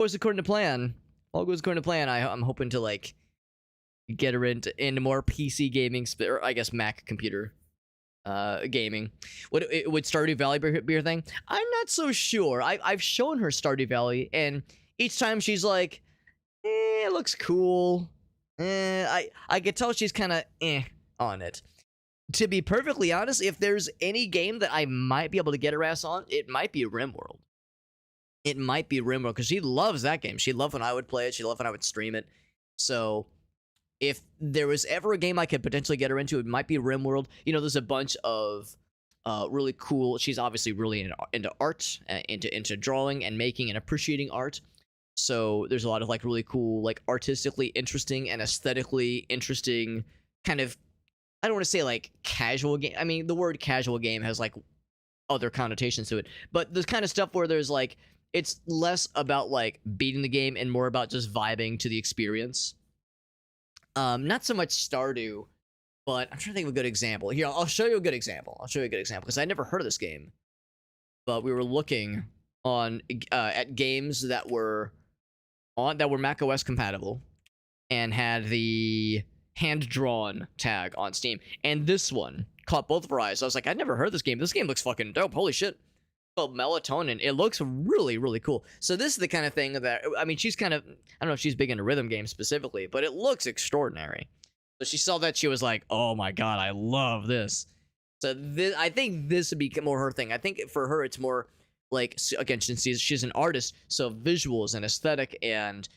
goes according to plan. All goes according to plan. I'm hoping to like get her into more PC gaming, or I guess Mac computer gaming. Would Stardew Valley be her thing? I'm not so sure. I've shown her Stardew Valley, and each time she's like, it looks cool. I could tell she's kind of on it. To be perfectly honest, if there's any game that I might be able to get her ass on, it might be RimWorld. It might be RimWorld, because she loves that game. She loved when I would play it. She loved when I would stream it. So if there was ever a game I could potentially get her into, it might be RimWorld. You know, there's a bunch of really cool... She's obviously really into art, into drawing and making and appreciating art. So there's a lot of like really cool, like artistically interesting and aesthetically interesting kind of... I don't want to say like casual game. I mean, the word casual game has like other connotations to it. But there's kind of stuff where there's like... It's less about like beating the game and more about just vibing to the experience. Not so much Stardew, but I'm trying to think of a good example. Here, I'll show you a good example. Because I never heard of this game. But we were looking on at games that were macOS compatible and had the hand-drawn tag on Steam. And this one caught both of our eyes. I was like, I'd never heard of this game. This game looks fucking dope. Holy shit. Called Melatonin. It looks really, really cool. So this is the kind of thing that, I mean, she's kind of, I don't know if she's big into rhythm games specifically, but it looks extraordinary. So she saw that, she was like, oh my god, I love this. So this, I think this would be more her thing. I think for her, it's more like, again, since she's an artist, so visuals and aesthetic and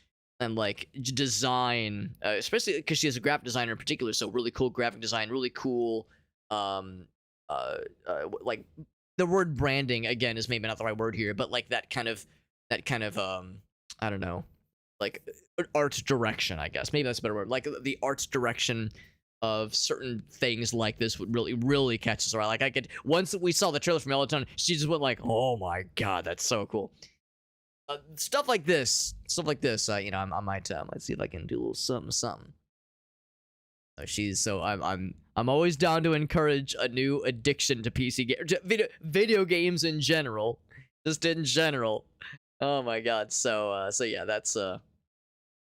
like design, especially because she is a graphic designer in particular, so really cool graphic design, really cool, like, the word branding, again, is maybe not the right word here, but like that kind of, I don't know, like art direction, I guess. Maybe that's a better word. Like the art direction of certain things like this would really, really catch us around. Like I could, once we saw the trailer from Melatonin, she just went like, oh my god, that's so cool. Stuff like this, you know, I might see if I can do a little something. I'm always down to encourage a new addiction to PC video games in general, just in general. Oh my god! So yeah, that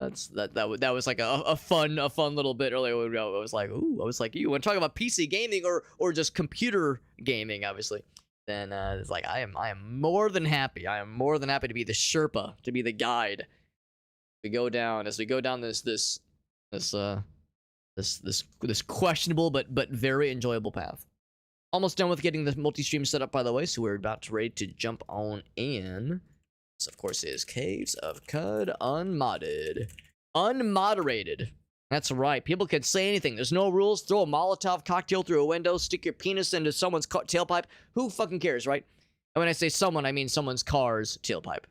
was like a fun little bit earlier. I was like, you want to talk about PC gaming or just computer gaming, obviously. Then it's like I am more than happy. I am more than happy to be the Sherpa, to be the guide. As we go down this questionable but very enjoyable path. Almost done with getting the multi-stream set up, by the way, so we're ready to jump on in. This, of course, is Caves of Cud Unmodded. Unmoderated. That's right. People can say anything. There's no rules. Throw a Molotov cocktail through a window. Stick your penis into someone's tailpipe. Who fucking cares, right? And when I say someone, I mean someone's car's tailpipe.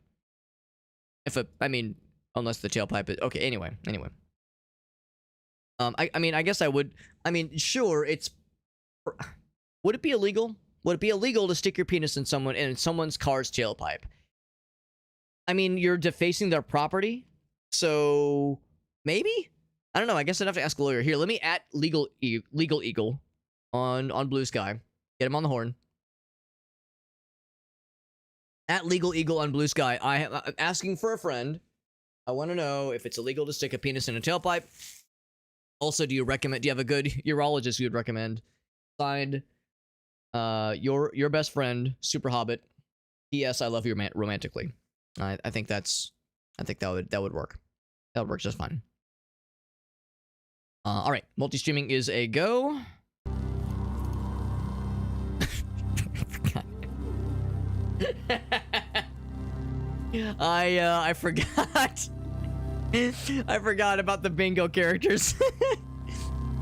Unless the tailpipe is... Okay, anyway. I mean, I guess I would... I mean, sure, it's... Would it be illegal? Would it be illegal to stick your penis in someone's car's tailpipe? I mean, you're defacing their property, so... Maybe? I don't know, I guess I'd have to ask a lawyer. Here, let me @Legal Eagle on Blue Sky. Get him on the horn. @Legal Eagle on Blue Sky. I'm asking for a friend. I want to know if it's illegal to stick a penis in a tailpipe. Also, do you have a good urologist you would recommend? Signed, your best friend, Super Hobbit. P.S. I love you romantically. I think that would work. That would work just fine. All right, multi-streaming is a go. I forgot. I forgot about the bingo characters.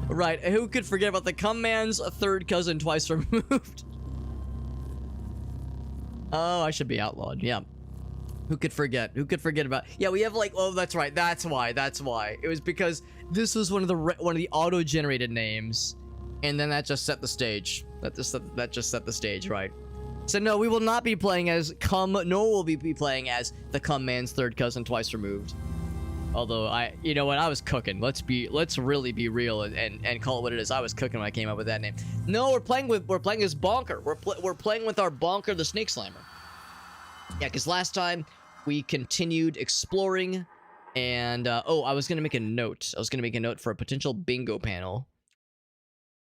Right, who could forget about the cum man's third cousin twice removed? Oh, I should be outlawed. Yeah. Who could forget? Who could forget about? Yeah, we have like. Oh, that's right. That's why. It was because this was one of the auto-generated names, and then that just set the stage. That just set the stage, right? So no, we will not be playing as cum. Nor will we be playing as the cum man's third cousin twice removed. Although you know what, I was cooking. Let's really be real and call it what it is. I was cooking when I came up with that name. No, we're playing as Bonker. We're playing with our Bonker the Snake Slammer. Yeah, because last time we continued exploring, and oh, I was gonna make a note. I was gonna make a note for a potential bingo panel,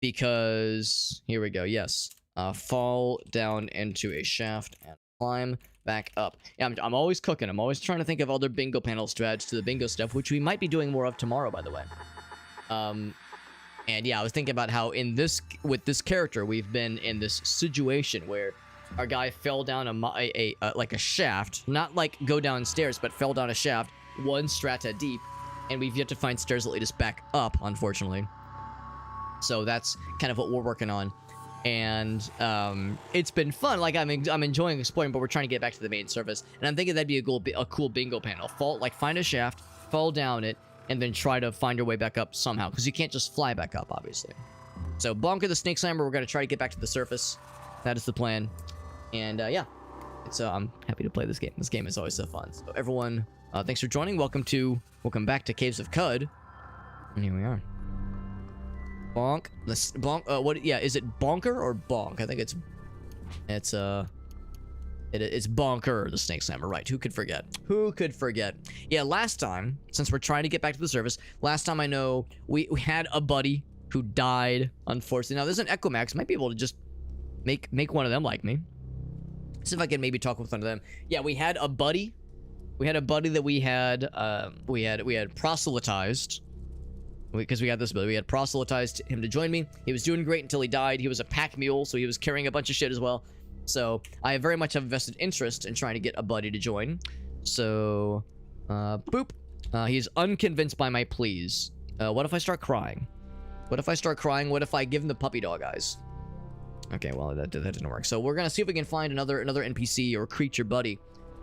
because here we go. Yes, fall down into a shaft and climb back up. Yeah, I'm always cooking. I'm always trying to think of other bingo panels to add to the bingo stuff, which we might be doing more of tomorrow, by the way. And yeah, I was thinking about how with this character, we've been in this situation where our guy fell down like a shaft, not like go downstairs, but fell down a shaft, 1 strata deep, and we've yet to find stairs that lead us back up, unfortunately. So that's kind of what we're working on, and it's been fun. Like I'm enjoying exploring, but we're trying to get back to the main surface, and I'm thinking that'd be a cool bingo panel. Find a shaft, fall down it, and then try to find your way back up somehow, because you can't just fly back up, obviously. So bonker the snake slammer. We're gonna try to get back to the surface. That is the plan. And yeah, I'm happy to play this game. This game is always so fun. So everyone, thanks for joining. Welcome back to Caves of Cud. And here we are. Bonk. What? Yeah, is it bonker or bonk? I think it's bonker, the snake slammer, right? Who could forget? Who could forget? Yeah, last time, since we're trying to get back to the surface, last time I know we had a buddy who died, unfortunately. Now there's an Equimax. Might be able to just make one of them like me. See if I can maybe talk with one of them. Yeah, we had a buddy. We had a buddy that we had proselytized. Because we had this ability. We had proselytized him to join me. He was doing great until he died. He was a pack mule, so he was carrying a bunch of shit as well. So I very much have a vested interest in trying to get a buddy to join. So, boop. He's unconvinced by my pleas. What if I start crying? What if I start crying? What if I give him the puppy dog eyes? Okay, well, that didn't work. So we're gonna see if we can find another NPC or creature buddy.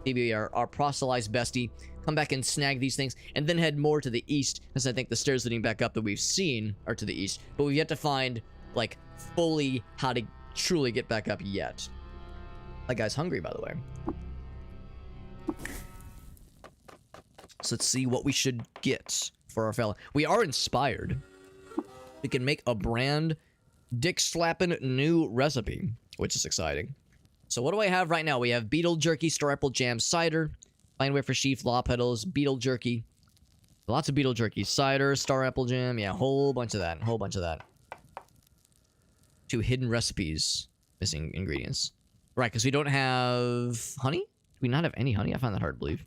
Maybe our proselytized bestie. Come back and snag these things, and then head more to the east, as I think the stairs leading back up that we've seen are to the east. But we've yet to find, like, fully how to truly get back up yet. That guy's hungry, by the way. So let's see what we should get for our fella. We are inspired. We can make a brand dick-slapping new recipe, which is exciting. So what do I have right now? We have beetle jerky, star apple jam, cider, fine wafer sheaf, law petals, beetle jerky. Lots of beetle jerky. Cider, star apple jam. Yeah, a whole bunch of that. 2 hidden recipes. Missing ingredients. Right, because we don't have honey? Do we not have any honey? I find that hard to believe.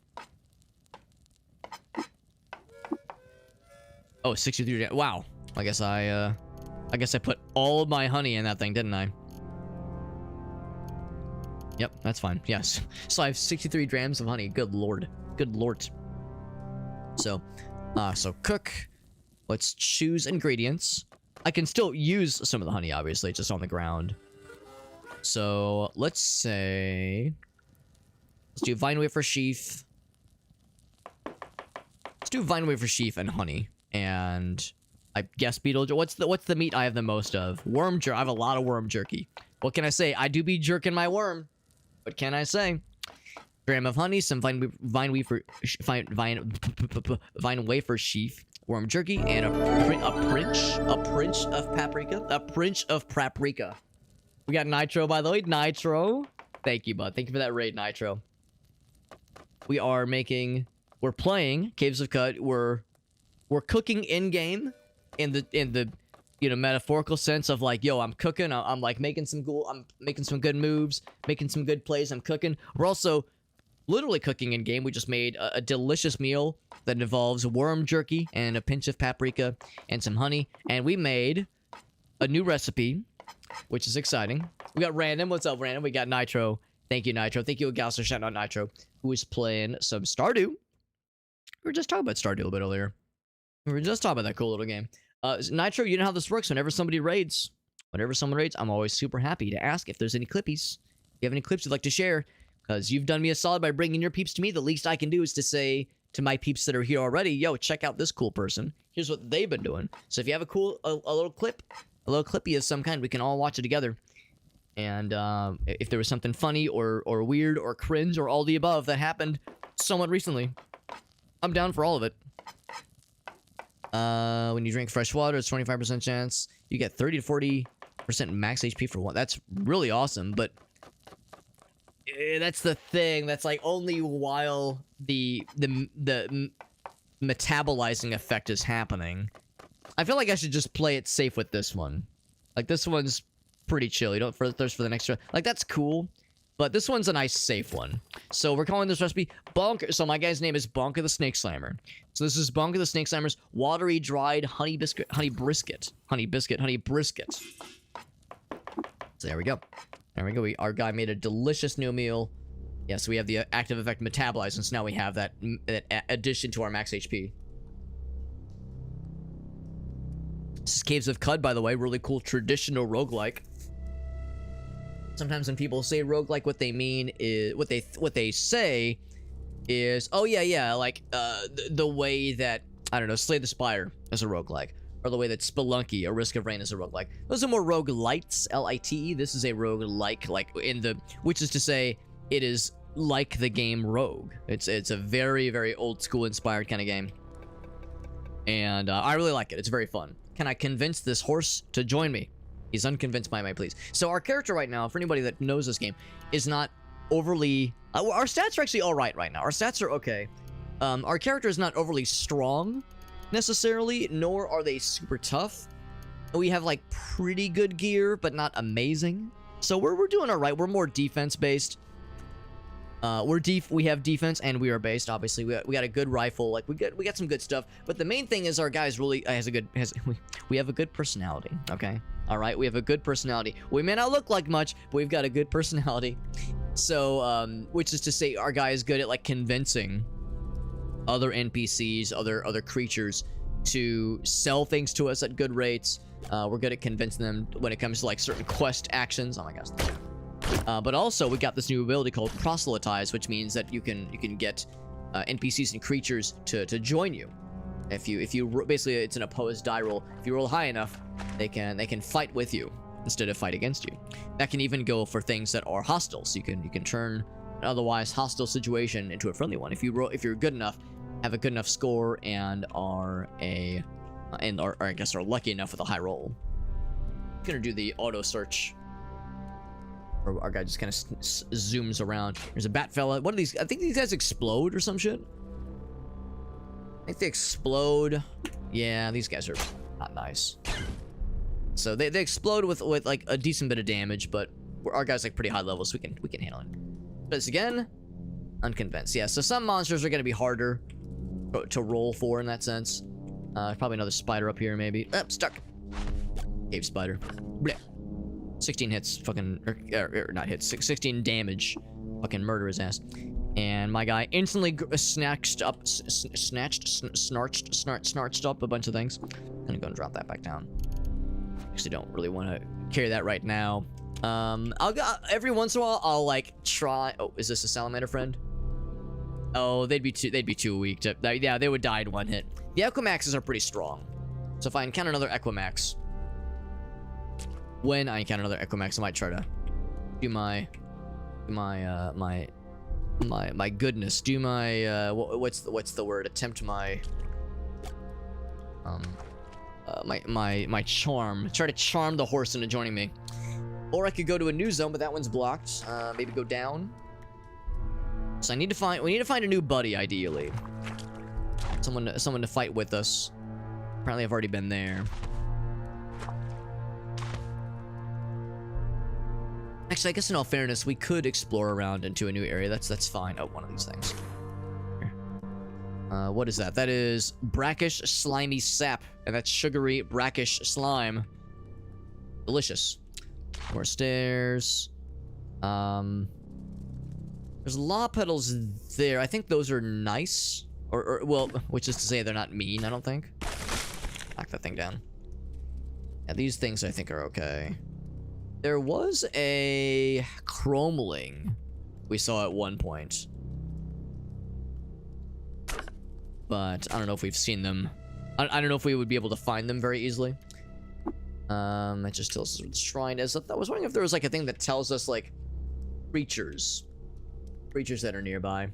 Oh, 63. Wow. I guess I put all of my honey in that thing, didn't I? Yep, that's fine. Yes. So I have 63 grams of honey. Good lord. Good lord. So cook. Let's choose ingredients. I can still use some of the honey, obviously, just on the ground. So let's say, let's do vine wafer sheaf. Let's do vine wafer sheaf and honey, and I guess beetle. What's the meat I have the most of? Worm jerky. I have a lot of worm jerky. What can I say? I do be jerking my worm. What can I say? Gram of honey, some vine wafer sheaf, worm jerky, and a pinch of paprika. We got Nitro, by the way. Nitro. Thank you, bud. Thank you for that raid, Nitro. We're playing Caves of Cud. We're cooking in-game in the metaphorical sense of like, yo, I'm cooking. I'm like making some good moves, making some good plays. I'm cooking. We're also literally cooking in-game. We just made a delicious meal that involves worm jerky and a pinch of paprika and some honey. And we made a new recipe, which is exciting. We got Random. What's up, Random? We got Nitro. Thank you, Nitro. Thank you, Gauss, for shouting out Nitro, who is playing some Stardew. We were just talking about Stardew a little bit earlier. We were just talking about that cool little game. Nitro, you know how this works. Whenever someone raids, I'm always super happy to ask if there's any clippies. If you have any clips you'd like to share, because you've done me a solid by bringing your peeps to me. The least I can do is to say to my peeps that are here already, yo, check out this cool person. Here's what they've been doing. So if you have a little clippy of some kind, we can all watch it together. And if there was something funny or weird or cringe or all the above that happened somewhat recently, I'm down for all of it. When you drink fresh water, it's 25% chance. You get 30 to 40% max HP for one. That's really awesome, but that's the thing. That's like only while the metabolizing effect is happening. I feel like I should just play it safe with this one. Like, this one's pretty chill. You don't thirst for the next... Like, that's cool. But this one's a nice, safe one. So we're calling this recipe Bonk. So my guy's name is Bonka the Snake Slimer. So this is Bonka the Snake Slimer's watery, dried honey brisket. So there we go. There we go. Our guy made a delicious new meal. Yeah, so we have the active effect metabolize, and so now we have that addition to our max HP. This is Caves of Cud, by the way. Really cool traditional roguelike. Sometimes when people say roguelike, what they mean is what they say is, oh yeah, like the way that, I don't know, Slay the Spire is a roguelike, or the way that Spelunky or Risk of Rain is a roguelike. Those are more roguelites, L-I-T-E. This is a roguelike, which is to say, it is like the game Rogue. It's a very, very old school inspired kind of game, and I really like it. It's very fun. Can I convince this horse to join me? He's unconvinced by my pleas. So our character right now, for anybody that knows this game, is not overly... our stats are actually alright right now. Our stats are okay. Our character is not overly strong, necessarily, nor are they super tough. We have, like, pretty good gear, but not amazing. So we're doing alright. We're more defense-based. We have defense, and we are based, obviously. We got a good rifle. Like, we got some good stuff. But the main thing is our guy's really... we have a good personality, okay? All right, we have a good personality. We may not look like much, but we've got a good personality. So, which is to say, our guy is good at, like, convincing other NPCs, other creatures to sell things to us at good rates. We're good at convincing them when it comes to, like, certain quest actions. Oh my gosh. But also, we got this new ability called Proselytize, which means that you can get NPCs and creatures to join you. If you basically, it's an opposed die roll. If you roll high enough, they can fight with you instead of fight against you. That can even go for things that are hostile. So you can turn an otherwise hostile situation into a friendly one if you're good enough, have a good enough score, and are I guess are lucky enough with a high roll. I'm gonna do the auto search. Or our guy just kind of zooms around. There's a bat fella. What are these? I think these guys explode or some shit. I think they explode. Yeah, these guys are not nice. So they explode with like a decent bit of damage, but our guy's like pretty high level, so we can handle it. But it's again, unconvinced. Yeah, so some monsters are gonna be harder to roll for in that sense. Probably another spider up here, maybe. Stuck. Cave spider. Blech. 16 hits, fucking, or not hits, 16 damage, fucking murder his ass. And my guy instantly snarched up a bunch of things. I'm gonna go and drop that back down. Actually, don't really want to carry that right now. I'll go every once in a while. I'll like try. Oh, is this a salamander friend? Oh, they'd be too weak to. Yeah, they would die in one hit. The Equimaxes are pretty strong. So if I encounter another Equimax. When I encounter another Equimax, I might try to do my goodness. Do my what's the word? Attempt my my charm. Try to charm the horse into joining me. Or I could go to a new zone, but that one's blocked. Maybe go down. So we need to find a new buddy, ideally. Someone to fight with us. Apparently, I've already been there. Actually, I guess in all fairness, we could explore around into a new area. That's fine. Oh, one of these things. What is that? That is brackish, slimy sap. And that's sugary, brackish slime. Delicious. More stairs. There's law petals there. I think those are nice. Well, which is to say they're not mean, I don't think. Knock that thing down. Yeah, these things I think are okay. There was a chromeling we saw at one point. But I don't know if we've seen them. I don't know if we would be able to find them very easily. It just tells us what the shrine is. I was wondering if there was like a thing that tells us like creatures that are nearby. Here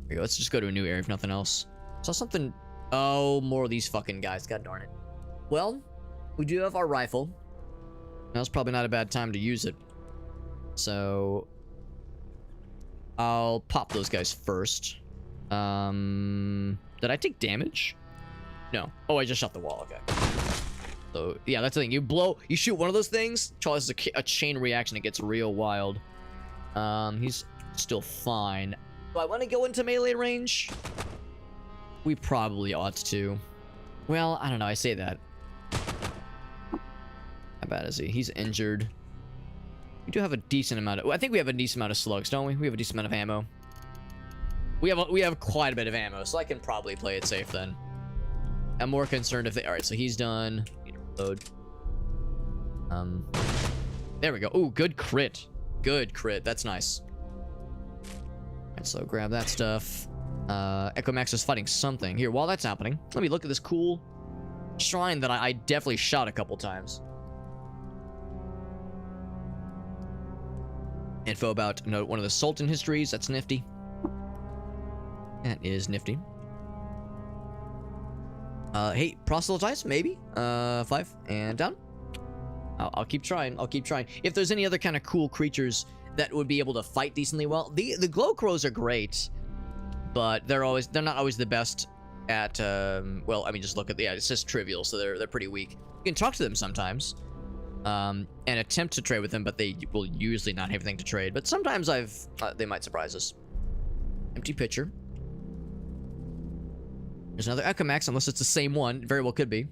we go. Let's just go to a new area if nothing else. Saw something. Oh, more of these fucking guys. God darn it. Well, we do have our rifle. Now's probably not a bad time to use it. So I'll pop those guys first. Did I take damage? No. Oh, I just shot the wall. Okay. So yeah, that's the thing. You shoot one of those things, causes a chain reaction. It gets real wild. He's still fine. Do I want to go into melee range? We probably ought to. Well, I don't know. I say that. How bad is he? He's injured. We do have a decent amount of... I think we have a decent amount of slugs, don't we? We have a decent amount of ammo. We have quite a bit of ammo, so I can probably play it safe then. I'm more concerned if they... Alright, so he's done. Load. There we go. Ooh, good crit. Good crit. That's nice. Alright, so grab that stuff. Echo Max is fighting something. Here, while that's happening, let me look at this cool shrine that I definitely shot a couple times. Info about one of the Sultan histories. That's nifty. That is nifty. Hey, Proselytize, maybe? 5 and down. I'll keep trying. I'll keep trying. If there's any other kind of cool creatures that would be able to fight decently well, the glow crows are great, but they're not always the best at. Well, I mean, just look at it's just trivial, so they're pretty weak. You can talk to them sometimes, and attempt to trade with them, but they will usually not have anything to trade. But sometimes they might surprise us. Empty pitcher. There's another Echo Max, unless it's the same one. Very well could be.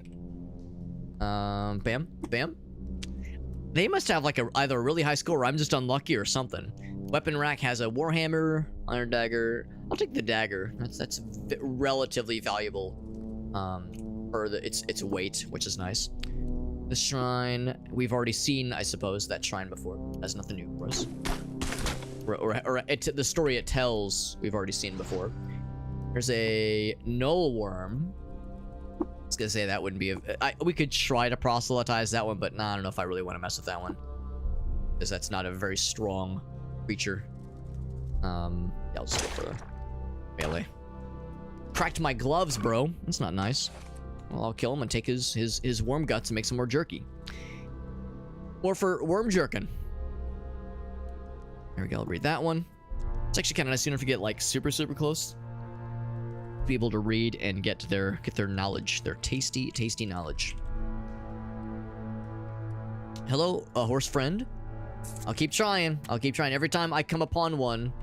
Bam. Bam. They must have like either a really high score or I'm just unlucky or something. Weapon rack has a Warhammer, Iron Dagger. I'll take the dagger. That's relatively valuable for its weight, which is nice. The shrine, we've already seen, I suppose, that shrine before. That's nothing new for us. The story it tells, we've already seen before. There's a null worm. I was gonna say that wouldn't be we could try to proselytize that one, but nah, I don't know if I really want to mess with that one, because that's not a very strong creature. Yeah, I'll just go for melee. Cracked my gloves, bro. That's not nice. Well, I'll kill him and take his worm guts and make some more jerky. Or for worm jerkin. There we go. I'll read that one. It's actually kind of nice. You don't have to get like super close. Be able to read and get their knowledge, their tasty knowledge. Hello, a horse friend. I'll keep trying. Every time I come upon one,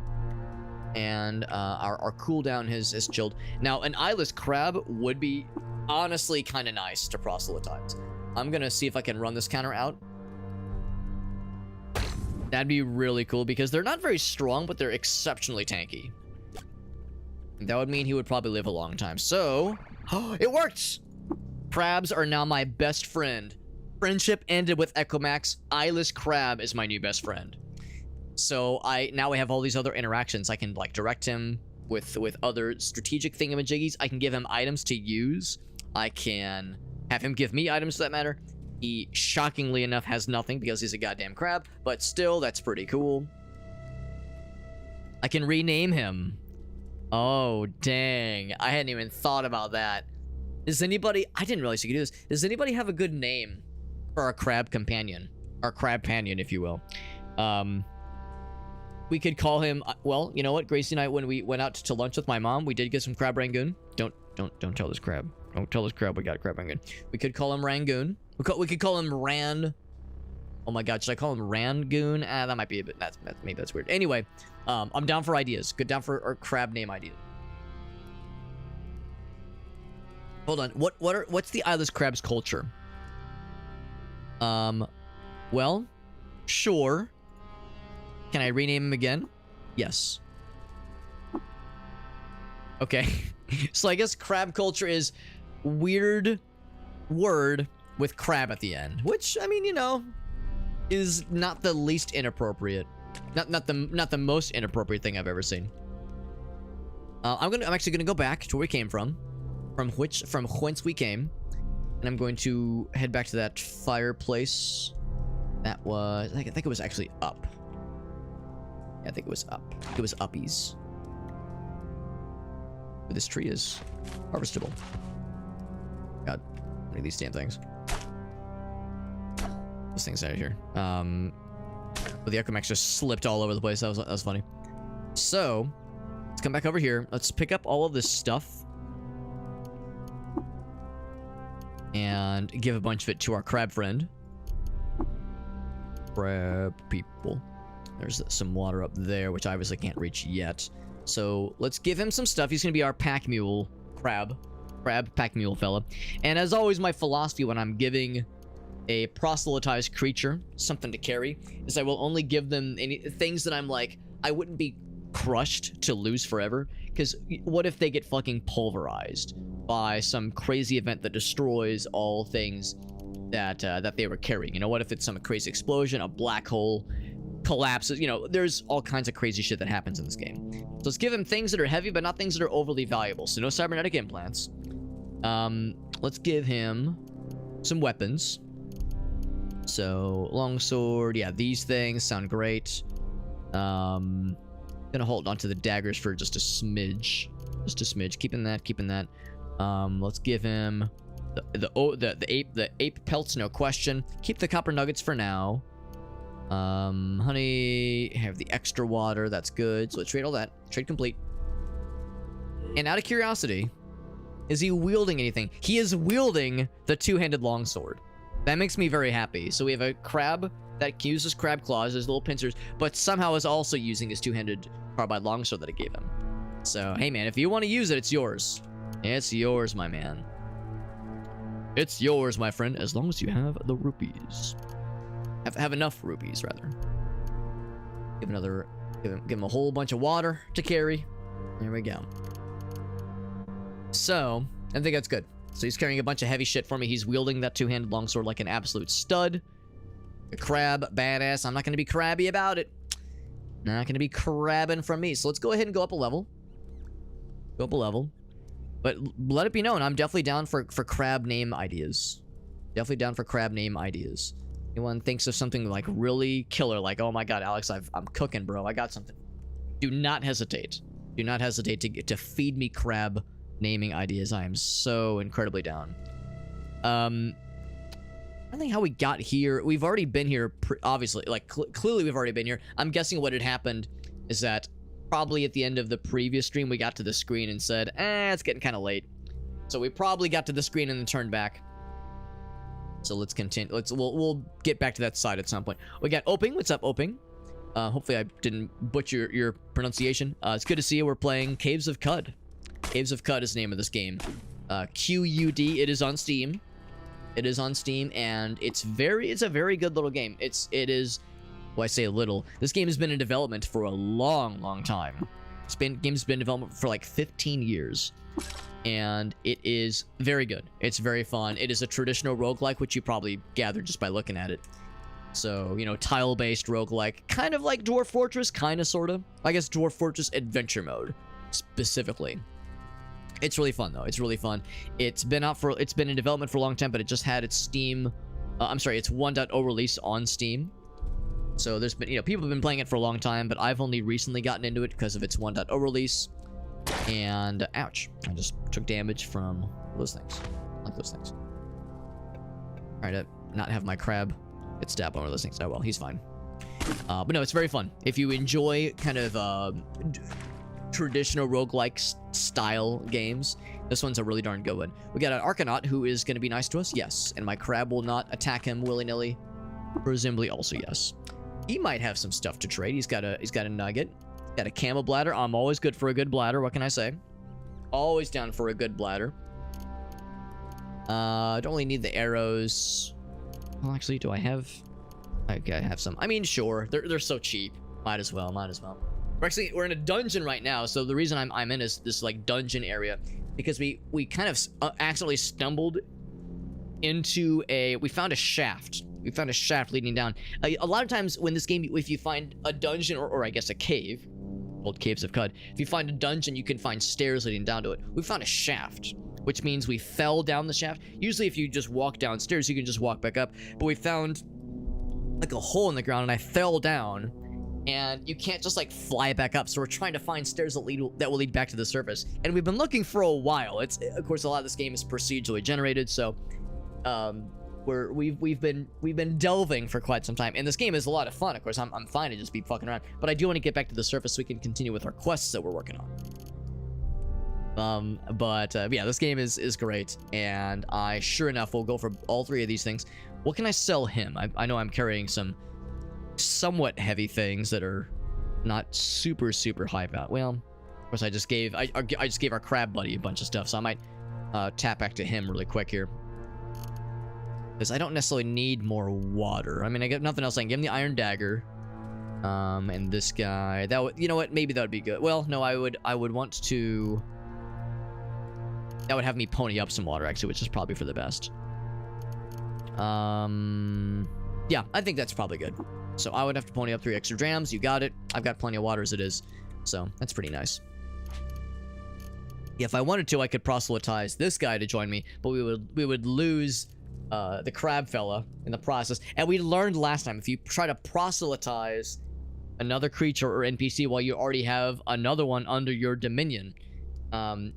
and our cooldown has chilled. Now, an eyeless crab would be honestly kind of nice to proselytize. I'm gonna see if I can run this counter out. That'd be really cool because they're not very strong, but they're exceptionally tanky. That would mean he would probably live a long time. So, it worked! Crabs are now my best friend. Friendship ended with Echo Max. Eyeless crab is my new best friend. So now I have all these other interactions. I can like direct him with other strategic thingamajiggies. I can give him items to use. I can have him give me items, for that matter. He, shockingly enough, has nothing because he's a goddamn crab. But still, that's pretty cool. I can rename him. Oh, dang. I hadn't even thought about that. Does anybody... I didn't realize you could do this. Does anybody have a good name for our crab companion? Our crab panion, if you will. We could call him... well, you know what? Gracie and I, when we went out to lunch with my mom, we did get some crab rangoon. Don't tell this crab. Don't tell this crab we got crab rangoon. We could call him Rangoon. We could call him Ran... Oh my god, should I call him Rangoon? That might be a bit... maybe that's weird. Anyway, I'm down for ideas. Good, down for our crab name ideas. Hold on. What's the eyeless crab's culture? Well, sure. Can I rename him again? Yes. Okay. So I guess crab culture is weird word with crab at the end, which, I mean, you know, is not the least inappropriate. Not the most inappropriate thing I've ever seen. I'm actually gonna go back to where we came from whence we came, and I'm going to head back to that fireplace. That was, I think it was actually up. Yeah, I think it was up. It was uppies. But this tree is harvestable. God, how many of these damn things? Those things out of here. But the Echo Max just slipped all over the place. That was funny. So, let's come back over here. Let's pick up all of this stuff. And give a bunch of it to our crab friend. Crab people. There's some water up there, which I obviously can't reach yet. So, let's give him some stuff. He's going to be our pack mule crab. Crab pack mule fella. And as always, my philosophy when I'm giving a proselytized creature something to carry is I will only give them things that I'm like, I wouldn't be crushed to lose forever, because what if they get fucking pulverized by some crazy event that destroys all things that that they were carrying? You know, what if it's some crazy explosion, a black hole collapses? You know, there's all kinds of crazy shit that happens in this game. So let's give him things that are heavy but not things that are overly valuable. So no cybernetic implants. Let's give him some weapons. So, longsword, yeah, these things sound great. Gonna hold on to the daggers for just a smidge. Just a smidge. Keeping that. Let's give him the ape pelts, no question. Keep the copper nuggets for now. Honey, have the extra water, that's good. So let's trade all that. Trade complete. And out of curiosity, is he wielding anything? He is wielding the two-handed longsword. That makes me very happy. So we have a crab that uses crab claws, his little pincers, but somehow is also using his two-handed carbide longsword that I gave him. So, hey man, if you want to use it, it's yours. It's yours, my man. It's yours, my friend, as long as you have the rupees. Have enough rupees, rather. Give him a whole bunch of water to carry. There we go. So, I think that's good. So he's carrying a bunch of heavy shit for me. He's wielding that two-handed longsword like an absolute stud. A crab, badass. I'm not going to be crabby about it. Not going to be crabbing from me. So let's go ahead and go up a level. Go up a level. But let it be known, I'm definitely down for crab name ideas. Definitely down for crab name ideas. Anyone thinks of something like really killer, like, oh my god, Alex, I'm cooking, bro. I got something. Do not hesitate. Do not hesitate to feed me crab naming ideas. I am so incredibly down. I don't think how we got here. We've already been here, obviously. Like, clearly we've already been here. I'm guessing what had happened is that probably at the end of the previous stream, we got to the screen and said, it's getting kind of late. So we probably got to the screen and then turned back. So let's continue. We'll get back to that side at some point. We got Oping. What's up, Oping? Hopefully I didn't butcher your pronunciation. It's good to see you. We're playing Caves of Cud. Caves of Cud is the name of this game. QUD. It is on Steam. It is on Steam, and it's a very good little game. It is, well, I say little. This game has been in development for a long time. Game's been in development for like 15 years. And it is very good. It's very fun. It is a traditional roguelike, which you probably gathered just by looking at it. So, you know, tile-based roguelike. Kind of like Dwarf Fortress, kind of, sort of. I guess Dwarf Fortress Adventure Mode, specifically. It's really fun, though. It's really fun. It's been in development for a long time, but it just had its Steam... its 1.0 release on Steam. So there's been, you know, people have been playing it for a long time, but I've only recently gotten into it because of its 1.0 release. And ouch, I just took damage from those things. I like those things. Alright, not have my crab get stabbed by one of those things. Oh well, he's fine. But no, it's very fun. If you enjoy kind of traditional roguelike style games, this one's a really darn good one. We got an Arcanaut who is going to be nice to us, yes. And my crab will not attack him willy-nilly. Presumably also yes. He might have some stuff to trade. He's got a nugget. Got a camel bladder. I'm always good for a good bladder. What can I say? Always down for a good bladder. Don't really need the arrows. Well, actually, do I have... Okay, I have some. I mean, sure. They're so cheap. Might as well. We're in a dungeon right now, so the reason I'm in this like dungeon area because we kind of accidentally stumbled into we found a shaft. We found a shaft leading down. A lot of times when this game, if you find a dungeon or I guess a cave, called Caves of Cud, if you find a dungeon, you can find stairs leading down to it. We found a shaft, which means we fell down the shaft. Usually if you just walk downstairs, you can just walk back up. But we found like a hole in the ground and I fell down and you can't just like fly back up. So we're trying to find stairs that will lead back to the surface. And we've been looking for a while. Of course, a lot of this game is procedurally generated. So, we've been delving for quite some time, and this game is a lot of fun. Of course, I'm fine to just be fucking around, but I do want to get back to the surface so we can continue with our quests that we're working on. Yeah, this game is great, and I sure enough will go for all three of these things. What can I sell him? I know I'm carrying some somewhat heavy things that are not super high value. Well, of course, I just gave our crab buddy a bunch of stuff, so I might tap back to him really quick here, because I don't necessarily need more water. I mean, I got nothing else. I can give him the iron dagger, and this guy. You know what? Maybe that would be good. Well, no, I would want to. That would have me pony up some water, actually, which is probably for the best. Yeah, I think that's probably good. So I would have to pony up 3 extra drams. You got it. I've got plenty of water as it is. So that's pretty nice. If I wanted to, I could proselytize this guy to join me, but we would lose the crab fella in the process. And we learned last time, if you try to proselytize another creature or NPC while you already have another one under your dominion,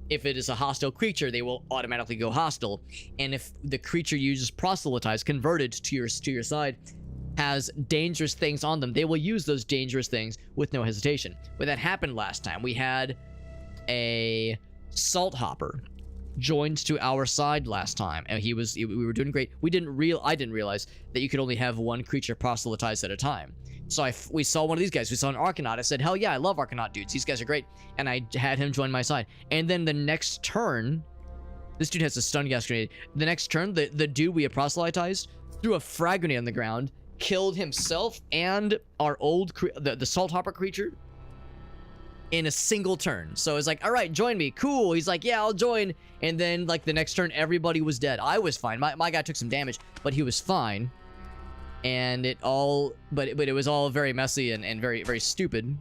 if it is a hostile creature, they will automatically go hostile. And if the creature you just proselytize, converted to your side, has dangerous things on them, they will use those dangerous things with no hesitation. When that happened last time, we had a salt hopper joined to our side last time, and we were doing great. I didn't realize that you could only have one creature proselytized at a time. So we saw one of these guys. We saw an Arcanaut. I said, hell yeah, I love Arcanaut dudes. These guys are great. And I had him join my side. And then the next turn, this dude has a stun gas grenade. The next turn, the dude we had proselytized threw a frag grenade on the ground, killed himself and our the salt hopper creature in a single turn. So it's like, all right, join me. Cool. He's like, yeah, I'll join. And then like the next turn, everybody was dead. I was fine. My guy took some damage, but he was fine. And it was all very messy and very stupid,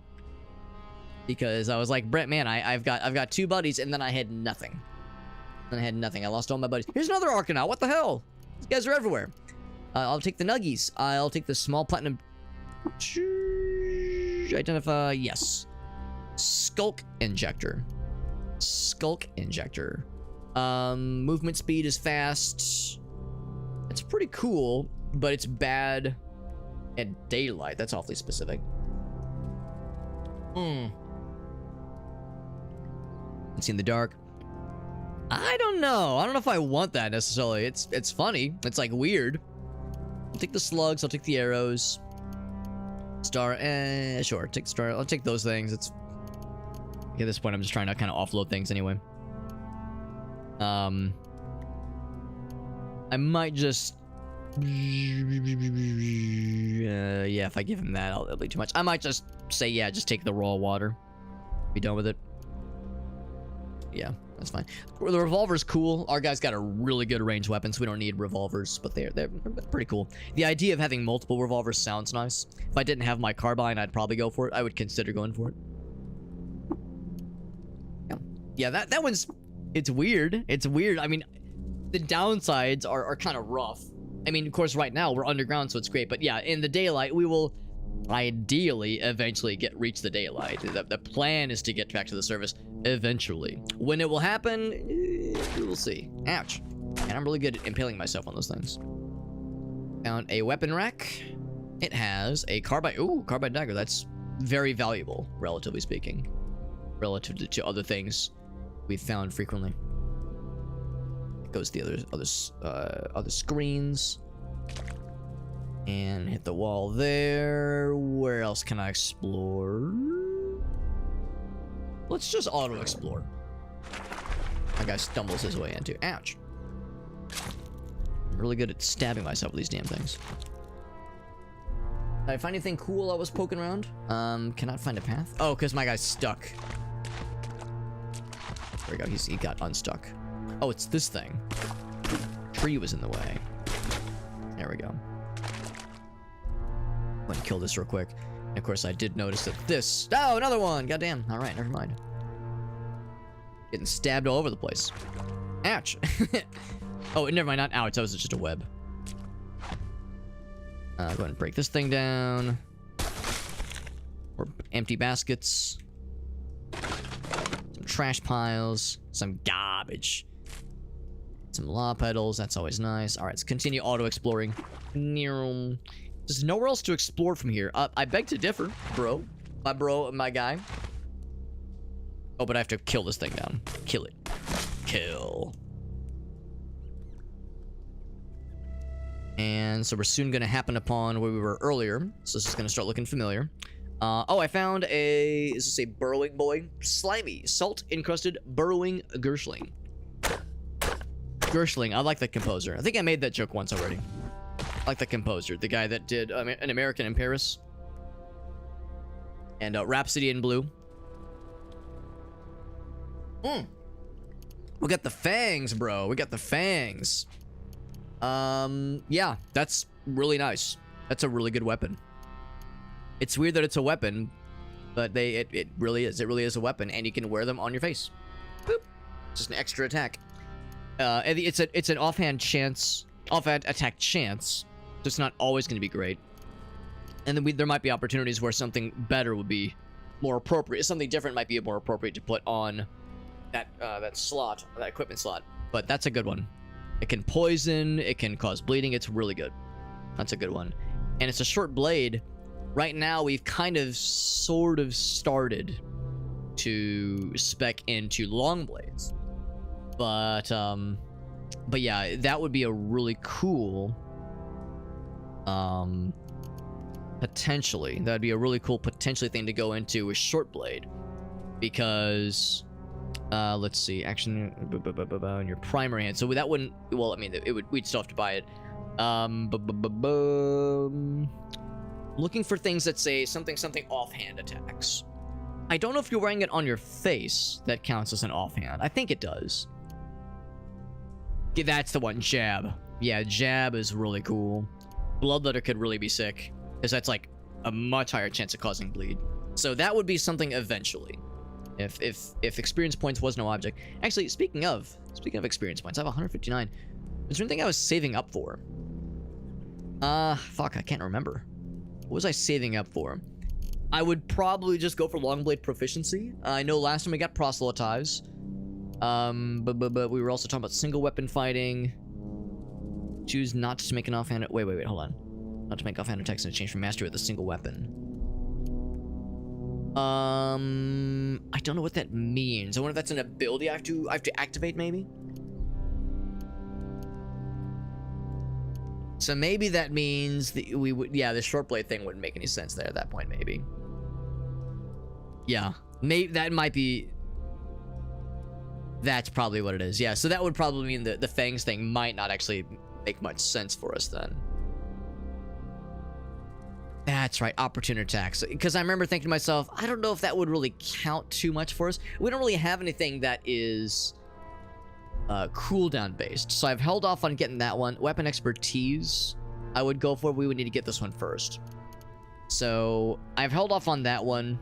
because I was like, Brett, man, I've got 2 buddies, and then I had nothing. I lost all my buddies. Here's another Arcanaut. What the hell? These guys are everywhere. I'll take the nuggies. I'll take the small platinum. Identify. Yes. Skulk injector. Movement speed is fast. It's pretty cool, but it's bad at daylight. That's awfully specific. It's in the dark. I don't know if I want that necessarily. It's funny. It's like weird. I'll take the slugs. I'll take the arrows. Star. Sure. Take the star. I'll take those things. At this point, I'm just trying to kind of offload things anyway. I might just. Yeah, if I give him that, it'll be too much. I might just say, yeah, just take the raw water. Be done with it. Yeah, that's fine. The revolver's cool. Our guy's got a really good ranged weapon, so we don't need revolvers, but they're pretty cool. The idea of having multiple revolvers sounds nice. If I didn't have my carbine, I'd probably go for it. I would consider going for it. Yeah, that one's... It's weird. It's weird. I mean, the downsides are kind of rough. I mean, of course, right now, we're underground, so it's great. But yeah, in the daylight, we will ideally eventually reach the daylight. The plan is to get back to the surface eventually. When it will happen, we'll see. Ouch. And I'm really good at impaling myself on those things. Found a weapon rack. It has a carbide. Ooh, carbide dagger. That's very valuable, relatively speaking, relative to other things we've found frequently. It goes to the other screens. And hit the wall there. Where else can I explore? Let's just auto-explore. My guy stumbles his way into. Ouch. I'm really good at stabbing myself with these damn things. Did I find anything cool I was poking around? Cannot find a path. Oh, because my guy's stuck. There we go. He got unstuck. Oh, it's this thing. Tree was in the way. There we go. Go ahead and kill this real quick. And of course, I did notice that this... Oh, another one! Goddamn. Alright, never mind. Getting stabbed all over the place. Ouch. Oh, never mind. Not ouch. That was just a web. Go ahead and break this thing down. Or empty baskets. Some trash piles. Some garbage. Some law pedals, that's always nice. All right, let's continue auto-exploring. There's nowhere else to explore from here. I beg to differ, bro. My guy. Oh, but I have to kill this thing down. Kill it. Kill. And so we're soon going to happen upon where we were earlier. So this is going to start looking familiar. Oh, I found is this a burrowing boy? Slimy, salt-encrusted burrowing Gershling. Gershling, I like the composer. I think I made that joke once already. I like the composer, the guy that did An American in Paris. And Rhapsody in Blue. We got the fangs, bro. We got the fangs. Yeah, that's really nice. That's a really good weapon. It's weird that it's a weapon, but it really is. It really is a weapon, and you can wear them on your face. Boop. Just an extra attack. And it's an offhand attack chance, so it's not always going to be great. And then there might be opportunities where something better would be more appropriate. Something different might be more appropriate to put on that slot, that equipment slot. But that's a good one. It can poison. It can cause bleeding. It's really good. That's a good one. And it's a short blade. Right now, we've kind of sort of started to spec into long blades. But yeah, that would be a really cool, potentially, that'd be a really cool potentially thing to go into with short blade. Because, let's see, action, in your primary hand. So that wouldn't, well, I mean, we'd still have to buy it. Looking for things that say something offhand attacks. I don't know if you're wearing it on your face that counts as an offhand. I think it does. Yeah, that's the one, jab. Yeah, jab is really cool. Bloodletter could really be sick, because that's like a much higher chance of causing bleed. So that would be something eventually, if experience points was no object. Actually, speaking of experience points, I have 159. Is there anything I was saving up for? Fuck, I can't remember. What was I saving up for? I would probably just go for Longblade proficiency. I know last time we got Proselytize. But we were also talking about single weapon fighting. Choose not to make an offhand. Wait, hold on. Not to make offhand attacks in exchange for mastery with a single weapon. I don't know what that means. I wonder if that's an ability I have to activate, maybe. So maybe that means that we would, yeah, the short blade thing wouldn't make any sense there at that point, maybe. Yeah, maybe that might be. That's probably what it is. Yeah, so that would probably mean that the fangs thing might not actually make much sense for us then. That's right, opportune attacks. Because I remember thinking to myself, I don't know if that would really count too much for us. We don't really have anything that is cooldown based. So I've held off on getting that one. Weapon expertise, I would go for. We would need to get this one first. So I've held off on that one.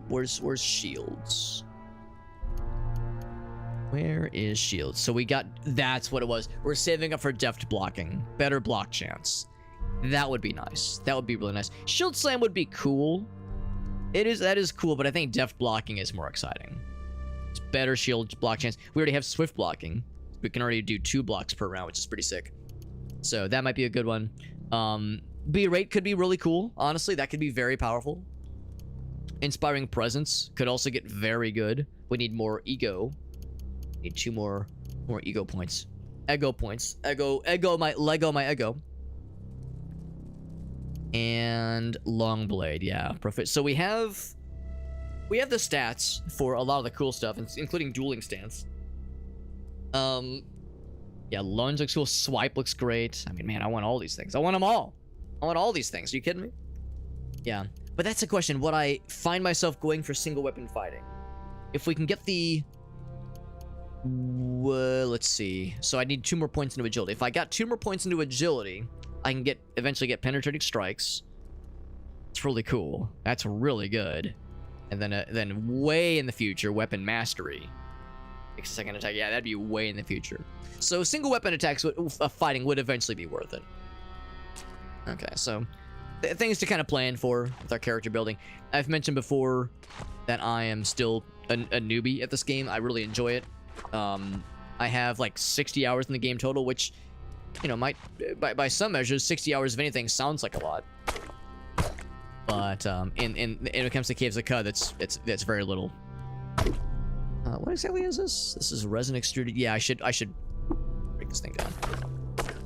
Where's shields? Where is shields? So we got, that's what it was. We're saving up for deft blocking. Better block chance. That would be nice. That would be really nice. Shield slam would be cool. That is cool, but I think deft blocking is more exciting. It's better shield block chance. We already have swift blocking. We can already do 2 blocks per round, which is pretty sick. So that might be a good one. B rate could be really cool. Honestly, that could be very powerful. Inspiring presence could also get very good. We need more ego. Need 2 more ego points. Ego points. Ego my ego. And long blade, yeah. So we have the stats for a lot of the cool stuff, including dueling stance. Yeah, lunge looks cool. Swipe looks great. I mean, man, I want all these things. I want them all. I want all these things. Are you kidding me? Yeah. But that's the question. Would I find myself going for single weapon fighting? If we can get the... let's see. So I need 2 more points into agility. If I got 2 more points into agility, I can eventually get penetrating strikes. It's really cool. That's really good. And then way in the future, weapon mastery. Takes a second attack. Yeah, that'd be way in the future. So single weapon attacks fighting would eventually be worth it. Okay, so things to kind of plan for with our character building. I've mentioned before that I am still a newbie at this game. I really enjoy it. I have like 60 hours in the game total, which, you know, might by some measures, 60 hours of anything sounds like a lot. But when it comes to Caves of Cud, that's very little. What exactly is this? This is resin extruded. Yeah, I should break this thing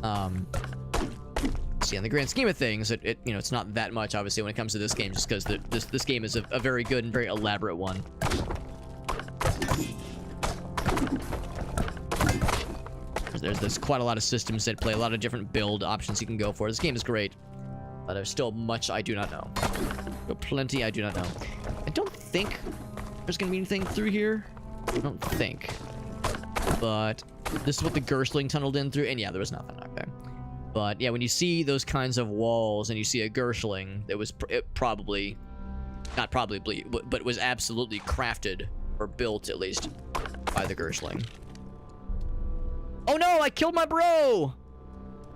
down. See, in the grand scheme of things, you know, it's not that much, obviously, when it comes to this game, just because this game is a very good and very elaborate one. There's quite a lot of systems that play, a lot of different build options you can go for. This game is great, but there's still much I do not know. Plenty I do not know. I don't think there's gonna be anything through here. I don't think. But this is what the Gerstling tunneled in through, and yeah, there was nothing. Okay. But yeah, when you see those kinds of walls and you see a Gerstling, it was probably, not probably, but it was absolutely crafted, or built at least, by the Gerstling. Oh no, I killed my bro!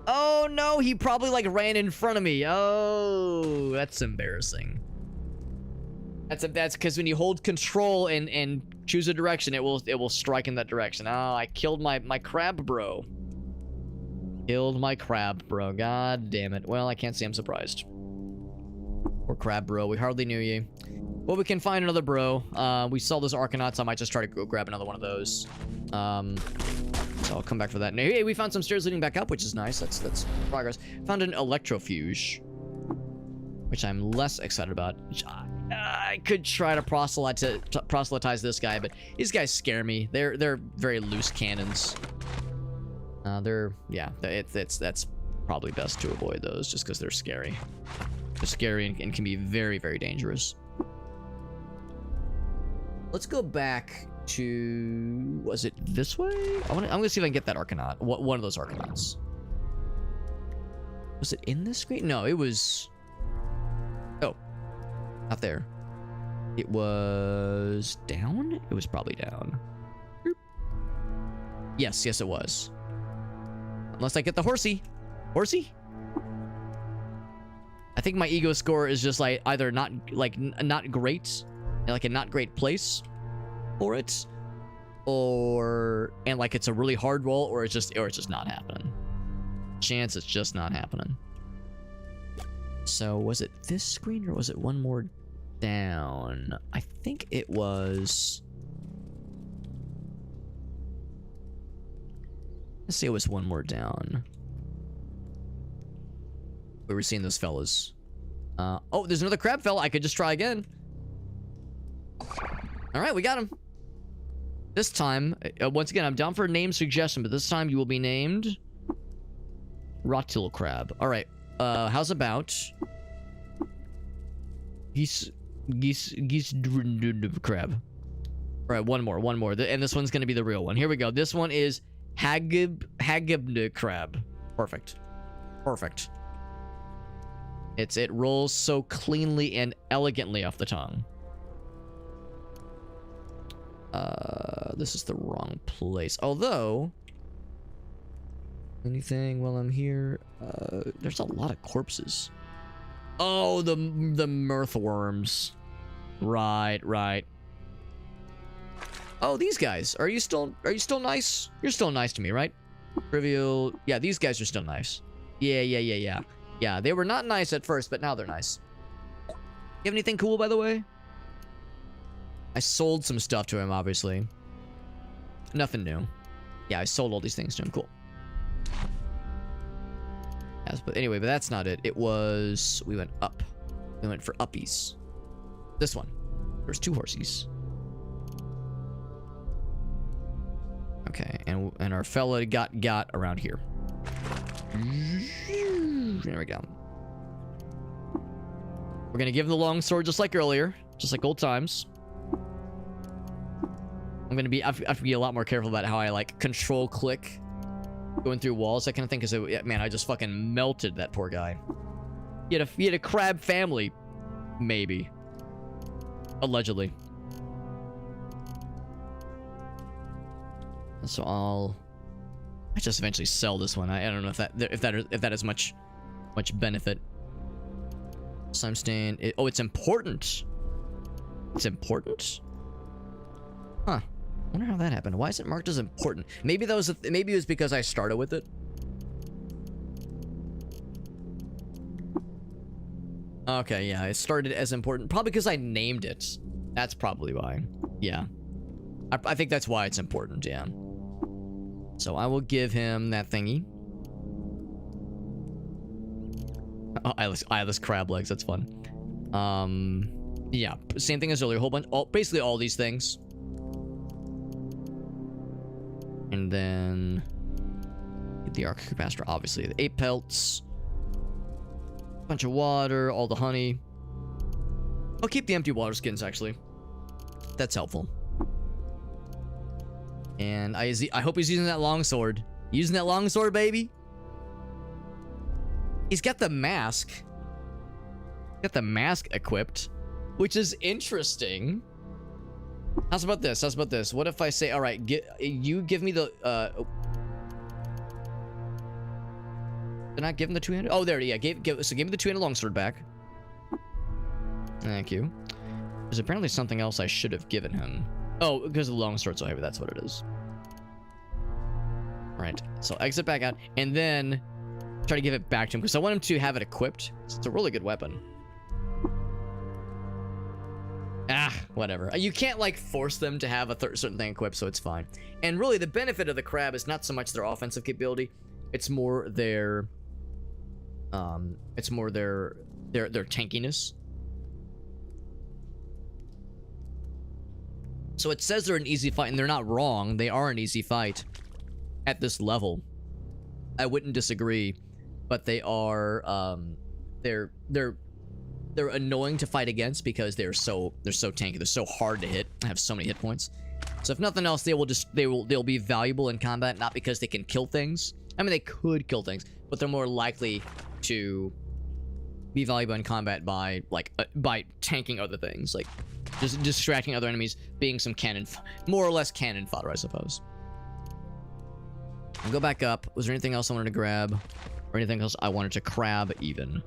Oh no, he probably like ran in front of me. Oh, that's embarrassing. That's because when you hold control and choose a direction, it will strike in that direction. Oh, I killed my crab bro. Killed my crab bro. God damn it. Well, I can't say I'm surprised. Poor crab bro. We hardly knew you. Well, we can find another bro. We saw those Arcanauts. I might just try to go grab another one of those. So I'll come back for that. And hey, we found some stairs leading back up, which is nice. That's progress. Found an electrofuge, which I'm less excited about. I could try to proselytize this guy, but these guys scare me. They're very loose cannons. That's probably best to avoid those, just because they're scary. They're scary and can be very, very dangerous. Let's go back to, was it this way? I'm gonna see if I can get that Arcanaut. One of those Arcanauts. Was it in this screen? No, it was. Oh, not there. It was down. It was probably down. Yes, it was. Unless I get the horsey. I think my ego score is just like either not great, like a not great place for it, and like it's a really hard roll, or it's just not happening. Chance it's just not happening. So was it this screen or was it one more down? I think it was. Let's say it was one more down. We were seeing those fellas. Oh, there's another crab fella. I could just try again. All right, we got him. This time, once again, I'm down for a name suggestion, but this time you will be named Rotil Crab. All right, how's about Geese Crab? All right, one more, and this one's gonna be the real one. Here we go. This one is Hagibn Crab. Perfect. It rolls so cleanly and elegantly off the tongue. This is the wrong place. Although, anything while I'm here? There's a lot of corpses. Oh, the mirthworms. Right. Oh, these guys. Are you still nice? You're still nice to me, right? Trivial. Yeah, these guys are still nice. Yeah. Yeah, they were not nice at first, but now they're nice. You have anything cool, by the way? I sold some stuff to him, obviously. Nothing new. Yeah, I sold all these things to him. Cool. Yes, but anyway, but that's not it. It was... We went up. We went for uppies. This one. There's two horsies. Okay, and our fella got around here. There we go. We're gonna give him the long sword just like earlier. Just like old times. I have to be a lot more careful about how I like control click going through walls, that kind of thing, because man, I just fucking melted that poor guy. He had a crab family, maybe, allegedly. So I just eventually sell this one. I don't know if that is much benefit. Slime stain. Oh, it's important. It's important. Huh. wonder how that happened. Why is it marked as important? Maybe that was maybe it was because I started with it. Okay, yeah, it started as important. Probably because I named it. That's probably why. Yeah. I think that's why it's important, yeah. So I will give him that thingy. Oh, eyeless crab legs, that's fun. Yeah, same thing as earlier. A whole bunch, basically all these things. And then the arc capacitor, obviously. The 8 pelts. Bunch of water, all the honey. I'll keep the empty water skins, actually. That's helpful. And I hope he's using that longsword. Using that longsword, baby. He's got the mask. Got the mask equipped, which is interesting. How's about this? How's about this? What if I say, all right, you give me the did I give him the two-handed? Oh, there, yeah. So give me the two-handed longsword back. Thank you. There's apparently something else I should have given him. Oh, because the longsword's so heavy. That's what it is. Right. So exit back out, and then try to give it back to him because I want him to have it equipped. It's a really good weapon. Ah, whatever. You can't like force them to have a certain thing equipped, so it's fine. And really, the benefit of the crab is not so much their offensive capability; it's more their tankiness. So it says they're an easy fight, and they're not wrong. They are an easy fight at this level. I wouldn't disagree, but they are they're annoying to fight against because they're so tanky. They're so hard to hit. Have so many hit points. So if nothing else, they'll be valuable in combat, not because they can kill things. I mean, they could kill things, but they're more likely to be valuable in combat by tanking other things, like just distracting other enemies, being some more or less cannon fodder, I suppose. I'll go back up. Was there anything else I wanted to grab, or anything else I wanted to crab even?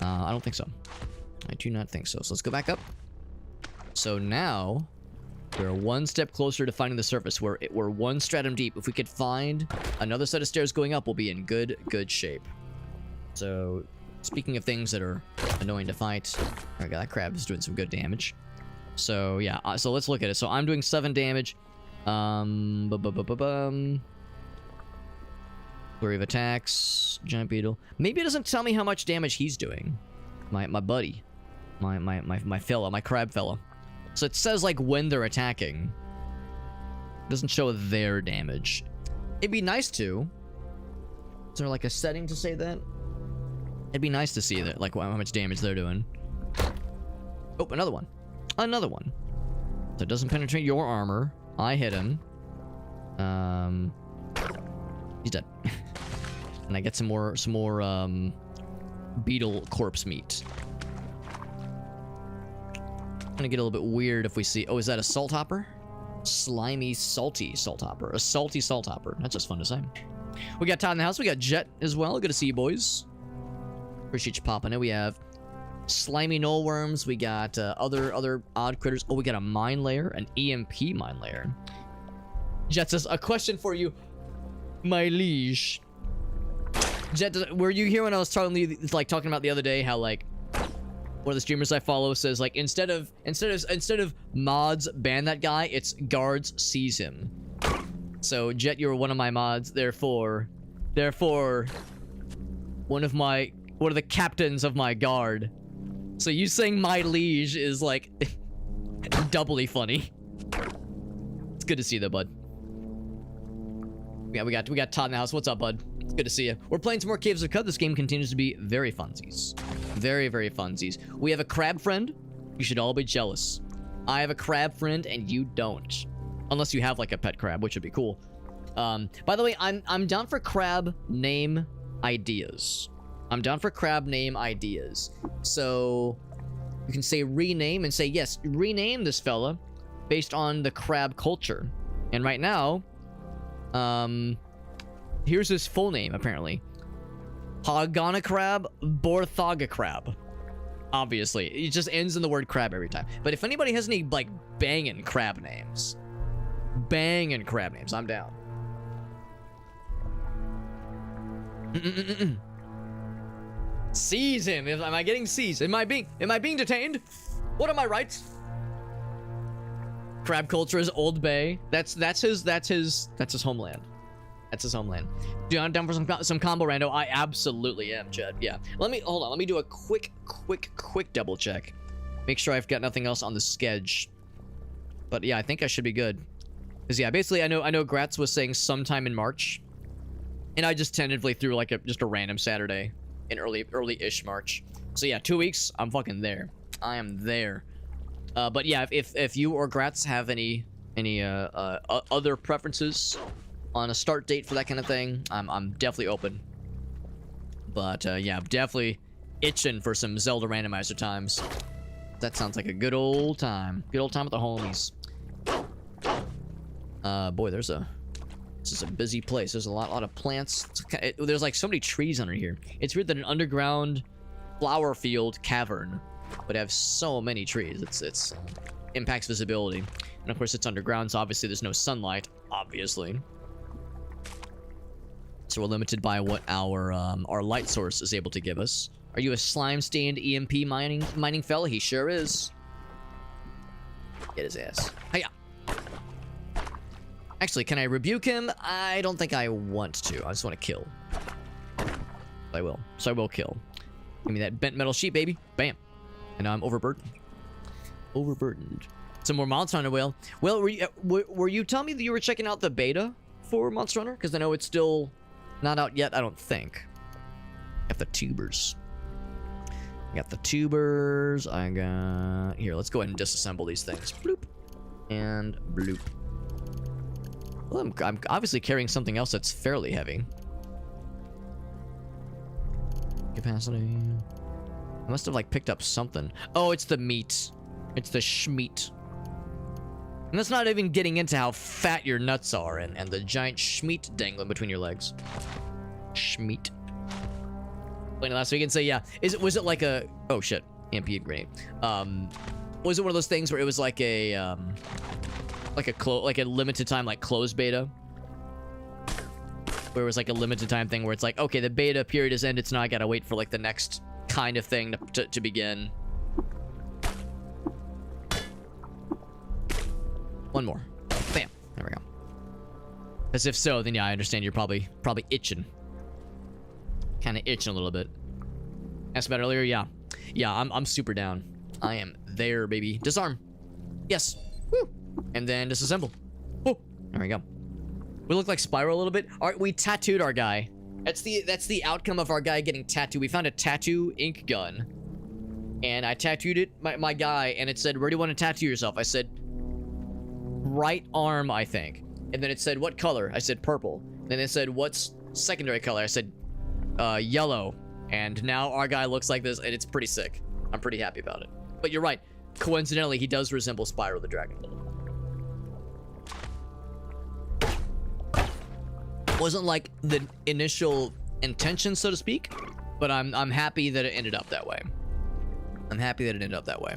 I don't think so. I do not think so. So let's go back up. So now we're one step closer to finding the surface. We're one stratum deep. If we could find another set of stairs going up, we'll be in good shape. So speaking of things that are annoying to fight, okay, that crab is doing some good damage. So yeah, so let's look at it. So I'm doing 7 damage. Flurry of attacks, giant beetle. Maybe it doesn't tell me how much damage he's doing. My buddy, my fella, my crab fella. So it says like when they're attacking. It doesn't show their damage. It'd be nice to. Is there like a setting to say that? It'd be nice to see that, like how much damage they're doing. Oh, another one. Another one. So it doesn't penetrate your armor. I hit him. He's dead. And I get some more beetle corpse meat. I'm gonna get a little bit weird if we see. Oh, is that a salt hopper? Slimy, salty salt hopper. A salty salt hopper. That's just fun to say. We got Todd in the house. We got Jet as well. Good to see you, boys. Appreciate you popping in. We have slimy knoll worms. We got other odd critters. Oh, we got a mine layer, an EMP mine layer. Jet says, a question for you, my liege. Jet, were you here when I was talking about the other day how like one of the streamers I follow says like instead of mods ban that guy, it's guards seize him. So Jet, you're one of my mods, therefore one of the captains of my guard. So you saying my liege is like doubly funny. It's good to see you though, bud. Yeah, we got Todd in the house. What's up, bud? It's good to see you. We're playing some more Caves of Cud. This game continues to be very funsies. Very, very funsies. We have a crab friend. You should all be jealous. I have a crab friend and you don't. Unless you have like a pet crab, which would be cool. By the way, I'm down for crab name ideas. I'm down for crab name ideas. So you can say rename and say, yes, rename this fella based on the crab culture. And right now, here's his full name, apparently. Hogana crab, Borthaga crab. Obviously, it just ends in the word crab every time. But if anybody has any, like, banging crab names, Banging crab names. I'm down. Seize him. Am I getting seized? Am I being detained? What are my rights? Crab culture is Old Bay. That's his homeland. That's his homeland. Down for some combo rando. I absolutely am, Chad. Yeah. Hold on. Let me do a quick double check. Make sure I've got nothing else on the schedule. But yeah, I think I should be good. Cause yeah, basically I know Gratz was saying sometime in March, and I just tentatively threw like just a random Saturday in early-ish March. So yeah, 2 weeks. I'm fucking there. I am there. But yeah, if you or Gratz have any other preferences on a start date for that kind of thing, I'm definitely open. But yeah, definitely itching for some Zelda randomizer times. That sounds like a good old time. Good old time with the homies. Boy, this is a busy place. There's a lot of plants. There's like so many trees under here. It's weird that an underground flower field cavern would have so many trees. It's impacts visibility. And of course it's underground, so obviously there's no sunlight, obviously. So we're limited by what our light source is able to give us. Are you a slime-stained EMP mining fella? He sure is. Get his ass. Hiya. Actually, can I rebuke him? I don't think I want to. I just want to kill. I will. So I will kill. Give me that bent metal sheet, baby. Bam. And now I'm overburdened. Overburdened. Some more Monster Hunter Whale. Well, were you telling me that you were checking out the beta for Monster Hunter? Because I know it's still not out yet, I don't think. Got the tubers. I got the tubers. I got... Here, let's go ahead and disassemble these things. Bloop. And bloop. Well, I'm obviously carrying something else that's fairly heavy. Capacity. I must have, like, picked up something. Oh, it's the meat. It's the schmeat. And that's not even getting into how fat your nuts are and the giant schmeat dangling between your legs. Schmeat. Playing it last week and say, yeah. Was it like a... Oh, shit. EMP grenade. Was it one of those things where it was like a, like a limited time, like, closed beta? Where it was like a limited time thing where it's like, okay, the beta period is ended, so now I gotta wait for, like, the next kind of thing to begin. One more. Bam. There we go. As if so, then yeah, I understand you're probably itching. Kind of itching a little bit. Asked about earlier, yeah. Yeah, I'm super down. I am there, baby. Disarm. Yes. Woo. And then disassemble. Oh, there we go. We look like Spyro a little bit. All right, we tattooed our guy. That's the outcome of our guy getting tattooed. We found a tattoo ink gun, and I tattooed it, my guy, and it said, "Where do you want to tattoo yourself?" I said, "Right arm, I think." And then it said, "What color?" I said, "Purple." Then it said, "What's secondary color?" I said, "Yellow." And now our guy looks like this, and it's pretty sick. I'm pretty happy about it. But you're right. Coincidentally, he does resemble Spyro the Dragon. Wasn't like the initial intention, so to speak, but I'm happy that it ended up that way. I'm happy that it ended up that way.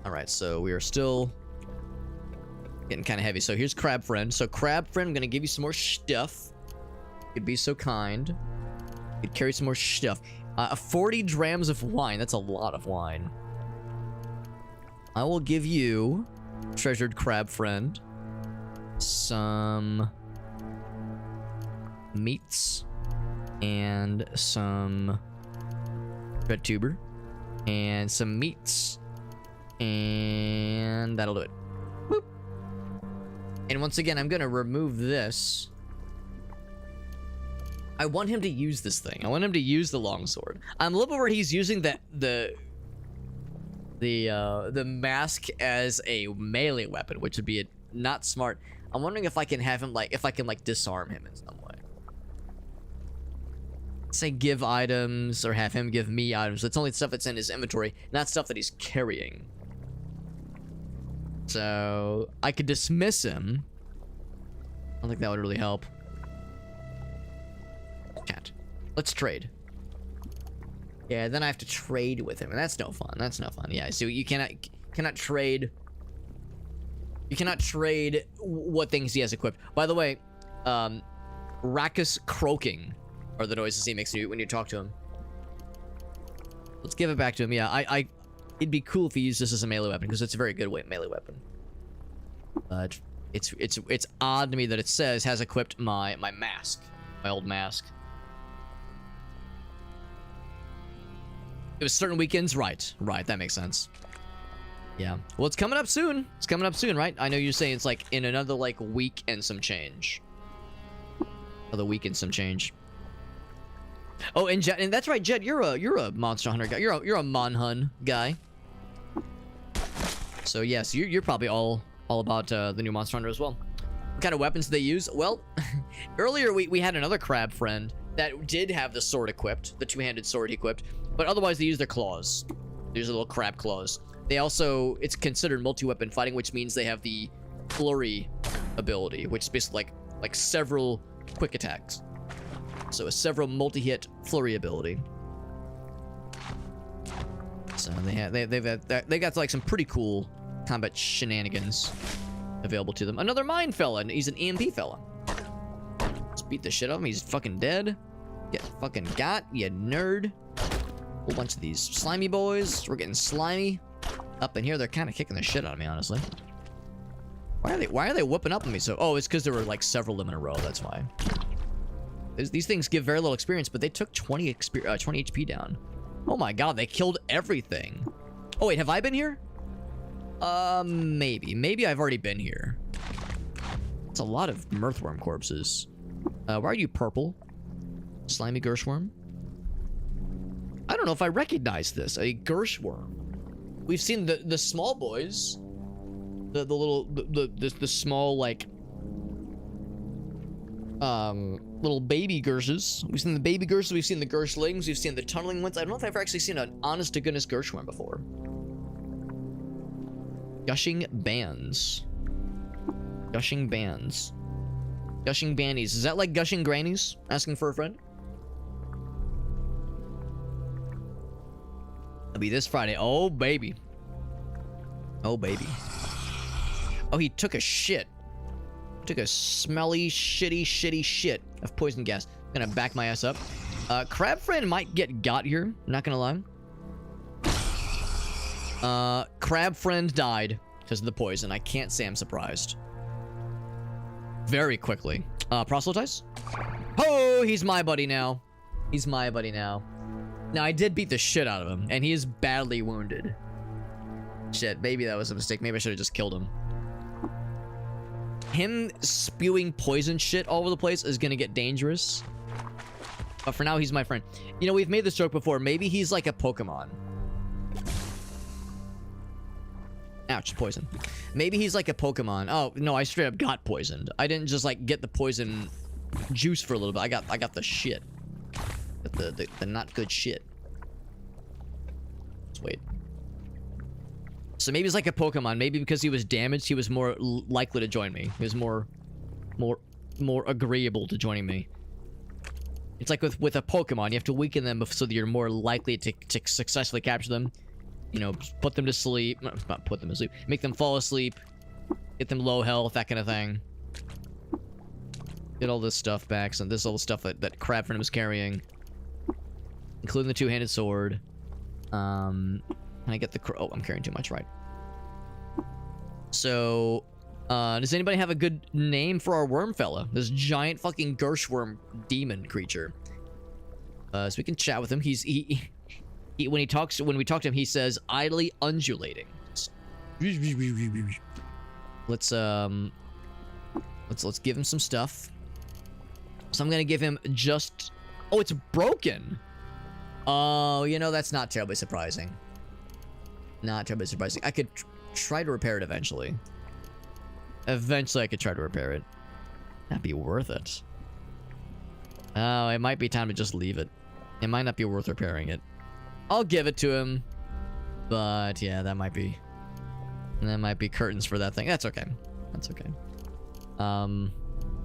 All right, so we are still getting kind of heavy. So here's Crab Friend. So Crab Friend, I'm gonna give you some more stuff. You'd be so kind. You'd carry some more stuff. 40 drams of wine. That's a lot of wine. I will give you, treasured Crab Friend, some meats and some red tuber and some meats, and that'll do it. Boop. And once again, I'm gonna remove this. I want him to use this thing. I want him to use the longsword. I'm a little worried he's using the mask as a melee weapon, which would be not smart. I'm wondering if I can have him if I can disarm him in some way. Say give items or have him give me items. It's only stuff that's in his inventory, not stuff that he's carrying. So I could dismiss him. I don't think that would really help. Cat. Let's trade. Yeah, then I have to trade with him, and that's no fun. That's no fun. Yeah, so you cannot trade You cannot trade what things he has equipped. By the way, raucous croaking are the noises he makes when you talk to him. Let's give it back to him. Yeah, it'd be cool if he used this as a melee weapon, because it's a very good melee weapon. But it's odd to me that it says has equipped my mask, my old mask. It was certain weekends, right? That makes sense. Yeah. Well, it's coming up soon. It's coming up soon, right? I know you're saying it's like in another like week and some change. Another week and some change. Oh, and Jet, and that's right, Jet. You're a Monster Hunter guy. You're a Mon-Hun guy. So yes, you're probably all about the new Monster Hunter as well. What kind of weapons do they use? Well, earlier we had another crab friend that did have the sword equipped, the two-handed sword equipped, but otherwise they use their claws. They use the little crab claws. They also, it's considered multi-weapon fighting, which means they have the flurry ability, which is basically like several quick attacks. So a several multi-hit flurry ability. So they got like some pretty cool combat shenanigans available to them. Another mine fella, and he's an EMP fella. Let's beat the shit out of him. He's fucking dead. Get fucking got, you nerd. Whole bunch of these slimy boys. We're getting slimy. Up in here, they're kind of kicking the shit out of me, honestly. Why are they whooping up on me so? Oh, it's because there were like several of them in a row. That's why. These things give very little experience, but they took 20 HP down. Oh my god, they killed everything. Oh wait, have I been here? Maybe I've already been here. It's a lot of Mirthworm corpses. Why are you purple? Slimy Gershworm? I don't know if I recognize this. A Gershworm. We've seen the small boys. The small, like, little baby Gershes. We've seen the baby Gershes, we've seen the Gershlings, we've seen the tunneling ones. I don't know if I've ever actually seen an honest-to-goodness Gershworm before. Gushing Bands. Gushing Bands. Gushing Bannies. Is that like Gushing Grannies? Asking for a friend? It'll be this Friday. Oh, baby. Oh, baby. Oh, he took a shit. Took a smelly, shitty shit of poison gas. I'm gonna back my ass up. Crab friend might get got here. Not gonna lie. Crab friend died because of the poison. I can't say I'm surprised. Very quickly. Proselytize? Oh, he's my buddy now. He's my buddy now. Now, I did beat the shit out of him, and he is badly wounded. Shit, maybe that was a mistake. Maybe I should have just killed him. Him spewing poison shit all over the place is gonna get dangerous. But for now, he's my friend. You know, we've made this joke before. Maybe he's like a Pokemon. Ouch, poison. Maybe he's like a Pokemon. Oh, no, I straight up got poisoned. I didn't just, like, get the poison juice for a little bit. I got the shit. The not good shit. Let's wait. So maybe he's like a Pokemon. Maybe because he was damaged, he was more likely to join me. He was more agreeable to joining me. It's like with a Pokemon, you have to weaken them so that you're more likely to successfully capture them. You know, put them to sleep. Not put them to sleep. Make them fall asleep. Get them low health, that kind of thing. Get all this stuff back. So this is all the stuff that Crabfriend was carrying. Including the two-handed sword. Can I get the... Oh, I'm carrying too much, right. So, does anybody have a good name for our worm fella? This giant fucking Gershworm demon creature. So we can chat with him. When we talk to him, he says idly undulating. Let's give him some stuff. So I'm gonna give him just... Oh, it's broken. Oh, you know, that's not terribly surprising. Not terribly surprising. I could try to repair it eventually. Eventually, I could try to repair it. That'd be worth it. Oh, it might be time to just leave it. It might not be worth repairing it. I'll give it to him. But, yeah, that might be curtains for that thing. That's okay. That's okay.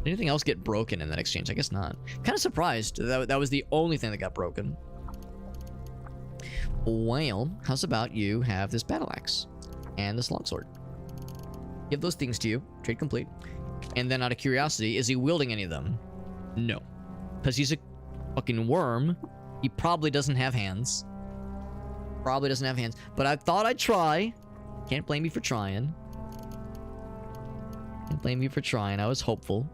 Anything else get broken in that exchange? I guess not. Kind of surprised that was the only thing that got broken. Well, how's about you have this battle axe and this longsword? Give those things to you. Trade complete. And then out of curiosity, is he wielding any of them? No. Because he's a fucking worm. He probably doesn't have hands. Probably doesn't have hands. But I thought I'd try. Can't blame me for trying. Can't blame me for trying. I was hopeful.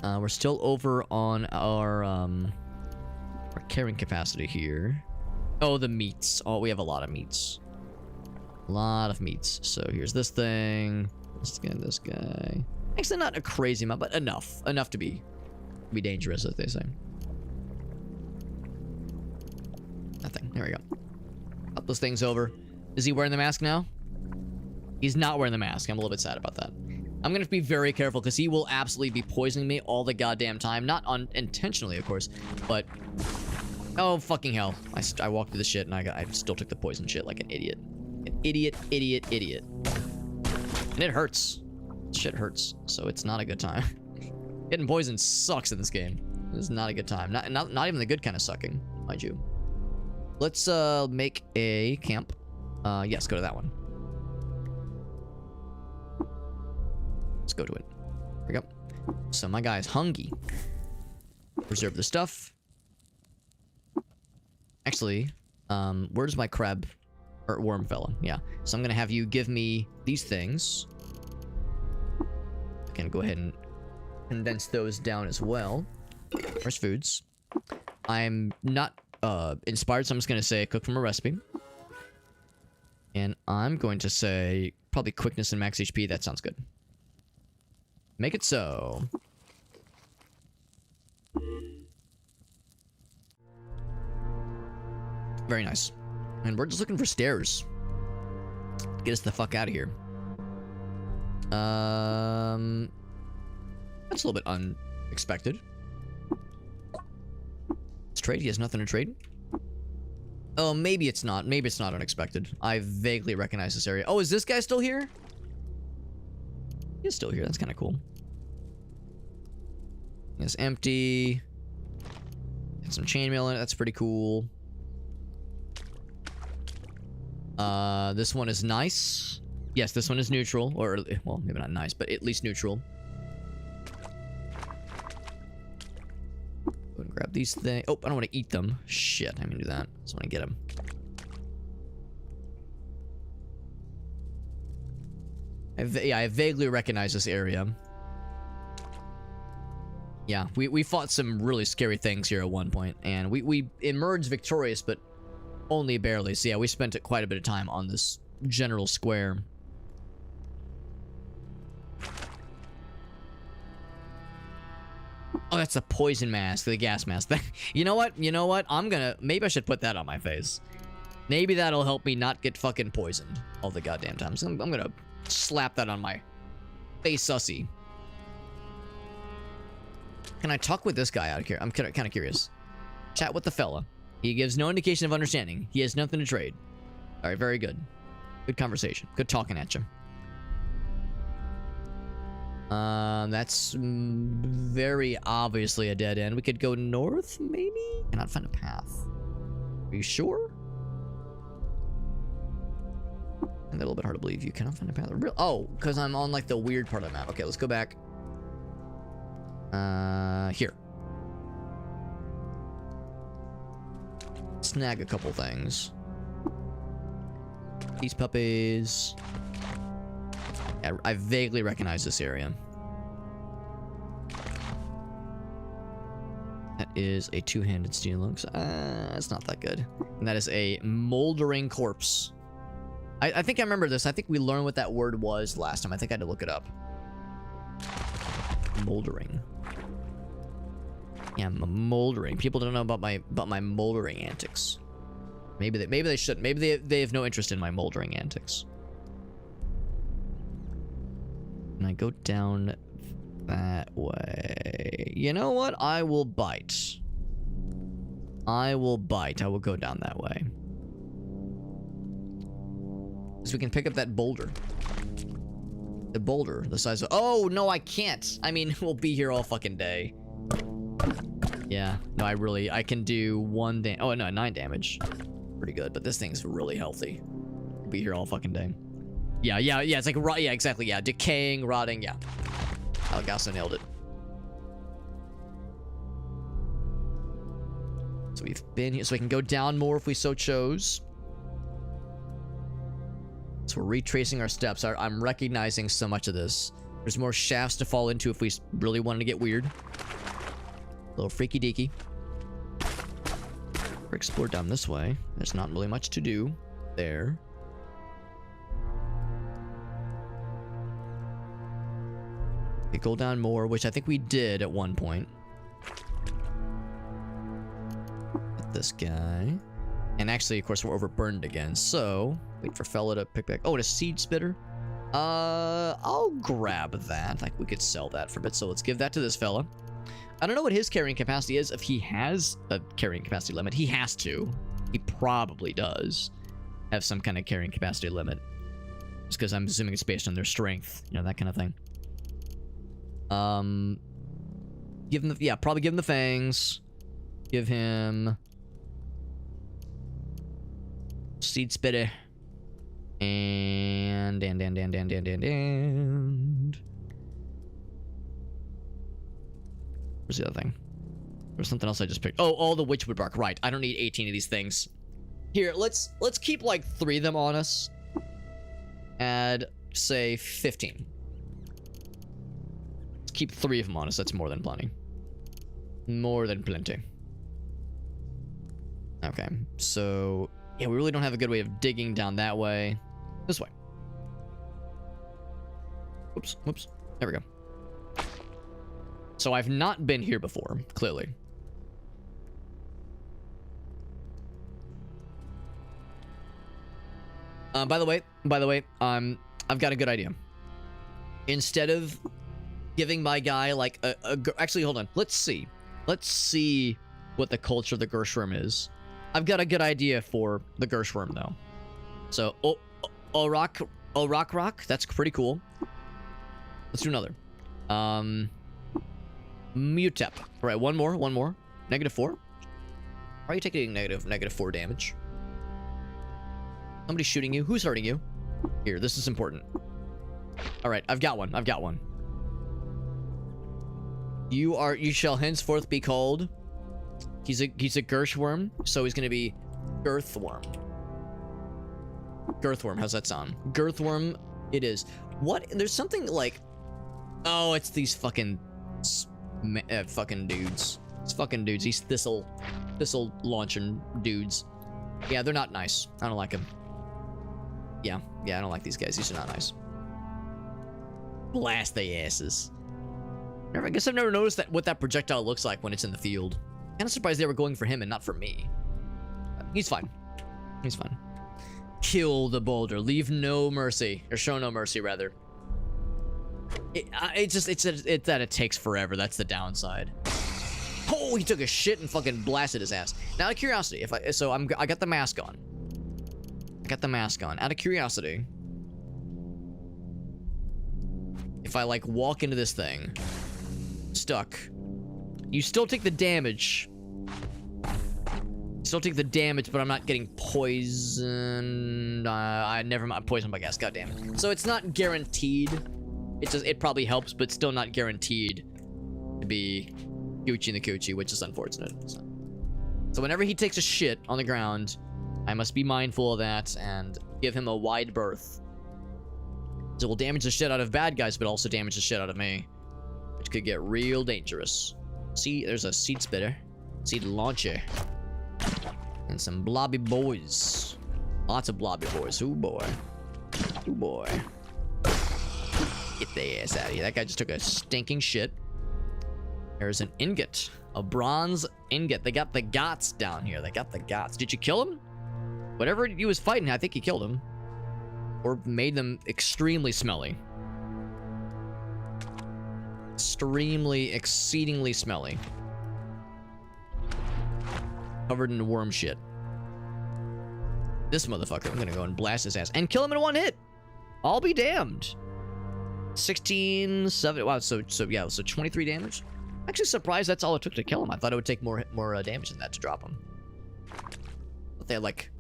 We're still over on our carrying capacity here. Oh, the meats. Oh, we have a lot of meats. A lot of meats. So here's this thing. This guy, this guy. Actually, not a crazy amount, but enough. Enough to be dangerous, as they say. Nothing. There we go. Pop those things over. Is he wearing the mask now? He's not wearing the mask. I'm a little bit sad about that. I'm gonna be very careful because he will absolutely be poisoning me all the goddamn time. Not unintentionally, of course, but... Oh, fucking hell. I walked through the shit and I still took the poison shit like an idiot. An idiot, idiot, idiot. And it hurts. Shit hurts, so it's not a good time. Getting poisoned sucks in this game. It's not a good time. Not even the good kind of sucking, mind you. Let's make a camp. Yes, go to that one. Let's go to it. There we go. So my guy's hungry. Preserve the stuff. Actually, where's my crab or worm fella? Yeah. So I'm gonna have you give me these things. I can go ahead and condense those down as well. Where's foods? I'm not inspired, so I'm just gonna say cook from a recipe. And I'm going to say probably quickness and max HP. That sounds good. Make it so. Very nice. And we're just looking for stairs. Get us the fuck out of here. That's a little bit unexpected. Let's trade. He has nothing to trade. Oh, maybe it's not. Maybe it's not unexpected. I vaguely recognize this area. Oh, is this guy still here? He's still here. That's kind of cool. It's empty. Got some chainmail in it. That's pretty cool. This one is nice. Yes, this one is neutral. Or, well, maybe not nice, but at least neutral. Go and grab these things. Oh, I don't want to eat them. Shit, I'm gonna do that. I just want to get them. Yeah, I vaguely recognize this area. Yeah, we fought some really scary things here at one point, and we emerged victorious, but only barely. So yeah, we spent quite a bit of time on this general square. Oh, that's the poison mask, the gas mask. You know what? You know what? Maybe I should put that on my face. Maybe that'll help me not get fucking poisoned all the goddamn time. So I'm gonna slap that on my face, sussy. Can I talk with this guy out here? I'm kind of curious. Chat with the fella. He gives no indication of understanding. He has nothing to trade. All right, very good. Good conversation. Good talking at you. That's very obviously a dead end. We could go north, maybe? Cannot find a path. Are you sure? And a little bit hard to believe. You cannot find a path. Oh, because I'm on like the weird part of the map. Okay, let's go back. Here. Snag a couple things. These puppies. Yeah, I vaguely recognize this area. That is a two-handed steel looks. It's not that good. And that is a moldering corpse. I think I remember this. I think we learned what that word was last time. I think I had to look it up. Moldering. Yeah, moldering. People don't know about my moldering antics. Maybe they shouldn't. Maybe they have no interest in my moldering antics. And I go down that way. You know what? I will bite. I will bite. I will go down that way. So we can pick up that boulder. The boulder, the size of... Oh, no, I can't. I mean, we'll be here all fucking day. Yeah. No, I can do 1 damage. Oh, no, 9 damage. pretty good, but this thing's really healthy. It'll be here all fucking day. Yeah, it's like, yeah, exactly, yeah. Decaying, rotting, yeah. Algasa nailed it. So we've been here, so we can go down more if we so chose. So we're retracing our steps. I'm recognizing so much of this. There's more shafts to fall into if we really wanted to get weird. A little freaky deaky. Or explore down this way. There's not really much to do there. We go down more, which I think we did at one point. Get this guy. And actually, of course, we're overburdened again. So, wait for fella to pick back. Oh, and a seed spitter. I'll grab that. Like, we could sell that for a bit. So let's give that to this fella. I don't know what his carrying capacity is. If he has a carrying capacity limit, he has to. He probably does have some kind of carrying capacity limit. Just because I'm assuming it's based on their strength. You know, that kind of thing. Give him the, yeah, probably give him the fangs. Give him seed spitter. And where's the other thing? There's something else I just picked. Oh, all the witchwood bark. Right. I don't need 18 of these things. Here, let's keep like 3 of them on us. Add, say, 15. Let's keep 3 of them on us. That's more than plenty. More than plenty. Okay, so yeah, we really don't have a good way of digging down that way. This way. Oops, whoops. There we go. So I've not been here before, clearly. By the way, I've got a good idea. Instead of giving my guy like actually, hold on. Let's see what the culture of the Gershworm is. I've got a good idea for the Gershworm though. So, rock, that's pretty cool. Let's do another. Mutep. All right, one more. -4. Why are you taking -4 damage? Somebody's shooting you. Who's hurting you? Here, this is important. All right, I've got one. You shall henceforth be called. He's a Gershworm, so he's gonna be Girthworm. Girthworm, how's that sound? Girthworm, it is. What? There's something like, oh, it's these fucking dudes. It's fucking dudes. These thistle launching dudes. Yeah, they're not nice. I don't like them. Yeah, I don't like these guys. These are not nice. Blast their asses. I guess I've never noticed what that projectile looks like when it's in the field. Kind of surprised they were going for him and not for me. But he's fine. He's fine. Kill the boulder. Leave no mercy, or show no mercy, rather. It's that it takes forever. That's the downside. Oh, he took a shit and fucking blasted his ass. Now, out of curiosity, I got the mask on. Out of curiosity, if I like walk into this thing, stuck, you still take the damage. But I'm not getting poisoned. Never mind. Poisoned by gas. God damn it. So it's not guaranteed. It probably helps, but still not guaranteed to be Gucci in the coochie, which is unfortunate. So whenever he takes a shit on the ground, I must be mindful of that and give him a wide berth. So it will damage the shit out of bad guys, but also damage the shit out of me, which could get real dangerous. See, there's a seed spitter, seed launcher, and some blobby boys. Lots of blobby boys. Ooh boy. Get their ass out of here. That guy just took a stinking shit. There's an ingot. A bronze ingot. They got the gots down here. Did you kill him? Whatever he was fighting, I think he killed him. Or made them extremely smelly. Exceedingly smelly. Covered in worm shit. This motherfucker, I'm gonna go and blast his ass. And kill him in one hit! I'll be damned. 16, 7, wow, so 23 damage? Actually surprised that's all it took to kill him. I thought it would take more damage than that to drop him. But they had like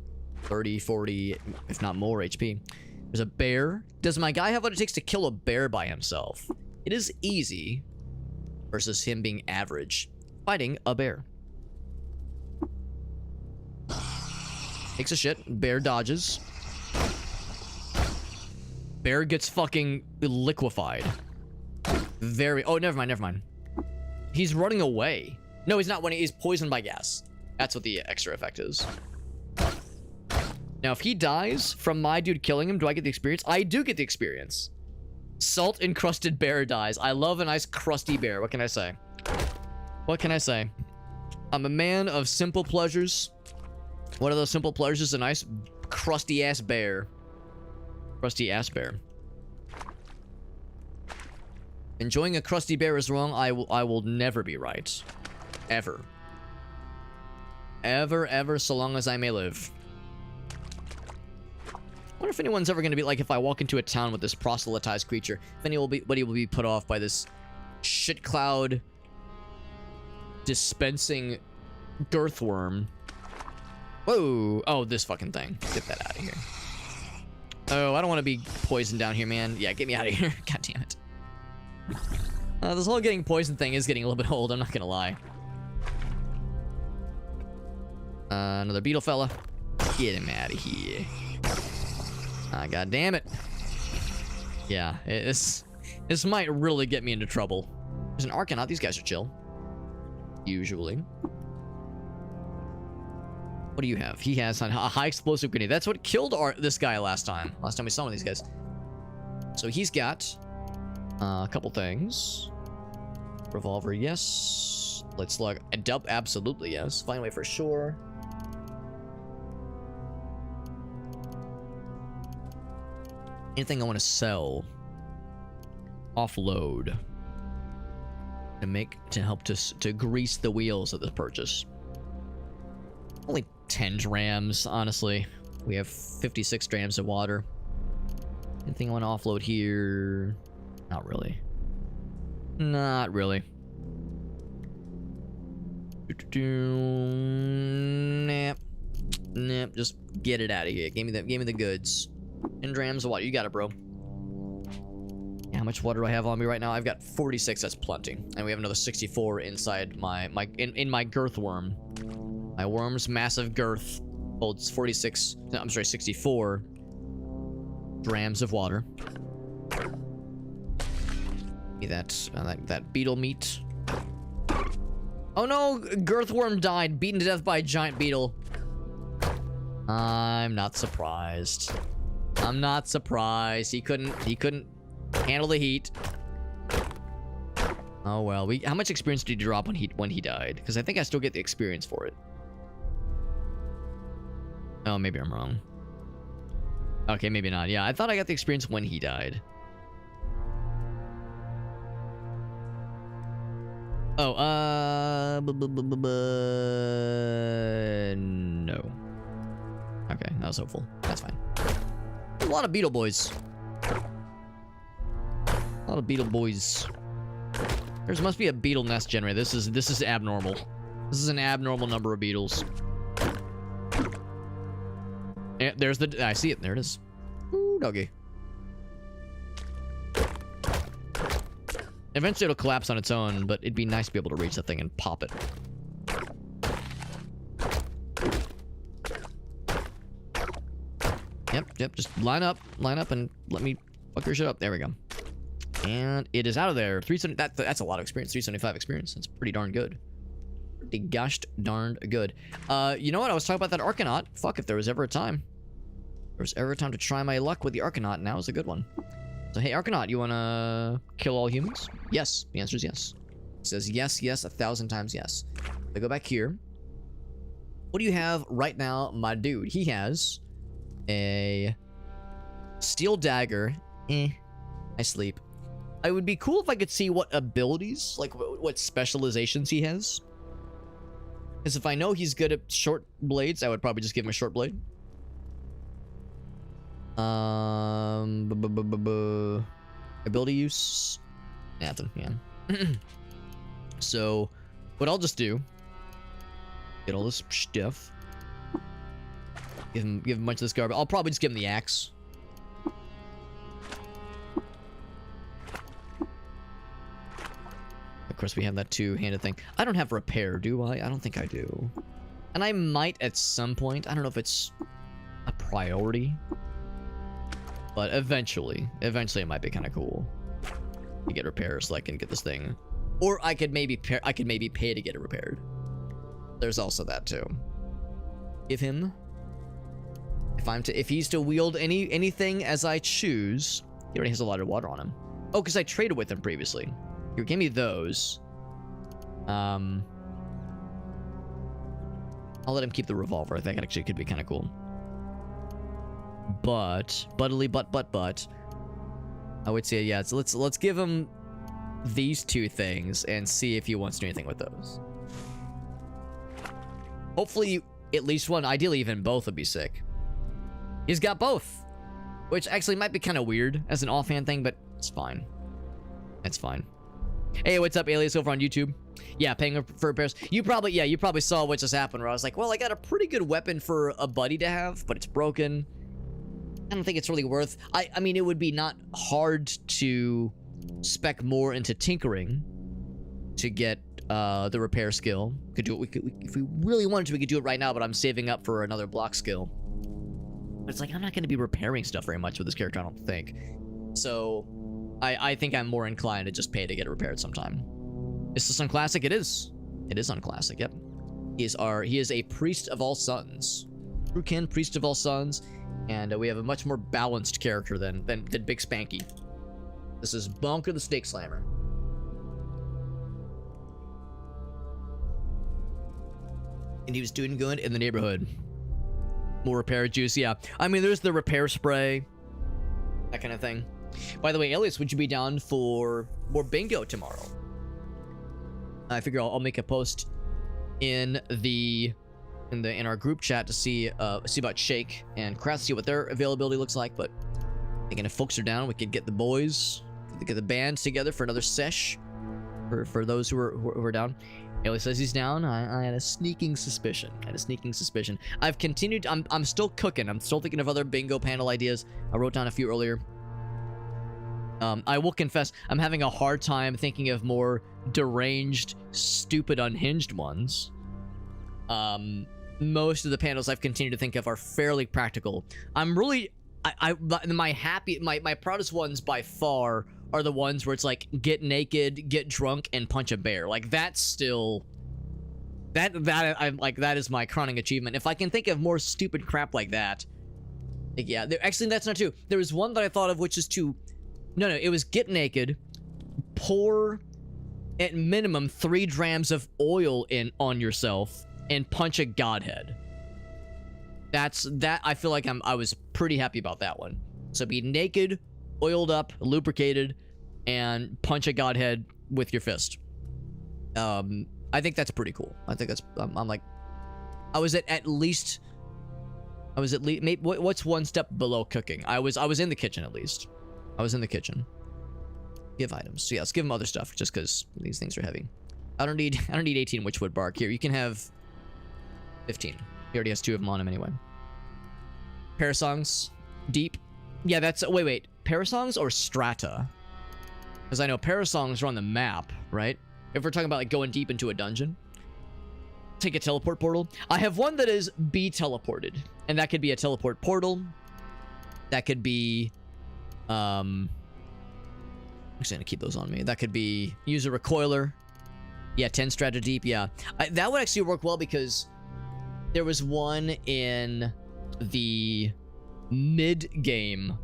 30, 40, if not more HP. There's a bear. Does my guy have what it takes to kill a bear by himself? It is easy versus him being average. Fighting a bear. Takes a shit. Bear dodges. Bear gets fucking liquefied. Very... Oh, never mind, never mind. He's running away. No, he's not. When he's poisoned by gas. That's what the extra effect is. Now, if he dies from my dude killing him, do I get the experience? I do get the experience. Salt-encrusted bear dies. I love a nice crusty bear. What can I say? What can I say? I'm a man of simple pleasures. One of those simple pleasures, a nice crusty-ass bear. Crusty-ass bear. Enjoying a crusty bear is wrong. I will never be right. Ever. Ever, ever, so long as I may live. I wonder if anyone's ever going to be like, if I walk into a town with this proselytized creature, if anybody will be put off by this shit cloud dispensing girthworm. Whoa. Oh, this fucking thing. Get that out of here. Oh, I don't want to be poisoned down here, man. Yeah, get me out of here. God damn it. This whole getting poisoned thing is getting a little bit old, I'm not gonna lie. Another beetle fella. Get him out of here. God damn it. Yeah, this might really get me into trouble. There's an Arcanaut. These guys are chill. Usually. What do you have? He has a high explosive grenade. That's what killed this guy last time. Last time we saw one of these guys. So he's got a couple things. Revolver, yes. Let's look. A dub, absolutely yes. Fine way for sure. Anything I want to sell, offload, to help to grease the wheels of the purchase. Only 10 drams, honestly. We have 56 drams of water. Anything I want to offload here? Not really. Not really. Nah, just get it out of here. Give me the goods. 10 drams of water. You got it, bro. How much water do I have on me right now? I've got 46. That's plenty. And we have another 64 inside my girth worm. My worm's massive girth holds 46. No, I'm sorry, 64 drams of water. Give me that beetle meat. Oh no, girthworm died, beaten to death by a giant beetle. I'm not surprised. I'm not surprised. He couldn't handle the heat. Oh well. How much experience did he drop when he died? Because I think I still get the experience for it. Oh, maybe I'm wrong. Okay, maybe not. Yeah, I thought I got the experience when he died. Oh, no. Okay, that was hopeful. That's fine. A lot of beetle boys. A lot of beetle boys. There must be a beetle nest generator. This is abnormal. This is an abnormal number of beetles. Yeah, there's the... I see it. There it is. Ooh, doggy. Eventually it'll collapse on its own, but it'd be nice to be able to reach that thing and pop it. Yep, just line up and let me fuck your shit up. There we go. And it is out of there. 370, that's a lot of experience. 375 experience. That's pretty darn good. Pretty gosh darned good. You know what? I was talking about that Arcanaut. Fuck, if there was ever a time. If there was ever a time to try my luck with the Arcanaut, now is a good one. So, hey, Arcanaut, you wanna kill all humans? Yes. The answer is yes. It says yes, 1,000 times yes. I go back here. What do you have right now, my dude? He has a steel dagger. I sleep. It would be cool if I could see what abilities, like what specializations he has. Because if I know he's good at short blades, I would probably just give him a short blade. Ability use? Nothing, yeah. So, what I'll just do, get all this stuff. Give him a bunch of this garbage. I'll probably just give him the axe. Of course, we have that two-handed thing. I don't have repair, do I? I don't think I do. And I might at some point. I don't know if it's a priority. But eventually it might be kind of cool to get repairs so I can get this thing. Or I could maybe pay to get it repaired. There's also that too. Give him, if he's to wield anything as I choose, he already has a lot of water on him. Oh, because I traded with him previously. Here, give me those. I'll let him keep the revolver. I think it actually could be kind of cool. But I would say, yeah, so let's give him these two things and see if he wants to do anything with those. Hopefully at least one, ideally even both would be sick. He's got both, which actually might be kind of weird as an offhand thing, but it's fine. It's fine. Hey, what's up, Alias, over on YouTube? Yeah, paying for repairs. You probably saw what just happened where I was like, well, I got a pretty good weapon for a buddy to have, but it's broken. I don't think it's really worth. I mean, it would be not hard to spec more into tinkering to get the repair skill. Could do it. If we really wanted to, we could do it right now. But I'm saving up for another block skill. But it's like I'm not going to be repairing stuff very much with this character, I don't think. So I think I'm more inclined to just pay to get it repaired sometime. Is this unclassic? It is. It is unclassic. Yep. He is a priest of all sons. True kin, priest of all sons. And we have a much more balanced character than Big Spanky. This is Bonker the Snake Slammer. And he was doing good in the neighborhood. More repair juice, yeah. I mean, there's the repair spray. That kind of thing. By the way, Elias, would you be down for more bingo tomorrow? I figure I'll make a post in our group chat to see about Shake and Kratz, see what their availability looks like. But thinking if folks are down, we could get the boys, get the bands together for another sesh. For those who are down. Haley says he's down. I had a sneaking suspicion. I've continued. I'm still cooking. I'm still thinking of other bingo panel ideas. I wrote down a few earlier. I will confess, I'm having a hard time thinking of more deranged, stupid, unhinged ones. Most of the panels I've continued to think of are fairly practical. I'm really, my proudest ones by far are the ones where it's like get naked, get drunk, and punch a bear. Like that's still, that is my crowning achievement. If I can think of more stupid crap like that, like, yeah. Actually, that's not true. There was one that I thought of which is too. No, it was get naked, pour at minimum 3 drams of oil on yourself, and punch a godhead. I feel like I was pretty happy about that one. So be naked, oiled up, lubricated, and punch a godhead with your fist. I think that's pretty cool. I think that's I'm like, I was at least maybe what's one step below cooking? I was in the kitchen at least. I was in the kitchen. Give items. So yeah, let's give him other stuff just because these things are heavy. I don't need 18 witchwood bark. Here, you can have 15. He already has 2 of them on him anyway. Parasongs. Deep. Yeah, that's... Wait. Parasongs or strata? Because I know parasongs are on the map, right? If we're talking about like going deep into a dungeon. Take a teleport portal. I have one that is be teleported. And that could be a teleport portal. That could be... I'm just gonna keep those on me. That could be use a recoiler. Yeah, 10 strata deep. Yeah, that would actually work well because there was one in the mid-game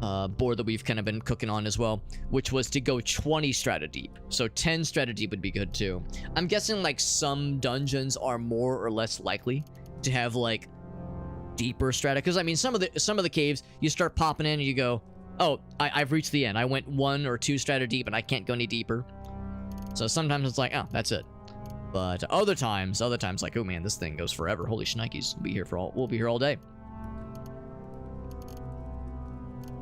board that we've kind of been cooking on as well, which was to go 20 strata deep. So 10 strata deep would be good too. I'm guessing like some dungeons are more or less likely to have like deeper strata, because I mean some of the caves you start popping in and you go, oh, I've reached the end. I went 1 or 2 strata deep and I can't go any deeper. So sometimes it's like, oh, that's it. But other times like, oh man, this thing goes forever. Holy shnikes, we'll be here all day.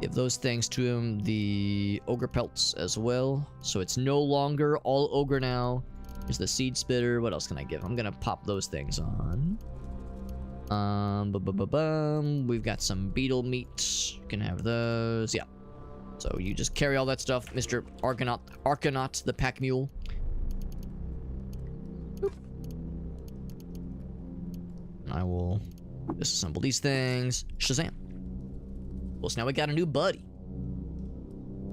Give those things to him, the ogre pelts as well. So it's no longer all ogre now. Here's the seed spitter. What else can I give? I'm gonna pop those things on. We've got some beetle meat. You can have those. Yeah. So you just carry all that stuff, Mr. Argonaut the pack mule. Boop. I will disassemble these things. Shazam. Well, so now we got a new buddy.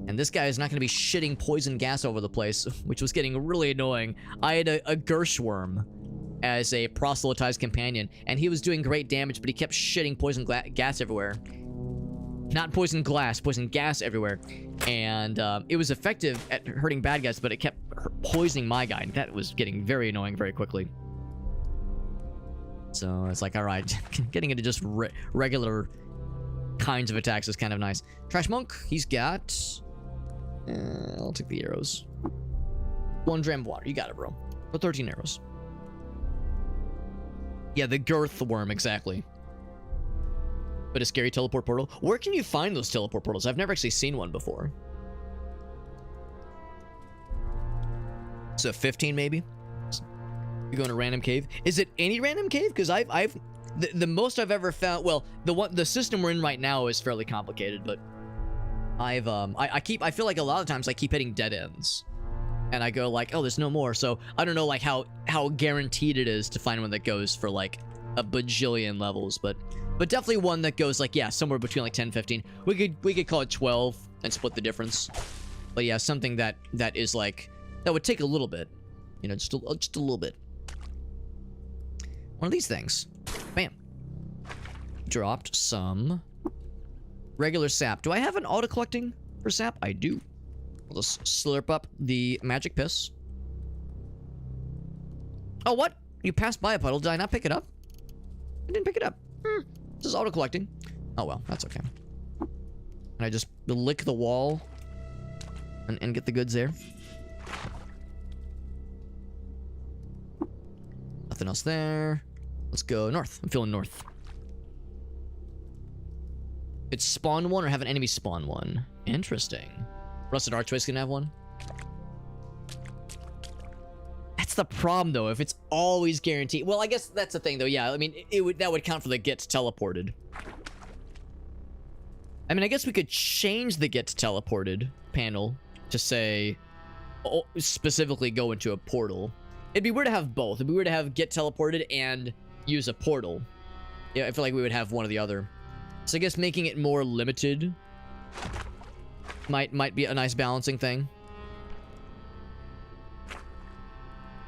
And this guy is not going to be shitting poison gas over the place, which was getting really annoying. I had a Gershworm as a proselytized companion, and he was doing great damage, but he kept shitting poison gas everywhere. Not poison glass, poison gas everywhere. And it was effective at hurting bad guys, but it kept poisoning my guy, and that was getting very annoying very quickly. So it's like, all right, getting into just regular kinds of attacks is kind of nice. Trash Monk, he's got... I'll take the arrows. 1 dram of water. You got it, bro. For 13 arrows. Yeah, the girth worm, exactly. But a scary teleport portal. Where can you find those teleport portals? I've never actually seen one before. So 15 maybe? You go in a random cave. Is it any random cave? Because the most I've ever found, well, the system we're in right now is fairly complicated, but I feel like a lot of times I keep hitting dead ends. And I go like, oh, there's no more. So I don't know like how guaranteed it is to find one that goes for like a bajillion levels, but definitely one that goes like, yeah, somewhere between like 10, 15. We could call it 12 and split the difference. But yeah, something that is like, that would take a little bit, you know, just a little bit. One of these things. Bam. Dropped some regular sap. Do I have an auto collecting for sap? I do. I'll just slurp up the magic piss. Oh, what? You passed by a puddle. Did I not pick it up? I didn't pick it up. This is auto collecting. Oh, well, that's okay. And I just lick the wall and get the goods there. Nothing else there. Let's go north. I'm feeling north. It's spawn one or have an enemy spawn one. Interesting. Rusted Archway's gonna have one. That's the problem, though. If it's always guaranteed. Well, I guess that's the thing, though. Yeah, I mean, that would count for the get teleported. I mean, I guess we could change the get teleported panel to say, specifically go into a portal. It'd be weird to have both. It'd be weird to have get teleported and use a portal. Yeah, I feel like we would have one or the other. So I guess making it more limited might be a nice balancing thing.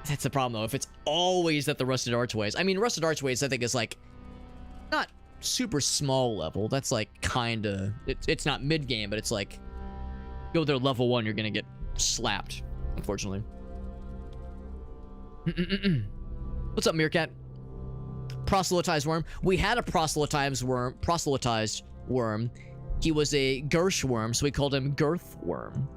That's the problem, though. If it's always at the Rusted Archways. I mean, Rusted Archways, I think, is like not super small level. That's like kind of... It's not mid-game, but it's like... Go there level 1, you're going to get slapped, unfortunately. What's up, Meerkat? Proselytized worm. We had a proselytized worm. He was a Gershworm, so we called him Girthworm.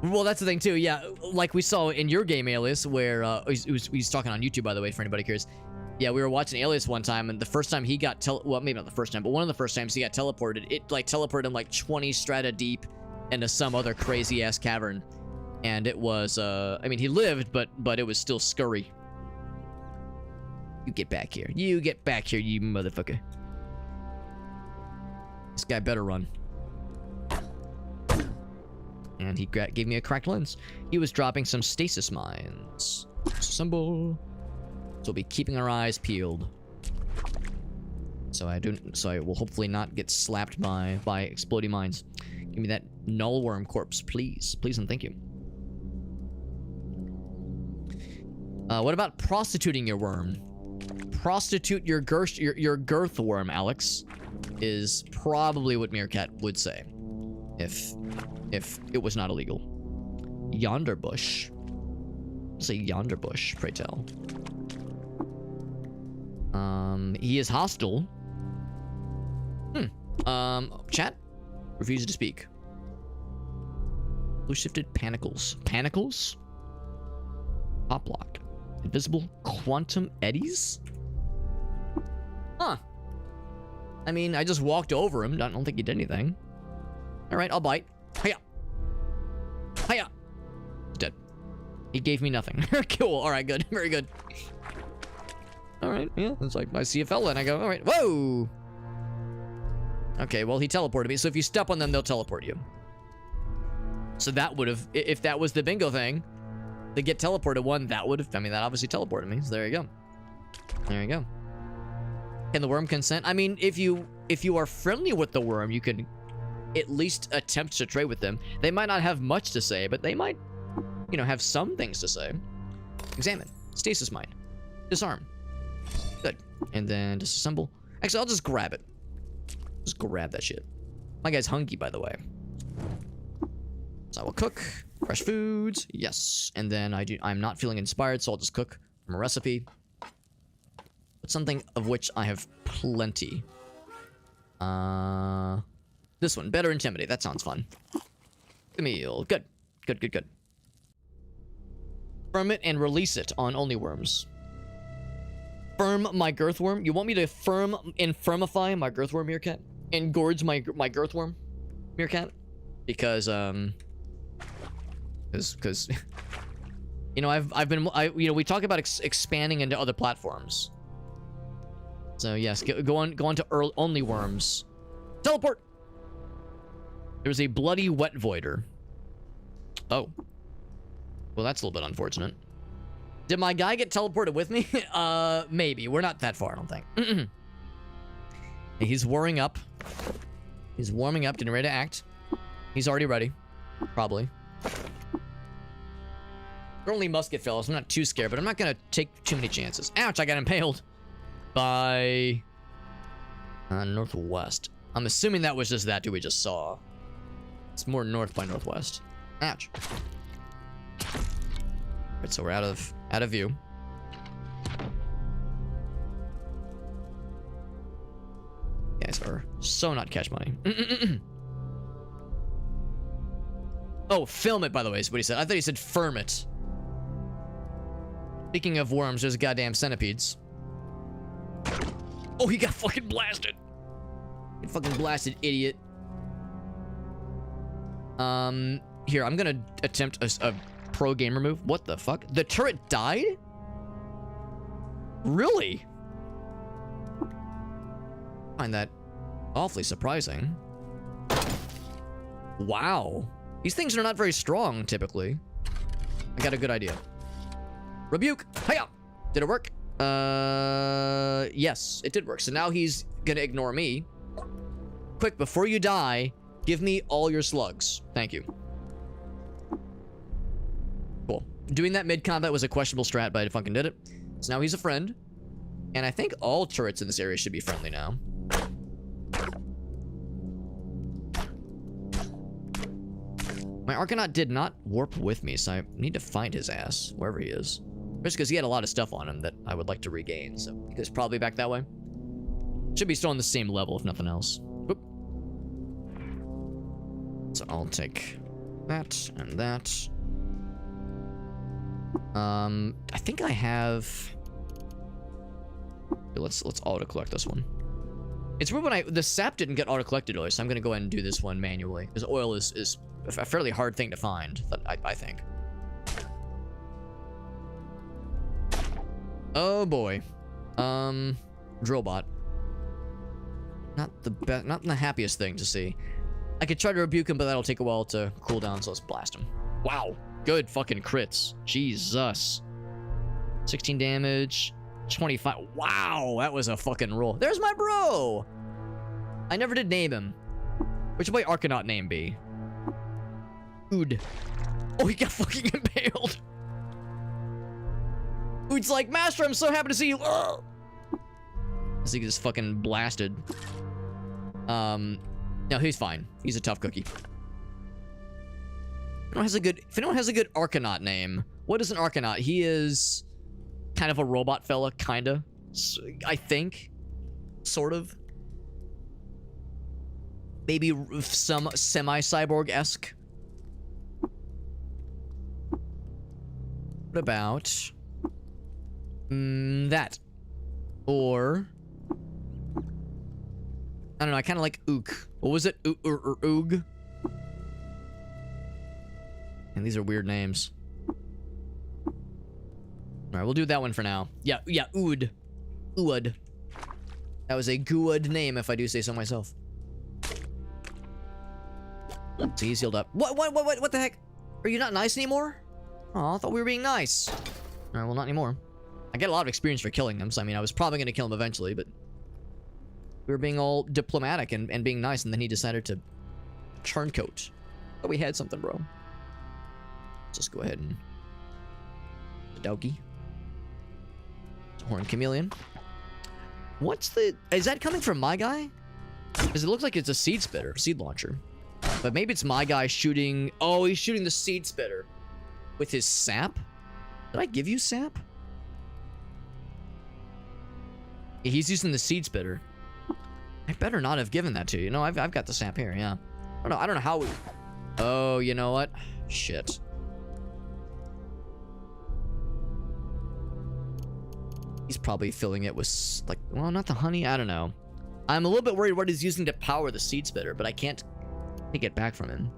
Well, that's the thing too. Yeah, like we saw in your game, Alias, where he's talking on YouTube, by the way, for anybody curious. Yeah, we were watching Alias one time, and the first time he got well, maybe not the first time, but one of the first times he got teleported, it like teleported him like 20 strata deep into some other crazy ass cavern. And it was, I mean, he lived, but it was still scurry. You get back here. You get back here, you motherfucker. This guy better run. And he gave me a cracked lens. He was dropping some stasis mines. Symbol. So we'll be keeping our eyes peeled. So I will hopefully not get slapped by exploding mines. Give me that null worm corpse, please. Please and thank you. What about prostituting your worm? Prostitute your girth worm, Alex, is probably what Meerkat would say, if it was not illegal. Yonder bush. Say yonder bush, pray tell. He is hostile. Chat refuses to speak. Blue shifted panicles. Panicles? Top lock. Invisible quantum eddies? Huh. I mean, I just walked over him. I don't think he did anything. Alright, I'll bite. Hiya. Hiya. He's dead. He gave me nothing. Cool. All right, good. Very good. All right, yeah. It's like I see a fella and I go, all right, whoa. Okay, well, he teleported me. So if you step on them, they'll teleport you. So that would have, if that was the bingo thing, the get teleported one, that would have, I mean, that obviously teleported me. So there you go. There you go. Can the worm consent? I mean, if you are friendly with the worm, you can at least attempt to trade with them. They might not have much to say, but they might, you know, have some things to say. Examine. Stasis mine. Disarm. Good. And then disassemble. Actually, I'll just grab it. Just grab that shit. My guy's hungry, by the way. So I will cook. Fresh foods. Yes. And then I'm not feeling inspired, so I'll just cook from a recipe. But something of which I have plenty. This one. Better intimidate. That sounds fun. The meal. Good. Good, good, good. Firm it and release it on only worms. Firm my girthworm. You want me to infirmify my girthworm meerkat? Engorge my girthworm meerkat? Because you know, you know, we talk about expanding into other platforms. So yes, go on to only worms. Teleport. There's a bloody wet voider. Oh. Well, that's a little bit unfortunate. Did my guy get teleported with me? Maybe. We're not that far, I don't think. He's warming up. He's warming up, getting ready to act. He's already ready. Probably. They're only musket fellows. I'm not too scared, but I'm not gonna take too many chances. Ouch, I got impaled. By... northwest. I'm assuming that was just that dude we just saw. It's more north by northwest. Ouch. Alright, so we're out of view. You guys are so not cash money. Oh, film it, by the way, is what he said. I thought he said firm it. Speaking of worms, there's goddamn centipedes. Oh, he got fucking blasted. Get fucking blasted, idiot. Here, I'm gonna attempt a pro gamer move. What the fuck? The turret died? Really? I find that awfully surprising. Wow. These things are not very strong, typically. I got a good idea. Rebuke! Hiya! Did it work? Yes, it did work. So now he's gonna ignore me. Quick, before you die, give me all your slugs. Thank you. Cool. Doing that mid-combat was a questionable strat, but I fucking did it. So now he's a friend. And I think all turrets in this area should be friendly now. My Arcanaut did not warp with me, so I need to find his ass, wherever he is. Just because he had a lot of stuff on him that I would like to regain, so he goes probably back that way. Should be still on the same level, if nothing else. Boop. So I'll take that and that. I think I have... Let's auto-collect this one. It's weird when the sap didn't get auto-collected earlier, so I'm gonna go ahead and do this one manually. Because oil is a fairly hard thing to find, I think. Oh boy. Drillbot. Not the happiest thing to see. I could try to rebuke him, but that'll take a while to cool down, so let's blast him. Wow. Good fucking crits. Jesus. 16 damage. 25. Wow, that was a fucking roll. There's my bro! I never did name him. Which way Arcanaut name be? Ood. Oh, he got fucking impaled. Ood's like, Master, I'm so happy to see you. Ugh. As he gets fucking blasted. No, he's fine. He's a tough cookie. If anyone has a good Arcanaut name, what is an Arcanaut? He is kind of a robot fella, kinda. I think. Sort of. Maybe some semi-cyborg-esque. What about... that. Or... I don't know, I kind of like Ook. What was it? Oog? And these are weird names. All right, we'll do that one for now. Yeah, Ood. Ood. That was a good name, if I do say so myself. So he's healed up. What the heck? Are you not nice anymore? Oh, I thought we were being nice. All right, well, not anymore. I get a lot of experience for killing him, so I mean, I was probably going to kill him eventually, but we were being all diplomatic and being nice, and then he decided to turncoat. But we had something, bro. Let's just go ahead and... Doggy. Horn Chameleon. What's the... Is that coming from my guy? Because it looks like it's a seed spitter, seed launcher. But maybe it's my guy shooting... Oh, he's shooting the seed spitter. With his sap? Did I give you sap? Yeah, he's using the seed spitter. I better not have given that to you. No, I've got the sap here, yeah. I don't know how we... Oh, you know what? Shit. He's probably filling it with, like, well, not the honey. I don't know. I'm a little bit worried what he's using to power the seed spitter, but I can't take it back from him.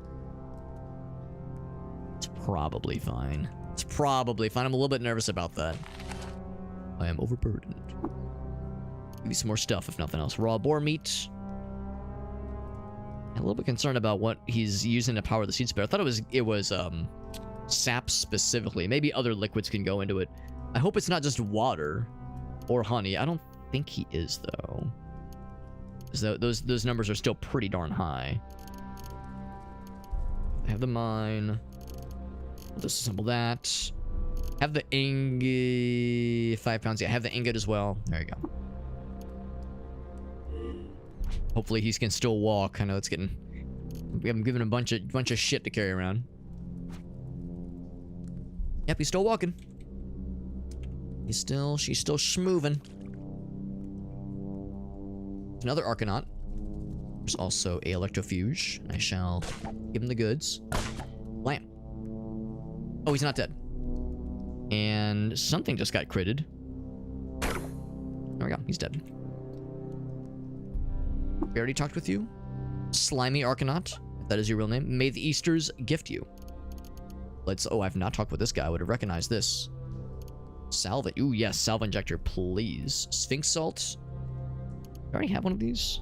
It's probably fine. It's probably fine. I'm a little bit nervous about that. I am overburdened. Give you some more stuff, if nothing else. Raw boar meat. I'm a little bit concerned about what he's using to power the seed spitter. I thought it was sap specifically. Maybe other liquids can go into it. I hope it's not just water or honey. I don't think he is, though. Because those numbers are still pretty darn high. I have the mine. I'll disassemble that. Have the ingot. 5 pounds. Yeah, I have the ingot as well. There you go. Hopefully he can still walk. I know it's getting... I'm giving him a bunch of shit to carry around. Yep, he's still walking. She's still schmoovin'. Another Arcanaut. There's also a Electrofuge. I shall give him the goods. Blam. Oh, he's not dead. And something just got critted. There we go. He's dead. We already talked with you. Slimy Arcanaut, if that is your real name. May the Easters gift you. Let's... Oh, I've not talked with this guy. I would have recognized this. Salve. Ooh, yes. Salve Injector, please. Sphinx Salt. Do I already have one of these?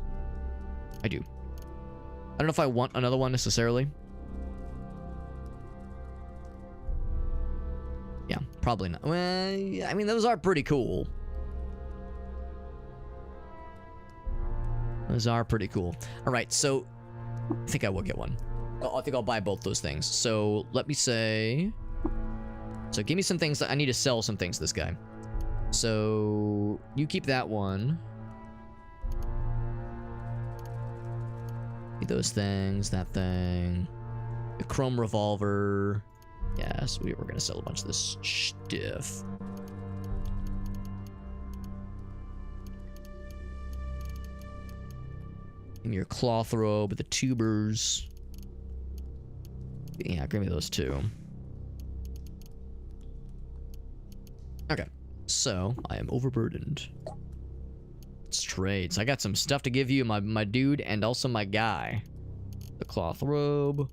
I do. I don't know if I want another one necessarily. Yeah, probably not. Well, I mean, those are pretty cool. Those are pretty cool. All right, so I think I will get one. I think I'll buy both those things. So let me say... So give me some things. I need to sell some things to this guy. So you keep that one. Need those things, that thing. The chrome revolver. Yes, we're going to sell a bunch of this stuff. Give me your cloth robe with the tubers. Yeah, give me those two. Okay, so I am overburdened. Let's trade. So I got some stuff to give you, my dude, and also my guy. The cloth robe.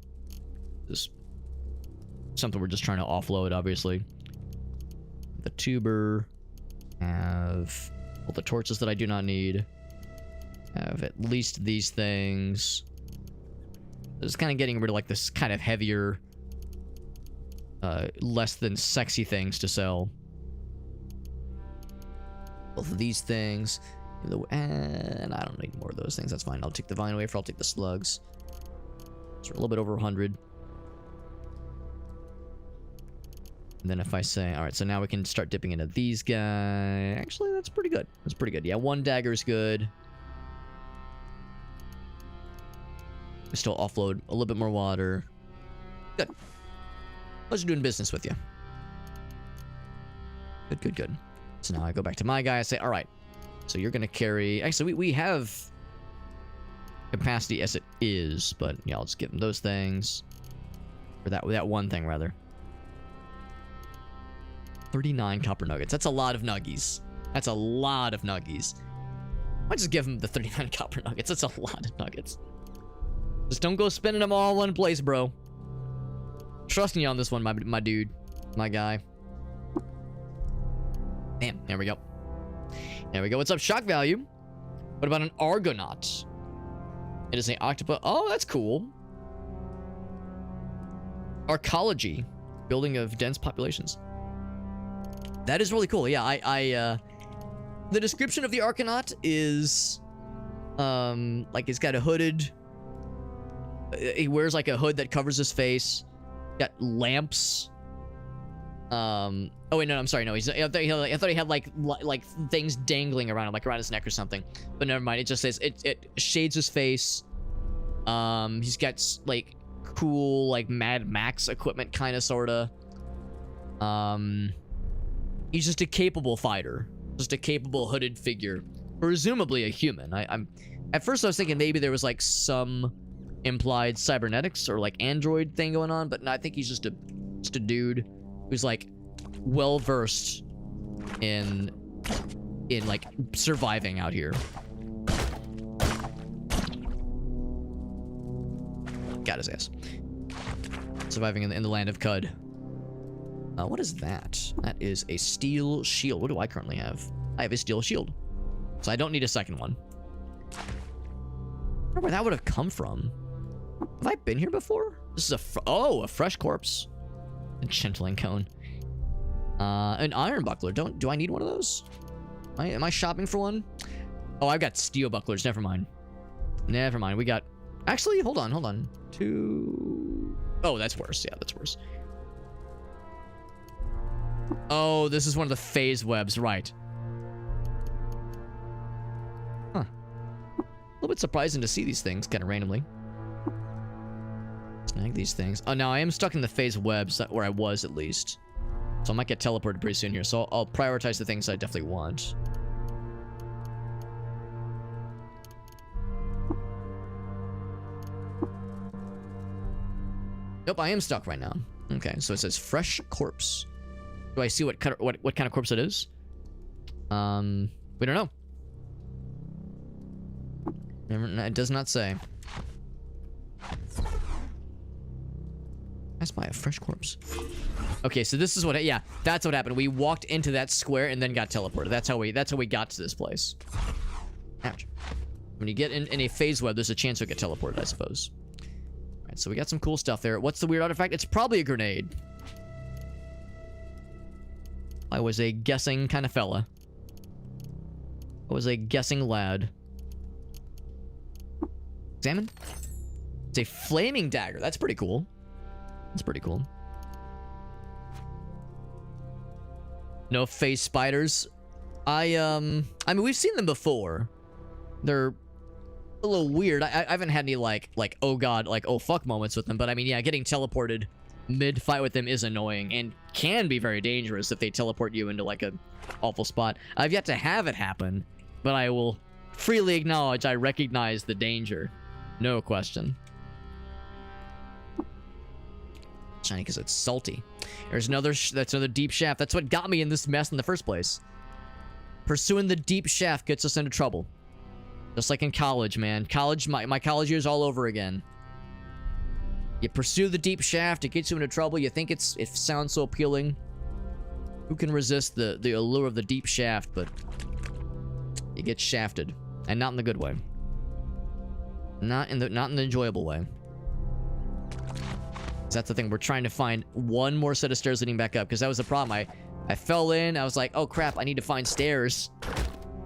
This something we're just trying to offload, obviously. The tuber. Have all the torches that I do not need. Have at least these things. Just kind of getting rid of like this kind of heavier, less than sexy things to sell. Both of these things. And I don't need more of those things. That's fine. I'll take the vine wafer. I'll take the slugs. So we're a little bit over 100. And then if I say, all right, so now we can start dipping into these guys. Actually, that's pretty good. That's pretty good. Yeah, 1 dagger is good. We still offload a little bit more water. Good. Pleasure doing business with you. Good, good, good. So now I go back to my guy. I say, all right. So you're going to carry... Actually, we have capacity as it is. But, yeah, I'll just give him those things. Or that one thing, rather. 39 copper nuggets. That's a lot of nuggies. That's a lot of nuggies. I'll just give him the 39 copper nuggets. That's a lot of nuggets. Just don't go spending them all in one place, bro. Trusting you on this one, my dude. My guy. Damn, there we go. There we go. What's up, shock value? What about an Argonaut? It is an octopus. Oh, that's cool. Arcology. Building of dense populations. That is really cool. Yeah, the description of the Argonaut is like he's got a hooded, he wears like a hood that covers his face, got lamps. Oh wait, no, I'm sorry, no, I thought he had like things dangling around him, like around his neck or something, but never mind. It just says it shades his face. He's got like cool like Mad Max equipment, kind of, sorta. He's just a capable fighter, just a capable hooded figure, presumably a human. I'm at first I was thinking maybe there was like some implied cybernetics or like android thing going on, but no, I think he's just a dude who's like well versed in like surviving out here. Got his ass. Surviving in the land of Cud. What is that? That is a steel shield. What do I currently have? I have a steel shield, so I don't need a second one. I wonder where that would have come from. Have I been here before? This is a fresh corpse. A gentling cone. An iron buckler. Do I need one of those? Am I shopping for one? Oh, I've got steel bucklers. Never mind. Never mind. We got. Actually, hold on. Two. Oh, that's worse. Yeah, that's worse. Oh, this is one of the phase webs, right? Huh. A little bit surprising to see these things kind of randomly. Snag these things. Oh, now I am stuck in the phase webs, where I was at least. So I might get teleported pretty soon here. So I'll prioritize the things I definitely want. Nope, I am stuck right now. Okay, so it says fresh corpse. Do I see what kind of corpse it is? We don't know. It does not say. That's by a fresh corpse. Okay, so this is what. Yeah, that's what happened. We walked into that square and then got teleported. That's how we got to this place. Ouch. When you get in a phase web, there's a chance you'll get teleported, I suppose. All right, so we got some cool stuff there. What's the weird artifact? It's probably a grenade. I was a guessing kind of fella. I was a guessing lad. Examine. It's a flaming dagger. That's pretty cool. That's pretty cool. No phase spiders. I mean, we've seen them before. They're a little weird. I haven't had any like oh god, like oh fuck moments with them, but I mean, yeah, getting teleported mid-fight with them is annoying and can be very dangerous if they teleport you into like a awful spot. I've yet to have it happen, but I will freely acknowledge I recognize the danger. No question. Shiny because it's salty. There's that's another deep shaft. That's what got me in this mess in the first place. Pursuing the deep shaft gets us into trouble. Just like in college, man. College, my college years all over again. You pursue the deep shaft, it gets you into trouble. You think it sounds so appealing. Who can resist the allure of the deep shaft? But you get shafted, and not in the good way. Not in the enjoyable way. That's the thing. We're trying to find one more set of stairs leading back up, because that was the problem. I fell in. I was like, oh crap! I need to find stairs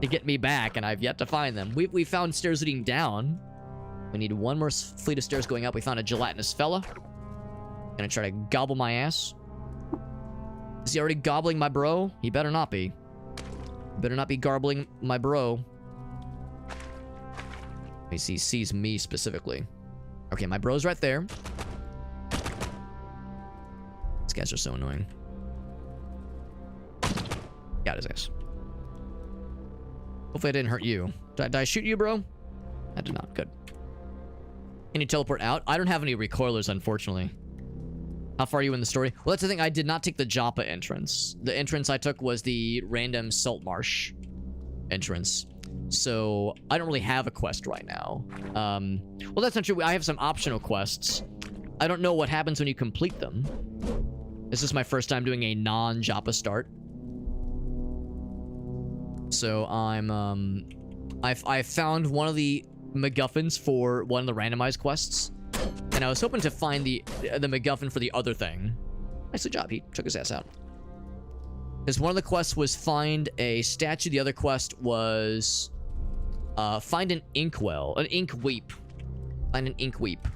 to get me back, and I've yet to find them. We found stairs leading down. We need one more fleet of stairs going up. We found a gelatinous fella. Gonna try to gobble my ass. Is he already gobbling my bro? He better not be. Better not be garbling my bro. Let me see. He sees me specifically. Okay, my bro's right there. These guys are so annoying. Got his ass. Hopefully I didn't hurt you. Did I shoot you, bro? I did not. Good. Can you teleport out? I don't have any recoilers, unfortunately. How far are you in the story? Well, that's the thing. I did not take the Joppa entrance. The entrance I took was the random salt marsh entrance. So I don't really have a quest right now. Well, that's not true. I have some optional quests. I don't know what happens when you complete them. This is my first time doing a non-Joppa start. So I found one of the MacGuffins for one of the randomized quests, and I was hoping to find the MacGuffin for the other thing. Nicely job, he took his ass out. Because one of the quests was find a statue, the other quest was find an inkwell, an ink weep. Find an ink weep.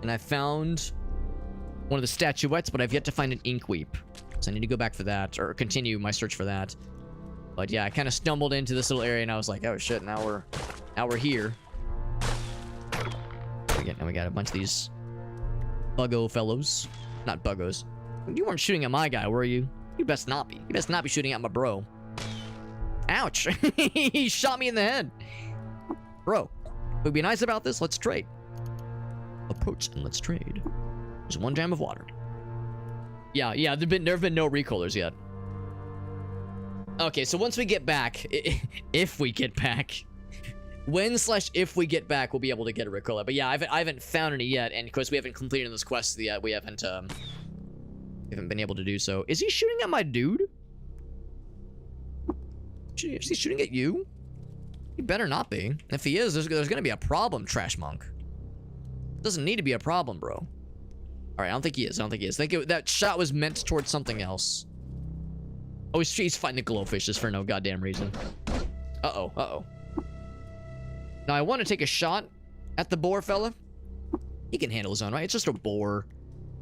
And I found one of the statuettes, but I've yet to find an ink weep. So I need to go back for that, or continue my search for that. But yeah, I kind of stumbled into this little area, and I was like, oh shit, now we're here. Now we got a bunch of these buggo fellows. Not buggos. You weren't shooting at my guy, were you? You best not be. You best not be shooting at my bro. Ouch! He shot me in the head. Bro, we'd be nice about this. Let's trade. Approach and let's trade. There's one jam of water. Yeah, there have been no recallers yet. Okay, so once we get back, if we get back, when/if we get back, we'll be able to get a recaller. But yeah, I haven't found any yet, and of course we haven't completed this quest yet. We haven't been able to do so. Is he shooting at my dude? Is he shooting at you? He better not be. And if he is, there's gonna be a problem, Trash Monk. Doesn't need to be a problem, bro. All right, I don't think he is. I think that shot was meant towards something else. Oh, he's fighting the glowfishes for no goddamn reason. Uh-oh. Now, I want to take a shot at the boar fella. He can handle his own, right? It's just a boar.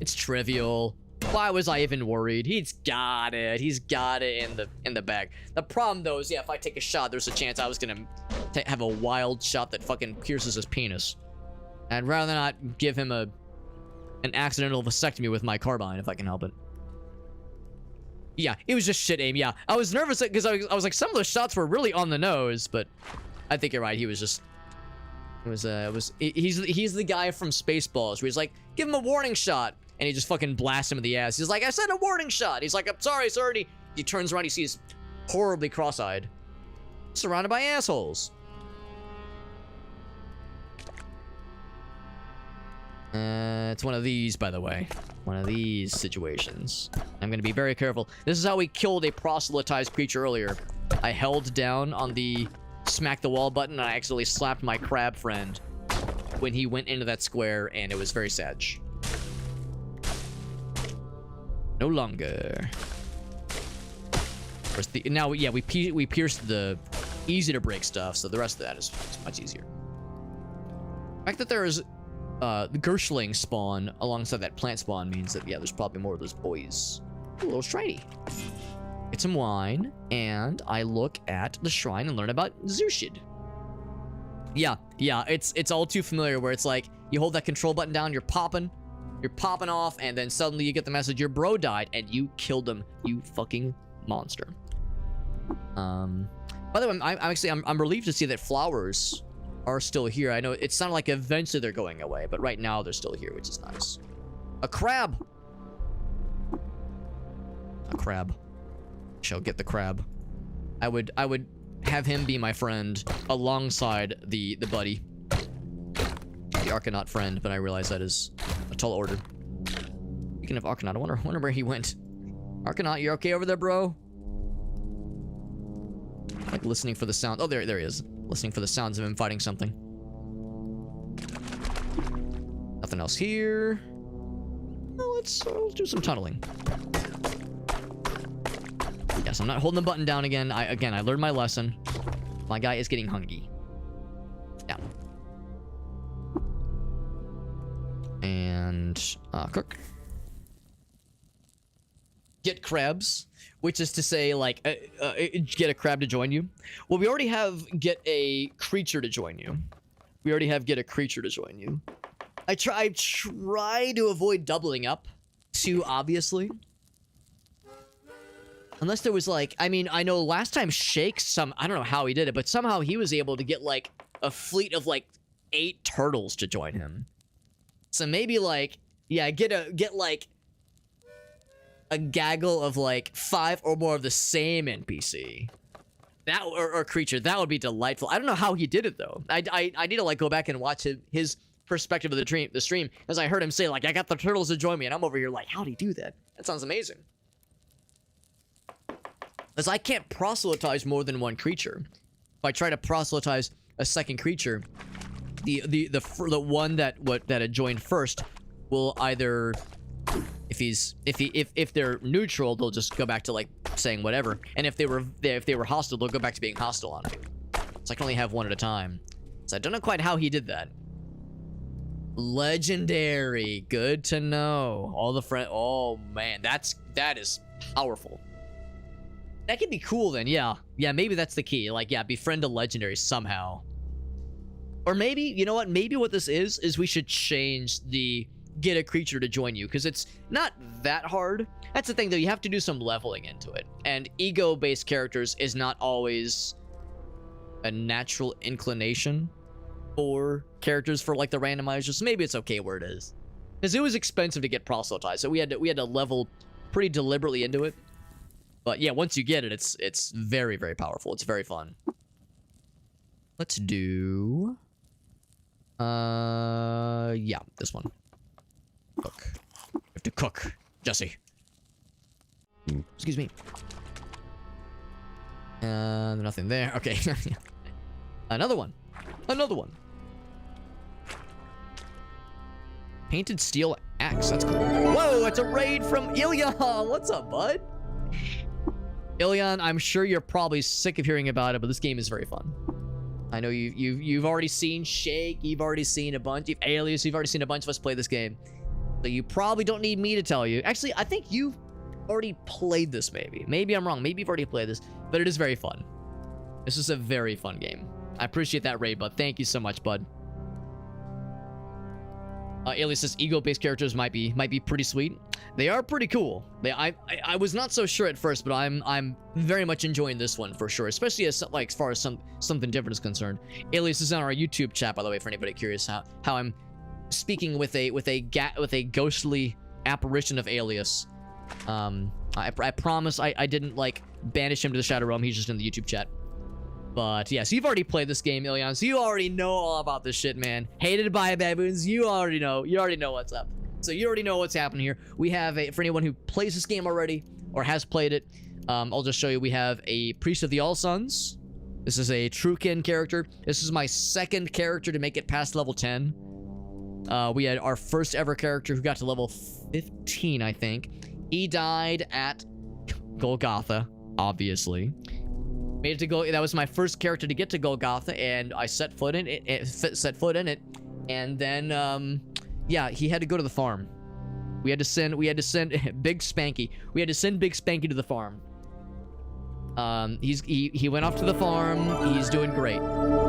It's trivial. Why was I even worried? He's got it. He's got it in the bag. The problem, though, is, yeah, if I take a shot, there's a chance I was going to have a wild shot that fucking pierces his penis. I'd rather not give him an accidental vasectomy with my carbine if I can help it. Yeah, it was just shit aim. Yeah, I was nervous because I was like, some of those shots were really on the nose, but I think you're right. He was just, he's the guy from Spaceballs where he's like, give him a warning shot, and he just fucking blasts him in the ass. He's like, I said a warning shot. He's like, I'm sorry, sir. And he turns around, he sees horribly cross-eyed, surrounded by assholes. It's one of these, by the way. One of these situations. I'm gonna be very careful. This is how we killed a proselytized creature earlier. I held down on the smack the wall button, and I accidentally slapped my crab friend when he went into that square, and it was very sad. No longer. Now, yeah, we pierced the easy to break stuff, so the rest of that is much easier. The fact that there is the Gershling spawn alongside that plant spawn means that, yeah, there's probably more of those boys. Ooh, a little shiny. Get some wine, and I look at the shrine and learn about Zushid. Yeah, it's all too familiar where it's like, you hold that control button down, you're popping off, and then suddenly you get the message, your bro died, and you killed him, you fucking monster. By the way, I'm relieved to see that flowers are still here. I know it sounded like eventually they're going away, but right now they're still here, which is nice. A crab. Shall get the crab. I would have him be my friend alongside the buddy, the Arcanaut friend, but I realize that is a tall order. Speaking of Arcanaut, I wonder where he went. Arcanaut, you okay over there, bro? Like listening for the sound. Oh, there he is. Listening for the sounds of him fighting something. Nothing else here. Well, let's do some tunneling. Yes, I'm not holding the button down again. I learned my lesson. My guy is getting hungry. Down. And cook. Get crabs, which is to say, like, get a crab to join you. Well, we already have get a creature to join you. I try to avoid doubling up too obviously. Unless there was, like, I mean, I know last time Shake, I don't know how he did it, but somehow he was able to get, like, a fleet of, like, 8 turtles to join him. So maybe, like, yeah, get like, a gaggle of, like, 5 or more of the same NPC. That, or creature, that would be delightful. I don't know how he did it, though. I need to, like, go back and watch his perspective of the stream, as I heard him say, like, I got the turtles to join me, and I'm over here like, how'd he do that? That sounds amazing. Is I can't proselytize more than one creature. If I try to proselytize a second creature, the one that had joined first will either, if they're neutral, they'll just go back to like saying whatever, and if they were hostile, they'll go back to being hostile on me. So I can only have one at a time. So I don't know quite how he did that. Legendary, good to know. All the friend. Oh man, that is powerful. That could be cool then, yeah. Yeah, maybe that's the key. Like, yeah, befriend a legendary somehow. Or maybe, you know what? Maybe what this is we should change the get a creature to join you, because it's not that hard. That's the thing, though. You have to do some leveling into it. And ego-based characters is not always a natural inclination for characters for, like, the randomizers. So maybe it's okay where it is. Because it was expensive to get proselytized, so we had to level pretty deliberately into it. But yeah, once you get it, it's very, very powerful. It's very fun. Let's do... yeah, this one. Cook. We have to cook, Jesse. Excuse me. Nothing there. Okay. Another one. Another one. Painted steel axe. That's cool. Whoa, it's a raid from Ilyan. What's up, bud? Ilyan, I'm sure you're probably sick of hearing about it, but this game is very fun. I know you've already seen Shake, you've already seen a bunch, Alias, you've already seen a bunch of us play this game. So you probably don't need me to tell you. Actually, I think you've already played this, maybe. Maybe I'm wrong. Maybe you've already played this, but it is very fun. This is a very fun game. I appreciate that raid, bud. Thank you so much, bud. Alias says ego-based characters might be pretty sweet. They are pretty cool. I was not so sure at first, but I'm very much enjoying this one for sure, especially as far as something different is concerned. Alias is on our YouTube chat, by the way, for anybody curious how I'm speaking with a ghostly apparition of Alias. I promise I didn't like banish him to the Shadow Realm. He's just in the YouTube chat. But yeah, so you've already played this game, Ilyan, so you already know all about this shit, man. Hated by baboons, you already know what's up. So you already know what's happening here. We have for anyone who plays this game already or has played it, I'll just show you. We have a Priest of the All Suns. This is a Truekin character. This is my second character to make it past level 10. We had our first ever character who got to level 15, I think. He died at Golgotha, obviously. Made it to go. That was my first character to get to Golgotha, and I set foot in it. And then, yeah, he had to go to the farm. We had to send Big Spanky. We had to send Big Spanky to the farm. He went off to the farm. He's doing great.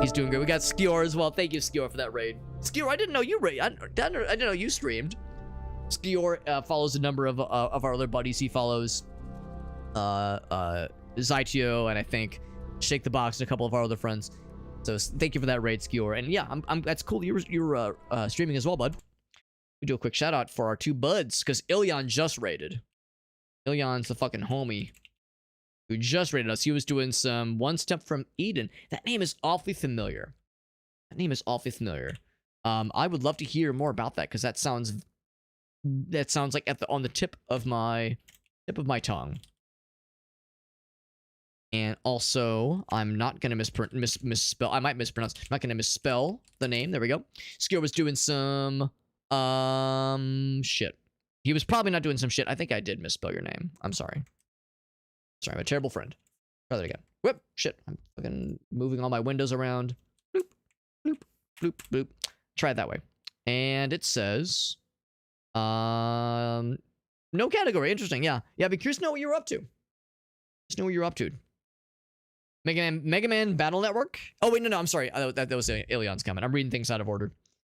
He's doing great. We got Skior as well. Thank you, Skior, for that raid. Skior, I didn't know you raid. I didn't know you streamed. Skior follows a number of our other buddies. He follows Zytio, and I think Shake the Box and a couple of our other friends. So thank you for that raid, Skior. And yeah, that's cool. You're streaming as well, bud. We do a quick shout out for our two buds, because Ilyan just raided. Ilyan's the fucking homie who just raided us. He was doing some One Step from Eden. That name is awfully familiar. I would love to hear more about that, because that sounds like on the tip of my tongue. And also, I'm not gonna misspell. I might mispronounce. I'm not gonna misspell the name. There we go. Skior was doing some shit. He was probably not doing some shit. I think I did misspell your name. I'm sorry. Sorry, I'm a terrible friend. Try that again. Whoop, shit. I'm fucking moving all my windows around. Bloop, bloop, bloop, bloop. Try it that way. And it says, no category. Interesting. Yeah. Yeah, I'd be curious to know what you're up to. Just know what you're up to. Mega Man Battle Network? Oh, wait, no, I'm sorry. That was Ilyan's comment. I'm reading things out of order.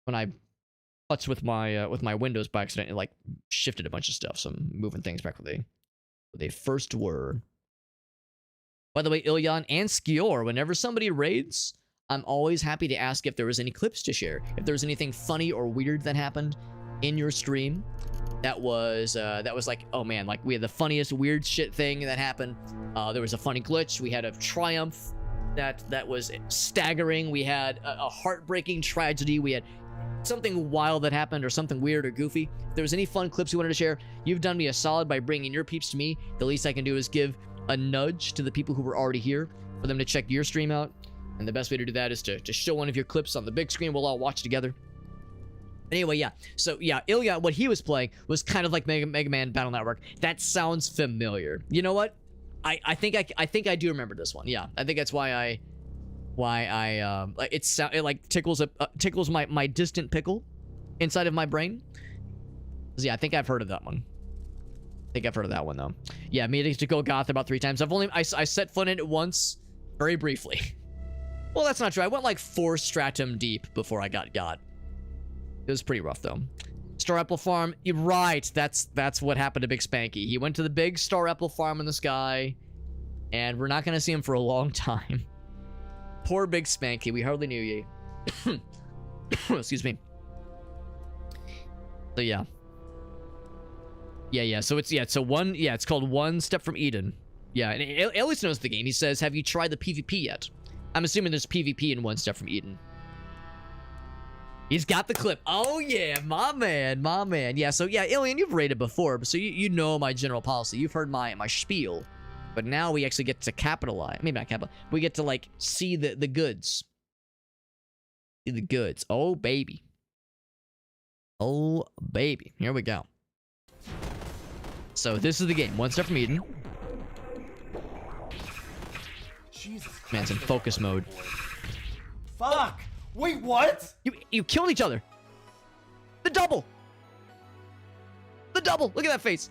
When I futzed with my windows by accident, it like shifted a bunch of stuff, so I'm moving things back where they first were. By the way, Ilyan and Skior, whenever somebody raids, I'm always happy to ask if there was any clips to share. If there was anything funny or weird that happened in your stream. That was like, oh man, like we had the funniest weird shit thing that happened. There was a funny glitch. We had a triumph that was staggering. We had a heartbreaking tragedy. We had something wild that happened, or something weird or goofy. If there was any fun clips you wanted to share, you've done me a solid by bringing your peeps to me. The least I can do is give a nudge to the people who were already here for them to check your stream out. And the best way to do that is to show one of your clips on the big screen. We'll all watch together. Anyway, yeah. So, yeah, Ilya, what he was playing was kind of like Mega Man Battle Network. That sounds familiar. You know what? I think I do remember this one. Yeah, I think that's why it like tickles my distant pickle inside of my brain. So yeah, I think I've heard of that one. Though. Yeah, meeting to go goth about 3 times. I set foot in it once, very briefly. Well, that's not true. I went like 4 stratum deep before I got. It was pretty rough though. Star Apple Farm, you're right. That's what happened to Big Spanky. He went to the big Star Apple Farm in the sky, and we're not gonna see him for a long time. Poor Big Spanky. We hardly knew ye. Excuse me. So yeah. Yeah. So it's called One Step from Eden. Yeah, and Elias knows the game. He says, "Have you tried the PvP yet?" I'm assuming there's PvP in One Step from Eden. He's got the clip. Oh yeah, my man. Yeah, so yeah, Alien, you've rated before, so you know my general policy. You've heard my spiel. But now we actually get to capitalize. Maybe not capitalize. We get to like see the goods. See the goods. Oh baby. Here we go. So this is the game. One Step from Eden. Jesus Christ. Man's in focus mode. Fuck! Wait, what? You killed each other. The double. Look at that face.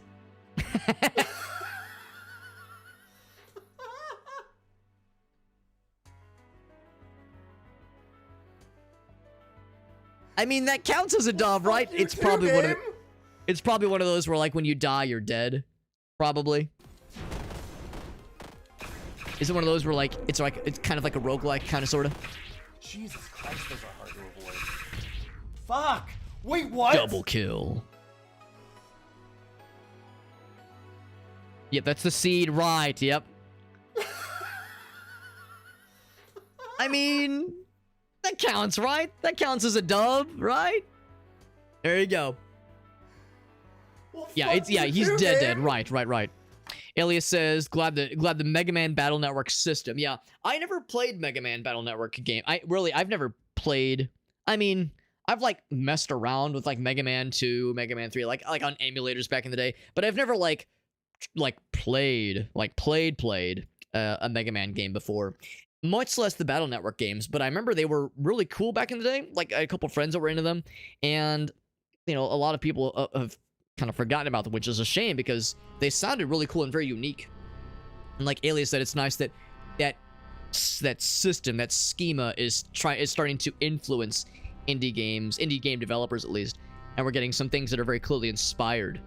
I mean, that counts as a dub, right? It's probably one of those where like when you die, you're dead. Probably. Is it one of those where like it's kind of like a roguelike kind of sorta? Jesus Christ, those are hard to avoid. Fuck! Wait, what? Double kill. Yep, that's the seed, right? Yep. I mean, that counts, right? That counts as a dub, right? There you go. Well, Yeah, he's dead. Right. Elias says, glad the Mega Man Battle Network system. Yeah, I never played Mega Man Battle Network game. I've never played. I mean, I've like messed around with like Mega Man 2, Mega Man 3, like on emulators back in the day, but I've never played a Mega Man game before. Much less the Battle Network games, but I remember they were really cool back in the day. Like, I had a couple friends that were into them, and, you know, a lot of people have kind of forgotten about them, which is a shame because they sounded really cool and very unique. And like Alias said, it's nice that system, that schema is starting to influence indie game developers at least, and we're getting some things that are very clearly inspired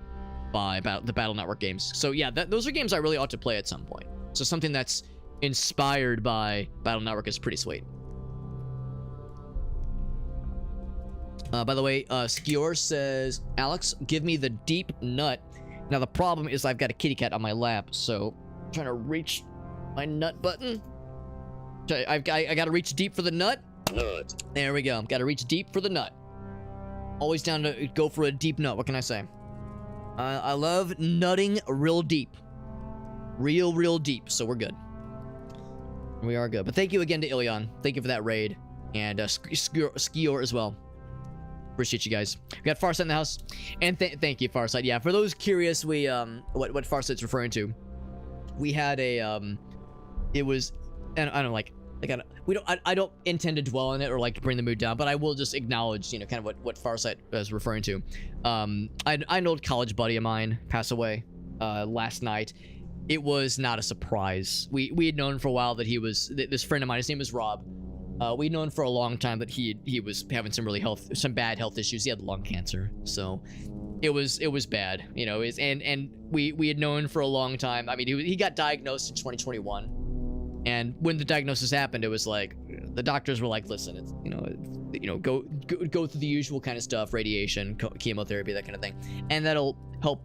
by the Battle Network games. So yeah, those are games I really ought to play at some point. So something that's inspired by Battle Network is pretty sweet. By the way, Skior says, Alex, give me the deep nut. Now the problem is I've got a kitty cat on my lap, so I'm trying to reach my nut button. I gotta reach deep for the nut. There we go. Gotta reach deep for the nut. Always down to go for a deep nut. What can I say? I love nutting real deep. Real deep. So we're good. We are good. But thank you again to Ilion. Thank you for that raid. And Skior as well. Appreciate you guys. We got Farsight in the house. And thank you, Farsight. Yeah, for those curious, we what Farsight's referring to, we had a it was, and I don't like I don't intend to dwell on it or like bring the mood down, but I will just acknowledge, you know, kind of what Farsight is referring to. I an old college buddy of mine passed away last night. It was not a surprise. We had known for a while that he was this friend of mine. His name is Rob. We'd known for a long time that he was having some bad health issues. He had lung cancer, so it was bad, you know. And we had known for a long time. I mean, he got diagnosed in 2021, and when the diagnosis happened, it was like the doctors were like, "Listen, it's go through the usual kind of stuff, radiation, chemotherapy, that kind of thing, and that'll help."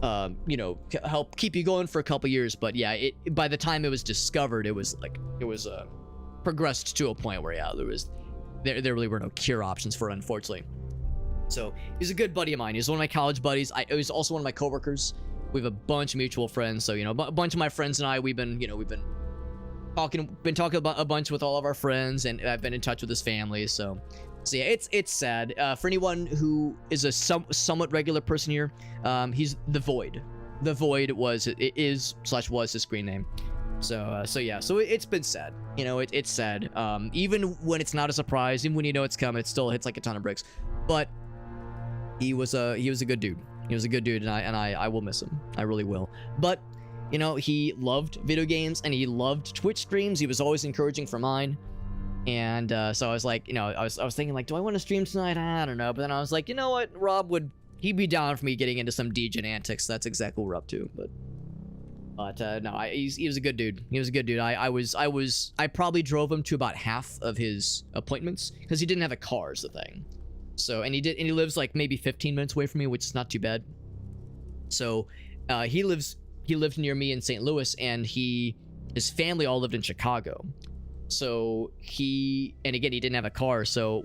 Help keep you going for a couple years. But yeah, by the time it was discovered, it was progressed to a point where there really were no cure options for it, unfortunately. So he's a good buddy of mine. He's one of my college buddies. He was also one of my coworkers. We have a bunch of mutual friends, so a bunch of my friends and I, we've been talking about a bunch with all of our friends, and I've been in touch with his family. So yeah, it's sad. For anyone who is a somewhat regular person here, he's the Void. The Void was his screen name. So yeah, so it's been sad. It's sad. Even when it's not a surprise, even when it's coming, it still hits like a ton of bricks. But he was a good dude. He was a good dude, and I will miss him. I really will. But he loved video games and he loved Twitch streams. He was always encouraging for mine. And so I was like, I was thinking like, do I want to stream tonight? I don't know. But then I was like, you know what? He'd be down for me getting into some degen antics. That's exactly what we're up to. But no, he was a good dude. He was a good dude. I probably drove him to about half of his appointments because he didn't have a car is the thing. So, and he lives like maybe 15 minutes away from me, which is not too bad. So, he lived near me in St. Louis, and his family all lived in Chicago. So and again, he didn't have a car. So,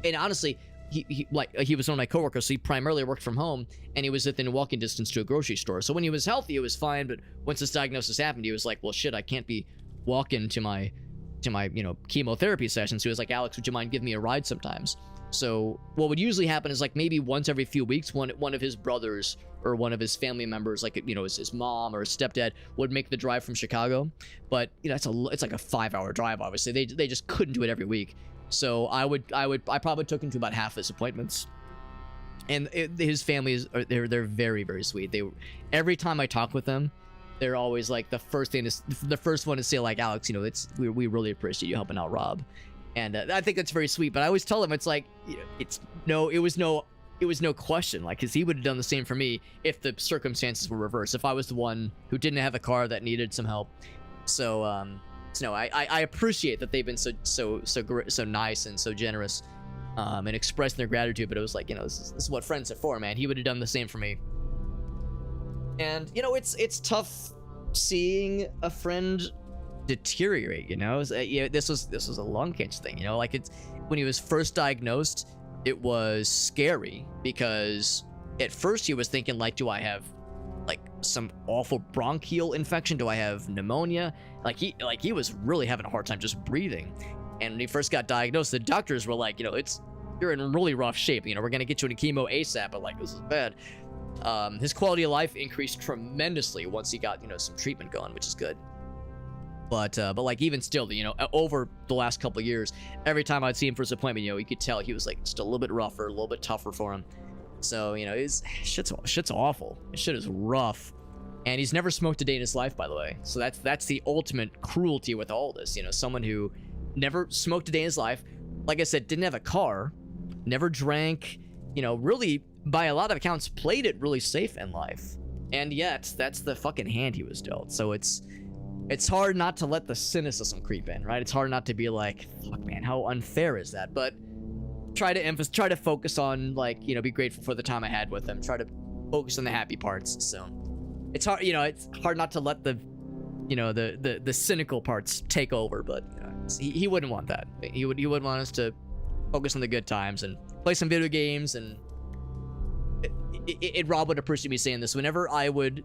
and honestly, he was one of my coworkers, so he primarily worked from home, and he was within walking distance to a grocery store. So when he was healthy, it was fine. But once this diagnosis happened, he was like, well, shit, I can't be walking to my chemotherapy session. So he was like, Alex, would you mind giving me a ride sometimes? So what would usually happen is like maybe once every few weeks, one of his brothers or one of his family members, like his mom or his stepdad, would make the drive from Chicago. But it's like a 5-hour drive. Obviously, they just couldn't do it every week. So I probably took him to about half his appointments. And his family they're very, very sweet. Every time I talk with them, they're always like the first one to say like, Alex, we really appreciate you helping out Rob. And I think that's very sweet. But I always tell him it's like, it was no question, like, because he would have done the same for me if the circumstances were reversed, if I was the one who didn't have a car that needed some help. So no, I appreciate that they've been so nice and so generous, and expressing their gratitude. But it was like, this is what friends are for, man. He would have done the same for me. And it's tough seeing a friend deteriorate. This was a lung cancer thing. Like, it's when he was first diagnosed, it was scary because at first he was thinking like, do I have like some awful bronchial infection? Do I have pneumonia? Like he was really having a hard time just breathing. And when he first got diagnosed, the doctors were like, you're in really rough shape. We're gonna get you into chemo ASAP. But like, this is bad. His quality of life increased tremendously once he got some treatment going, which is good. But like, even still, over the last couple of years, every time I'd see him for his appointment, you could tell he was like just a little bit rougher, a little bit tougher for him. So, shit's awful. Shit is rough. And he's never smoked a day in his life, by the way. So that's the ultimate cruelty with all this. Someone who never smoked a day in his life, like I said, didn't have a car, never drank, really, by a lot of accounts, played it really safe in life. And yet, that's the fucking hand he was dealt. So it's hard not to let the cynicism creep in, right? It's hard not to be like, fuck, man, how unfair is that? But try to focus on, like, be grateful for the time I had with him. Try to focus on the happy parts. So it's hard, it's hard not to let the cynical parts take over. But he wouldn't want that. He would want us to focus on the good times and play some video games. And Rob would appreciate me saying this. Whenever I would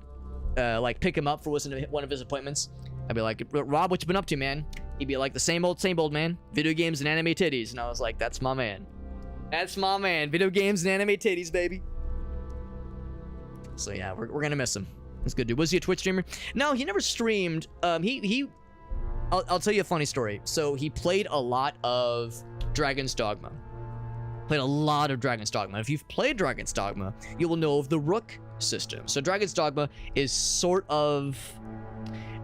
like pick him up for one of his appointments, I'd be like, Rob, what you been up to, man? He'd be like, the same old, man. Video games and anime titties. And I was like, that's my man. That's my man. Video games and anime titties, baby. So yeah, we're gonna miss him. That's good, dude. Was he a Twitch streamer? No, he never streamed. I'll tell you a funny story. So he played a lot of Dragon's Dogma. If you've played Dragon's Dogma, you will know of the Rook system. So Dragon's Dogma is sort of...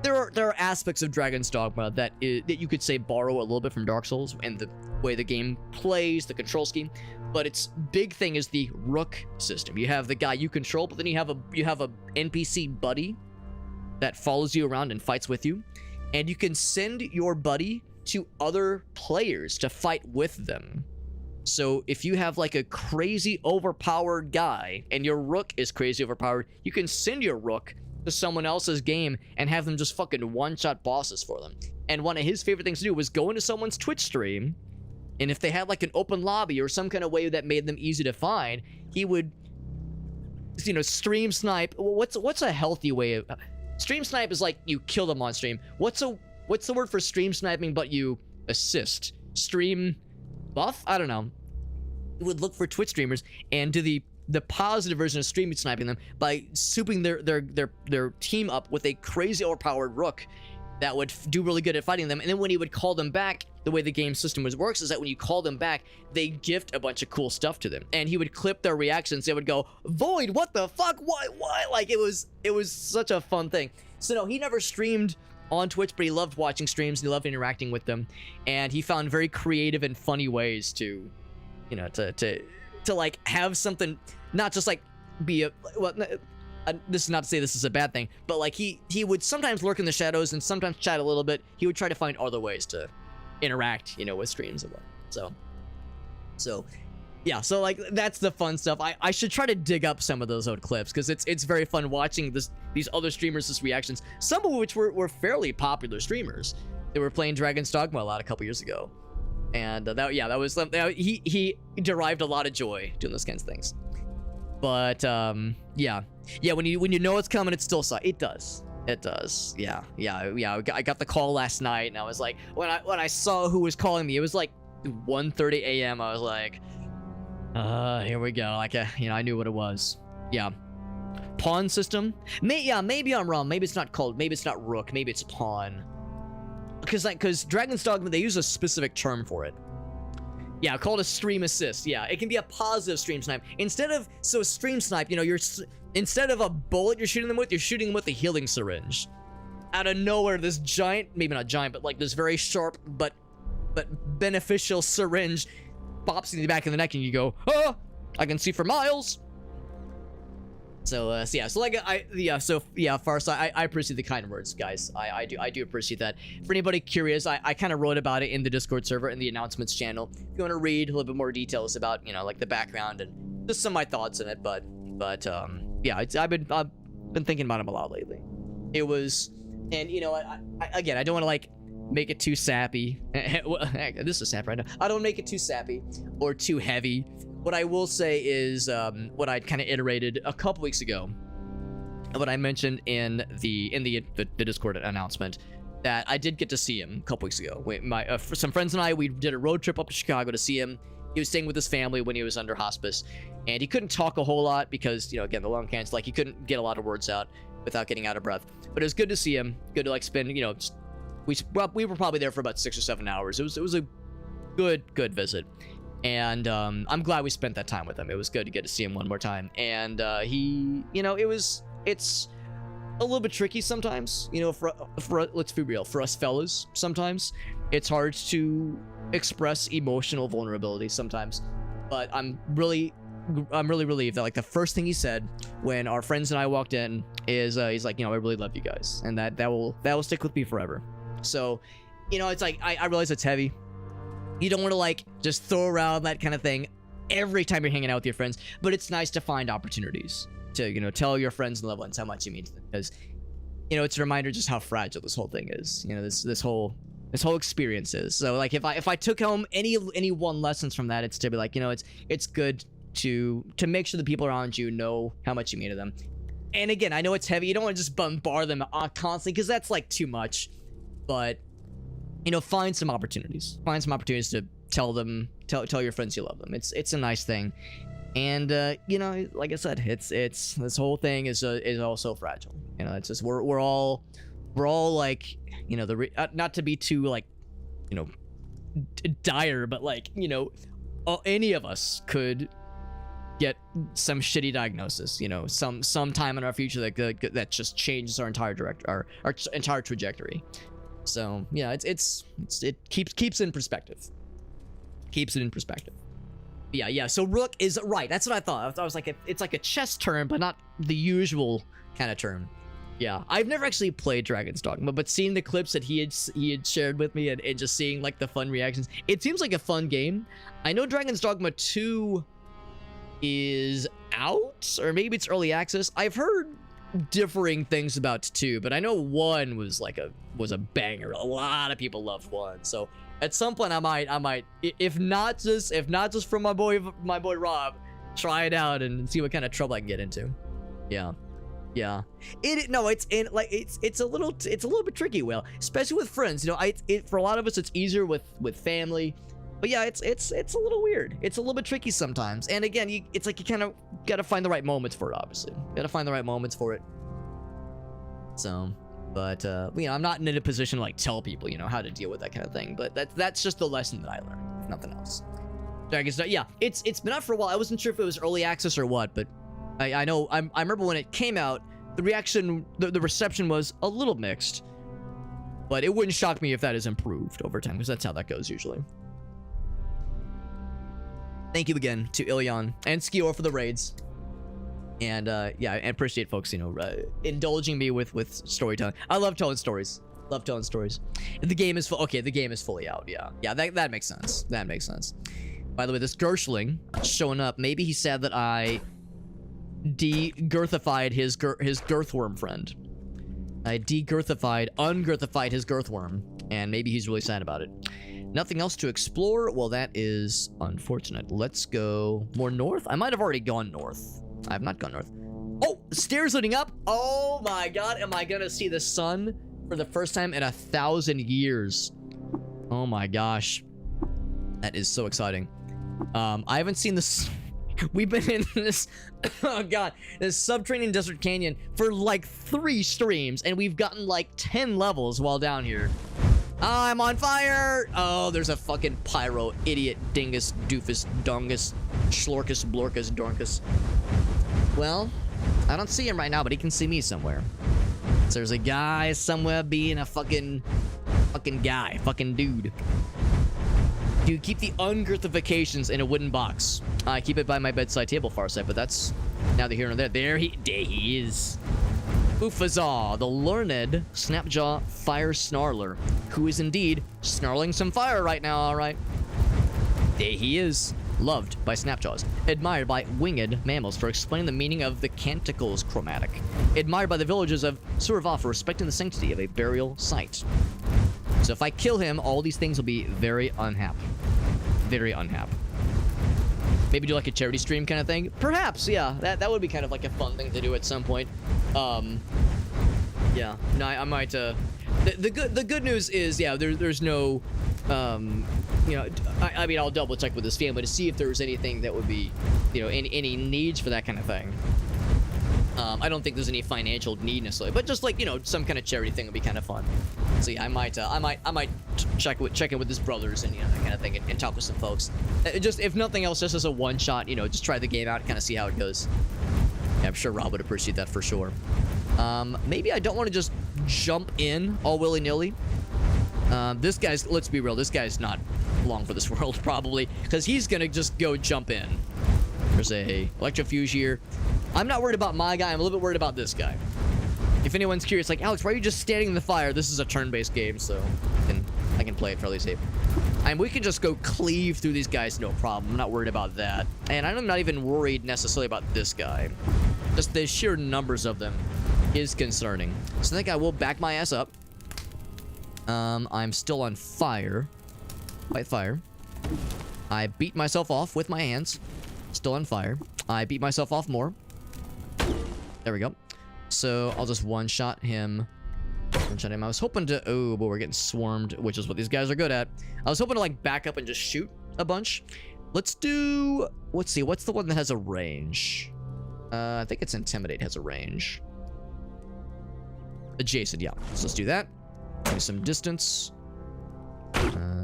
There are aspects of Dragon's Dogma that you could say borrow a little bit from Dark Souls and the way the game plays, the control scheme. But its big thing is the Rook system. You have the guy you control, but then you have a NPC buddy that follows you around and fights with you. And you can send your buddy to other players to fight with them. So if you have like a crazy overpowered guy and your Rook is crazy overpowered, you can send your Rook to someone else's game and have them just fucking one-shot bosses for them. And one of his favorite things to do was go into someone's Twitch stream, and if they had like an open lobby or some kind of way that made them easy to find, he would stream snipe. What's a healthy way of stream snipe is like you kill them on stream. What's the word for stream sniping but you assist? Stream buff? I don't know. You would look for Twitch streamers and do the positive version of stream sniping them by souping their team up with a crazy overpowered rook that would do really good at fighting them. And then when he would call them back, the way the game system works is that when you call them back, they gift a bunch of cool stuff to them. And he would clip their reactions. They would go, Void, what the fuck? Why? Like, it was such a fun thing. So no, he never streamed on Twitch, but he loved watching streams and he loved interacting with them. And he found very creative and funny ways to, to like have something, not just like be a, well, this is not to say this is a bad thing, but like he would sometimes lurk in the shadows and sometimes chat a little bit. He would try to find other ways to interact, with streams and what. So yeah, so like that's the fun stuff. I should try to dig up some of those old clips because it's very fun watching these other streamers' reactions, some of which were fairly popular streamers. They were playing Dragon's Dogma a lot a couple years ago, and that was he derived a lot of joy doing those kinds of things. But yeah, when you know it's coming, it still sucks. It does. Yeah. I got the call last night, and I was like, when I saw who was calling me, it was like 1:30 a.m. I was like, here we go. Like, I knew what it was. Yeah. Pawn system. Maybe I'm wrong. Maybe it's not rook. Maybe it's pawn. Because Dragon's Dogma, they use a specific term for it. Yeah, called a stream assist. Yeah, it can be a positive stream snipe. Stream snipe, instead of a bullet you're shooting them with, you're shooting them with a healing syringe. Out of nowhere, this giant, maybe not giant, but like this very sharp but beneficial syringe pops in the back of the neck, and you go, oh, I can see for miles. Farside, I appreciate the kind words, guys. I do appreciate that. For anybody curious, I kind of wrote about it in the Discord server in the announcements channel. If you want to read a little bit more details about, like the background and just some of my thoughts in it, but yeah, I've been thinking about him a lot lately. It was, and I don't want to like make it too sappy. This is sappy right now. I don't make it too sappy or too heavy. What I will say is what I kind of iterated a couple weeks ago, what I mentioned in the Discord announcement, that I did get to see him a couple weeks ago. Some friends and I, we did a road trip up to Chicago to see him. He was staying with his family when he was under hospice, and he couldn't talk a whole lot because, again, the lung cancer, like he couldn't get a lot of words out without getting out of breath. But it was good to see him. Good to like spend, we were probably there for about 6 or 7 hours. It was a good visit. And I'm glad we spent that time with him. It was good to get to see him one more time. And he, it's a little bit tricky sometimes, for let's be real, for us fellas, sometimes it's hard to express emotional vulnerability sometimes. But I'm really relieved that like the first thing he said when our friends and I walked in is he's like, I really love you guys, and that will stick with me forever. So, it's like I realize it's heavy. You don't want to like just throw around that kind of thing every time you're hanging out with your friends, but it's nice to find opportunities to, tell your friends and loved ones how much you mean to them, because, it's a reminder just how fragile this whole thing is. This whole experience is. So like if I took home any one lessons from that, it's to be like, it's good to make sure the people around you know how much you mean to them. And again, I know it's heavy. You don't want to just bombard them constantly, because that's like too much. But find some opportunities. Find some opportunities to tell your friends you love them. It's a nice thing. And like I said, it's this whole thing is also fragile. It's just we're all like, not to be too like, dire, but like, any of us could get some shitty diagnosis, some time in our future that just changes our entire entire trajectory. So yeah, it keeps it in perspective. Keeps it in perspective. Yeah. So rook is right. That's what I thought. I was like, it's like a chess term, but not the usual kind of term. Yeah, I've never actually played Dragon's Dogma, but seeing the clips that he had shared with me and just seeing like the fun reactions, it seems like a fun game. I know Dragon's Dogma 2 is out, or maybe it's early access. I've heard differing things about 2, but I know 1 was a banger. A lot of people loved 1. So at some point I might, if not just from my boy Rob, try it out and see what kind of trouble I can get into. Yeah. Yeah. It's a little bit tricky, Will, especially with friends. You know, for a lot of us it's easier with family. But yeah, it's a little weird. It's a little bit tricky sometimes. And again, it's like you kind of got to find the right moments for it, obviously. Got to find the right moments for it. So, but you know, I'm not in a position to like tell people, you know, how to deal with that kind of thing. But that's just the lesson that I learned, if nothing else. Yeah, it's been out for a while. I wasn't sure if it was early access or what, but I know I remember when it came out, the reaction, the reception was a little mixed. But it wouldn't shock me if that is improved over time, because that's how that goes usually. Thank you again to Ilion and Skior for the raids. And yeah, I appreciate folks, you know, indulging me with storytelling. I love telling stories. Love telling stories. The game is okay, the game is fully out. Yeah, that makes sense. That makes sense. By the way, this Gershling showing up. Maybe he's sad that I de-girthified his girthworm friend. I ungirthified his girthworm, and maybe he's really sad about it. Nothing else to explore? Well, that is unfortunate. Let's go more north. I might have already gone north. I have not gone north. Oh, stairs leading up. Oh my god, am I gonna see the sun for the first time in 1,000 years? Oh my gosh. That is so exciting. I haven't seen this. We've been in this, oh god, this subterranean desert canyon for like 3 streams, and we've gotten like 10 levels while down here. I'm on fire! Oh, there's a fucking pyro idiot dingus doofus dongus schlorkus blorkus dorkus. Well, I don't see him right now, but he can see me somewhere. So there's a guy somewhere being a fucking guy, fucking dude. Dude, keep the ungirthifications in a wooden box. I keep it by my bedside table, Farsight, but that's neither here nor there. There he is. Ufazah, the learned Snapjaw Fire Snarler, who is indeed snarling some fire right now, alright. There he is. Loved by Snapjaws. Admired by winged mammals for explaining the meaning of the canticles chromatic. Admired by the villagers of Surava for respecting the sanctity of a burial site. So if I kill him, all these things will be very unhappy. Very unhappy. Maybe do like a charity stream kind of thing? Perhaps, yeah. That would be kind of like a fun thing to do at some point. Yeah. No, I might, the good news is, yeah, there's no, you know, I mean, I'll double check with this family to see if there's anything that would be, you know, any needs for that kind of thing. I don't think there's any financial need necessarily, but just like, you know, some kind of charity thing would be kind of fun. So yeah, I might check in with his brothers and, you know, that kind of thing, and talk with some folks. Just, if nothing else, just as a one-shot, you know, just try the game out and kind of see how it goes. Yeah, I'm sure Rob would appreciate that for sure. Maybe I don't want to just jump in all willy-nilly. This guy's, let's be real, this guy's not long for this world, probably, because he's gonna just go jump in. There's a electrofuge here. I'm not worried about my guy, I'm a little bit worried about this guy. If anyone's curious, like, Alex, why are you just standing in the fire? This is a turn-based game, so I can play it fairly safe. And we can just go cleave through these guys, no problem. I'm not worried about that. And I'm not even worried necessarily about this guy. Just the sheer numbers of them is concerning. So I think I will back my ass up. I'm still on fire. Fight fire. I beat myself off with my hands. Still on fire. I beat myself off more. There we go. So I'll just one-shot him. One-shot him. I was hoping to... Oh, but we're getting swarmed, which is what these guys are good at. I was hoping to, like, back up and just shoot a bunch. Let's do... Let's see. What's the one that has a range? I think it's Intimidate has a range. Adjacent, yeah. So let's do that. Give me some distance.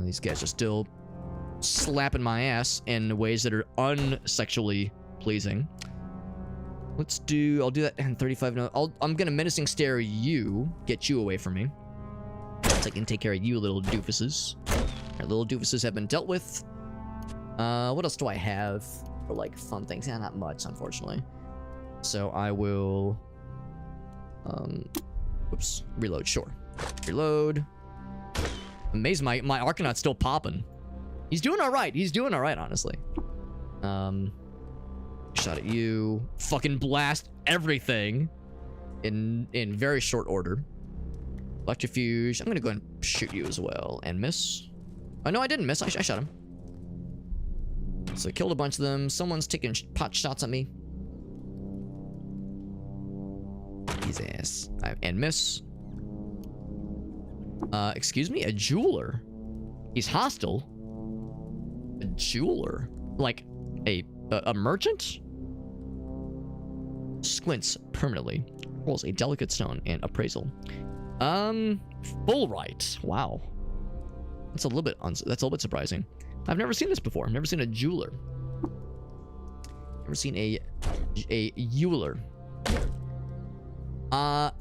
These guys are still slapping my ass in ways that are unsexually pleasing. Let's do... I'll do that in 35. No, I'm gonna menacing stare you. Get you away from me. So I can take care of you little doofuses. Our little doofuses have been dealt with. What else do I have for, like, fun things? Yeah, not much, unfortunately. So I will... Oops. Reload, sure. Reload. Amazing, my Arcanaut's still popping. He's doing alright. He's doing alright, honestly. Shot at you. Fucking blast everything in very short order. Electrofuge. I'm gonna go and shoot you as well. And miss. Oh, no, I didn't miss. I shot him. So I killed a bunch of them. Someone's taking pot shots at me. his ass. And miss. Excuse me? A jeweler? He's hostile? A jeweler? Like a merchant? Squints permanently. Rolls a delicate stone and appraisal. Full right. Wow. That's a little bit surprising. I've never seen this before. I've never seen a jeweler. Never seen a jeweler. A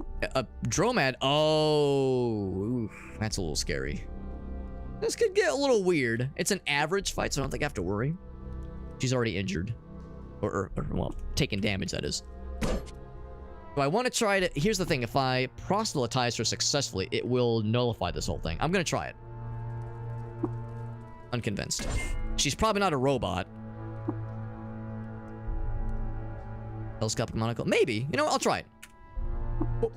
dromad. Oh, oof, that's a little scary. This could get a little weird. It's an average fight, so I don't think I have to worry. She's already injured. Or well, taking damage, that is. So I want to try to... Here's the thing. If I proselytize her successfully, it will nullify this whole thing. I'm going to try it. Unconvinced. She's probably not a robot. Telescopic monocle. Maybe. You know what? I'll try it. Oh,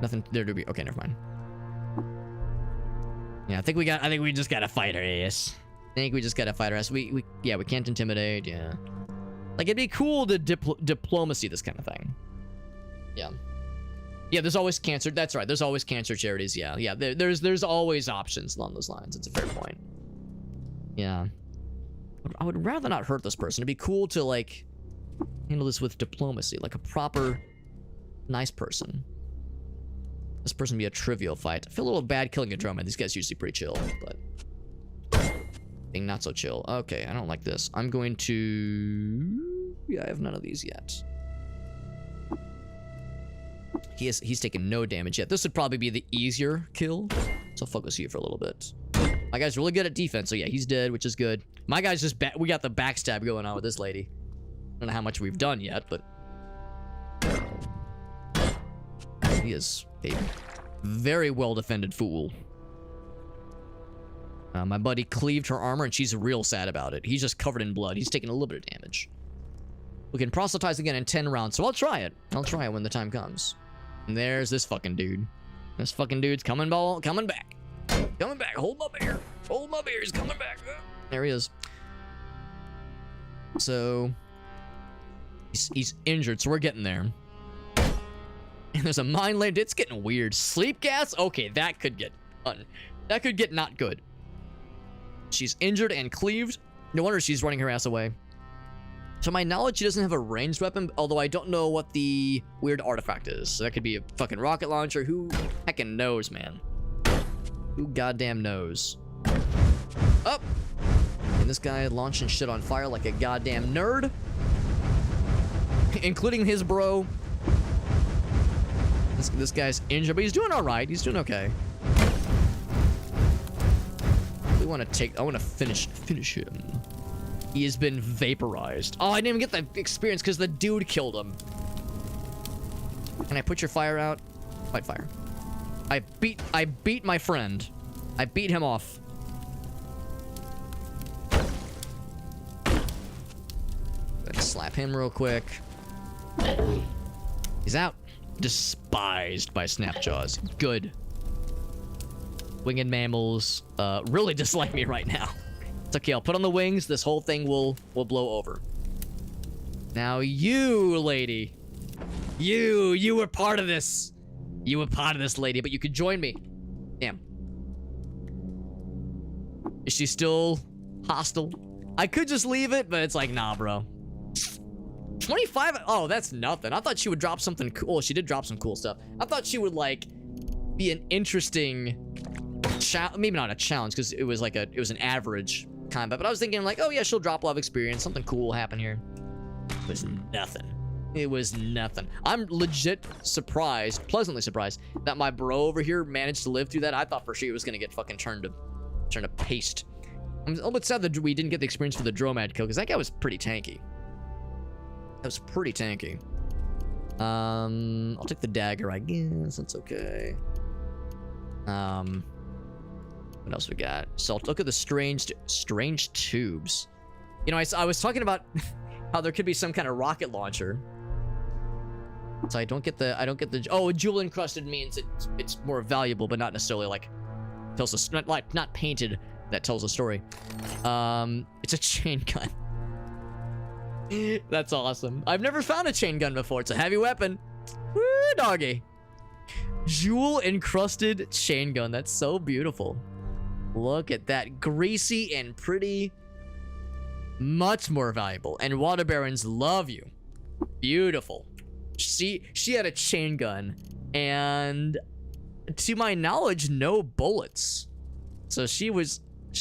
nothing there to be... Okay, never mind. Yeah, I think we just gotta fight her ass. I think we just gotta fight her ass. We can't intimidate, yeah. Like, it'd be cool to diplomacy this kind of thing. Yeah. Yeah, there's always cancer. That's right. There's always cancer charities. Yeah, yeah. There's always options along those lines. It's a fair point. Yeah. I would rather not hurt this person. It'd be cool to, like, handle this with diplomacy. Like a proper, nice person. This person would be a trivial fight. I feel a little bad killing a drummer. These guys are usually pretty chill, but... being not so chill. Okay, I don't like this. I'm going to... Yeah, I have none of these yet. He's taken no damage yet. This would probably be the easier kill. So I'll focus you for a little bit. My guy's really good at defense, so yeah, he's dead, which is good. My guy's just... We got the backstab going on with this lady. I don't know how much we've done yet, but... He is a very well-defended fool. My buddy cleaved her armor, and she's real sad about it. He's just covered in blood. He's taking a little bit of damage. We can proselytize again in 10 rounds, so I'll try it. I'll try it when the time comes. And there's this fucking dude. This fucking dude's coming back. Coming back. Hold my beer. Hold my beer. He's coming back. There he is. So... He's injured, so we're getting there. And there's a mine laid. It's getting weird. Sleep gas? Okay, that could get not good. She's injured and cleaved. No wonder she's running her ass away. To my knowledge, she doesn't have a ranged weapon, although I don't know what the weird artifact is. So that could be a fucking rocket launcher. Who heckin' knows, man? Who goddamn knows? Up! And this guy launching shit on fire like a goddamn nerd. Including his bro. This guy's injured, but he's doing all right. He's doing okay. We want to take... I want to finish him. He has been vaporized. Oh, I didn't even get the experience because the dude killed him. Can I put your fire out? Fight fire. I beat my friend. I beat him off. Let's slap him real quick. He's out. Despised by Snapjaws. Good. Winged mammals really dislike me right now. It's okay, I'll put on the wings. This whole thing will blow over. Now you, lady. You were part of this. You were part of this, lady, but you could join me. Damn. Is she still hostile? I could just leave it, but it's like, nah, bro. 25? Oh, that's nothing. I thought she would drop something cool. She did drop some cool stuff. I thought she would, like, be an interesting... maybe not a challenge, because it was like it was an average combat. But I was thinking, like, oh, yeah, she'll drop a lot of experience. Something cool will happen here. It was nothing. It was nothing. I'm legit surprised, pleasantly surprised, that my bro over here managed to live through that. I thought for sure he was going to get fucking turned to paste. I'm a little bit sad that we didn't get the experience for the Dromad kill, because that guy was pretty tanky. That was pretty tanky. I'll take the dagger, I guess. That's okay. What else we got? So I'll look at the strange tubes. You know, I was talking about how there could be some kind of rocket launcher. So I don't get the oh, jewel encrusted means it's more valuable, but not necessarily like tells a not painted that tells a story. It's a chain gun. That's awesome. I've never found a chain gun before. It's a heavy weapon. Woo, doggy. Jewel encrusted chain gun. That's so beautiful. Look at that. Greasy and pretty. Much more valuable. And water barons love you. Beautiful. She had a chain gun. And to my knowledge, no bullets. So she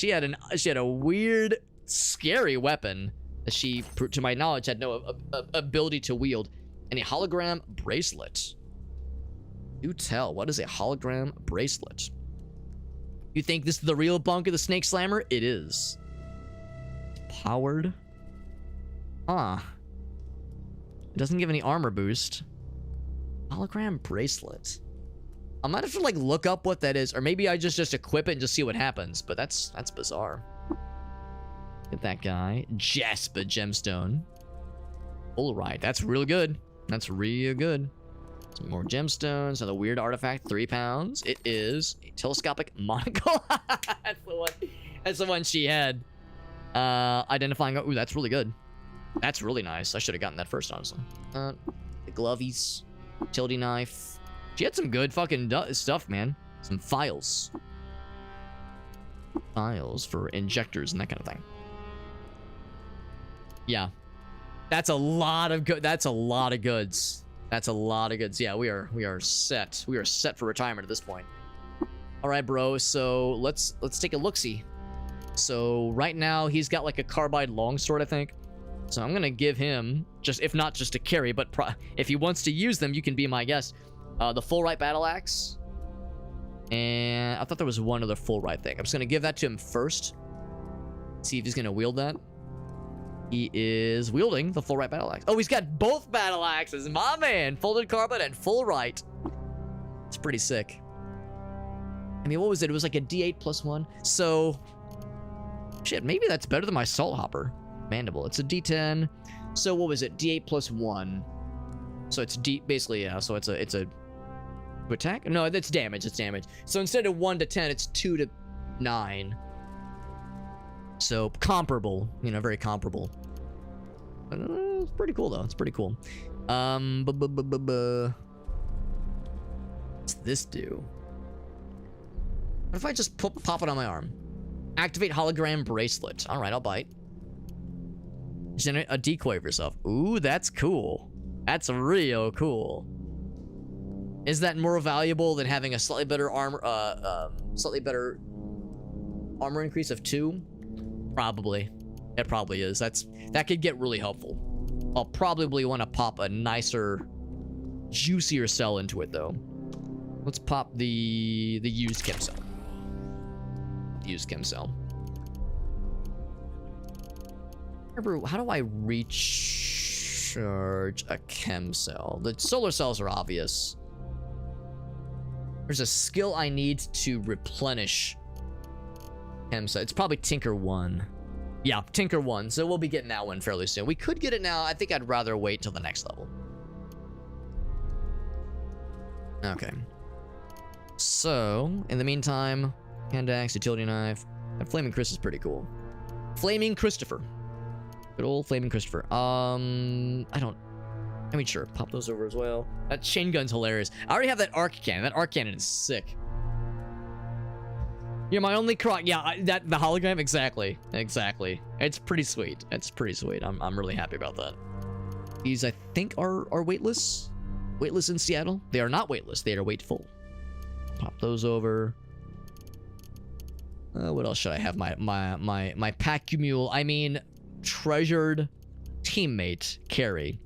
had a weird, scary weapon that she, to my knowledge, had no ability to wield. And a hologram bracelet. Do tell, what is a hologram bracelet? You think this is the real bunk of the Snake Slammer? It is. Powered. Huh. It doesn't give any armor boost. Hologram bracelet. I might have to like look up what that is, or maybe I just equip it and just see what happens. But that's bizarre. Get that guy. Jasper gemstone. All right, that's real good. That's real good. Some more gemstones. Another weird artifact. 3 pounds. It is a telescopic monocle. That's the one she had. Identifying. Ooh, that's really good. That's really nice. I should have gotten that first, honestly. The glovies. Utility knife. She had some good fucking stuff, man. Some files. Files for injectors and that kind of thing. Yeah. That's a lot of good. That's a lot of goods. That's a lot of goods. Yeah, we are set. We are set for retirement at this point. All right, bro. So let's take a look-see. So right now he's got like a carbide longsword, I think. So I'm gonna give him just, if not just a carry, but if he wants to use them, you can be my guest. The full right battle axe. And I thought there was one other full right thing. I'm just gonna give that to him first. See if he's gonna wield that. He is wielding the full right battle axe. Oh, he's got both battle axes. My man. Folded carbide and full right. It's pretty sick. I mean, what was it? It was like a D8 plus 1. So, shit, maybe that's better than my salt hopper. Mandible. It's a D10. So, what was it? D8 plus 1. So, it's basically, yeah. So, it's a attack? No, that's damage. It's damage. So, instead of 1 to 10, it's 2 to 9. So, comparable. You know, very comparable. It's pretty cool, though. It's pretty cool. What's this do? What if I just pop it on my arm? Activate hologram bracelet. All right, I'll bite. Generate a decoy of yourself. Ooh, that's cool. That's real cool. Is that more valuable than having a slightly better armor increase of 2? Probably. It probably is. That could get really helpful. I'll probably want to pop a nicer, juicier cell into it, though. Let's pop the used chem cell. Used chem cell. How do I recharge a chem cell? The solar cells are obvious. There's a skill I need to replenish chem cell. It's probably Tinker 1. Yeah, Tinker 1. So we'll be getting that one fairly soon. We could get it now. I think I'd rather wait till the next level. Okay. So, in the meantime, hand axe, utility knife. That Flaming Chris is pretty cool. Flaming Christopher. Good old Flaming Christopher. I mean, sure. Pop those over as well. That chain gun's hilarious. I already have that arc cannon. That arc cannon is sick. You're my only croc. Yeah, the hologram. Exactly. Exactly. It's pretty sweet. It's pretty sweet. I'm really happy about that. These, I think, are weightless. Weightless in Seattle. They are not weightless. They are weightful. Pop those over. What else should I have? My pack mule. I mean, treasured teammate carry.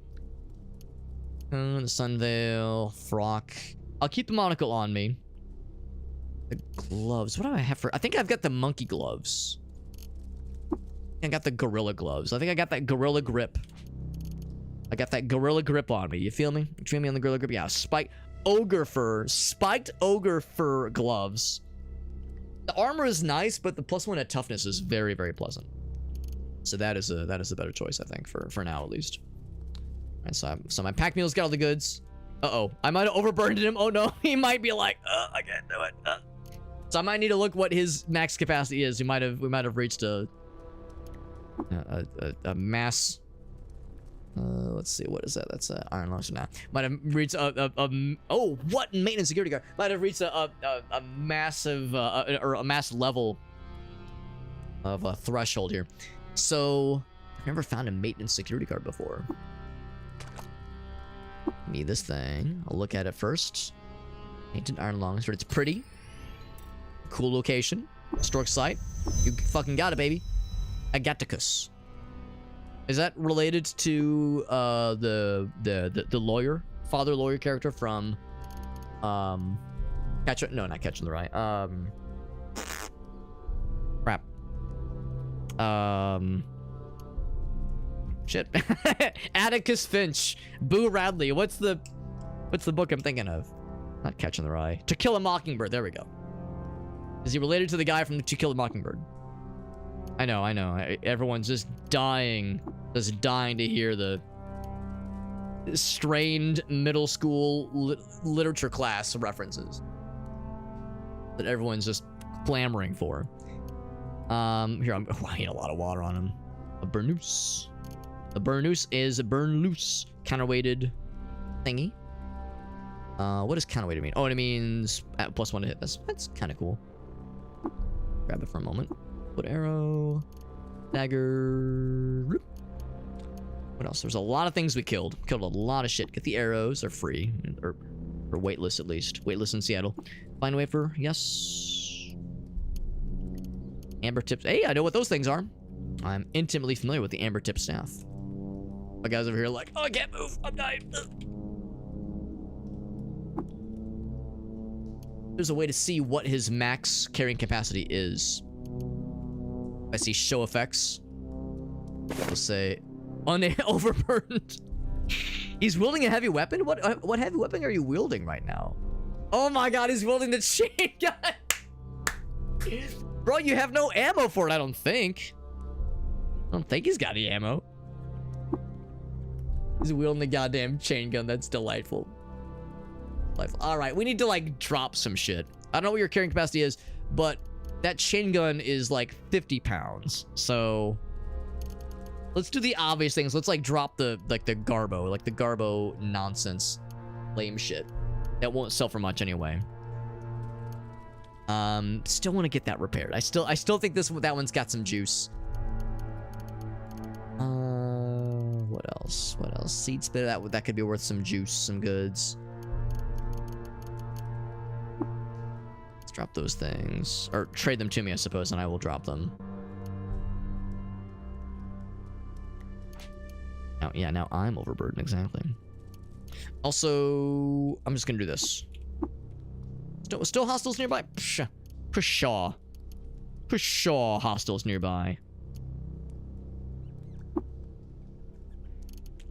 The Sunveil, frock. I'll keep the monocle on me. The gloves. What do I have for? I think I've got the monkey gloves. I got the gorilla gloves. I think I got that gorilla grip. I got that gorilla grip on me. You feel me? You feel me on the gorilla grip? Yeah. Spiked ogre fur gloves. The armor is nice, but the +1 at toughness is very, very pleasant. So that is a better choice, I think, for now at least. Right, so my pack mule's got all the goods. Uh-oh. I might have overburdened him. Oh no, he might be like, I can't do it. So I might need to look what his max capacity is. We might have reached a mass Let's see, what is that? That's iron lungs now. Might have reached oh, what maintenance security guard? Might have reached a massive or a mass level of a threshold here. So I've never found a maintenance security guard before. Need this thing. I'll look at it first. Painted iron lungs, but it's pretty. Cool location. Historic site. You fucking got it, baby. Agaticus. Is that related to the lawyer, father lawyer character from Catcher? No, not Catcher in the Rye. Crap. Shit. Atticus Finch. Boo Radley. What's the book I'm thinking of? Not Catcher in the Rye. To Kill a Mockingbird. There we go. Is he related to the guy from To Kill a Mockingbird? I know. Everyone's just dying to hear the strained middle school literature class references that everyone's just clamoring for. Here, I need a lot of water on him. A burnoose. A burnoose is a burn loose counterweighted thingy. What does counterweighted mean? Oh, it means +1 to hit. That's kind of cool. Grab it for a moment. Put arrow, dagger. What else? There's a lot of things we killed. Killed a lot of shit. Get the arrows. They're free. Or weightless at least. Weightless in Seattle. Fine wafer. Yes. Amber tips. Hey, I know what those things are. I'm intimately familiar with the amber tip staff. My guys over here are like, oh, I can't move. I'm dying. There's a way to see what his max carrying capacity is. I see show effects. We'll say overburdened. He's wielding a heavy weapon? What heavy weapon are you wielding right now? Oh my god, he's wielding the chain gun. Bro, you have no ammo for it, I don't think. I don't think he's got any ammo. He's wielding the goddamn chain gun. That's delightful. All right, we need to like drop some shit. I don't know what your carrying capacity is, but that chain gun is like 50 pounds. So let's do the obvious things. Let's like drop the garbo nonsense, lame shit that won't sell for much anyway. Still want to get that repaired. I still think that one's got some juice. What else? What else? Seed spit, that could be worth some juice, some goods. Let's drop those things. Or trade them to me, I suppose, and I will drop them. Now I'm overburdened, exactly. Also, I'm just gonna do this. Still hostiles nearby? Pshaw. Hostiles nearby.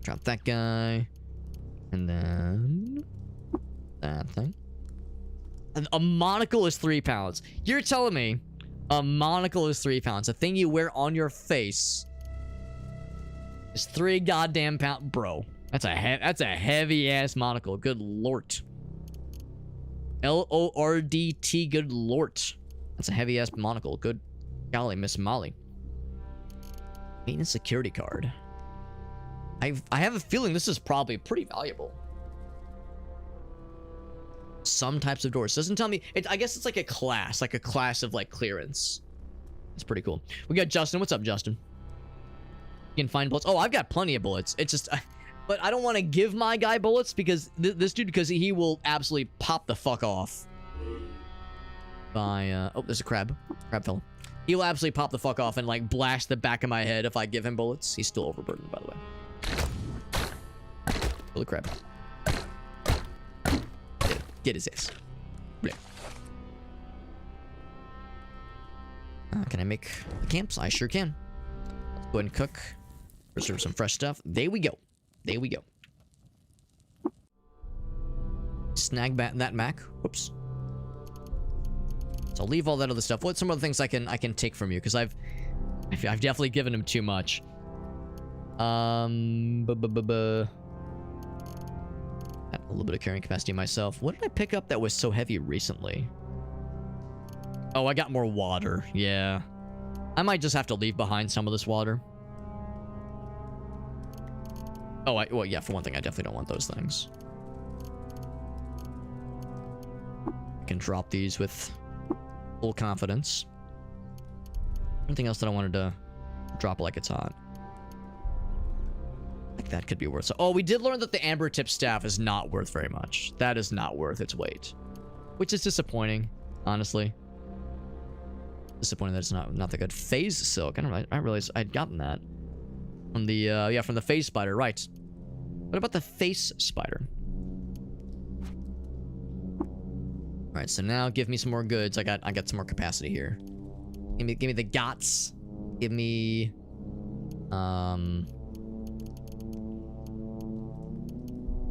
Drop that guy. And then that thing. A monocle is 3 pounds. You're telling me a monocle is 3 pounds. A thing you wear on your face is 3 goddamn pounds. Bro, that's a heavy ass monocle. Good lord. LORDT, good lord. That's a heavy ass monocle. Good golly, Miss Molly. Maintenance security card. I have a feeling this is probably pretty valuable. Some types of doors. Doesn't tell me. I guess it's like a class of like clearance. It's pretty cool. We got Justin. What's up, Justin? You can find bullets. Oh, I've got plenty of bullets. It's just, but I don't want to give my guy bullets because this dude, because he will absolutely pop the fuck off. By oh, there's a crab fellow. He will absolutely pop the fuck off and like blast the back of my head if I give him bullets. He's still overburdened, by the way. Holy crap. Get his ass. Can I make the camps? I sure can. Let's go ahead and cook. Reserve some fresh stuff. There we go. There we go. Snag that Mac. Whoops. So I'll leave all that other stuff. What's some other things I can take from you? Because I've definitely given him too much. Got a little bit of carrying capacity myself. What did I pick up that was so heavy recently? Oh, I got more water. Yeah. I might just have to leave behind some of this water. Oh, well, yeah, for one thing, I definitely don't want those things. I can drop these with full confidence. Anything else that I wanted to drop like it's hot? Like that could be worth. So, oh, we did learn that the amber tip staff is not worth very much. That is not worth its weight, which is disappointing, honestly. Disappointing that it's not that good. Phase silk. I realized I'd gotten that from the yeah, from the phase spider, right? What about the face spider? All right, so now give me some more goods. I got some more capacity here. Give me the gots. Give me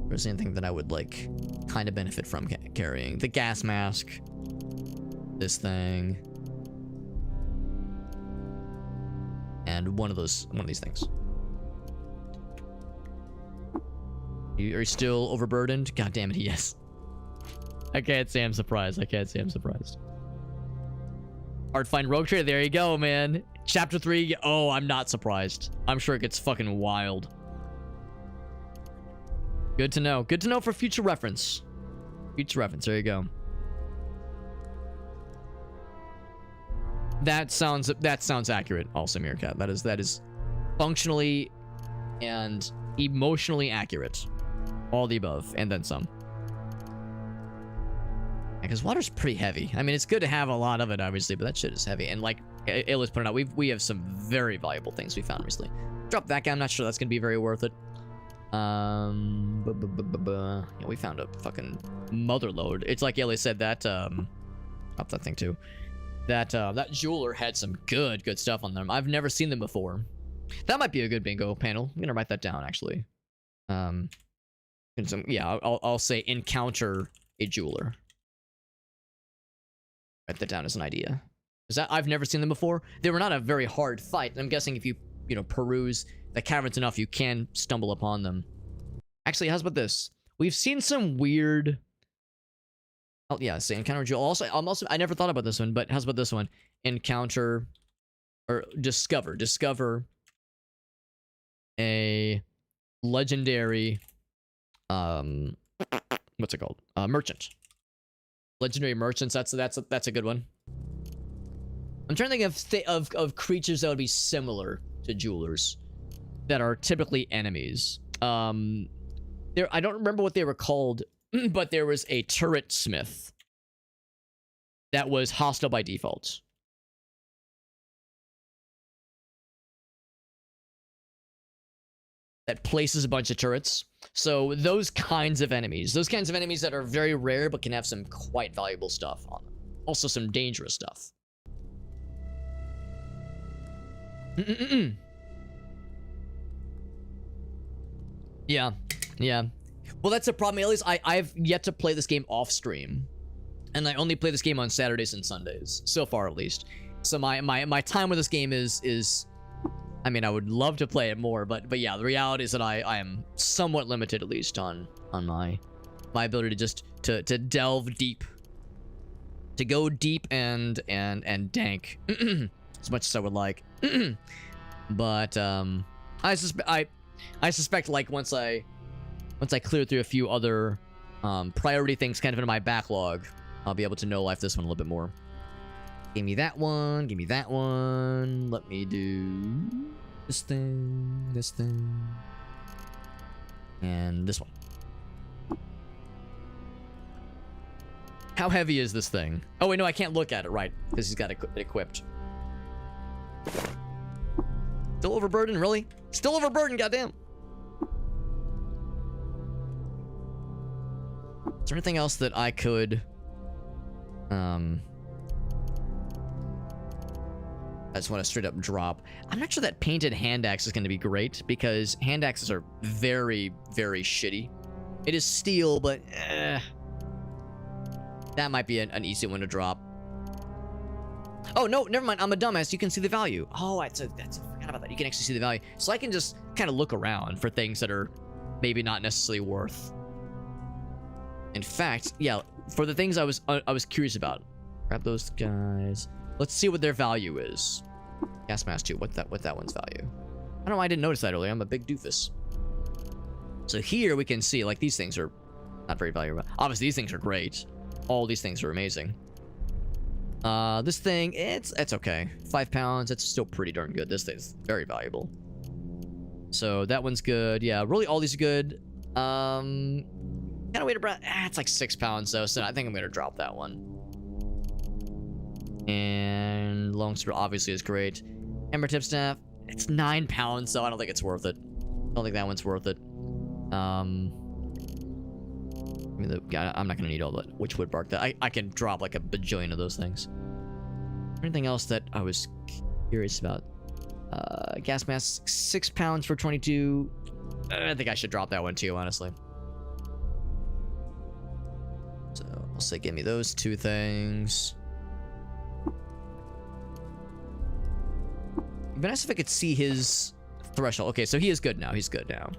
there's anything that I would like kind of benefit from carrying. The gas mask. This thing. And one of these things. Are you still overburdened? God damn it, yes. I can't say I'm surprised. I can't say I'm surprised. Hard find rogue trader. There you go, man. Chapter 3. Oh, I'm not surprised. I'm sure it gets fucking wild. Good to know. Good to know for future reference. Future reference. There you go. That sounds accurate. Also, Meerkat. That is functionally and emotionally accurate. All the above and then some. Because water's pretty heavy. I mean, it's good to have a lot of it, obviously, but that shit is heavy. And like Ayla's pointed out, we have some very valuable things we found recently. Drop that guy. I'm not sure that's gonna be very worth it. Yeah, we found a fucking mother load. It's like Ayla said that. Drop that thing too. That jeweler had some good stuff on them. I've never seen them before. That might be a good bingo panel. I'm gonna write that down actually. Yeah, I'll say encounter a jeweler. Write that down as an idea. Because I've never seen them before. They were not a very hard fight. I'm guessing if you peruse the caverns enough, you can stumble upon them. Actually, how's about this? We've seen some weird. Oh yeah, say encounter jewel. Also, I never thought about this one, but how's about this one? Encounter or discover a legendary what's it called? Merchant. Legendary merchants. That's a good one. I'm trying to think of creatures that would be similar to jewelers that are typically enemies. I don't remember what they were called, but there was a turret smith that was hostile by default. That places a bunch of turrets. So those kinds of enemies that are very rare but can have some quite valuable stuff on them. Also some dangerous stuff. Yeah. Well, that's a problem. At least I've yet to play this game off stream. And I only play this game on Saturdays and Sundays. So far, at least. So my time with this game is I mean, I would love to play it more, but yeah, the reality is that I am somewhat limited, at least on my ability to just to delve deep, to go deep and dank as much as I would like. But I suspect like once I clear through a few other priority things kind of in my backlog, I'll be able to know life this one a little bit more. Give me that one. Give me that one. Let me do this thing, and this one. How heavy is this thing? Oh wait, no, I can't look at it, right? Because he's got it equipped. Still overburdened, really? Still overburdened, goddamn. Is there anything else that I could I just want to straight up drop. I'm not sure that painted hand axe is going to be great because hand axes are very, very shitty. It is steel, but that might be an easy one to drop. Oh, no, never mind. I'm a dumbass. You can see the value. Oh, I forgot about that. You can actually see the value. So I can just kind of look around for things that are maybe not necessarily worth. In fact, yeah, for the things I was curious about. Grab those guys. Let's see what their value is. Gas mask 2. What that one's value? I don't know why I didn't notice that earlier. I'm a big doofus. So here we can see, like, these things are not very valuable. Obviously, these things are great. All these things are amazing. This thing, it's okay. 5 pounds, it's still pretty darn good. This thing's very valuable. So that one's good. Yeah, really all these are good. Kind of weight around, it's like 6 pounds though, so I think I'm gonna drop that one. And longsword obviously is great. Hammer tip staff, it's 9 pounds, so I don't think it's worth it. I don't think that one's worth it. I mean, I'm not gonna need all the witchwood bark. That I can drop like a bajillion of those things. Anything else that I was curious about? Gas mask, 6 pounds for 22. I think I should drop that one too, honestly. So I'll say give me those 2 things. It'd be nice if I could see his threshold. Okay, so he is good now. He's good now.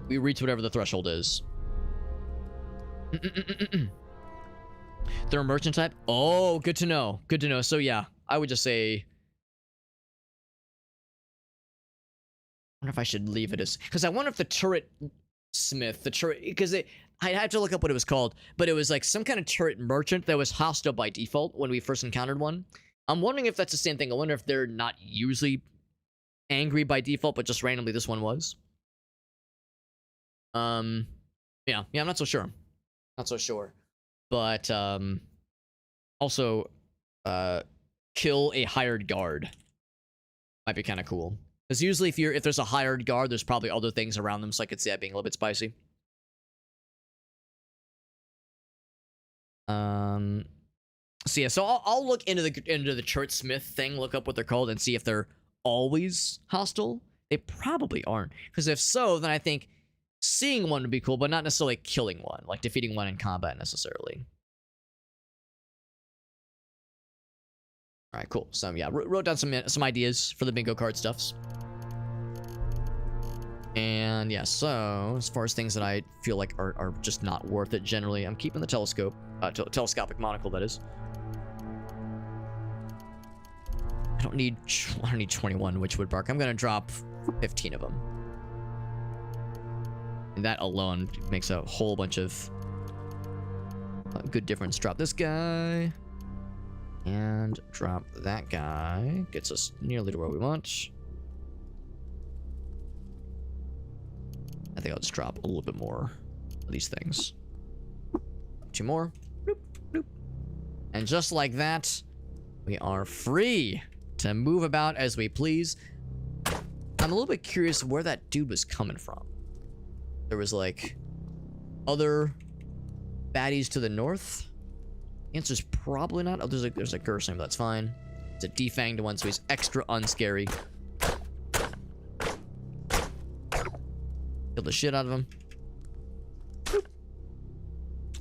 We reach whatever the threshold is. They're a merchant type? Oh, good to know. Good to know. So yeah, I would just say... I wonder if I should leave it as... Because I wonder if the turret smith, the turret... Because I'd have to look up what it was called, but it was like some kind of turret merchant that was hostile by default when we first encountered one. I'm wondering if that's the same thing. I wonder if they're not usually angry by default, but just randomly this one was. Yeah, I'm not so sure. Not so sure. But, also, kill a hired guard. Might be kind of cool. Because usually if there's a hired guard, there's probably other things around them, so I could see that being a little bit spicy. So yeah, so I'll look into the turret smith thing, look up what they're called, and see if they're always hostile. They probably aren't. Because if so, then I think seeing one would be cool, but not necessarily killing one, like defeating one in combat necessarily. All right, cool. So yeah, wrote down some ideas for the bingo card stuffs. And yeah, so as far as things that I feel like are just not worth it generally, I'm keeping the telescope, telescopic monocle, that is. I don't need 21 witchwood bark. I'm gonna drop 15 of them. And that alone makes a whole bunch of good difference. Drop this guy. And drop that guy. Gets us nearly to where we want. I think I'll just drop a little bit more of these things. 2 more. Bloop, bloop. And just like that, we are free to move about as we please. I'm a little bit curious where that dude was coming from. There was like other baddies to the north. The answer's probably not. Oh, there's a curse name, but that's fine. It's a defanged one, so he's extra unscary. Kill the shit out of him. Boop.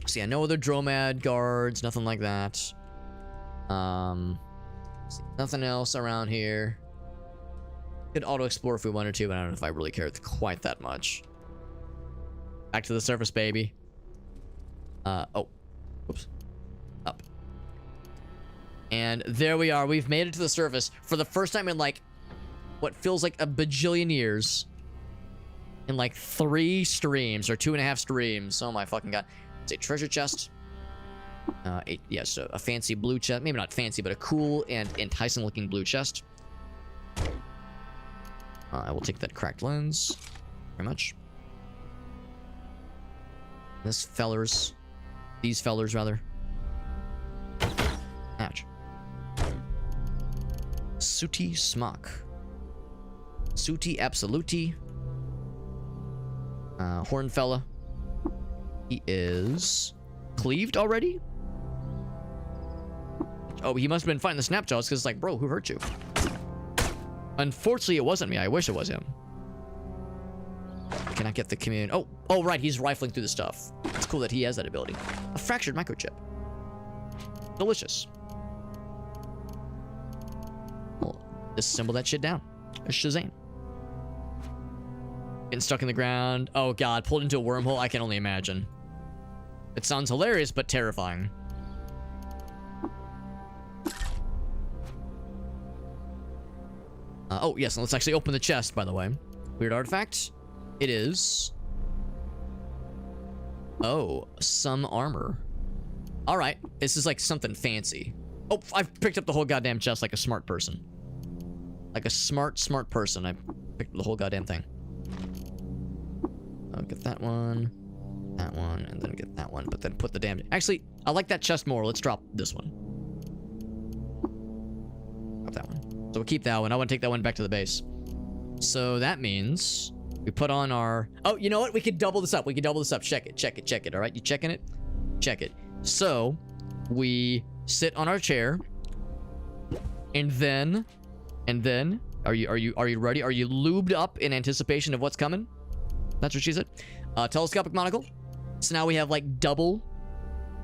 See, yeah, no other Dromad guards, nothing like that. See, nothing else around here. Could auto-explore if we wanted to, but I don't know if I really cared quite that much. Back to the surface, baby. Oh. Whoops. Up. And there we are. We've made it to the surface for the first time in like what feels like a bajillion years. In like 3 streams or 2.5 streams. Oh my fucking god. It's a treasure chest. Yes, a fancy blue chest. Maybe not fancy, but a cool and enticing looking blue chest. I will take that cracked lens. Very much. These fellers, rather. Ouch. Sooty smock. Sooty absoluti. Horn fella. He is cleaved already? Oh, he must have been fighting the snapjaws because it's like, bro, who hurt you? Unfortunately, it wasn't me. I wish it was him. Can I get the commune? Oh, right. He's rifling through the stuff. It's cool that he has that ability. A fractured microchip. Delicious. Well, disassemble that shit down. Shazam. Getting stuck in the ground. Oh, God. Pulled into a wormhole. I can only imagine. It sounds hilarious, but terrifying. Oh, yes. Let's actually open the chest, by the way. Weird artifact. It is Oh, some armor. All right, this is like something fancy. Oh, I've picked up the whole goddamn chest like a smart person. Like a smart person. I picked up the whole goddamn thing. I'll get that one, and then get that one, but then put the damn... Actually, I like that chest more. Let's drop this one. Drop that one. So we'll keep that one. I want to take that one back to the base. So that means we put on our... Oh, you know what? We could double this up. We could double this up. Check it, check it, check it. All right, you checking it? Check it. So we sit on our chair, and then, are you ready? Are you lubed up in anticipation of what's coming? That's what she said. Telescopic monocle. So now we have like double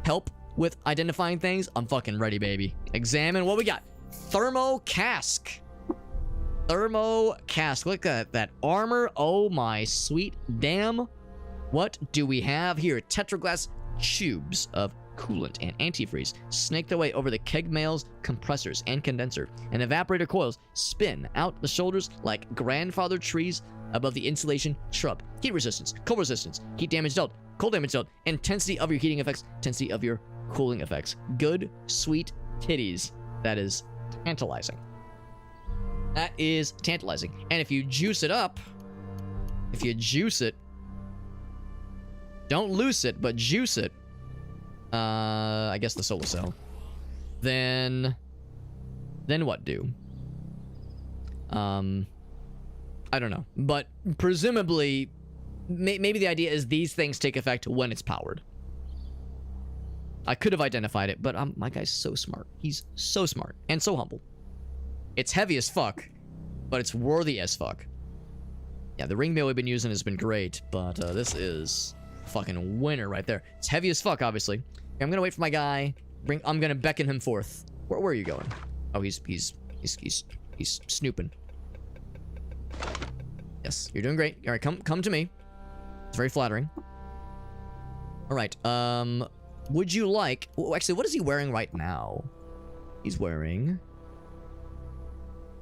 help with identifying things. I'm fucking ready, baby. Examine what we got. Thermo cask. Thermo cask. Look at that armor. Oh my sweet damn. What do we have here? Tetraglass tubes of coolant and antifreeze snake their way over the keg mail's compressors and condenser, and evaporator coils spin out the shoulders like grandfather trees above the insulation shrub. Heat resistance, cold resistance, heat damage dealt, cold damage dealt, intensity of your heating effects, intensity of your cooling effects. Good, sweet titties. That is tantalizing. That is tantalizing. And if you juice it up, if you juice it, don't loose it, but juice it, I guess the solar cell, then what do? I don't know, but presumably maybe the idea is these things take effect when it's powered. I could have identified it, but my guy's so smart. He's so smart and so humble. It's heavy as fuck, but it's worthy as fuck. Yeah, the ring mail we've been using has been great, but this is fucking winner right there. It's heavy as fuck, obviously. Okay, I'm gonna wait for my guy. I'm gonna beckon him forth. Where are you going? Oh, he's snooping. Yes, you're doing great. All right, come to me. It's very flattering. All right. Would you like... Well, actually, what is he wearing right now? He's wearing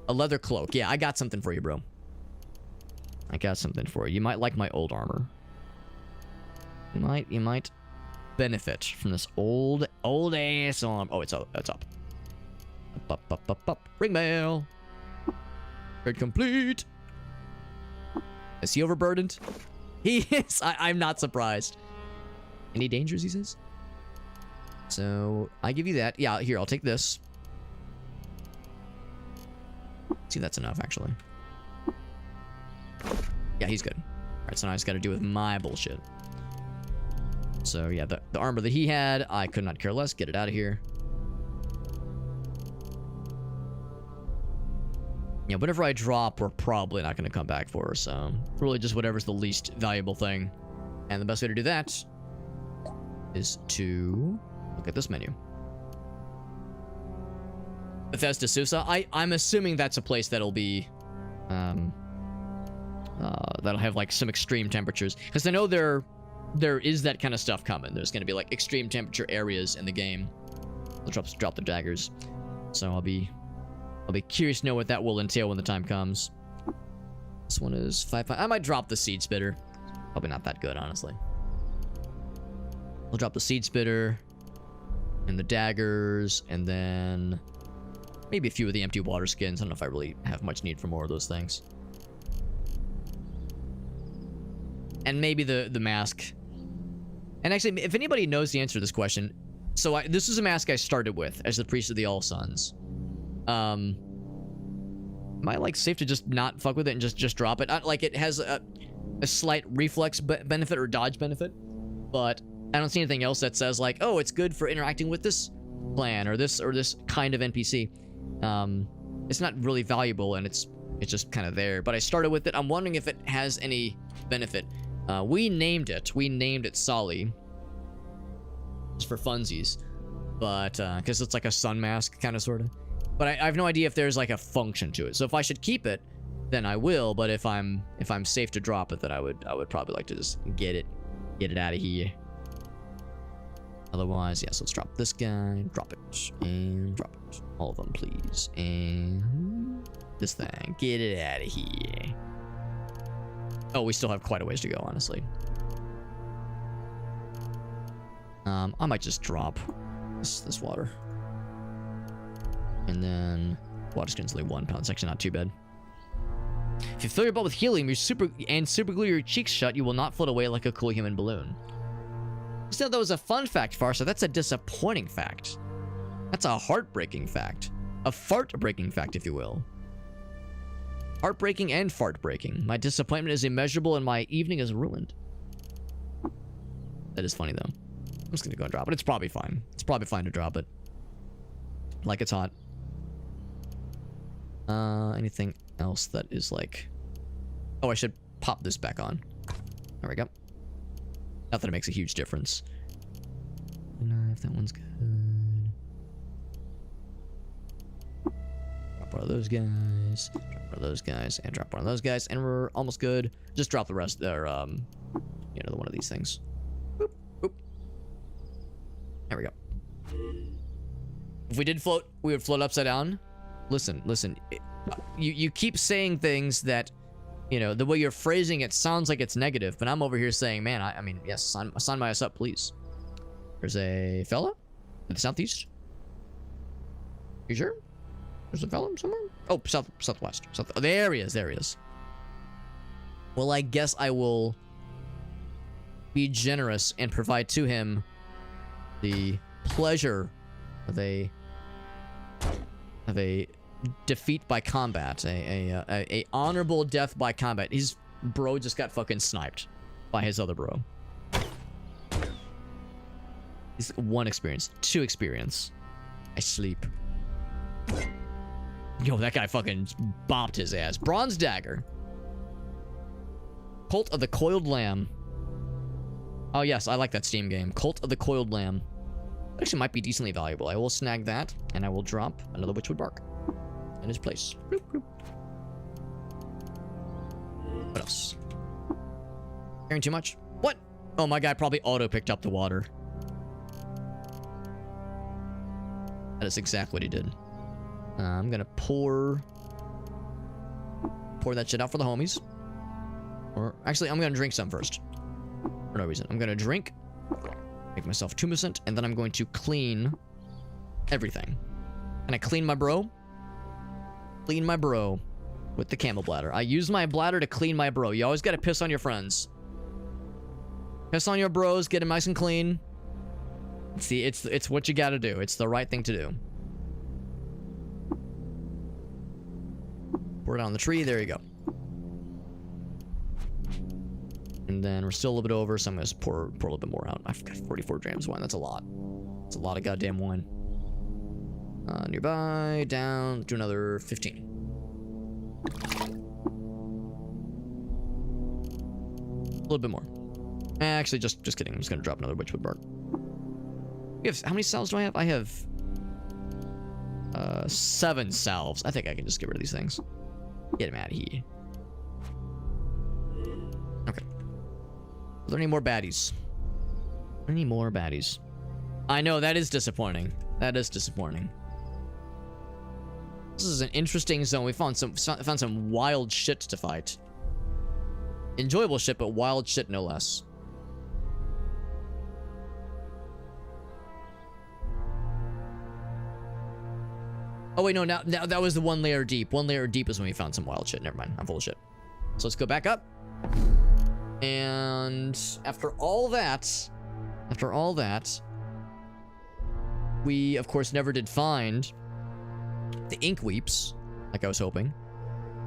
a leather cloak. Yeah, I got something for you, bro. I got something for you. You might like my old armor. You might benefit from this old ass armor. Oh, it's up. Up. Ring mail. Trade complete. Is he overburdened? He is. I'm not surprised. Any dangers, he says? So, I give you that. Yeah, here, I'll take this. See if that's enough, actually. Yeah, he's good. Alright, so now I just gotta deal with my bullshit. So, yeah, the armor that he had, I could not care less. Get it out of here. Yeah, whatever I drop, we're probably not going to come back for, so really just whatever's the least valuable thing. And the best way to do that is to look at this menu. Bethesda Susa. I'm assuming that's a place that'll be, that'll have like some extreme temperatures, because I know there is that kind of stuff coming. There's going to be like extreme temperature areas in the game. They'll drop the daggers, so I'll be curious to know what that will entail when the time comes. This one is 5.5. I might drop the seed spitter. Probably not that good, honestly. We'll drop the seed spitter and the daggers, and then maybe a few of the empty water skins. I don't know if I really have much need for more of those things. And maybe the mask. And actually, if anybody knows the answer to this question, so this is a mask I started with as the priest of the All Suns. Am I like safe to just not fuck with it and just drop it? Like it has a slight reflex benefit or dodge benefit, but I don't see anything else that says like, oh, it's good for interacting with this clan or this kind of NPC. It's not really valuable, and it's just kind of there. But I started with it. I'm wondering if it has any benefit. We named it Solly, just for funsies, but because it's like a sun mask kind of sort of. But I have no idea if there's like a function to it. So if I should keep it, then I will. But if I'm safe to drop it, then I would probably like to just get it out of here. Otherwise, yes, let's drop this guy, drop it, and drop it. All of them, please. And this thing, get it out of here. Oh, we still have quite a ways to go, honestly. I might just drop this water. And then water skin's only 1 pound. It's actually not too bad. If you fill your butt with helium, super glue your cheeks shut, you will not float away like a cool human balloon. Still, that was a fun fact, Farsa. That's a disappointing fact. That's a heartbreaking fact. A fart-breaking fact, if you will. Heartbreaking and fart-breaking. My disappointment is immeasurable and my evening is ruined. That is funny, though. I'm just gonna go and drop it. It's probably fine. It's probably fine to drop it. Like it's hot. Anything else that is like... Oh, I should pop this back on. There we go. Not that it makes a huge difference. And if that one's good. Drop one of those guys. Drop one of those guys. And drop one of those guys. And we're almost good. Just drop the rest there. You know, one of these things. Boop, boop. There we go. If we did float, we would float upside down. Listen. You keep saying things that, you know, the way you're phrasing it sounds like it's negative, but I'm over here saying, man, I mean, yes, sign my ass up, please. There's a fella to the southeast. You sure? There's a fella somewhere? Oh, southwest. Oh, there he is. There he is. Well, I guess I will be generous and provide to him the pleasure of a defeat by combat, a honorable death by combat. His bro just got fucking sniped by his other bro. He's 1 experience, 2 experience. I sleep. Yo, that guy fucking bopped his ass. Bronze dagger. Cult of the Coiled Lamb. Oh yes, I like that Steam game. Cult of the Coiled Lamb. Actually might be decently valuable. I will snag that, and I will drop another Witchwood Bark in his place. Bloop, bloop. What else? Caring too much? What? Oh, my guy probably auto-picked up the water. That is exactly what he did. I'm gonna pour that shit out for the homies. Or, actually, I'm gonna drink some first. For no reason. I'm gonna drink, make myself 2%, and then I'm going to clean everything. And I clean my bro. Clean my bro with the camel bladder. I use my bladder to clean my bro. You always gotta piss on your friends. Piss on your bros, get them nice and clean. See, it's what you gotta do. It's the right thing to do. Pour it on the tree. There you go. And then we're still a little bit over, so I'm gonna pour a little bit more out. I've got 44 grams of wine. That's a lot. That's a lot of goddamn wine. Nearby, down, do another 15. A little bit more. Actually, just kidding. I'm just gonna drop another Witchwood Bark. We have, how many salves do I have? I have 7 salves. I think I can just get rid of these things. Get him out of here. Okay. Are there any more baddies? Any more baddies? I know, that is disappointing. That is disappointing. This is an interesting zone. We found some wild shit to fight. Enjoyable shit, but wild shit no less. Oh wait, no, now that was the 1 layer deep. 1 layer deep is when we found some wild shit. Never mind, I'm full of shit. So let's go back up. And after all that, we of course never did find the ink weeps, like I was hoping.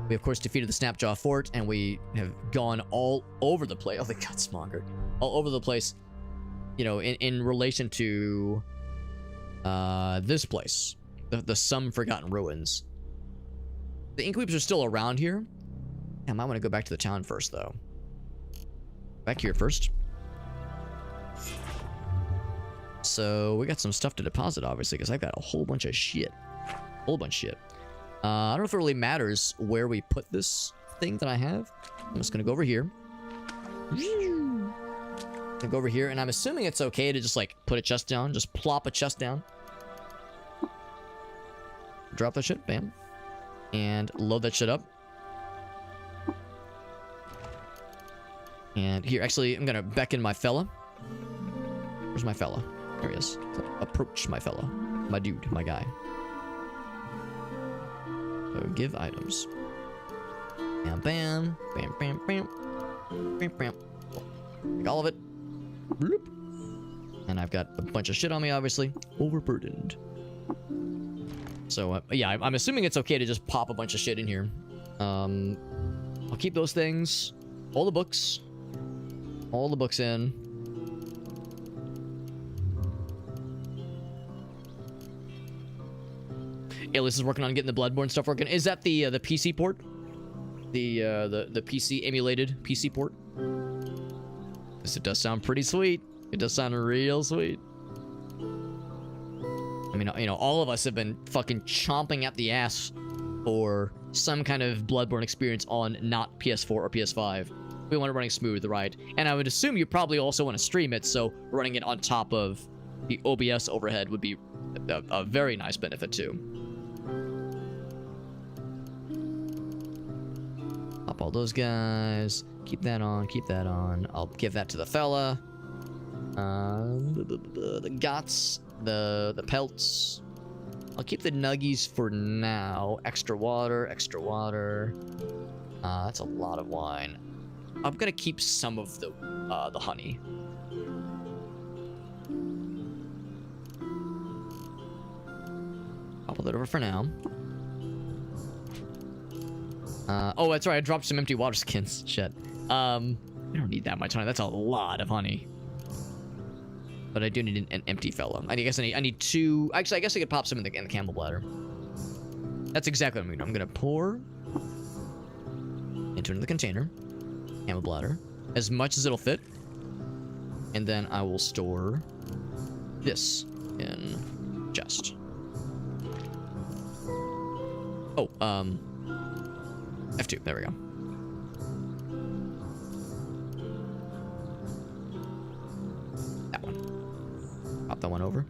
We of course defeated the Snapjaw Fort, and we have gone all over the place. Oh, the Gutsmonger, all over the place. You know, in relation to this place, the Some Forgotten Ruins. The ink weeps are still around here. I might want to go back to the town first, though. Back here first. So we got some stuff to deposit, obviously, because I've got a whole bunch of shit. I don't know if it really matters where we put this thing that I have. I'm just gonna go over here. Go over here, and I'm assuming it's okay to just like put a chest down, just plop a chest down. Drop that shit, bam. And load that shit up. And here, actually, I'm gonna beckon my fella. Where's my fella? There he is. Approach my fella. My dude, my guy. So give items. Bam, bam. Bam, bam, bam. Bam, bam. Take all of it. Bloop. And I've got a bunch of shit on me, obviously. Overburdened. So, yeah, I'm assuming it's okay to just pop a bunch of shit in here. I'll keep those things. All the books. All the books in. Alias is working on getting the Bloodborne stuff working. Is that the PC port? The PC emulated PC port? This it does sound pretty sweet. It does sound real sweet. I mean, you know, all of us have been fucking chomping at the ass for some kind of Bloodborne experience on not PS4 or PS5. We want it running smooth, right? And I would assume you probably also want to stream it, so running it on top of the OBS overhead would be a very nice benefit too. Pop all those guys. Keep that on, keep that on. I'll give that to the fella. The guts, the pelts. I'll keep the nuggies for now. Extra water, extra water. That's a lot of wine. I'm gonna keep some of the honey. I'll put that over for now. Oh, that's right. I dropped some empty water skins. Shit. We don't need that much honey. That's a lot of honey. But I do need an empty fella. I guess I need two. Actually, I guess I could pop some in the camel bladder. That's exactly what I'm doing. I'm gonna pour into the container, camel bladder, as much as it'll fit, and then I will store this in chest. Oh, F2. There we go. That one. Pop that one over.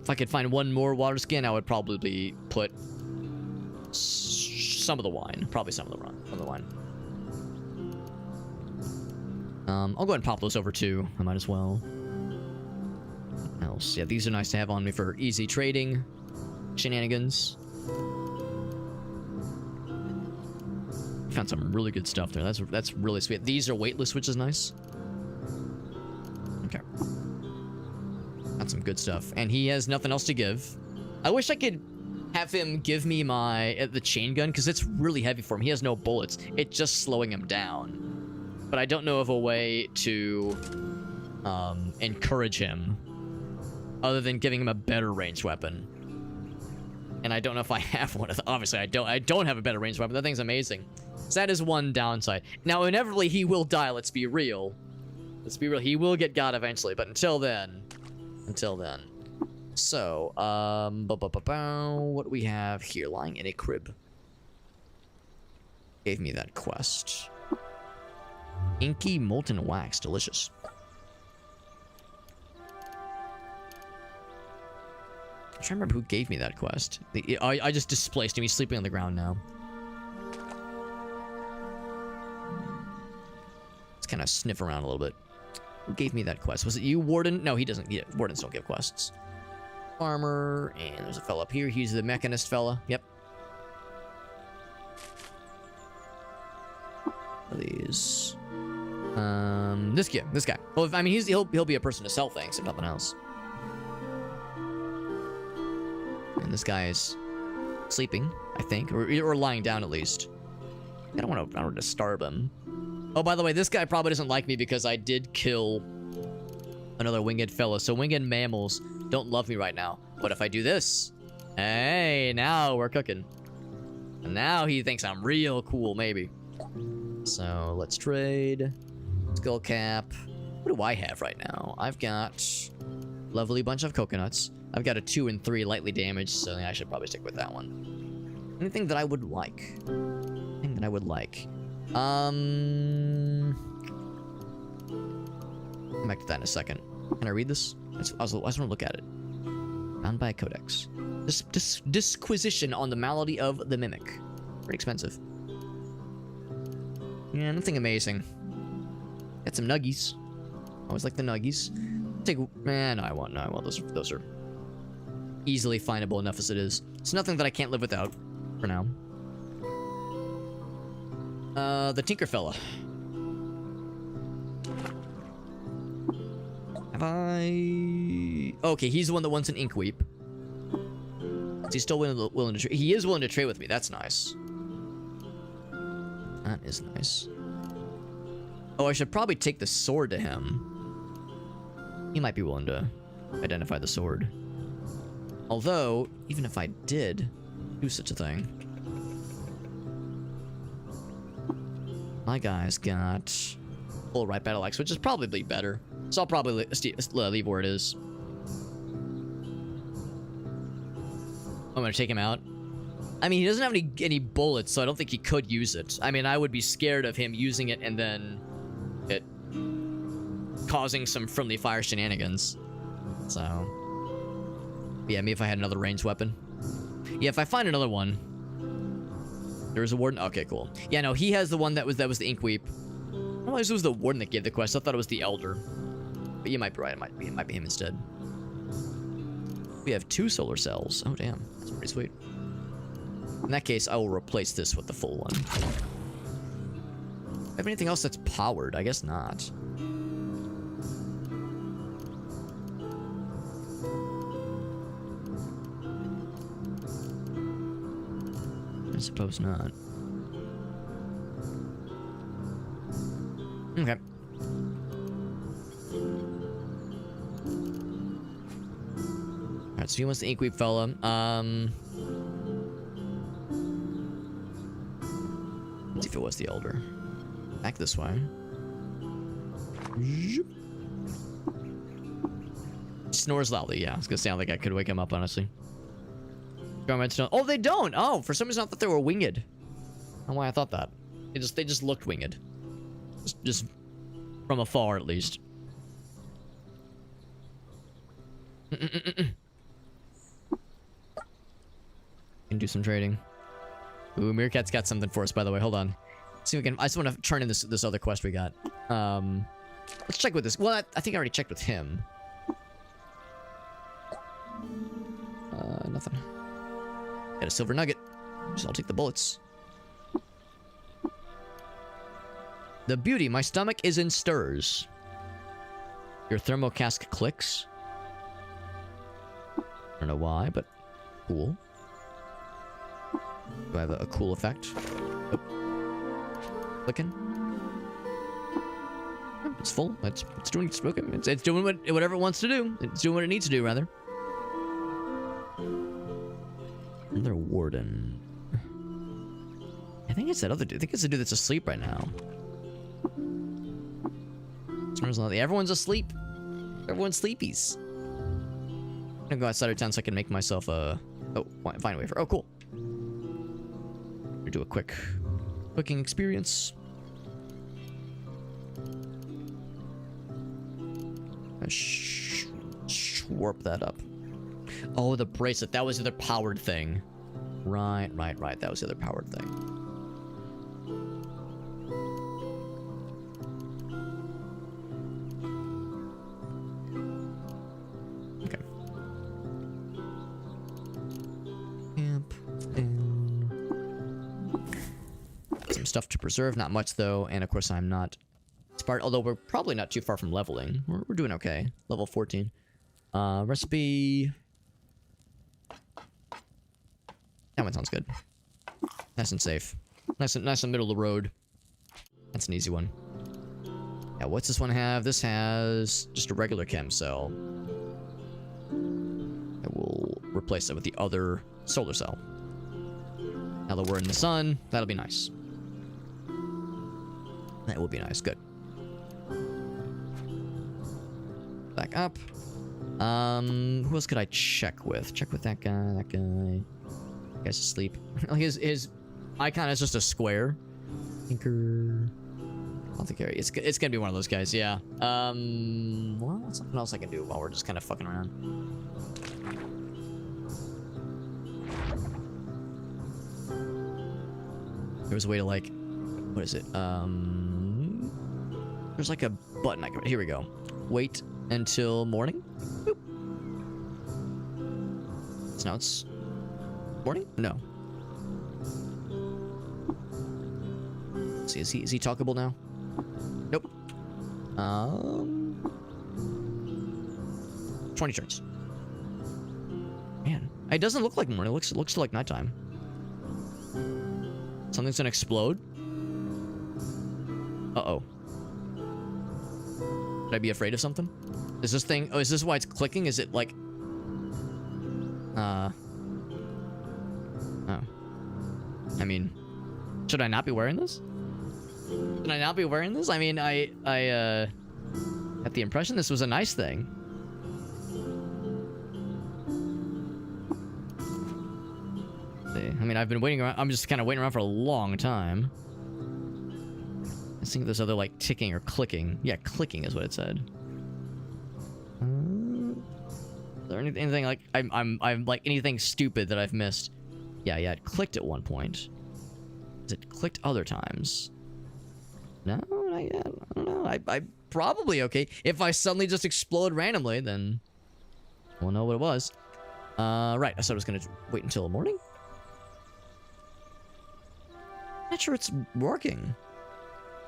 If I could find one more water skin, I would probably put some of the wine. Probably some of the wine. I'll go ahead and pop those over too. I might as well. What else? Yeah, these are nice to have on me for easy trading shenanigans. Found some really good stuff there. That's really sweet. These are weightless, which is nice. Okay. Got some good stuff. And he has nothing else to give. I wish I could have him give me the chain gun, because it's really heavy for him. He has no bullets. It's just slowing him down. But I don't know of a way to encourage him other than giving him a better ranged weapon. And I don't know if I have one. Obviously, I don't have a better ranged weapon. That thing's amazing. So that is one downside. Now, inevitably, he will die. Let's be real. Let's be real. He will get God eventually. But until then. So, what do we have here? Lying in a crib. Gave me that quest. Inky molten wax. Delicious. I'm trying to remember who gave me that quest. I just displaced him. He's sleeping on the ground now. Let's kind of sniff around a little bit. Who gave me that quest? Was it you, Warden? No, he doesn't. Yeah, Wardens don't give quests. Farmer, and there's a fella up here. He's the mechanist fella. Yep. What are these? This guy. Well, I mean, he'll be a person to sell things, if nothing else. And this guy is sleeping, I think, or lying down at least. I don't want to disturb him. Oh, by the way, this guy probably doesn't like me because I did kill another winged fella. So winged mammals don't love me right now. But if I do this, hey, now we're cooking. And now he thinks I'm real cool, maybe. So let's trade. Skull cap. What do I have right now? I've got lovely bunch of coconuts. I've got a 2 and 3 lightly damaged, so I should probably stick with that one. Anything that I would like. Anything that I would like. Come back to that in a second. Can I read this? I just want to look at it. Bound by a codex. Disquisition on the malady of the mimic. Pretty expensive. Yeah, nothing amazing. Got some nuggies. Always like the nuggies. Take, man, no, I want those are easily findable enough as it is. It's nothing that I can't live without for now. The Tinker fella. Have I? Okay, he's the one that wants an ink weep. Is he still willing to trade? He is willing to trade with me. That's nice. That is nice. Oh, I should probably take the sword to him. He might be willing to identify the sword. Although, even if I did do such a thing, my guy's got full right battle axe, which is probably better. So I'll probably leave where it is. I'm gonna take him out. I mean, he doesn't have any bullets, so I don't think he could use it. I mean, I would be scared of him using it and then it causing some friendly fire shenanigans. So, yeah, maybe if I had another ranged weapon. Yeah, if I find another one. There's a warden. Okay, cool. Yeah, no, he has the one that was the ink weep. I don't know if it was the warden that gave the quest. I thought it was the elder. But you might be right. It might be him instead. We have 2 solar cells. Oh, damn. That's pretty sweet. In that case, I will replace this with the full one. Have anything else that's powered? I guess not. I suppose not. Okay. Alright, so he wants the ink weep fella. Let's see if it was the elder. Back this way. Snores loudly, yeah. It's gonna sound like I could wake him up, honestly. Oh, they don't! Oh, for some reason I thought they were winged. I don't know why I thought that. They just looked winged. Just from afar, at least. Can do some trading. Ooh, Meerkat's got something for us, by the way. Hold on. Let's see if we can. I just want to turn in this other quest we got. Let's check with this. Well, I think I already checked with him. Nothing. Got a silver nugget. So I'll take the bullets. The beauty. My stomach is in stirs. Your thermal cask clicks. I don't know why, but cool. Do I have a cool effect? Oh. Clicking. Oh, it's full. It's doing it's doing whatever it wants to do. It's doing what it needs to do, rather. Another warden. I think it's that other dude. I think it's the dude that's asleep right now. Everyone's asleep. Everyone's sleepies. I'm gonna go outside of town so I can make myself a... Oh, vine wafer. Oh, cool. We'll do a quick cooking experience. Warp that up. Oh, the bracelet. That was the other powered thing. Right. That was the other powered thing. Okay. Camp down. Some stuff to preserve. Not much, though. And, of course, I'm not... Although we're probably not too far from leveling. We're doing okay. Level 14. Recipe... That one sounds good. Nice and safe. Nice and middle of the road. That's an easy one. Yeah, what's this one have? This has just a regular chem cell. I will replace it with the other solar cell. Now that we're in the sun, that'll be nice. That will be nice. Good. Back up. Who else could I check with? Check with that guy, that guy. Guy's asleep. Like his icon is just a square. Tinker. I don't think it's gonna be one of those guys, yeah. Well, what's something else I can do while we're just kind of fucking around? There was a way to like, what is it? There's like a button I can. Here we go. Wait until morning. Boop. So now it's morning? No. Let's see, is he talkable now? Nope. 20 turns. Man, it doesn't look like morning. It looks like nighttime. Something's gonna explode. Uh-oh. Should I be afraid of something? Is this thing... Oh, is this why it's clicking? Is it like... Oh. I mean... Should I not be wearing this? Should I not be wearing this? I mean, I had the impression this was a nice thing. I mean, I've been waiting around. I'm just kind of waiting around for a long time. I think there's other like ticking or clicking. Yeah, clicking is what it said. Is there anything like I'm like anything stupid that I've missed? Yeah, it clicked at one point. Has it clicked other times? No, not yet. I don't know. I probably okay. If I suddenly just explode randomly, then we'll know what it was. Right. I said I was gonna wait until the morning. Not sure it's working.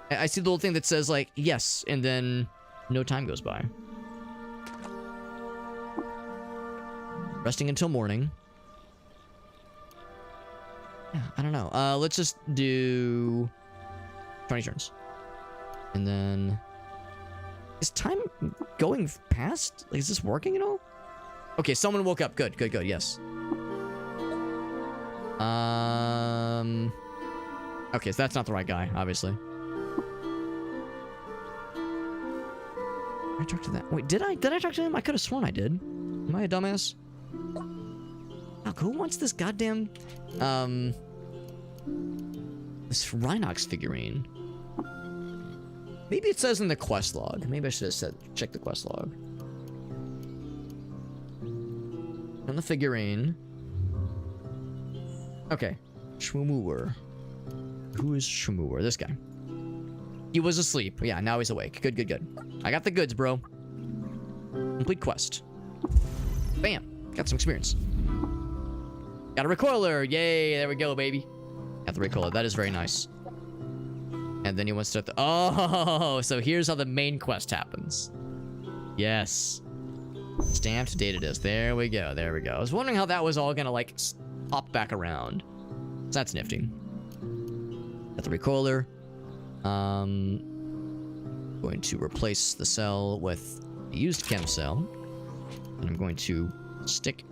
I see the little thing that says like yes, and then no time goes by. Resting until morning. Yeah, I don't know. Let's just do 20 turns. And then is time going past? Like, is this working at all? Okay, someone woke up. Good, yes. Okay, so that's not the right guy, obviously. I talked to that. Wait, did I talk to him? I could have sworn I did. Am I a dumbass? Fuck, who wants this goddamn this Rhinox figurine? Maybe it says in the quest log. Maybe I should have said check the quest log. On the figurine. Okay. Shmoower. Who is Shmoower? This guy. He was asleep. Yeah, now he's awake. Good. I got the goods, bro. Complete quest. Bam. Got some experience. Got a recoiler. Yay. There we go, baby. Got the recoiler. That is very nice. And then he wants to... Oh, so here's how the main quest happens. Yes. Stamped dated is. There we go. I was wondering how that was all gonna, like, pop back around. So that's nifty. Got the recoiler. Going to replace the cell with a used chem cell. And I'm going to stick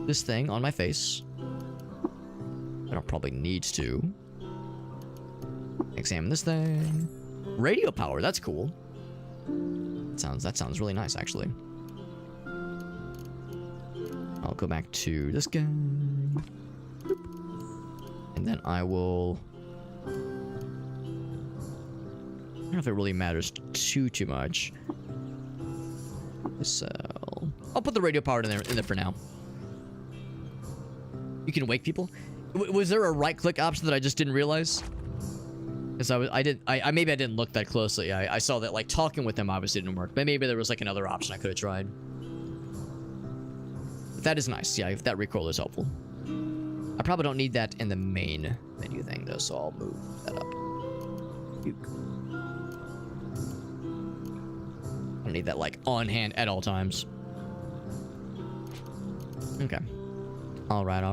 this thing on my face. I don't probably need to. Examine this thing. Radio power, that's cool. That sounds really nice, actually. I'll go back to this guy. And then I will... I don't know if it really matters too much. So I'll put the radio power in there for now. You can wake people. Was there a right-click option that I just didn't realize? Because maybe I didn't look that closely. I saw that like talking with them obviously didn't work, but maybe there was like another option I could have tried. But that is nice. Yeah, if that recoil is helpful. I probably don't need that in the main menu thing though, so I'll move that up. I don't need that like on hand at all times. Okay. All right.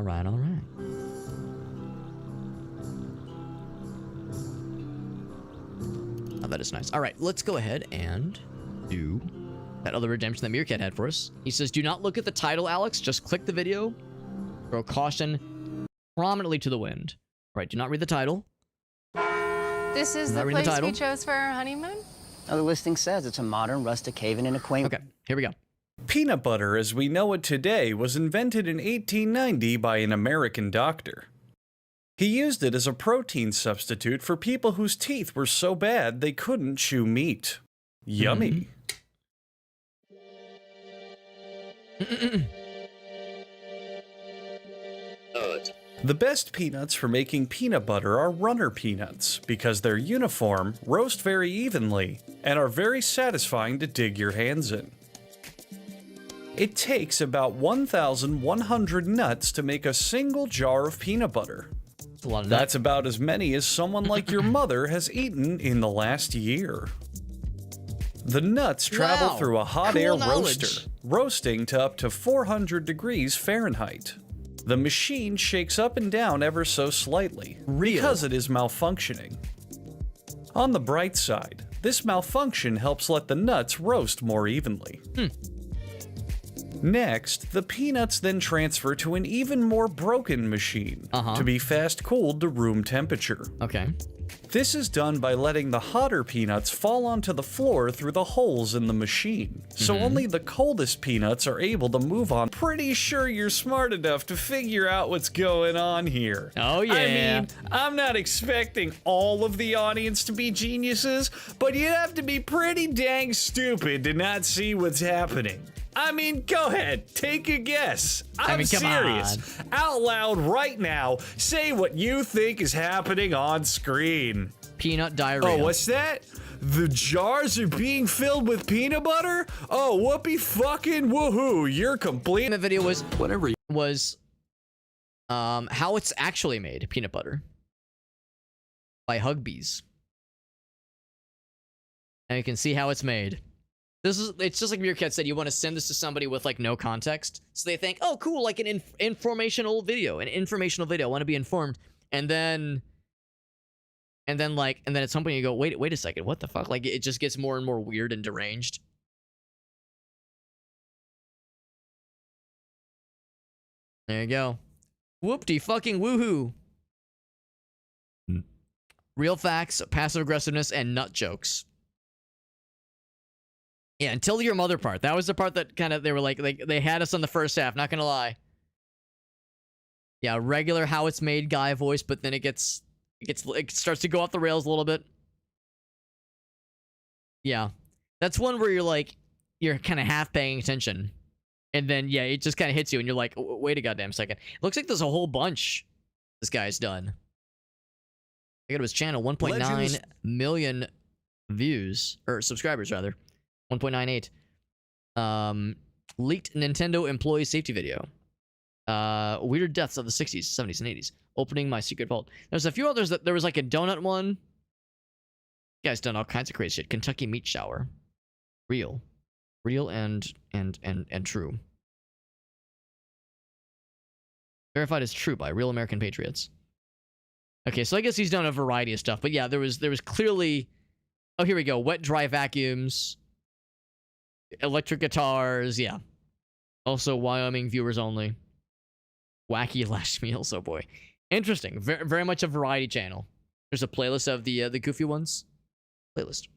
Oh, that is nice. All right, let's go ahead and do that other redemption that Meerkat had for us. He says, do not look at the title, Alex. Just click the video. Throw caution prominently to the wind. All right, do not read the title. This is the place we chose for our honeymoon? Oh, the listing says it's a modern rustic haven in a quaint... Okay, here we go. Peanut butter as we know it today was invented in 1890 by an American doctor. He used it as a protein substitute for people whose teeth were so bad they couldn't chew meat. Yummy. The best peanuts for making peanut butter are runner peanuts because they're uniform, roast very evenly, and are very satisfying to dig your hands in. It takes about 1,100 nuts to make a single jar of peanut butter. That's a lot of That's about as many as someone like your mother has eaten in the last year. The nuts travel Wow. through a hot Cool air knowledge. roaster, roasting to up to 400 degrees Fahrenheit. The machine shakes up and down ever so slightly, because it is malfunctioning. On the bright side, this malfunction helps let the nuts roast more evenly. Next, the peanuts then transfer to an even more broken machine to be fast cooled to room temperature. Okay. This is done by letting the hotter peanuts fall onto the floor through the holes in the machine, so only the coldest peanuts are able to move on. Pretty sure you're smart enough to figure out what's going on here. Oh, yeah. I mean, I'm not expecting all of the audience to be geniuses, but you'd have to be pretty dang stupid to not see what's happening. I mean, go ahead, take a guess. I'm come serious. Out loud right now, say what you think is happening on screen. Peanut diarrhea. Oh, what's that? The jars are being filled with peanut butter? Oh, whoopee fucking woohoo, you're complete. The video was how it's actually made, peanut butter. By Hugbees. And you can see how it's made. It's just like Meerkat said, you want to send this to somebody with like no context. So they think, oh cool, like an informational video, I want to be informed. And then at some point you go, wait a second, what the fuck? Like it just gets more and more weird and deranged. There you go. Whoop-de fucking woohoo. Real facts, passive aggressiveness, and nut jokes. Yeah, until your mother part. That was the part that kind of, they were like, they had us on the first half, not gonna lie. Yeah, regular how it's made guy voice, but then it starts to go off the rails a little bit. Yeah. That's one where you're kind of half paying attention. And then, yeah, it just kind of hits you and you're like, wait a goddamn second. It looks like there's a whole bunch this guy's done. I got his channel, 1.9 million views, or subscribers rather. 1.98. Leaked Nintendo employee safety video. Weird deaths of the 60s, 70s, and 80s. Opening my secret vault. There's a few others. There was like a donut one. You guys done all kinds of crazy shit. Kentucky meat shower. Real and true. Verified as true by Real American Patriots. Okay, so I guess he's done a variety of stuff, but yeah, there was clearly. Oh, here we go. Wet dry vacuums. Electric guitars, yeah. Also, Wyoming viewers only. Wacky lash meals, oh boy. Interesting. Very, very much a variety channel. There's a playlist of the goofy ones. Playlist.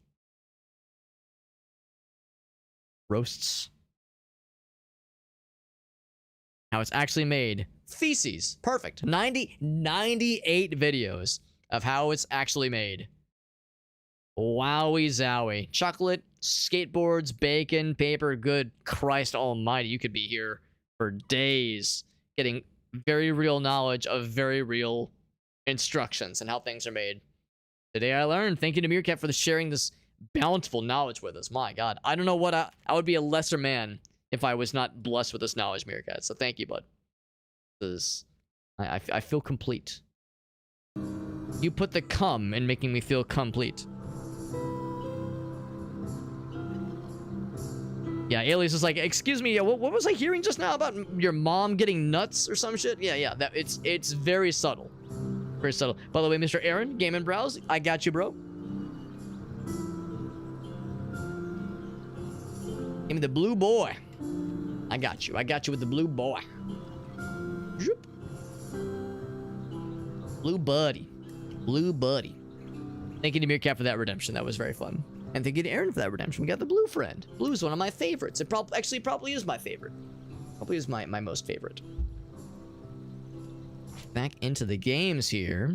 Roasts. How it's actually made. Feces. Perfect. 98 videos of how it's actually made. Wowie zowie. Chocolate, skateboards, bacon, paper, good Christ almighty. You could be here for days getting very real knowledge of very real instructions and how things are made. Today I learned. Thank you to Meerkat for sharing this bountiful knowledge with us. My God. I don't know what I would be a lesser man if I was not blessed with this knowledge, Meerkat. So thank you, bud. I feel complete. You put the cum in making me feel complete. Yeah, Alias is like, excuse me, what was I hearing just now about your mom getting nuts or some shit? Yeah, that it's very subtle. Very subtle. By the way, Mr. Aaron, Game and Browse, I got you, bro. Give me the blue boy. I got you with the blue boy. Zoop. Blue buddy. Blue buddy. Thank you to Meerkat for that redemption. That was very fun. And thank you to Aaron for that redemption. We got the blue friend. Blue is one of my favorites. It probably is my favorite. Probably is my most favorite. Back into the games here.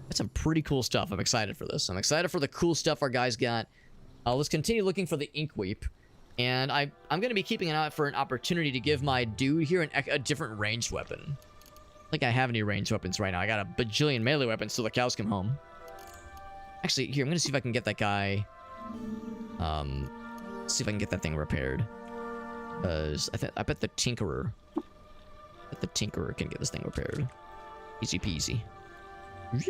That's some pretty cool stuff. I'm excited for this. I'm excited for the cool stuff our guys got. Let's continue looking for the Inkweep. And I'm going to be keeping an eye out for an opportunity to give my dude here a different ranged weapon. I don't think I have any ranged weapons right now. I got a bajillion melee weapons till the cows come home. Actually, here, I'm going to see if I can get that guy... see if I can get that thing repaired. Because I bet the Tinkerer. The Tinkerer can get this thing repaired. Easy peasy. Let's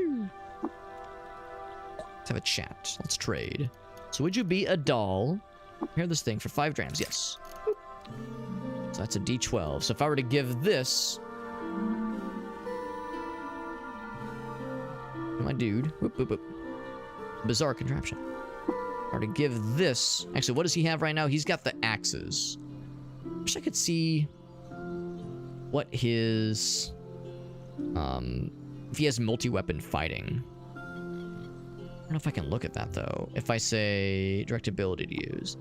have a chat. Let's trade. So would you be a doll? Repair this thing for 5 drams. Yes. So that's a D12. So if I were to give this... My dude. Whoop, whoop, whoop. Bizarre contraption. If I were to give this... Actually, what does he have right now? He's got the axes. Wish I could see... what his... if he has multi-weapon fighting. I don't know if I can look at that, though. If I say direct ability to use.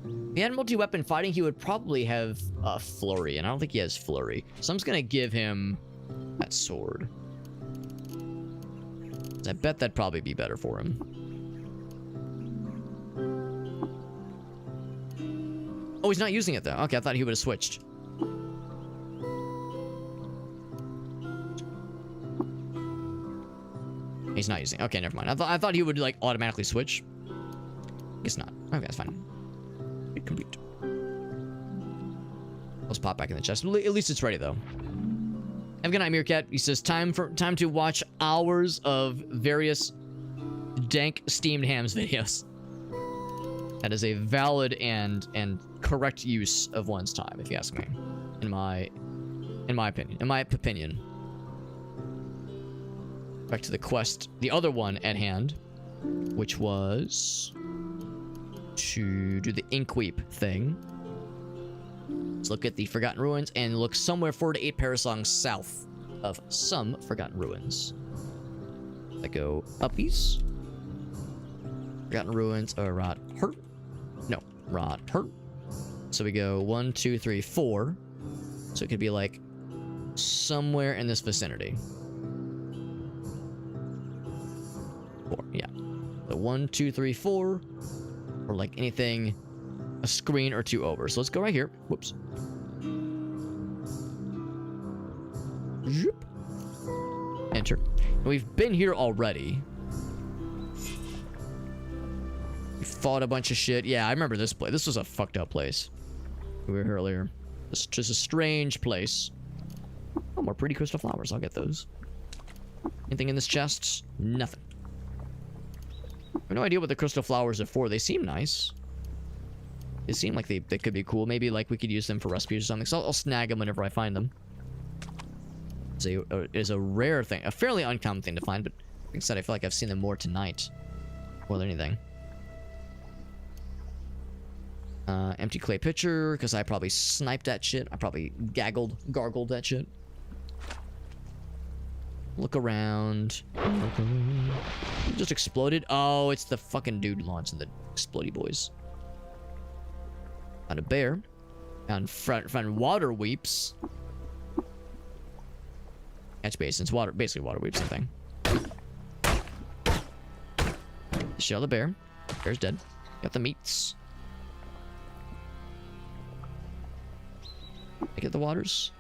If he had multi-weapon fighting, he would probably have flurry, and I don't think he has flurry. So I'm just gonna give him that sword. I bet that'd probably be better for him. Oh, he's not using it, though. Okay, I thought he would have switched. He's not using. Okay, never mind. I thought he would like automatically switch. Guess not. Okay, that's fine. Complete. Let's pop back in the chest. At least it's ready though. Have a good night, Meerkat. He says time to watch hours of various dank steamed hams videos. That is a valid and correct use of one's time, if you ask me. In my opinion. Back to the quest, the other one at hand, which was to do the Inkweep thing. Let's look at the Forgotten Ruins and look somewhere 4 to 8 parasangs south of some Forgotten Ruins. I go uppies. Forgotten Ruins are Rot Hurt. No, Rot Hurt. So we go 1, 2, 3, 4. So it could be like somewhere in this vicinity. 4, yeah. So 1, 2, 3, 4. Or like anything a screen or 2 over. So let's go right here. Whoops. Zoop. Enter. And we've been here already. We fought a bunch of shit. Yeah, I remember this place. This was a fucked up place. We were here earlier. It's just a strange place. Oh, more pretty crystal flowers. I'll get those. Anything in this chest? Nothing. I have no idea what the crystal flowers are for. They seem nice. They seem like they could be cool. Maybe like we could use them for recipes or something. So I'll snag them whenever I find them. It's a rare thing. A fairly uncommon thing to find, but like I said, I feel like I've seen them more tonight. More than anything. Empty clay pitcher, because I probably sniped that shit. I probably gargled that shit. Look around. It just exploded. Oh, it's the fucking dude launching the explodey boys. Found a bear. Found water weeps. Catch basins. Basically water weeps, I think. Shell the bear. Bear's dead. Got the meats. Did I get the waters?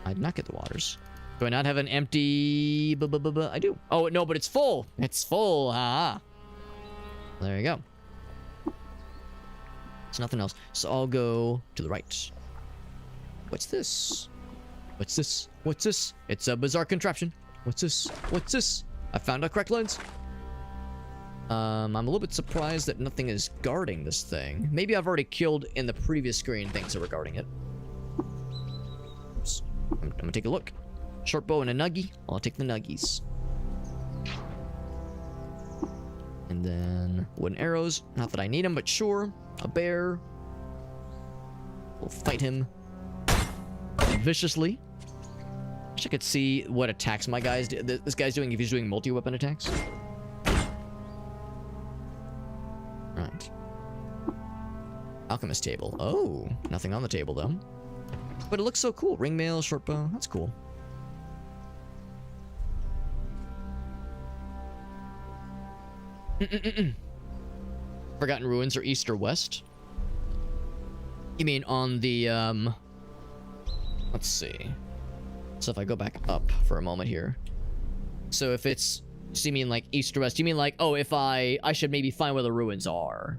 I did not get the waters. Do I not have an empty... I do. Oh, no, but it's full. It's full. Ha. There you go. It's nothing else. So I'll go to the right. What's this? What's this? What's this? It's a bizarre contraption. What's this? What's this? I found a correct lens. I'm a little bit surprised that nothing is guarding this thing. Maybe I've already killed in the previous screen things that were guarding it. Oops. I'm gonna take a look. Short bow and a nuggie. I'll take the nuggies. And then wooden arrows. Not that I need them, but sure. A bear. We'll fight him viciously. Wish I could see what attacks my guys do. This guy's doing if he's doing multi-weapon attacks. Right. Alchemist table. Oh, nothing on the table though. But it looks so cool. Ring mail, short bow. That's cool. Forgotten Ruins are east or west? You mean on the, let's see. So if I go back up for a moment here. So if it's, so you mean like east or west? You mean like, oh, if I should maybe find where the ruins are.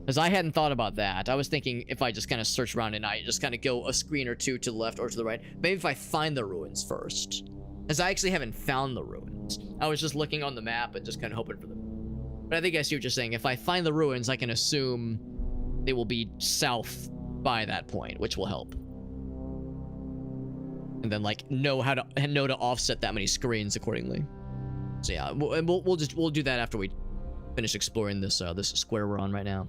Because I hadn't thought about that. I was thinking if I just kind of search around at night, just kind of go a screen or two to the left or to the right. Maybe if I find the ruins first. As I actually haven't found the ruins. I was just looking on the map and just kind of hoping for them. But I think I see what you're saying. If I find the ruins, I can assume they will be south by that point, which will help. And then like know to offset that many screens accordingly. So yeah, we'll do that after we finish exploring this this square we're on right now.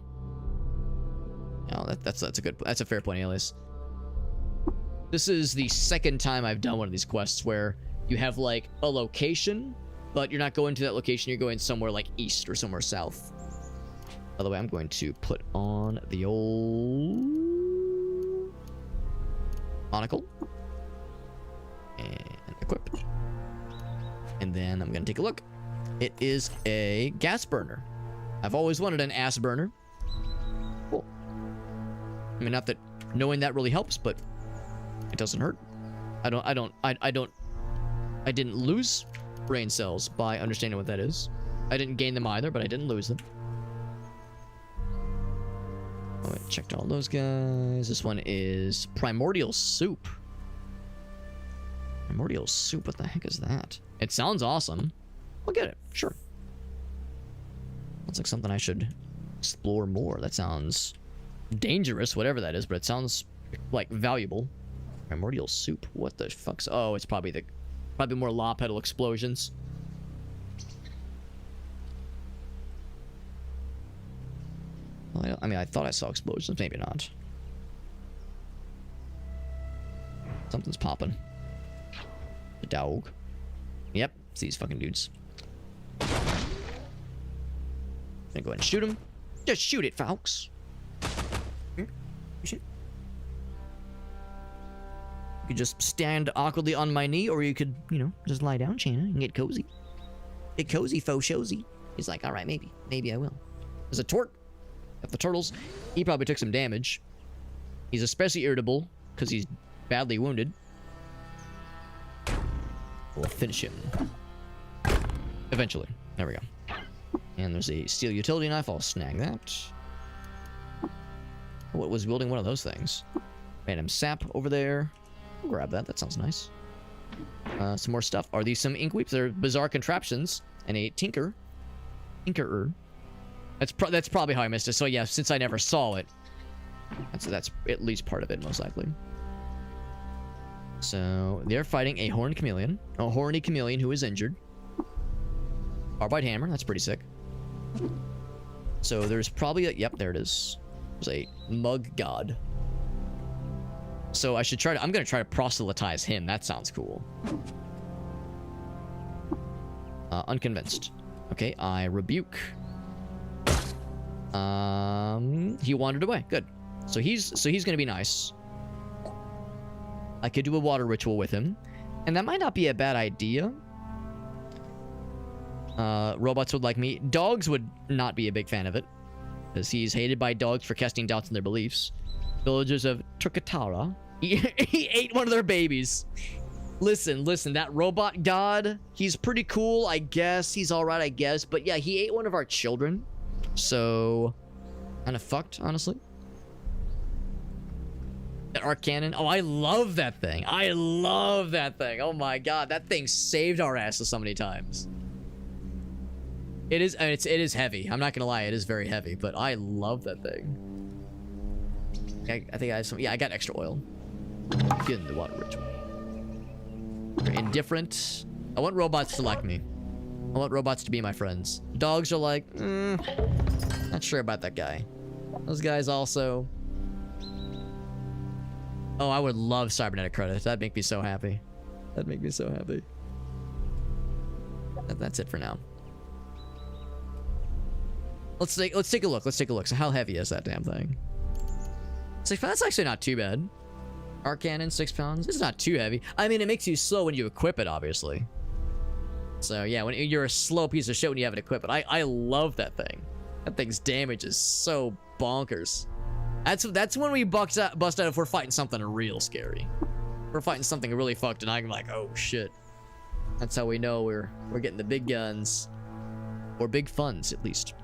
Oh, that's a fair point, Alias. This is the second time I've done one of these quests where you have like a location, but you're not going to that location. You're going somewhere like east or somewhere south. By the way, I'm going to put on the old monocle and equip. And then I'm gonna take a look. It is a gas burner. I've always wanted an ass burner. Cool. I mean, not that knowing that really helps, but it doesn't hurt. I didn't lose brain cells by understanding what that is. I didn't gain them either, but I didn't lose them. Oh, I checked all those guys. This one is primordial soup. Primordial soup, what the heck is that? It sounds awesome. I'll get it, sure. Looks like something I should explore more. That sounds dangerous, whatever that is, but it sounds like valuable. Primordial soup, what the fuck's... Oh, it's probably more law pedal explosions. Well, I mean, I thought I saw explosions, maybe not. Something's popping. The dog. Yep, it's these fucking dudes. Gonna go ahead and shoot him. Just shoot it, folks. Here, shoot. You could just stand awkwardly on my knee, or you could, you know, just lie down, Shanna, and get cozy. Get cozy, faux showsy. He's like, all right, maybe I will. There's a tort. Got the turtles. He probably took some damage. He's especially irritable because he's badly wounded. We'll finish him. Eventually. There we go. And there's a steel utility knife. I'll snag that. What was wielding one of those things? Random sap over there. I'll grab that. That sounds nice. Some more stuff. Are these some ink weeps? They're bizarre contraptions. And a tinkerer. That's probably how I missed it. So yeah, since I never saw it, that's at least part of it, most likely. So they're fighting a horned chameleon. A horny chameleon who is injured. Carbide hammer. That's pretty sick. So there's probably a... Yep, there it is. There's a mug god. So I should try to... I'm going to try to proselytize him. That sounds cool. Unconvinced. Okay, I rebuke. He wandered away. Good. So he's going to be nice. I could do a water ritual with him. And that might not be a bad idea. Robots would like me. Dogs would not be a big fan of it. Because he's hated by dogs for casting doubts in their beliefs. Villagers of Turkatara. He ate one of their babies. Listen, that robot god, he's pretty cool, I guess. He's alright, I guess. But yeah, he ate one of our children. So, kind of fucked, honestly. That arc cannon. Oh, I love that thing. Oh my god, that thing saved our asses so many times. It is heavy. I'm not gonna lie, it is very heavy, but I love that thing. I think I have some. Yeah, I got extra oil. Get in the water ritual. You're indifferent. I want robots to like me. I want robots to be my friends. Dogs are like, not sure about that guy. Those guys also. Oh, I would love cybernetic credits. That'd make me so happy. That's it for now. Let's take a look. So how heavy is that damn thing? 6 pounds? That's actually not too bad. Arc cannon, 6 pounds. It's not too heavy. I mean, it makes you slow when you equip it, obviously. So yeah, when you're a slow piece of shit when you have it equipped. But I love that thing. That thing's damage is so bonkers. That's when we bust out if we're fighting something real scary. We're fighting something really fucked, and I'm like, oh shit. That's how we know we're getting the big guns, or big funds at least.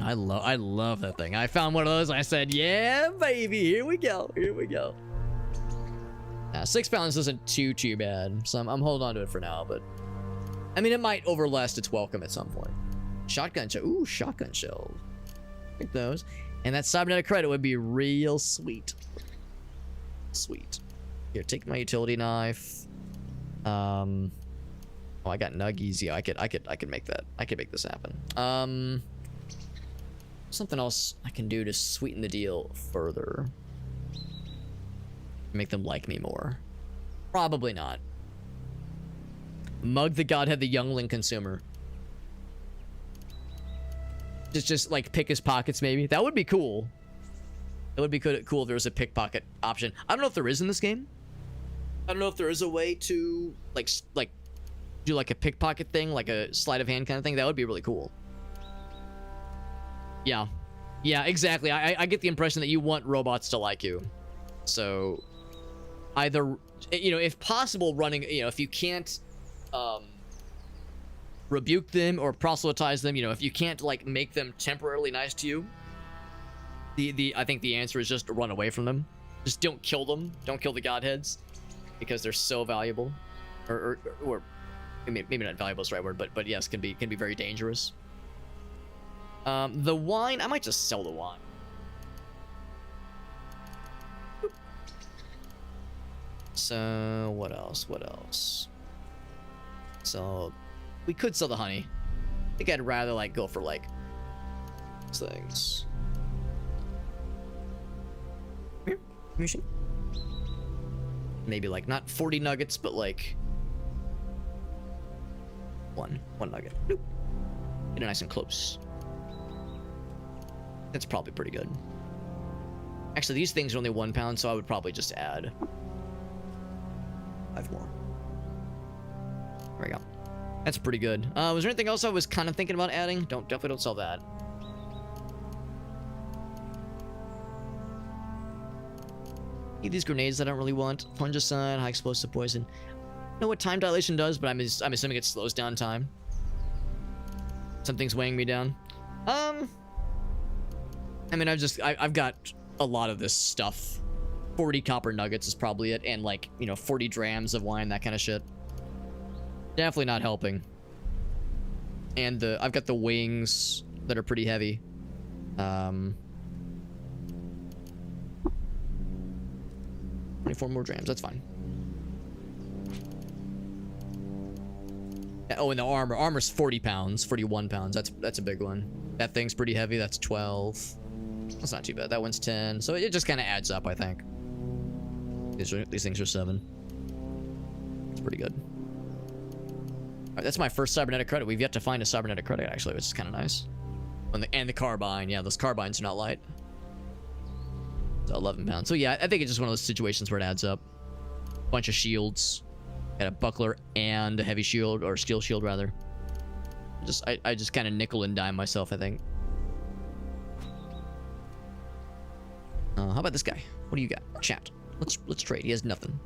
I love that thing. I found one of those. I said, yeah, baby, here we go. Here we go. Now, 6 pounds isn't too bad, so I'm holding on to it for now, but I mean, it might overlast its welcome at some point. Shotgun shell. Ooh, shotgun shells. Pick those. And that cybernetic credit would be real sweet. Sweet. Here, take my utility knife. Oh, I got nuggies. Yeah, I could make that. I could make this happen. Something else I can do to sweeten the deal further. Make them like me more. Probably not. Mug the Godhead, the youngling consumer. Just like pick his pockets, maybe. That would be cool. It would be cool if there was a pickpocket option. I don't know if there is in this game. I don't know if there is a way to like do like a pickpocket thing, like a sleight of hand kind of thing. That would be really cool. Yeah, exactly. I get the impression that you want robots to like you. So either, you know, if possible, running, you know, if you can't rebuke them or proselytize them, you know, if you can't like make them temporarily nice to you, I think the answer is just to run away from them. Just don't kill them. Don't kill the godheads because they're so valuable, or maybe not valuable is the right word, but yes, can be very dangerous. The wine, I might just sell the wine. So what else? So we could sell the honey. I think I'd rather like go for like things. Here, machine. Maybe like not 40 nuggets, but like one nugget. Nope. Get it nice and close. That's probably pretty good. Actually, these things are only 1 pound, so I would probably just add 5 more. There we go. That's pretty good. Was there anything else I was kind of thinking about adding? Definitely don't sell that. These grenades I don't really want. Fungicide, high explosive poison. I know what time dilation does, but I'm assuming it slows down time. Something's weighing me down. I mean, I've got a lot of this stuff. 40 copper nuggets is probably it, and like, you know, 40 drams of wine, that kind of shit. Definitely not helping. And I've got the wings that are pretty heavy. 24 more drams, that's fine. Oh, and the armor. Armor's 40 pounds, 41 pounds. That's a big one. That thing's pretty heavy. That's 12. That's not too bad. That one's 10. So it just kind of adds up, I think. These things are 7. It's pretty good. All right, that's my first cybernetic credit. We've yet to find a cybernetic credit, actually, which is kind of nice. And the carbine. Yeah, those carbines are not light. So 11 pounds. So yeah, I think it's just one of those situations where it adds up. Bunch of shields. Got a buckler and a heavy shield, or steel shield rather. I just kind of nickel and dime myself, I think. How about this guy? What do you got? Chat. Let's trade. He has nothing.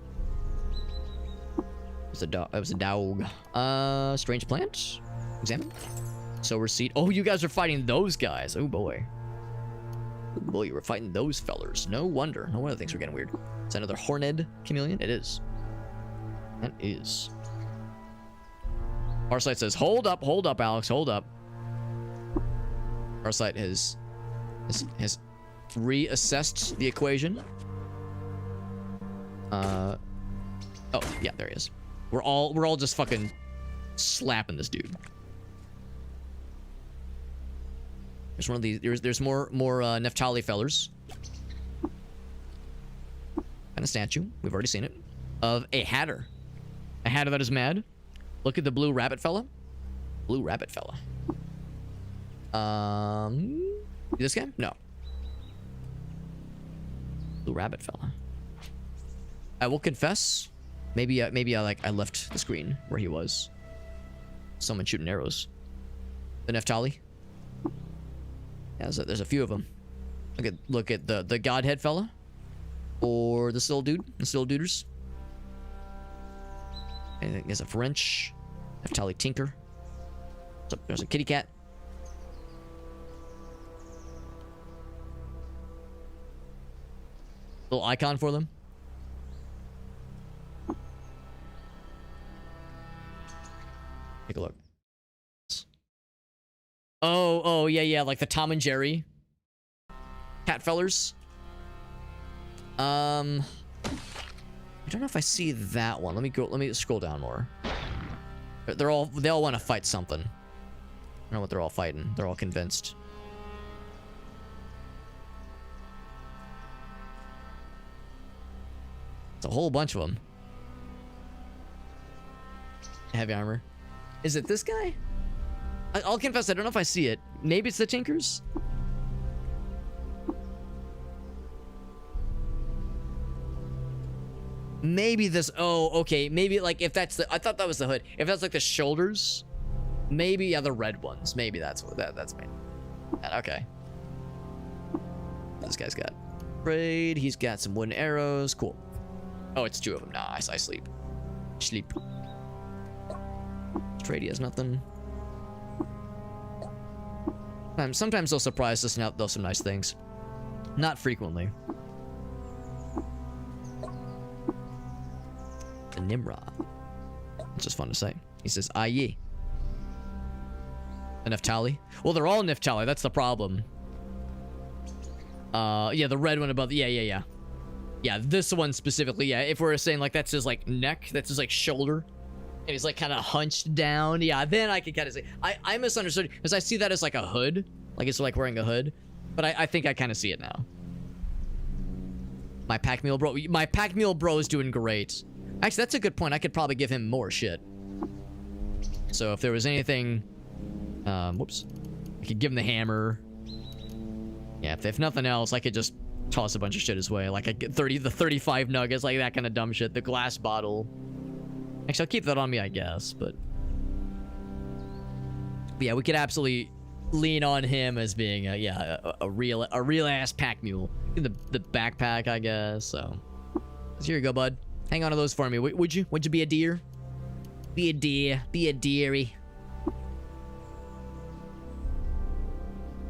It was a dog. Strange plant. Examine. So receipt. Oh, you guys are fighting those guys. Oh boy. Oh boy, you were fighting those fellers. No wonder. No wonder things were getting weird. Is that another horned chameleon? It is. That is. Farsight says, hold up, Alex, hold up. Farsight has reassessed the equation. Oh, yeah, there he is. We're all just fucking slapping this dude. There's one of these. There's more Neftali fellers. And a statue. We've already seen it. Of a hatter. A hatter that is mad. Look at the blue rabbit fella. Blue rabbit fella. This guy? No. Blue rabbit fella. I will confess. Maybe I left the screen where he was. Someone shooting arrows. The Neftali. Yeah, there's a few of them. Look at the Godhead fella. Or this little dude. This little duders. I think there's a French. Neftali Tinker. There's a kitty cat. Little icon for them. Take a look. Oh, yeah, like the Tom and Jerry cat fellers. I don't know if I see that one. Let me scroll down more. They all want to fight something. I don't know what they're all fighting. They're all convinced. It's a whole bunch of them. Heavy armor. Is it this guy? I'll confess, I don't know if I see it. Maybe it's the Tinkers? Maybe this... Oh, okay. Maybe, like, if that's the... I thought that was the hood. If that's, like, the shoulders, maybe, yeah, the red ones. Maybe that's what... That's me. Okay. This guy's got braid. He's got some wooden arrows. Cool. Oh, it's 2 of them. Nah, I sleep. Sleep. Trady has nothing. Sometimes they'll surprise us and they'll some nice things. Not frequently. The Nimrod. It's just fun to say. He says, "Aye." A Neftali? Well, they're all Neftali. That's the problem. Yeah, the red one above. Yeah. Yeah, this one specifically. Yeah, if we're saying like that's his like neck, that's his like shoulder. And he's like kind of hunched down. Yeah, then I can kind of say I misunderstood because I see that as like a hood, like it's like wearing a hood, but I think I kind of see it now. My pack mule bro is doing great. Actually, that's a good point. I could probably give him more shit. So if there was anything, whoops, I could give him the hammer. Yeah, if nothing else, I could just toss a bunch of shit his way. Like I get the 35 nuggets, like that kind of dumb shit. The glass bottle. Actually, I'll keep that on me, I guess, but yeah, we could absolutely lean on him as being a real ass pack mule. The backpack, I guess. So here you go, bud. Hang on to those for me, would you? Would you be a deer? Be a deer. Be a dearie.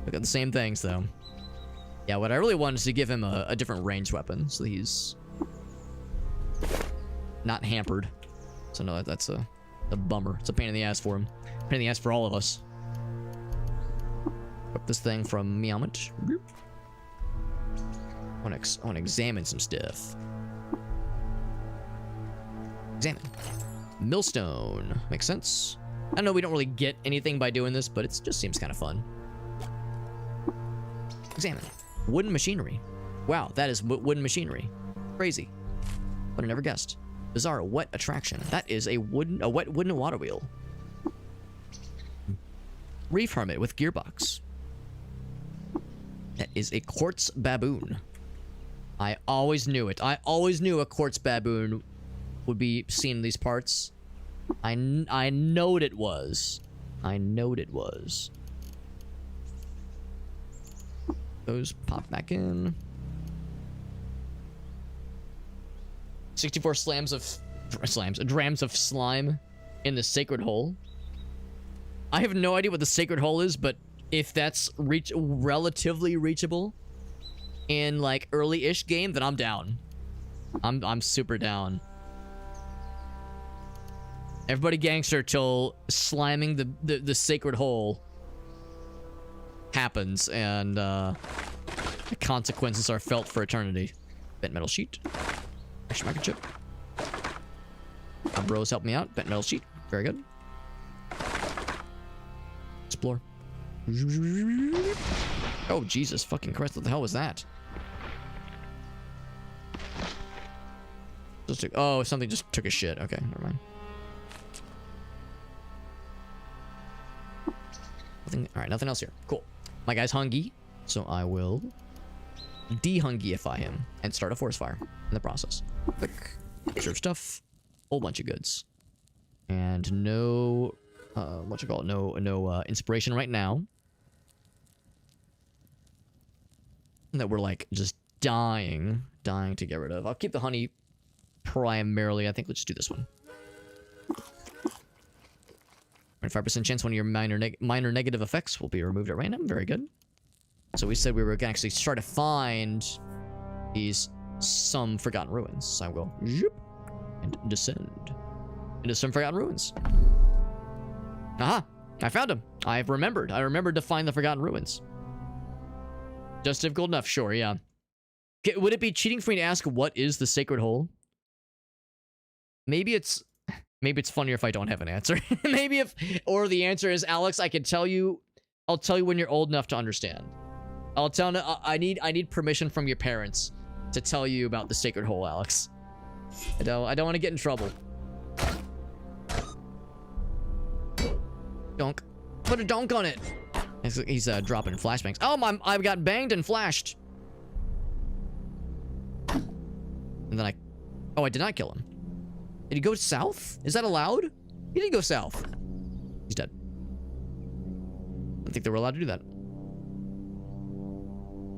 Look at the same things, though. Yeah, what I really want is to give him a different ranged weapon, so he's not hampered. So no, that's a bummer. It's a pain in the ass for him. Pain in the ass for all of us. Up this thing from Meowment. I want to examine some stuff. Examine. Millstone. Makes sense. I know we don't really get anything by doing this, but it just seems kind of fun. Examine. Wooden machinery. Wow, that is wooden machinery. Crazy. Would have never guessed. Bizarre wet attraction. That is a wet wooden water wheel. Reef hermit with gearbox. That is a quartz baboon. I always knew it. I always knew a quartz baboon would be seen in these parts. I knowed it was. I knowed it was. Those pop back in. 64 drams of slime in the sacred hole. I have no idea what the sacred hole is, but if that's relatively reachable in like early-ish game, then I'm down. I'm super down. Everybody gangster till sliming the sacred hole happens, and the consequences are felt for eternity. Bent metal sheet. Extra market chip. My bros help me out. Bent metal sheet. Very good. Explore. Oh, Jesus fucking Christ. What the hell was that? Oh, something just took a shit. Okay, never mind. Alright, nothing else here. Cool. My guy's hungry, so I will de-hungryify him and start a forest fire in the process. Click. Reserve stuff. Whole bunch of goods. And no... what you call it? No inspiration right now. That we're like just dying to get rid of. I'll keep the honey primarily. I think let's do this one. 25% chance one of your minor negative effects will be removed at random. Very good. So we said we were gonna actually try to find these some Forgotten Ruins. So I will zoop and descend into some Forgotten Ruins. Aha! I found him. I remembered to find the Forgotten Ruins. Just difficult enough, sure, yeah. Would it be cheating for me to ask what is the Sacred Hole? Maybe it's funnier if I don't have an answer. Or the answer is, Alex, I can tell you, I'll tell you when you're old enough to understand. I need permission from your parents to tell you about the Sacred Hole, Alex. I don't want to get in trouble. Donk. Put a donk on it. He's dropping flashbangs. Oh, I got banged and flashed. And then I did not kill him. Did he go south? Is that allowed? He did go south. He's dead. I think they were allowed to do that.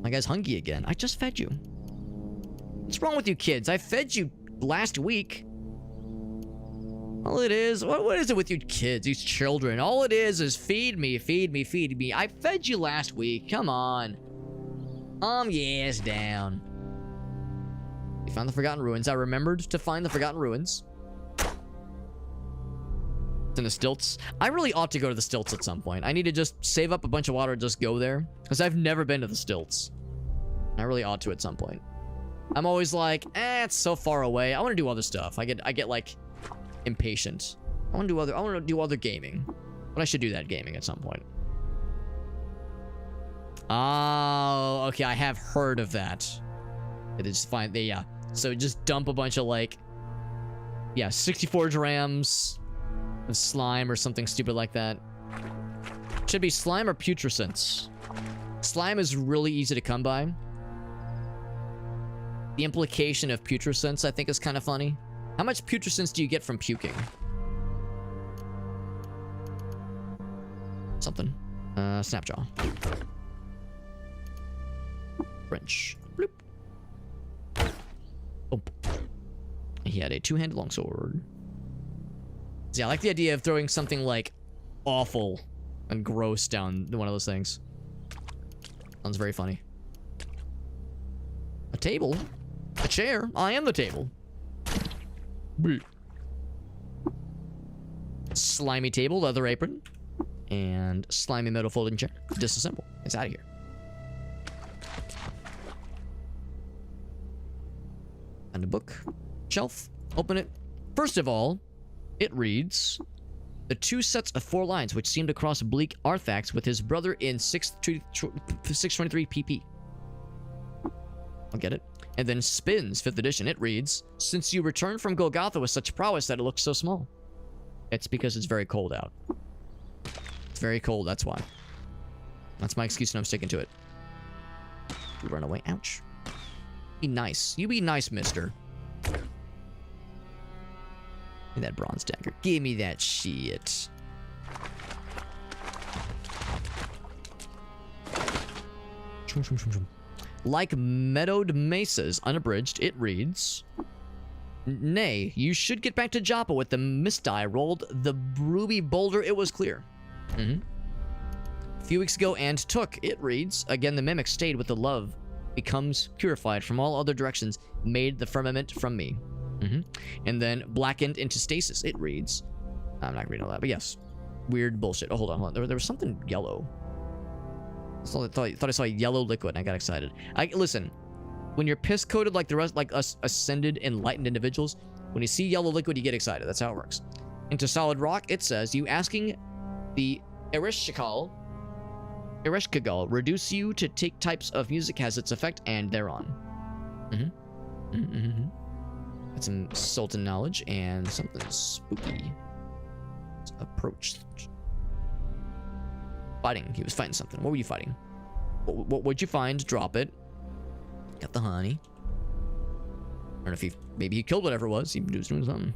My guy's hungry again. I just fed you. What's wrong with you kids? I fed you last week. All it is, what is it with you kids, these children? All it is feed me, feed me, feed me. I fed you last week. Come on. Yes, down. We found the Forgotten Ruins. I remembered to find the Forgotten Ruins. It's in the stilts. I really ought to go to the stilts at some point. I need to just save up a bunch of water and just go there. Because I've never been to the stilts. I really ought to at some point. I'm always like, it's so far away. I want to do other stuff. I get like impatient. I want to do other gaming. But I should do that gaming at some point. Oh, okay. I have heard of that. It is fine. Yeah. So just dump a bunch of 64 grams of slime or something stupid like that. Should be slime or putrescence. Slime is really easy to come by. The implication of putrescence, I think, is kind of funny. How much putrescence do you get from puking? Something. Snapjaw. French. Bloop. Oh. He had a two-handed longsword. See, I like the idea of throwing something awful and gross down one of those things. Sounds very funny. A table? A chair? I am the table. Slimy table, leather apron, and slimy metal folding chair. Disassemble. It's out of here. And a book. Shelf. Open it. First of all, it reads, the 2 sets of 4 lines which seem to cross bleak artifacts with his brother in 623 PP. I'll get it. And then spins 5th edition. It reads, since you returned from Golgotha with such prowess that it looks so small. It's because it's very cold out. It's very cold, that's why. That's my excuse and I'm sticking to it. You run away. Ouch. Be nice. You be nice, mister. Give me that bronze dagger. Give me that shit. Like meadowed mesas, unabridged, it reads, nay, you should get back to Joppa with the mist die rolled the ruby boulder. It was clear. A few weeks ago and took, it reads, again the mimic stayed with the love, becomes purified from all other directions, made the firmament from me. And then blackened into stasis, it reads, I'm not reading all that, but yes, weird bullshit. Oh, hold on. There was something yellow. I thought I saw a yellow liquid and I got excited. Listen, when you're piss coated like the rest, like us ascended, enlightened individuals, when you see yellow liquid, you get excited. That's how it works. Into solid rock, it says, you asking the Ereshkigal reduce you to take types of music has its effect, and thereon. Got some Sultan knowledge and something spooky. Let's approach. Fighting. He was fighting something. What were you fighting? What'd you find? Drop it. Got the honey. I don't know if maybe he killed whatever it was. He was doing something.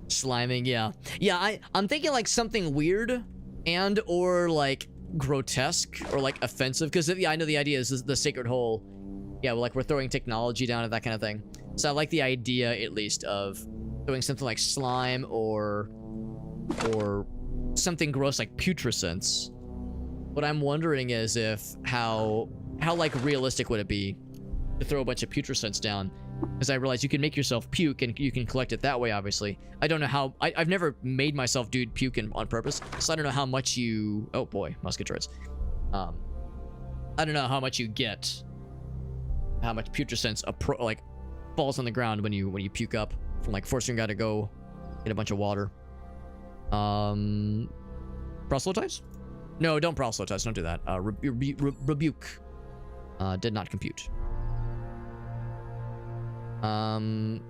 Sliming, yeah. Yeah, I'm thinking something weird and or grotesque or offensive, because yeah, I know the idea is the sacred hole. Yeah, we're throwing technology down at that kind of thing. So I like the idea, at least, of doing something like slime or something gross like putrescence. What I'm wondering is if how like realistic would it be to throw a bunch of putrescence down? Because I realize you can make yourself puke and you can collect it that way, obviously. I don't know how... I've never made myself do puke on purpose, so I don't know how much you... Oh boy, musket turrets. I don't know how much you get. How much putrescence like falls on the ground when you puke up from like forcing a guy to go get a bunch of water. Proselytize? No, don't proselytize. Don't do that. Rebuke. Did not compute. I'm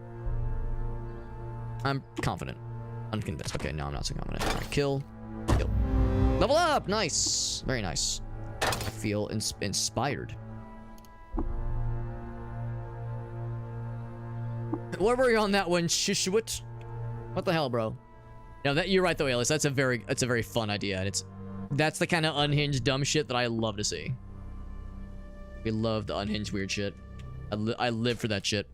confident. Unconvinced. Okay, no, I'm not so confident. All right, kill. Level up! Nice! Very nice. I feel inspired. Where were you on that one, Shishwit? What the hell, bro? No, you're right though, Alias. That's a very fun idea, and that's the kind of unhinged dumb shit that I love to see. We love the unhinged weird shit. I live for that shit.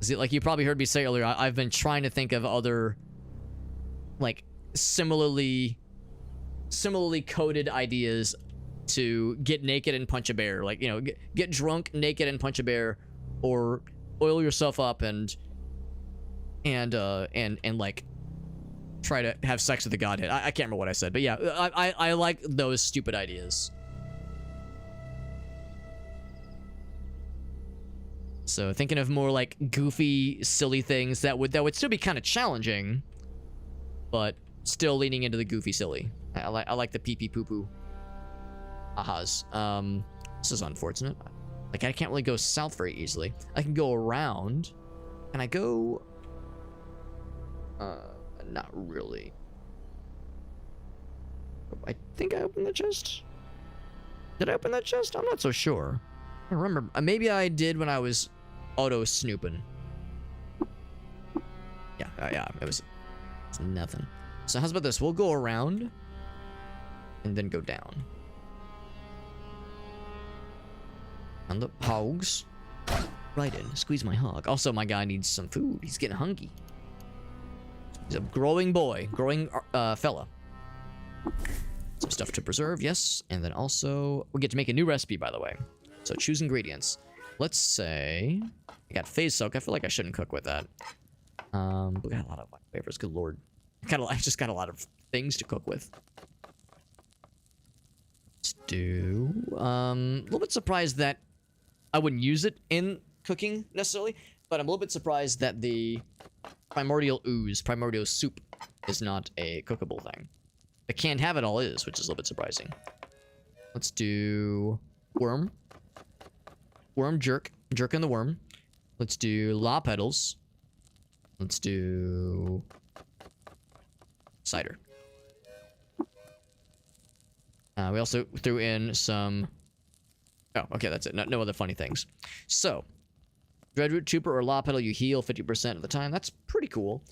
See, like you probably heard me say earlier, I've been trying to think of other, like, similarly coded ideas to get naked and punch a bear. Like, you know, get drunk, naked, and punch a bear, or oil yourself up and like try to have sex with the godhead. I can't remember what I said, but yeah, I like those stupid ideas. So thinking of more like goofy, silly things that would still be kind of challenging, but still leaning into the goofy, silly. I like the pee pee poo poo. Ahas. This is unfortunate. Like I can't really go south very easily. I can go around. Can I go? Not really. I think I opened the chest. Did I open that chest? I'm not so sure. I remember. Maybe I did when I was auto snooping. Yeah, it's nothing. So how's about this? We'll go around and then go down. And the hogs. Right in. Squeeze my hog. Also, my guy needs some food. He's getting hungry. He's a growing boy. Growing fella. Some stuff to preserve, yes. And then also, we get to make a new recipe, by the way. So choose ingredients. Let's say I got phase soak. I feel like I shouldn't cook with that. We got a lot of flavors. Good lord. I just got a lot of things to cook with. Let's do. A little bit surprised that I wouldn't use it in cooking necessarily, but I'm a little bit surprised that the primordial soup is not a cookable thing. The can't have it all is, which is a little bit surprising. Let's do worm. Worm jerk. Jerk in the worm. Let's do law petals. Let's do cider. We also threw in some... Oh, okay, that's it. No other funny things. So, Dreadroot Trooper or law petal, you heal 50% of the time. That's pretty cool.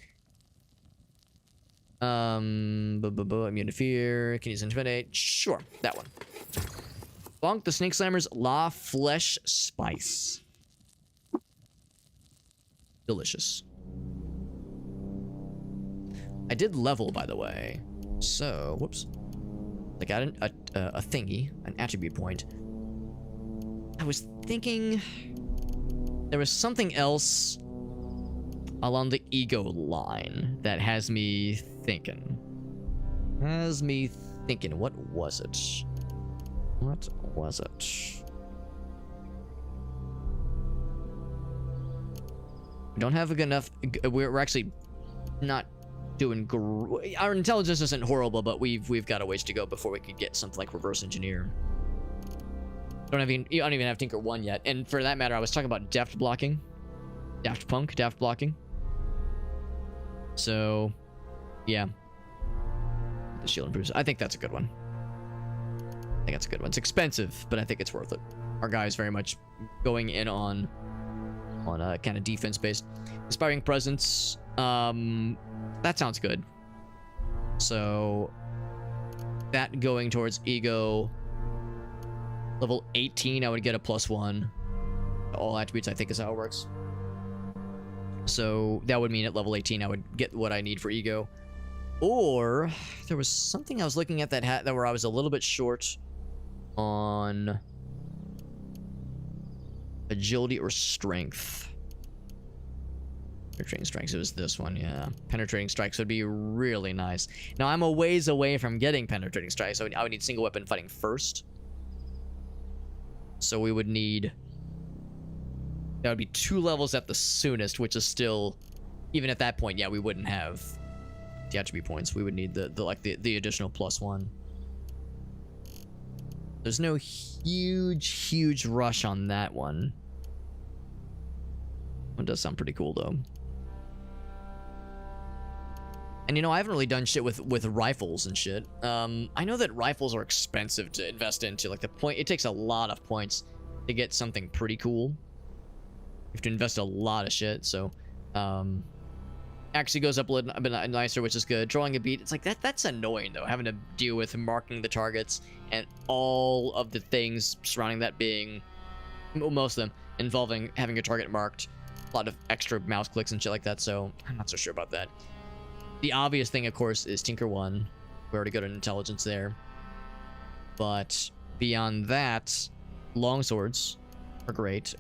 Immune to fear. Can use intimidate. Sure, that one. Bonk the Snake Slammer's Law Flesh Spice. Delicious. I did level, by the way. So, whoops. I got a thingy, an attribute point. I was thinking there was something else along the ego line that has me thinking. What was it? What was it? We don't have a good enough... We're actually not doing... Our intelligence isn't horrible, but we've got a ways to go before we could get something like reverse engineer. I don't even have Tinker 1 yet. And for that matter, I was talking about Daft blocking. Daft blocking. So, yeah. The shield improves. I think that's a good one. It's expensive, but I think it's worth it. Our guy is very much going in on a kind of defense-based. Inspiring Presence. That sounds good. So, that going towards ego. Level 18, I would get a +1. All attributes, I think, is how it works. So that would mean at level 18, I would get what I need for ego. Or there was something I was looking at that had that where I was a little bit short on agility or strength. Penetrating strikes, it was this one, yeah. Penetrating strikes would be really nice. Now I'm a ways away from getting penetrating strikes, so I would need single weapon fighting first. So we would need, that would be 2 levels at the soonest, which is still, even at that point, yeah, we wouldn't have the attribute points. We would need the additional +1. There's no huge rush on that one. It does sound pretty cool though. And you know, I haven't really done shit with rifles and shit. I know that rifles are expensive to invest into. Like it takes a lot of points to get something pretty cool. You have to invest a lot of shit. So, actually goes up a little bit nicer, which is good. Drawing a beat, it's like that's annoying though, having to deal with marking the targets and all of the things surrounding that being, most of them involving having your target marked. A lot of extra mouse clicks and shit like that, so I'm not so sure about that. The obvious thing, of course, is Tinker 1. We already got an intelligence there. But beyond that, longswords are great.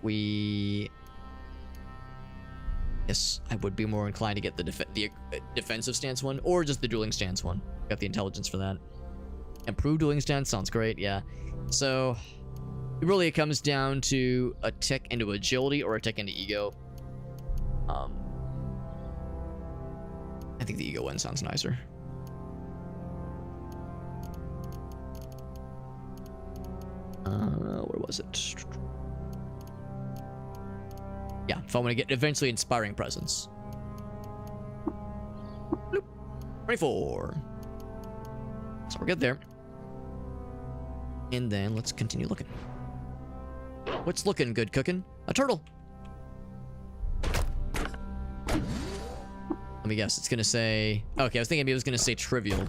Yes, I would be more inclined to get the defensive stance one, or just the dueling stance one. Got the intelligence for that. Improved dueling stance sounds great, yeah. So, really it comes down to a tick into agility or a tick into ego. I think the ego one sounds nicer. Where was it? Yeah, if I want to get eventually inspiring presence. Bloop. 24. So we're good there. And then let's continue looking. What's looking good cooking? A turtle. Let me guess, it's gonna say... Okay, I was thinking maybe it was gonna say trivial.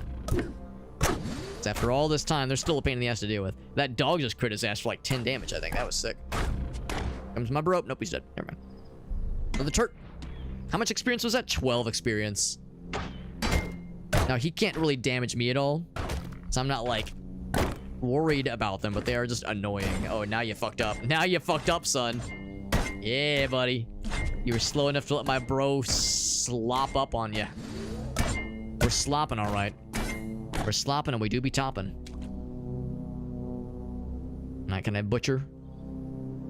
So after all this time, there's still a pain in the ass to deal with. That dog just crit his ass for like 10 damage, I think. That was sick. Comes my bro. Nope, he's dead. Never mind. Oh, the turret. How much experience was that? 12 experience. Now, he can't really damage me at all. So I'm not, like, worried about them, but they are just annoying. Oh, now you fucked up. Now you fucked up, son. Yeah, buddy. You were slow enough to let my bro slop up on you. We're slopping, all right. We're slopping and we do be topping. Now, can I butcher?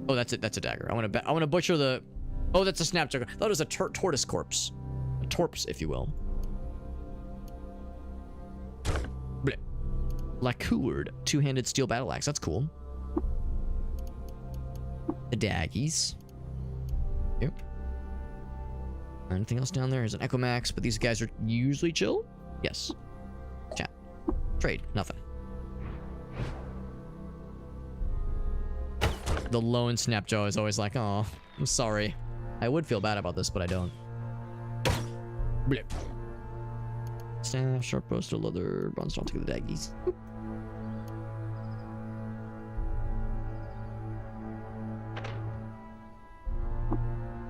Oh, that's it. That's a dagger. I want to butcher the... Oh, that's a snapjugger. I thought it was a tortoise corpse. A torpse, if you will. Bleh. Lacquered two-handed steel battle axe. That's cool. The daggies. Yep. Anything else down there? There's an Echo Max, but these guys are usually chill? Yes. Chat. Trade. Nothing. The lone Snapjaw is always like, oh, I'm sorry. I would feel bad about this, but I don't. Blip. Staff, sharp poster, leather, bronze, I'll take the daggies.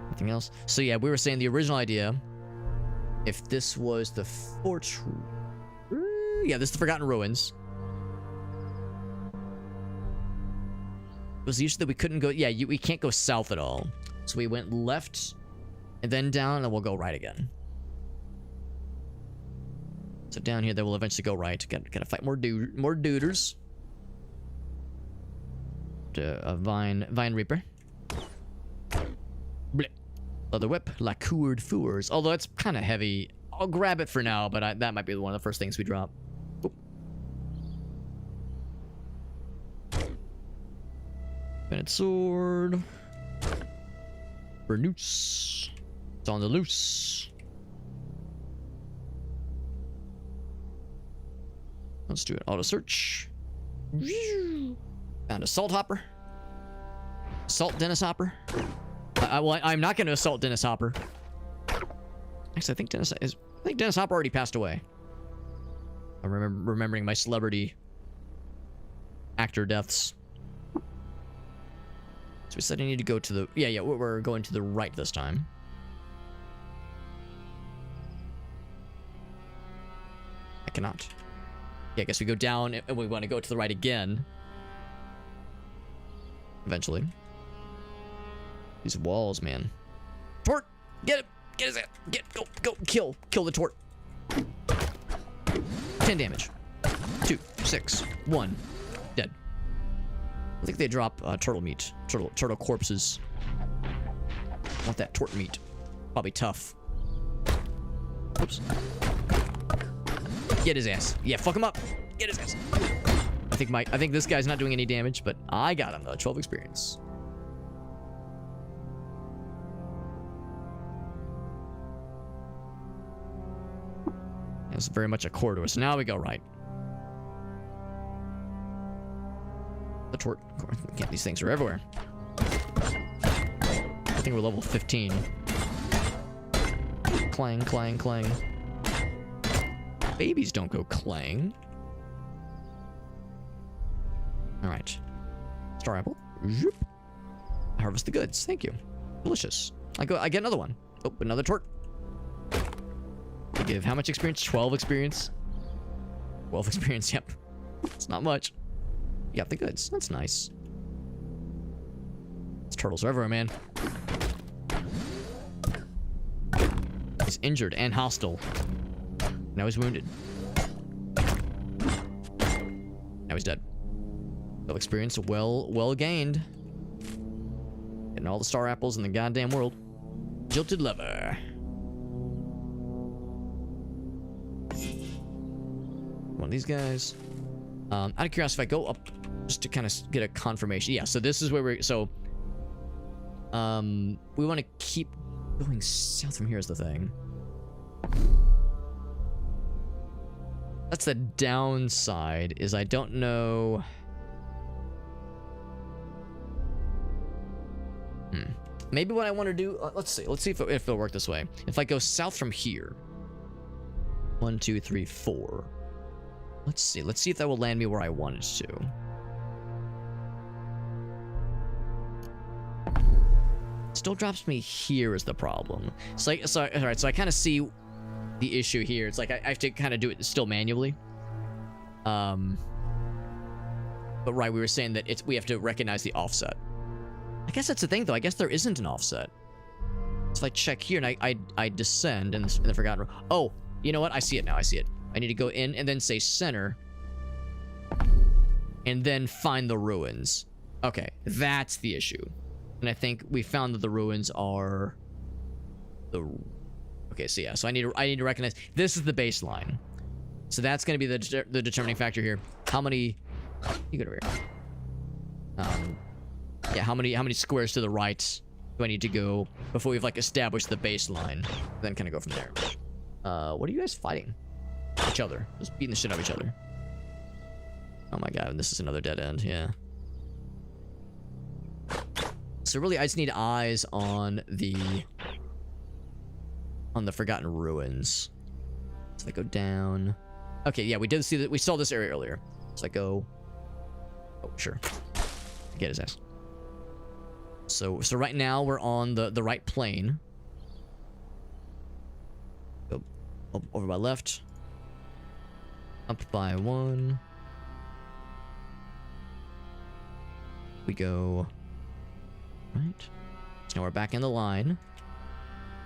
Nothing else. So yeah, we were saying the original idea, if this was the fortress... Yeah, this is the Forgotten Ruins. It was the issue that we couldn't go... Yeah, we can't go south at all. So we went left, and then down, and then we'll go right again. So down here, then we'll eventually go right. Gotta fight more duders. A Vine Reaper. Bleh. Leather Whip. Lacquered Fours. Although it's kind of heavy. I'll grab it for now, but that might be one of the first things we drop. Oop. Bennett Sword. Bernoots. It's on the loose. Let's do an auto search. Found a Salt Hopper. Assault Dennis Hopper. I'm not going to assault Dennis Hopper. Actually, I think Dennis Hopper already passed away. I'm remembering my celebrity actor deaths. So we said I need to go to the... Yeah, we're going to the right this time. cannot. Yeah, I guess we go down and we want to go to the right again. Eventually. These walls, man. Tort! Get him! Get his ass! Go! Kill the tort. 10 damage. 2, 6, 1. Dead. I think they drop turtle meat. Turtle corpses. I want that tort meat. Probably tough. Oops. Get his ass. Yeah, fuck him up. Get his ass. I think this guy's not doing any damage, but I got him though. 12 experience. It's very much a corridor, so now we go right. The tort. Can't, these things are everywhere. I think we're level 15. Clang, clang, clang. Babies don't go clang. Alright. Star apple. Zoop. Harvest the goods. Thank you. Delicious. I get another one. Oh, another tort. They give how much experience? 12 experience. 12 experience, yep. It's not much. You got the goods. That's nice. These turtles are everywhere, man. He's injured and hostile. Now he's wounded. Now he's dead. 12 experience, well gained. Getting all the star apples in the goddamn world. Jilted lover. One of these guys. Out of curiosity, if I go up just to kind of get a confirmation. Yeah, so this is where we're... So, we want to keep going south from here is the thing. That's the downside, is I don't know... Maybe what I want to do... let's see if it'll work this way. If I go south from here... 1, 2, 3, 4... Let's see if that will land me where I want it to. Still drops me here is the problem. So alright, so I kind of see the issue here. It's like I have to kind of do it still manually. But right, we were saying that we have to recognize the offset. I guess that's the thing though. I guess there isn't an offset. So if I check here and I descend in the Forgotten Room. Oh, you know what? I see it now. I see it. I need to go in and then say center. And then find the ruins. Okay, that's the issue. And I think we found that the ruins are the... Okay, so yeah, so I need to recognize this is the baseline. So that's going to be the determining factor here. How many... You get over here. Yeah, how many squares to the right do I need to go before we've like established the baseline? Then kind of go from there. What are you guys fighting? Each other. Just beating the shit out of each other. Oh my god, this is another dead end, yeah. So really, I just need eyes on the Forgotten Ruins. So I go down. Okay, yeah, we did see that. We saw this area earlier. So I go. Oh, sure. Get his ass. So right now we're on the right plane. Go over by left. Up by 1. We go right. So now we're back in the line.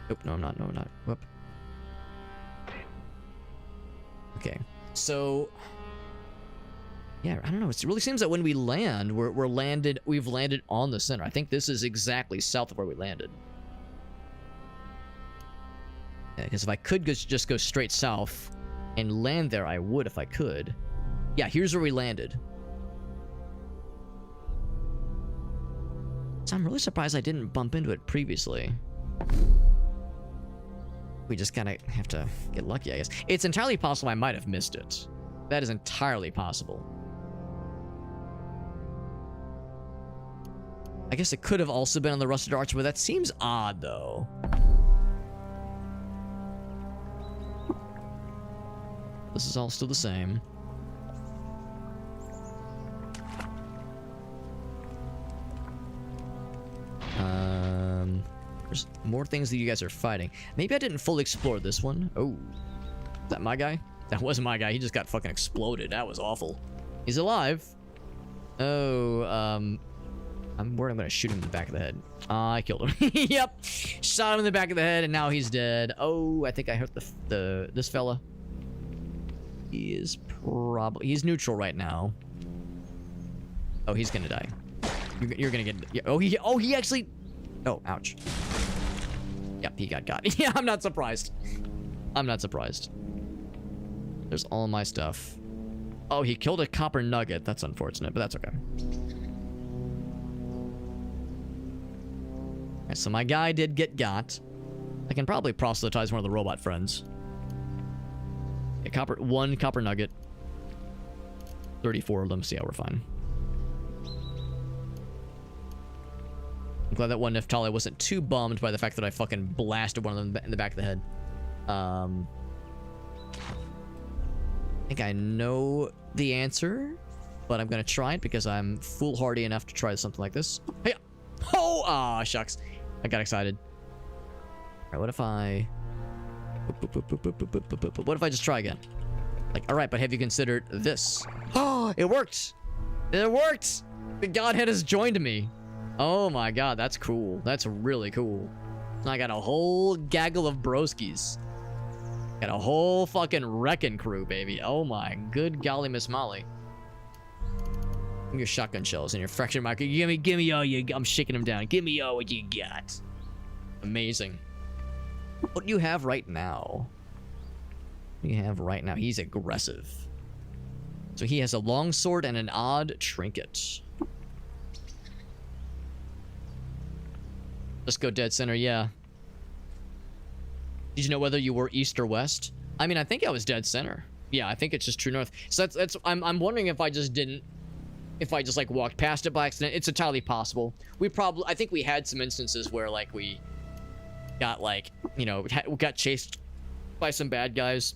Nope, no, I'm not. No, I'm not. Whoop. Okay. So yeah, I don't know. It really seems that when we land, we've landed on the center. I think this is exactly south of where we landed. Yeah, because if I could just go straight south and land there, I would if I could. Yeah, here's where we landed. So I'm really surprised I didn't bump into it previously. We just kind of have to get lucky, I guess. It's entirely possible I might have missed it. That is entirely possible. I guess it could have also been on the Rusted Arch, but that seems odd, though. This is all still the same. There's more things that you guys are fighting. Maybe I didn't fully explore this one. Oh, is that my guy? That wasn't my guy. He just got fucking exploded. That was awful. He's alive. Oh, I'm worried I'm gonna shoot him in the back of the head. I killed him. Yep. Shot him in the back of the head, and now he's dead. Oh, I think I hurt this fella. He is he's neutral right now. Oh, he's gonna die. You're gonna get... Yeah, oh, he actually... Oh, ouch. Yep, he got. Yeah, I'm not surprised. I'm not surprised. There's all my stuff. Oh, he killed a copper nugget. That's unfortunate, but that's okay. Okay, so my guy did get got. I can probably proselytize one of the robot friends. Yeah, one copper nugget. 34 of them, so yeah, we're fine. I'm glad that one Neftali wasn't too bummed by the fact that I fucking blasted one of them in the back of the head. I think I know the answer, but I'm gonna try it because I'm foolhardy enough to try something like this. Hey! Oh! Ah, shucks. I got excited. Alright, what if I... What if I just try again? Like, alright, but have you considered this? Oh, it worked! It worked! The Godhead has joined me. Oh my god, that's cool. That's really cool. I got a whole gaggle of broskies. Got a whole fucking wrecking crew, baby. Oh my good golly, Miss Molly. Give me your shotgun shells and your fracture marker. Give me all you... I'm shaking them down. Give me all what you got. Amazing. What do you have right now? What do you have right now? He's aggressive. So he has a longsword and an odd trinket. Just go dead center, yeah. Did you know whether you were east or west? I mean, I think I was dead center. Yeah, I think it's just true north. So that's I'm wondering if I just didn't... If I just, like, walked past it by accident. It's entirely possible. I think we had some instances where, like, we got, like, you know, got chased by some bad guys.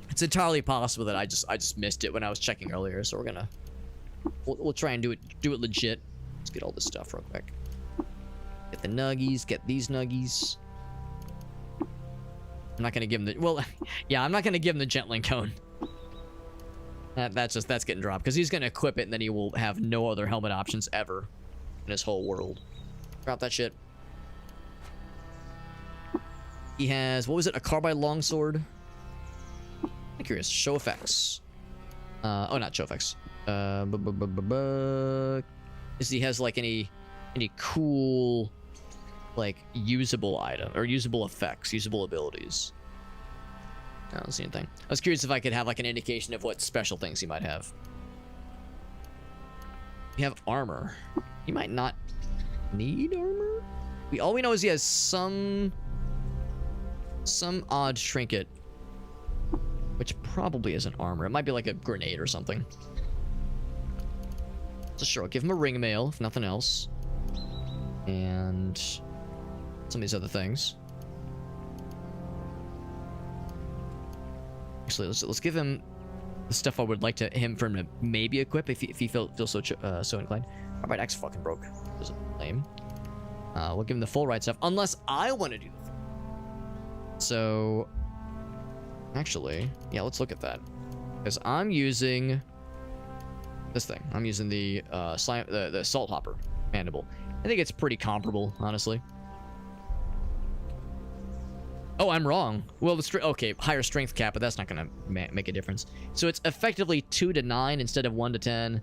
It's entirely possible that I just missed it when I was checking earlier. So we'll try and do it legit. Let's get all this stuff real quick. Get the nuggies. Get these nuggies. I'm not gonna give him the... Well, yeah, I'm not gonna give him the gentling cone. That's getting dropped because he's gonna equip it and then he will have no other helmet options ever in his whole world. Drop that shit. He has, what was it, a carbide longsword? I'm curious. Show effects. Oh, not show effects. He has like any cool, like, usable item or usable effects, usable abilities. I don't see anything. I was curious if I could have like an indication of what special things he might have. You have armor. He might not need armor. All we know is he has some odd trinket, which probably isn't armor. It might be like a grenade or something. So sure, I'll give him a ring mail if nothing else, and some of these other things. Actually, let's give him the stuff I would like him to maybe equip if he feels so inclined. Alright, X fucking broke. Doesn't lame. We'll give him the full right stuff unless I want to do the full. So actually, yeah, let's look at that because I'm using this thing. I'm using the salt hopper mandible. I think it's pretty comparable, honestly. Oh, I'm wrong. Well, okay, higher strength cap, but that's not gonna make a difference. So it's effectively 2 to 9 instead of 1 to 10.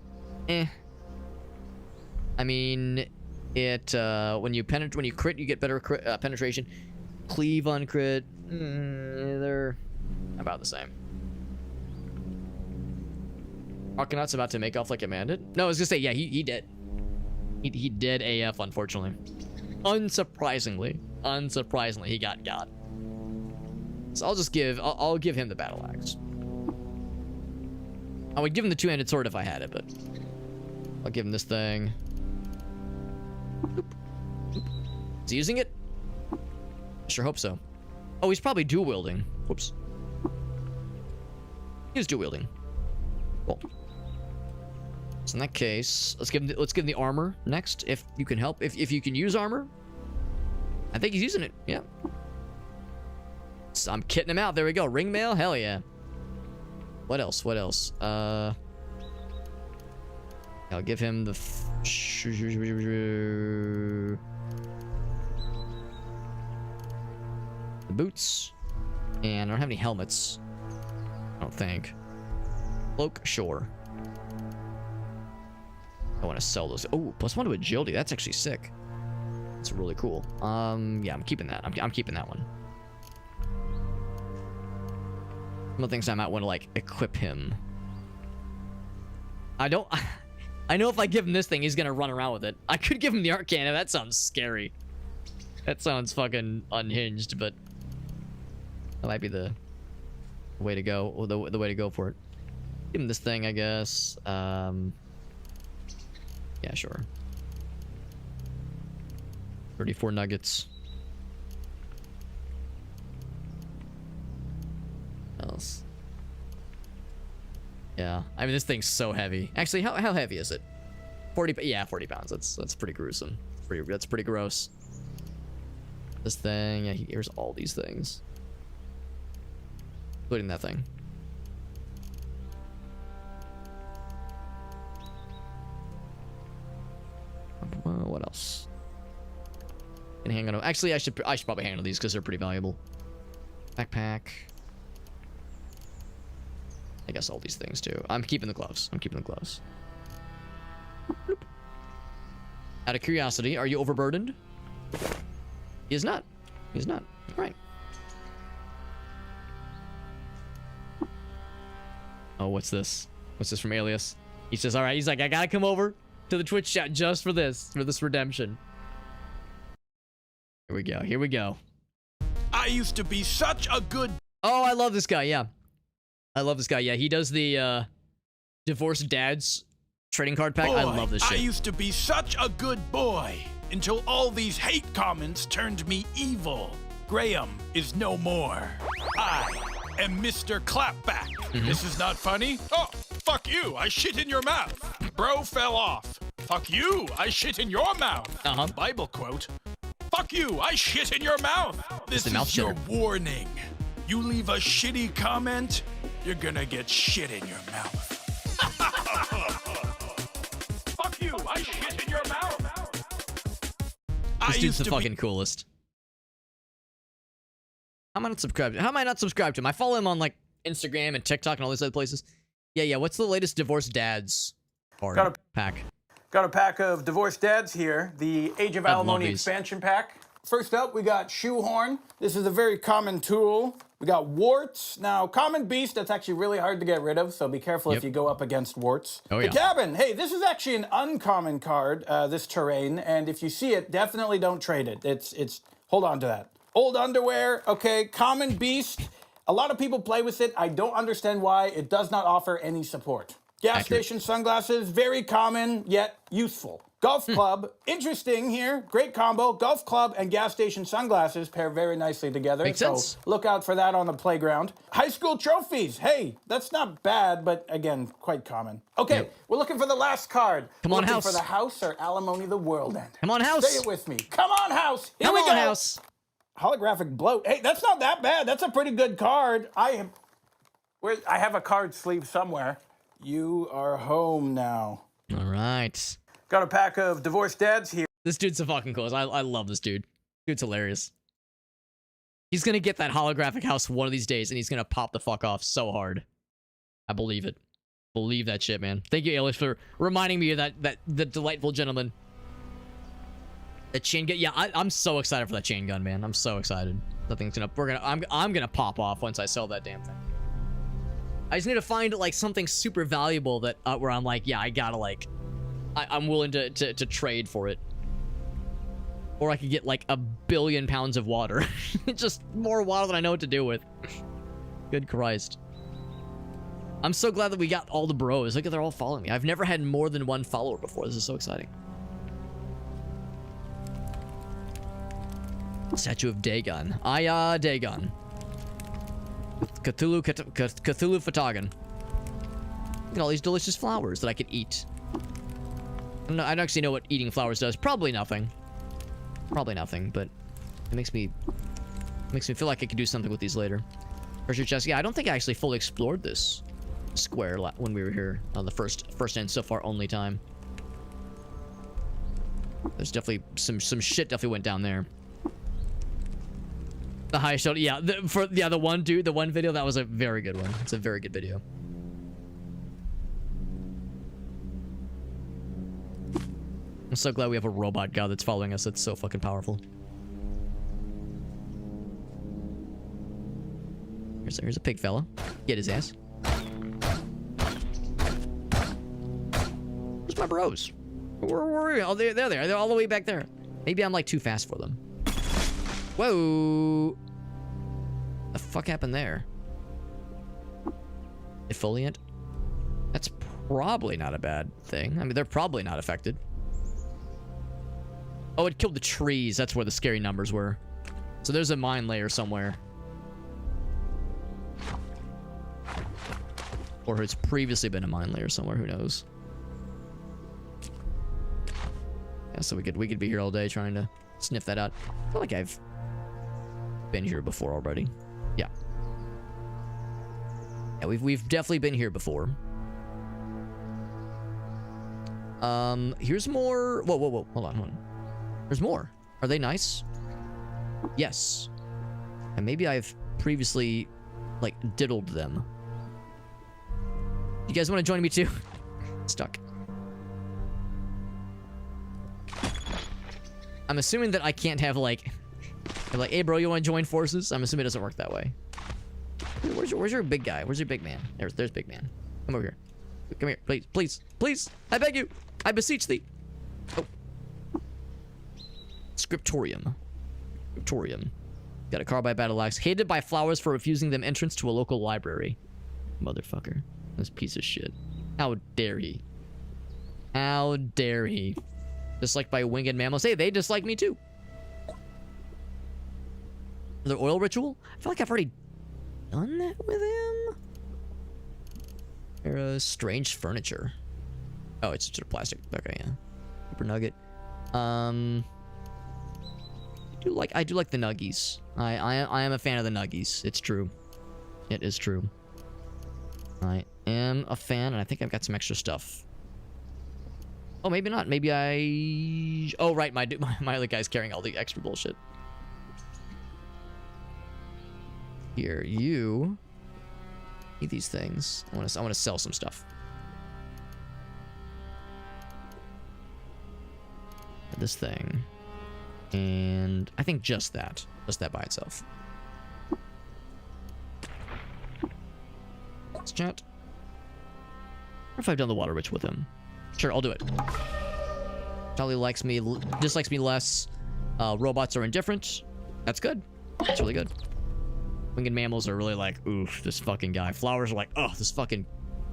I mean, it when you crit, you get better penetration. Cleave on crit, they're about the same. Arcanauts about to make off like a bandit? No, I was gonna say, yeah, he did. He did AF, unfortunately. Unsurprisingly, he got. So I'll give him the battle axe. I would give him the two-handed sword if I had it, but I'll give him this thing. Is he using it? I sure hope so. Oh, he's probably dual wielding. Whoops. He was dual wielding. Cool. So in that case, let's give him the armor next, if you can help. If you can use armor. I think he's using it. Yeah. So I'm kitting him out. There we go. Ring mail. Hell yeah. What else? What else? I'll give him the boots. And I don't have any helmets. I don't think. Cloak, sure. I want to sell those. Oh, +1 to agility. That's actually sick. That's really cool. Yeah, I'm keeping that. I'm keeping that one. Some of the things I might want to like equip him. I know if I give him this thing, he's gonna run around with it. I could give him the Arcana. That sounds scary. That sounds fucking unhinged, but that might be the way to go, or the way to go for it. Give him this thing, I guess. Yeah, sure. 34 nuggets. What else? Yeah, I mean, this thing's so heavy. Actually, how heavy is it? 40. Yeah, 40 pounds. That's pretty gruesome. That's pretty gross. This thing. Yeah, here's all these things, including that thing. What else? Can hang on. Actually, I should probably handle these because they're pretty valuable. Backpack. I guess all these things too. I'm keeping the gloves. I'm keeping the gloves. Bloop. Out of curiosity, are you overburdened? He is not. He is not. All right. Oh, what's this? What's this from Alias? He says, all right. He's like, I gotta come over to the Twitch chat just for this redemption. Here we go. Here we go. I used to be such a good... Oh, I love this guy. Yeah. I love this guy. Yeah, he does the divorced dads trading card pack. Boy, I love this shit. I used to be such a good boy until all these hate comments turned me evil. Graham is no more. I am Mr. Clapback. This is not funny? Oh, fuck you. I shit in your mouth. Bro fell off. Fuck you. I shit in your mouth. Bible quote. Fuck you. I shit in your mouth. This is your warning. You leave a shitty comment, you're gonna get shit in your mouth. Fuck you, I shit in your mouth. This dude's the fucking coolest. How am I not subscribed? How am I not subscribed to him? I follow him on like Instagram and TikTok and all these other places. Yeah. What's the latest divorced dads card pack? Got a pack of divorced dads here. The Age of Alimony expansion pack. First up, we got Shoehorn. This is a very common tool. We got Warts. Now, Common Beast, that's actually really hard to get rid of, so be careful if you go up against Warts. Oh, the Cabin. Hey, this is actually an uncommon card, this terrain, and if you see it, definitely don't trade it. It's hold on to that. Old Underwear, okay. Common Beast. A lot of people play with it. I don't understand why. It does not offer any support. Gas station sunglasses, very common, yet useful. Golf club, interesting here, great combo. Golf club and gas station sunglasses pair very nicely together. Makes sense. Look out for that on the playground. High school trophies, hey, that's not bad, but again, quite common. Okay, we're looking for the last card. Come on, looking House. for the House or Alimony the World End. Come on, House. Say it with me. Come on, House. Here Come we on, go. House. Holographic bloat. Hey, that's not that bad. That's a pretty good card. I have a card sleeve somewhere. You are home now. All right. Got a pack of divorced dads here. This dude's the fucking coolest. I love this dude. Dude's hilarious. He's gonna get that holographic house one of these days, and he's gonna pop the fuck off so hard. I believe it. Believe that shit, man. Thank you, Alice, for reminding me of the delightful gentleman. The chain gun. Yeah, I'm so excited for that chain gun, man. I'm so excited. That thing's gonna. I'm gonna pop off once I sell that damn thing. I just need to find like something super valuable that where I'm like, yeah, I gotta like. I'm willing to trade for it. Or I could get like 1 billion pounds of water. Just more water than I know what to do with. Good Christ. I'm so glad that we got all the bros. Look at they're all following me. I've never had more than one follower before. This is so exciting. Statue of Dagon. Dagon. Cthulhu Fatagan. Look at all these delicious flowers that I could eat. I don't actually know what eating flowers does. Probably nothing. Probably nothing, but it makes me feel like I could do something with these later. Treasure chest. Yeah, I don't think I actually fully explored this. square when we were here on the first and so far only time. There's definitely some shit definitely went down there. The high shot, yeah. The one dude, the one video, that was a very good one. It's a very good video. I'm so glad we have a robot god that's following us. That's so fucking powerful. Here's a pig fella. Get his ass. Where's my bros? Where are we? Oh, they're there. They're all the way back there. Maybe I'm like too fast for them. Whoa. The fuck happened there? Defoliant? That's probably not a bad thing. I mean, they're probably not affected. Oh, it killed the trees. That's where the scary numbers were. So there's a mine layer somewhere. Or it's previously been a mine layer somewhere. Who knows? Yeah, so we could be here all day trying to sniff that out. I feel like I've been here before already. Yeah. Yeah, we've definitely been here before. Here's more. Whoa. Hold on. There's more. Are they nice? Yes. And maybe I've previously, like, diddled them. You guys want to join me too? Stuck. I'm assuming that I can't have, like, hey, bro, you want to join forces? I'm assuming it doesn't work that way. Where's your big guy? Where's your big man? There's big man. Come over here. Come here, please. I beg you. I beseech thee. Oh. Scriptorium. Got a carbide battle axe. Hated by flowers for refusing them entrance to a local library. Motherfucker. This piece of shit. How dare he? How dare he? Disliked by winged mammals. Hey, they dislike me too. Another oil ritual? I feel like I've already done that with him. There's strange furniture. Oh, it's just plastic. Okay, yeah. Super nugget. I do like the nuggies. I am a fan of the nuggies. It's true. It is true. I am a fan, and I think I've got some extra stuff. Oh, maybe not. Maybe I... Oh, right. My other guy's carrying all the extra bullshit. Here, you... Need these things. I want to sell some stuff. This thing. And I think just that by itself. Let's chat. What if I've done the water witch with him? Sure, I'll do it. Charlie dislikes me less. Robots are indifferent. That's good. That's really good. Winged mammals are really like, oof, this fucking guy. Flowers are like, oh, this fucking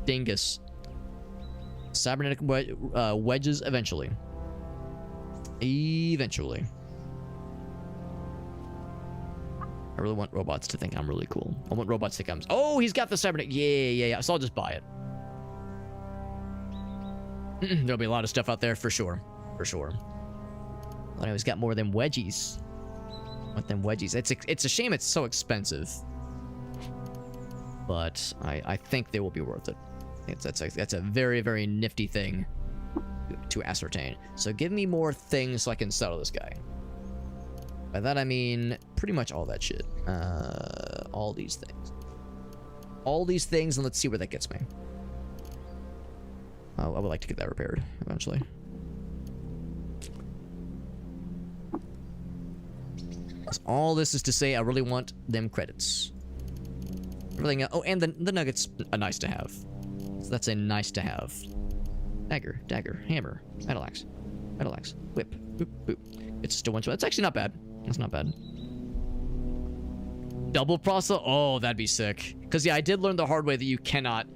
dingus. Cybernetic wedges eventually. Eventually. I really want robots to think I'm really cool. I want robots to think I'm... Oh, he's got the cybernetic... Yeah. So I'll just buy it. There'll be a lot of stuff out there for sure. For sure. I know he's got more than wedgies. Want them wedgies. It's a shame it's so expensive. But I think they will be worth it. That's a very, very nifty thing to ascertain. So give me more things so I can settle this guy. By that I mean pretty much all that shit. All these things. All these things, and let's see where that gets me. I would like to get that repaired eventually. So all this is to say I really want them credits. Everything else, oh, and the nuggets are nice to have. So that's a nice to have. Dagger, hammer, battle axe, whip, boop, boop. It's just a one shot. It's actually not bad. That's not bad. Double proselytize? Oh, that'd be sick. Because yeah, I did learn the hard way that you cannot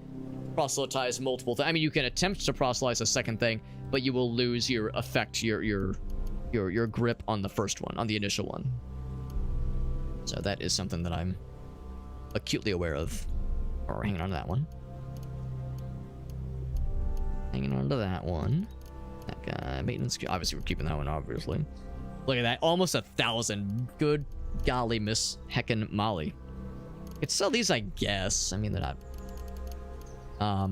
proselytize multiple things. I mean, you can attempt to proselytize a second thing, but you will lose your effect, your grip on the first one, on the initial one. So that is something that I'm acutely aware of. Or hanging on to that one. Hanging on to that one. That guy, maintenance. Obviously, we're keeping that one, obviously. Look at that. Almost 1,000. Good golly, Miss Heckin' Molly. It's sell these, I guess. I mean, they're not All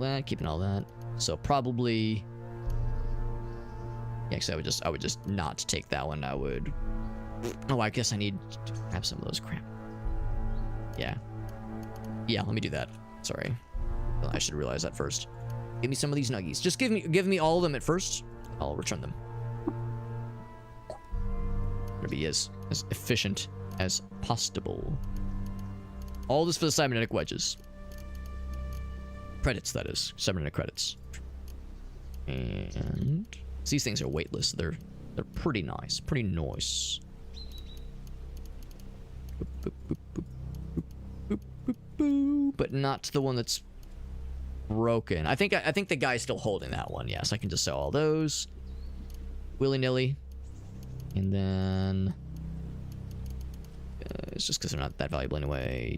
that, keeping all that. So probably. Yeah, actually, I would just not take that one. I would. Oh, I guess I need to have some of those. Crap. Yeah. Yeah, let me do that. Sorry. I should realize that first. Give me some of these nuggies. Just give me all of them at first. I'll return them. Gonna be as efficient as possible. All this for the cybernetic wedges. Credits, that is. Cybernetic credits. And these things are weightless. They're pretty nice. Pretty nice. Boop, boop, boop, boop, boop, boop, boop, boop. But not the one that's broken. I think the guy's still holding that one. Yes, I can just sell all those willy-nilly. And then it's just because they're not that valuable anyway.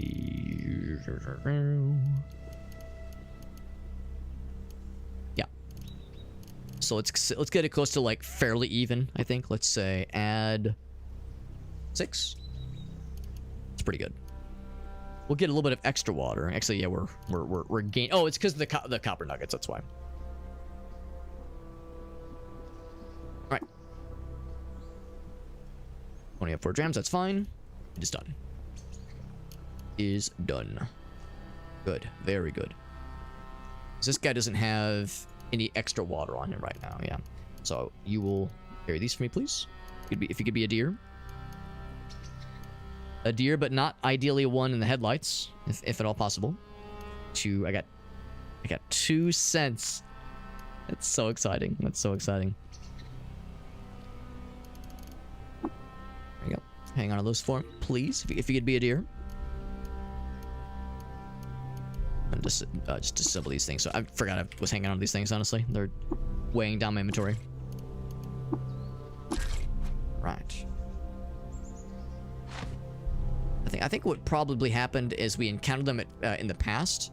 Yeah. So let's get it close to like fairly even. I think. Let's say add 6. It's pretty good. We'll get a little bit of extra water. Actually, yeah, we're gaining. Oh, it's because of the copper nuggets. That's why. All right. Only have 4 drams. That's fine. It is done. Is done. Good. Very good. This guy doesn't have any extra water on him right now. Yeah. So you will carry these for me, please. If you could be a deer. A deer, but not ideally one in the headlights, if at all possible. I got 2 cents. That's so exciting. That's so exciting. There you go. Hang on to those for me, please. If you could be a deer. And just disassemble these things. So I forgot I was hanging on to these things. Honestly, they're weighing down my inventory. Right. I think what probably happened is we encountered them in the past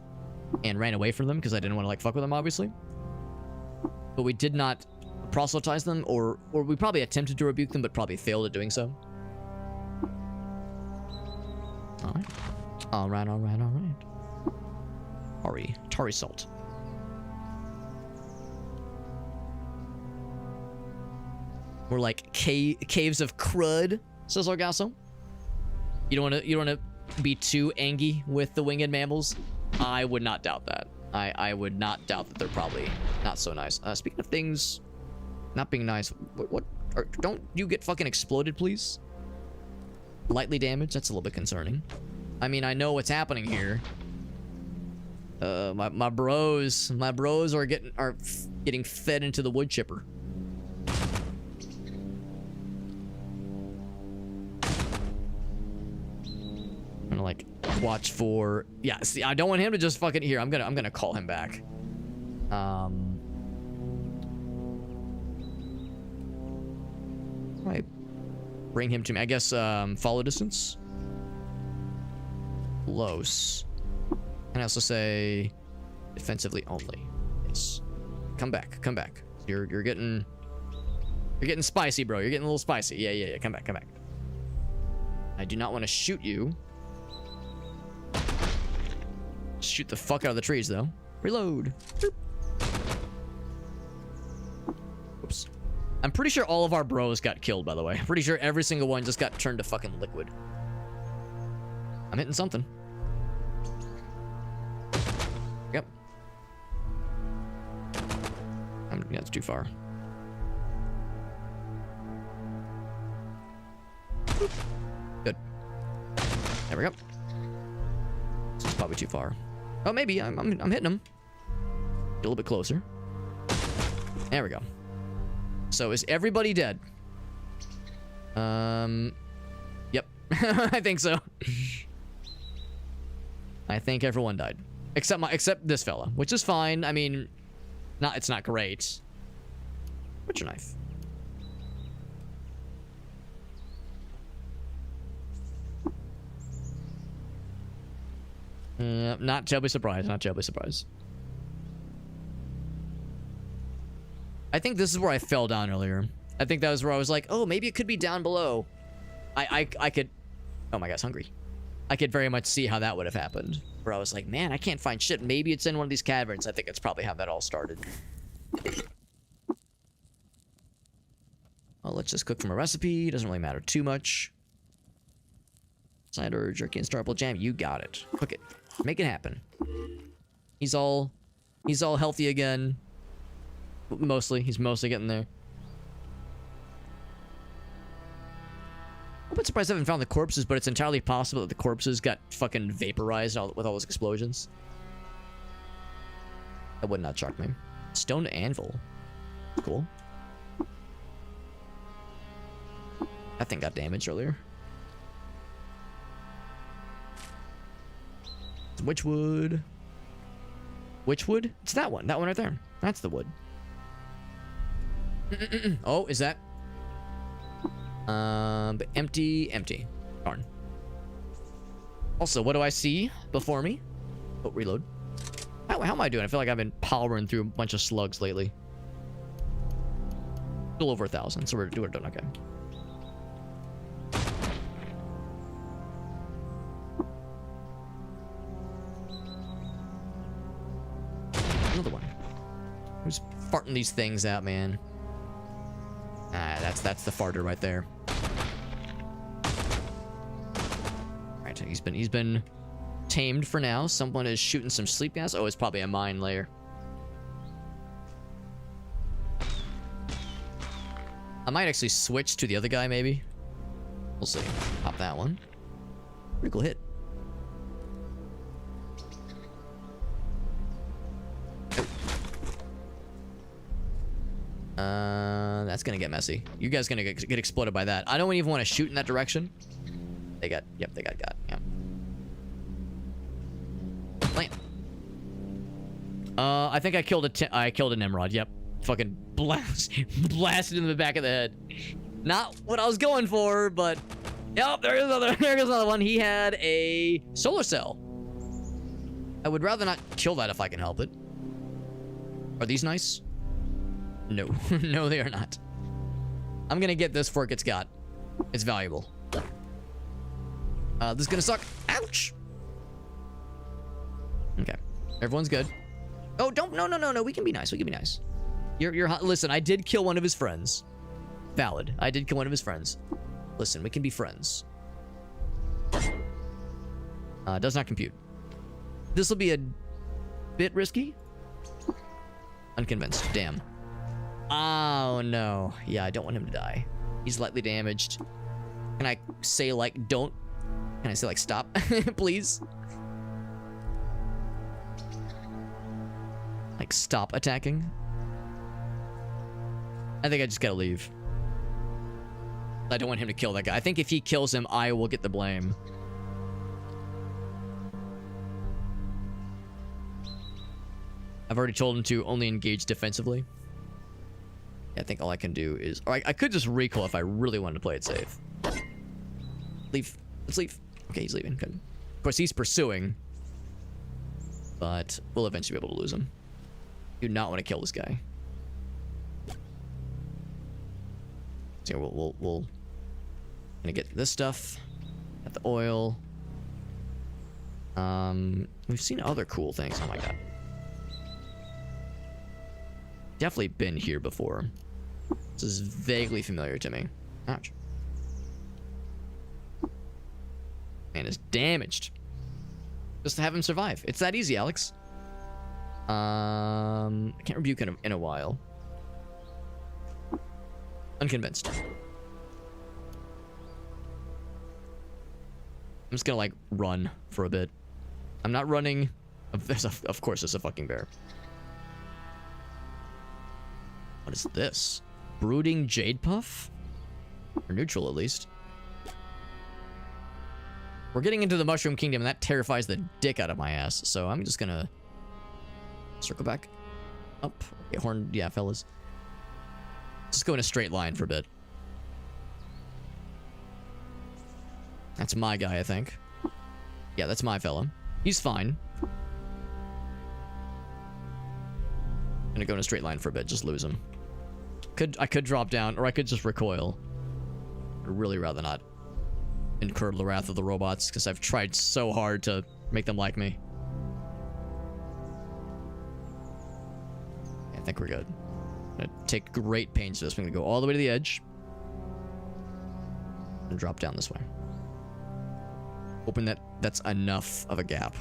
and ran away from them because I didn't want to like fuck with them, obviously. But we did not proselytize them, or we probably attempted to rebuke them, but probably failed at doing so. All right, all right, all right, all right. Tari salt. We're like caves of crud, says Orgasso. You don't want to be too angry with the winged mammals. I would not doubt that. I would not doubt that they're probably not so nice. Speaking of things not being nice, don't you get fucking exploded, please? Lightly damaged. That's a little bit concerning. I mean, I know what's happening here. My bros are getting fed into the wood chipper. I'm gonna like watch for, yeah, see, I don't want him to just fucking, here, I'm gonna call him back. Right, bring him to me, I guess. Follow distance, close. And I also say defensively only. Yes, come back. You're getting spicy, bro. You're getting a little spicy. Yeah, come back. I do not want to shoot you. Shoot the fuck out of the trees, though. Reload. Boop. Oops. I'm pretty sure all of our bros got killed, by the way. I'm pretty sure every single one just got turned to fucking liquid. I'm hitting something. Yep. That's too far. Boop. Good. There we go. This is probably too far. Oh, maybe I'm hitting him. Get a little bit closer. There we go. So is everybody dead? Yep. I think so. I think everyone died, except this fella, which is fine. I mean, it's not great. What's your knife? Not terribly surprised. I think this is where I fell down earlier. I think that was where I was like, oh, maybe it could be down below. I could. Oh my God, it's hungry. I could very much see how that would have happened. Where I was like, man, I can't find shit. Maybe it's in one of these caverns. I think it's probably how that all started. Well, let's just cook from a recipe. Doesn't really matter too much. Cider, jerky, and starple jam. You got it. Cook it. Make it happen. He's all healthy again. Mostly. He's mostly getting there. I'm a bit surprised I haven't found the corpses, but it's entirely possible that the corpses got fucking vaporized with all those explosions. That would not shock me. Stone anvil. Cool. That thing got damaged earlier. Witchwood. Witchwood? It's that one. That one right there. That's the wood. Oh, is that? But empty. Darn. Also, what do I see before me? Oh, reload. How am I doing? I feel like I've been powering through a bunch of slugs lately. A little over 1,000, so we're doing okay. Another one. Who's farting these things out, man? Ah, that's the farter right there. Alright, he's been tamed for now. Someone is shooting some sleep gas. Oh, it's probably a mine layer. I might actually switch to the other guy, maybe. We'll see. Pop that one. Pretty cool hit. That's gonna get messy. You guys gonna get exploded by that. I don't even want to shoot in that direction. They got got. Yep. Plant. I think I killed a Nimrod. Yep. Fucking blasted in the back of the head. Not what I was going for, but yep. There goes another one. He had a solar cell. I would rather not kill that if I can help it. Are these nice? No. No, they are not. I'm gonna get this before it gets got. It's valuable. This is gonna suck. Ouch! Okay. Everyone's good. Oh, don't. No. We can be nice. You're listen, I did kill one of his friends. Valid. I did kill one of his friends. Listen, we can be friends. Does not compute. This will be a bit risky. Unconvinced. Damn. Oh, no. Yeah, I don't want him to die. He's lightly damaged. Can I say, like, don't? Can I say, like, stop? Please? Like, stop attacking? I think I just gotta leave. I don't want him to kill that guy. I think if he kills him, I will get the blame. I've already told him to only engage defensively. I think all I can do is... Or I could just recoil if I really wanted to play it safe. Leave. Let's leave. Okay, he's leaving. Good. Of course, he's pursuing. But we'll eventually be able to lose him. Do not want to kill this guy. So we'll gonna get this stuff. Got the oil. We've seen other cool things. Oh my god. Definitely been here before. This is vaguely familiar to me. Ouch. Man is damaged. Just to have him survive. It's that easy, Alex. I can't rebuke him in a while. Unconvinced. I'm just gonna like run for a bit. I'm not running. Of course, there's a fucking bear. What is this? Brooding Jade Puff? Or neutral, at least. We're getting into the Mushroom Kingdom, and that terrifies the dick out of my ass. So I'm just gonna circle back up. Okay, horn, yeah, fellas. Just go in a straight line for a bit. That's my guy, I think. Yeah, that's my fella. He's fine. I'm gonna go in a straight line for a bit, just lose him. I could drop down, or I could just recoil. I'd really rather not. incur the wrath of the robots because I've tried so hard to make them like me. I think we're good. I'm gonna take great pains to this. I'm gonna go all the way to the edge and drop down this way. Hoping that that's enough of a gap.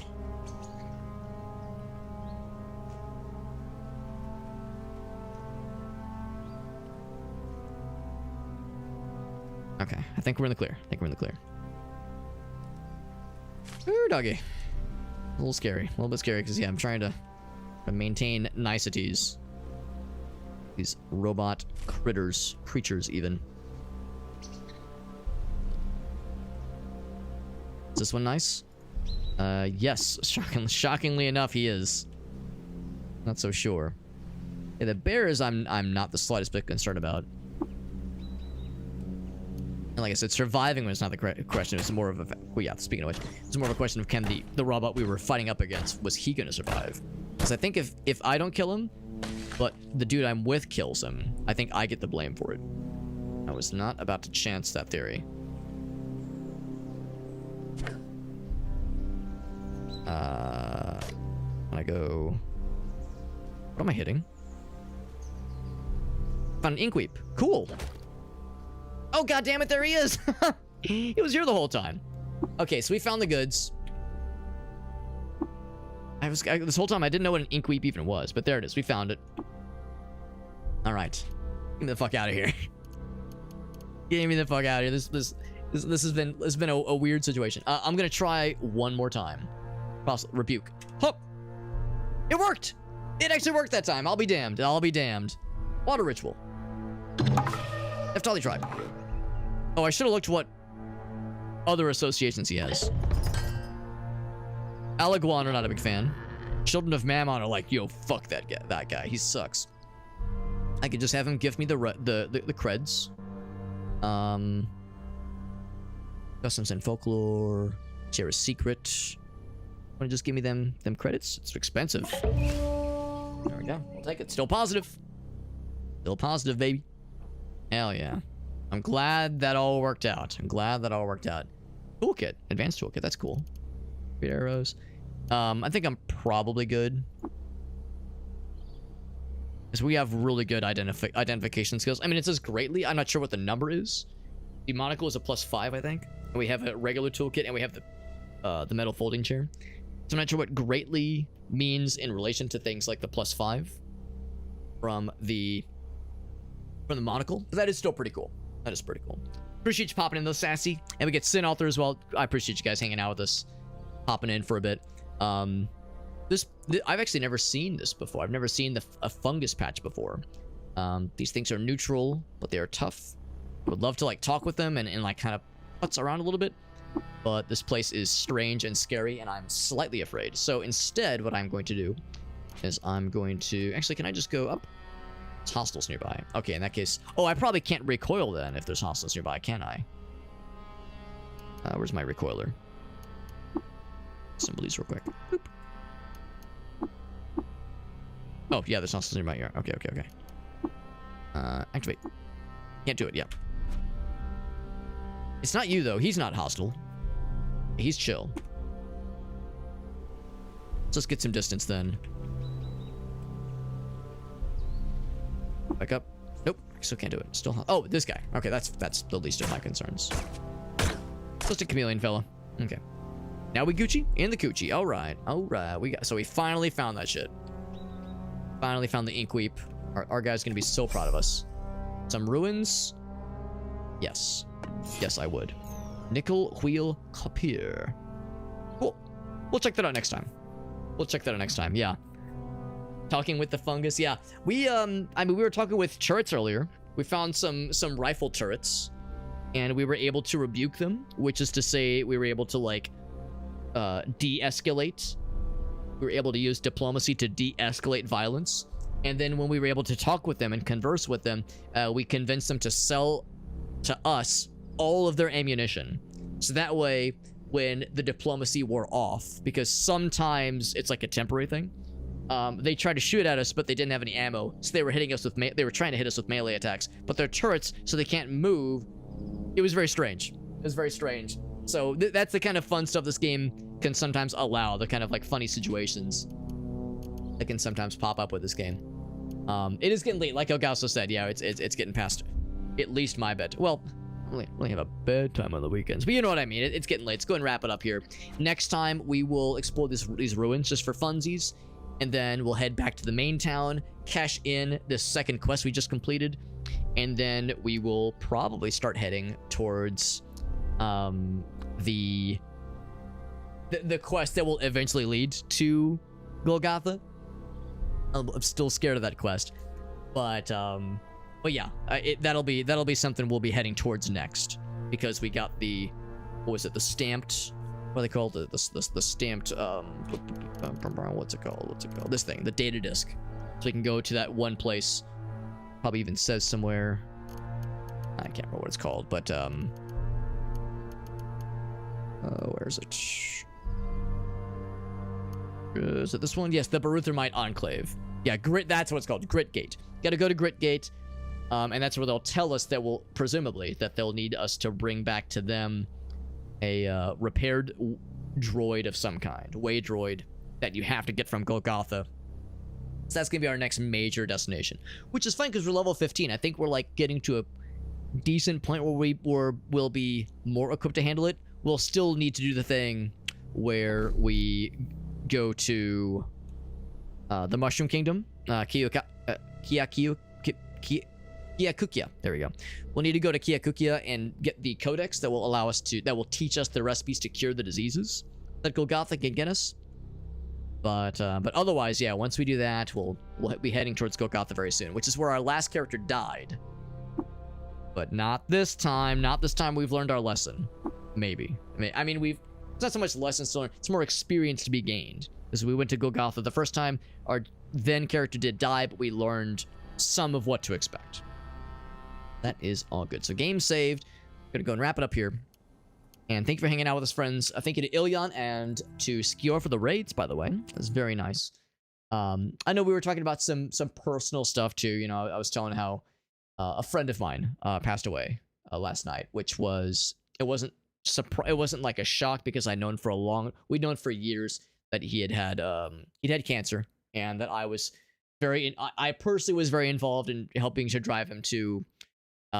Okay, I think we're in the clear. Ooh, doggy. A little scary. A little bit scary because, yeah, I'm trying to maintain niceties. These robot creatures even. Is this one nice? Yes. Shockingly enough, he is. Not so sure. Yeah, the bears I'm not the slightest bit concerned about. And like I said, surviving was not the question. It's more of a... Well, yeah, speaking of which, it's more of a question of can the robot we were fighting up against, was he going to survive? Because I think if I don't kill him, but the dude I'm with kills him, I think I get the blame for it. I was not about to chance that theory. I go... What am I hitting? Found an inkweep. Cool. Oh, god damn it, there he is. He was here the whole time. Okay, so we found the goods. This whole time I didn't know what an inkweep even was, but there it is. We found it. All right. Get me the fuck out of here. Get me the fuck out of here. This has been a weird situation. I'm gonna try one more time. Rebuke. Hop. It worked. It actually worked that time. I'll be damned. Water ritual. Neftali tribe. Oh, I should have looked what other associations he has. Alaguan are not a big fan. Children of Mammon are like, yo, fuck that guy. He sucks. I could just have him give me the creds. Customs and folklore. Share a secret. Want to just give me them credits? It's expensive. There we go. I'll take it. Still positive. Still positive, baby. Hell yeah. I'm glad that all worked out. Toolkit. Advanced toolkit. That's cool. Great arrows. I think I'm probably good. Because we have really good identification skills. I mean, it says greatly. I'm not sure what the number is. The monocle is a +5, I think. And we have a regular toolkit, and we have the metal folding chair. So I'm not sure what greatly means in relation to things like the +5 from the monocle. But that is still pretty cool. That is pretty cool. Appreciate you popping in those sassy. And we get Sin Author as well. I appreciate you guys hanging out with us. Popping in for a bit. I've actually never seen this before. I've never seen a fungus patch before. These things are neutral, but they are tough. I would love to like talk with them and like kind of putz around a little bit. But this place is strange and scary, and I'm slightly afraid. So instead, what I'm going to do is I'm going to... Actually, can I just go up? There's hostiles nearby. Okay, in that case... Oh, I probably can't recoil then if there's hostiles nearby, can I? Where's my recoiler? Assemble these real quick. Boop. Oh, yeah, there's hostiles nearby here. Okay. Activate. Can't do it, yeah. It's not you, though. He's not hostile. He's chill. Let's just get some distance, then. Back up. Nope. Still can't do it. Still... Oh, this guy. Okay, that's the least of my concerns. Just a chameleon fella. Okay. Now we Gucci? In the Coochie. Alright. So we finally found that shit. Finally found the inkweep. Our guy's gonna be so proud of us. Some ruins? Yes. Yes, I would. Nickel Wheel Copier. Cool. We'll check that out next time. Yeah. Talking with the fungus. Yeah. We were talking with turrets earlier. We found some rifle turrets. And we were able to rebuke them. Which is to say, we were able to, like, de-escalate. We were able to use diplomacy to de-escalate violence. And then when we were able to talk with them and converse with them, we convinced them to sell to us all of their ammunition. So that way, when the diplomacy wore off, because sometimes it's like a temporary thing, they tried to shoot at us, but they didn't have any ammo, so they were hitting us with they were trying to hit us with melee attacks. But they're turrets, so they can't move. It was very strange. was very strange. So that's the kind of fun stuff this game can sometimes allow, the kind of like funny situations that can sometimes pop up with this game. It is getting late, like Elgaso said. Yeah, it's getting past at least my bed. Well, we only have a bedtime on the weekends, but you know what I mean. It's getting late. Let's go and wrap it up here. Next time we will explore these ruins just for funsies, and then we'll head back to the main town, cash in this second quest we just completed, and then we will probably start heading towards the quest that will eventually lead to Golgotha. I'm still scared of that quest, but yeah, that'll be something we'll be heading towards next, because we got the, what was it, the stamped, what are they called, the stamped what's it called, this thing, the data disk, so we can go to that one place. Probably even says somewhere, I can't remember what it's called, but where is it? Is it this one? Yes, the Baruthermite Enclave. Yeah, Grit, that's what it's called, Grit Gate. Gotta go to Grit Gate, and that's where they'll tell us that presumably they'll need us to bring back to them a repaired droid of some kind, way droid, that you have to get from Golgotha. So that's gonna be our next major destination, which is fine because we're level 15. I think we're like getting to a decent point where we'll be more equipped to handle it. We'll still need to do the thing where we go to the Mushroom Kingdom, Kyakukia. There we go. We'll need to go to Kyakukia and get the codex that will teach us the recipes to cure the diseases that Golgotha can get us. But otherwise, yeah, once we do that, we'll be heading towards Golgotha very soon, which is where our last character died. But not this time. Not this time. We've learned our lesson. Maybe. I mean, it's not so much lessons to learn. It's more experience to be gained. Because we went to Golgotha the first time, our then character did die, but we learned some of what to expect. That is all good. So game saved. I'm going to go and wrap it up here. And thank you for hanging out with us, friends. Thank you to Ilyan and to Skior for the raids, by the way. That's very nice. I know we were talking about some personal stuff, too. You know, I was telling how a friend of mine passed away last night, which was... It wasn't like a shock, because we'd known for years that he had cancer, and that I personally was very involved in helping to drive him to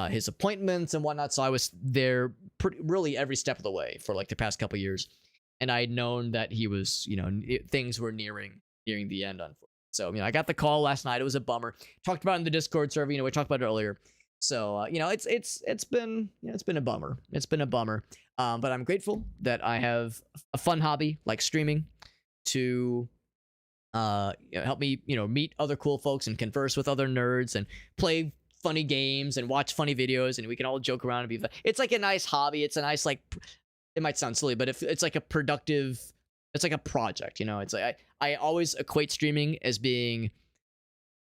his appointments and whatnot. So I was there really every step of the way for like the past couple years, and I had known that he was, things were nearing the end. So I got the call last night. It was a bummer. Talked about it in the Discord server. We talked about it earlier. So it's been a bummer. It's been a bummer. But I'm grateful that I have a fun hobby like streaming to help me meet other cool folks and converse with other nerds and play funny games and watch funny videos, and we can all joke around and be fun. It's like a nice hobby. It's a nice, like, it might sound silly, but it's like a productive, it's like a project, It's like I always equate streaming as being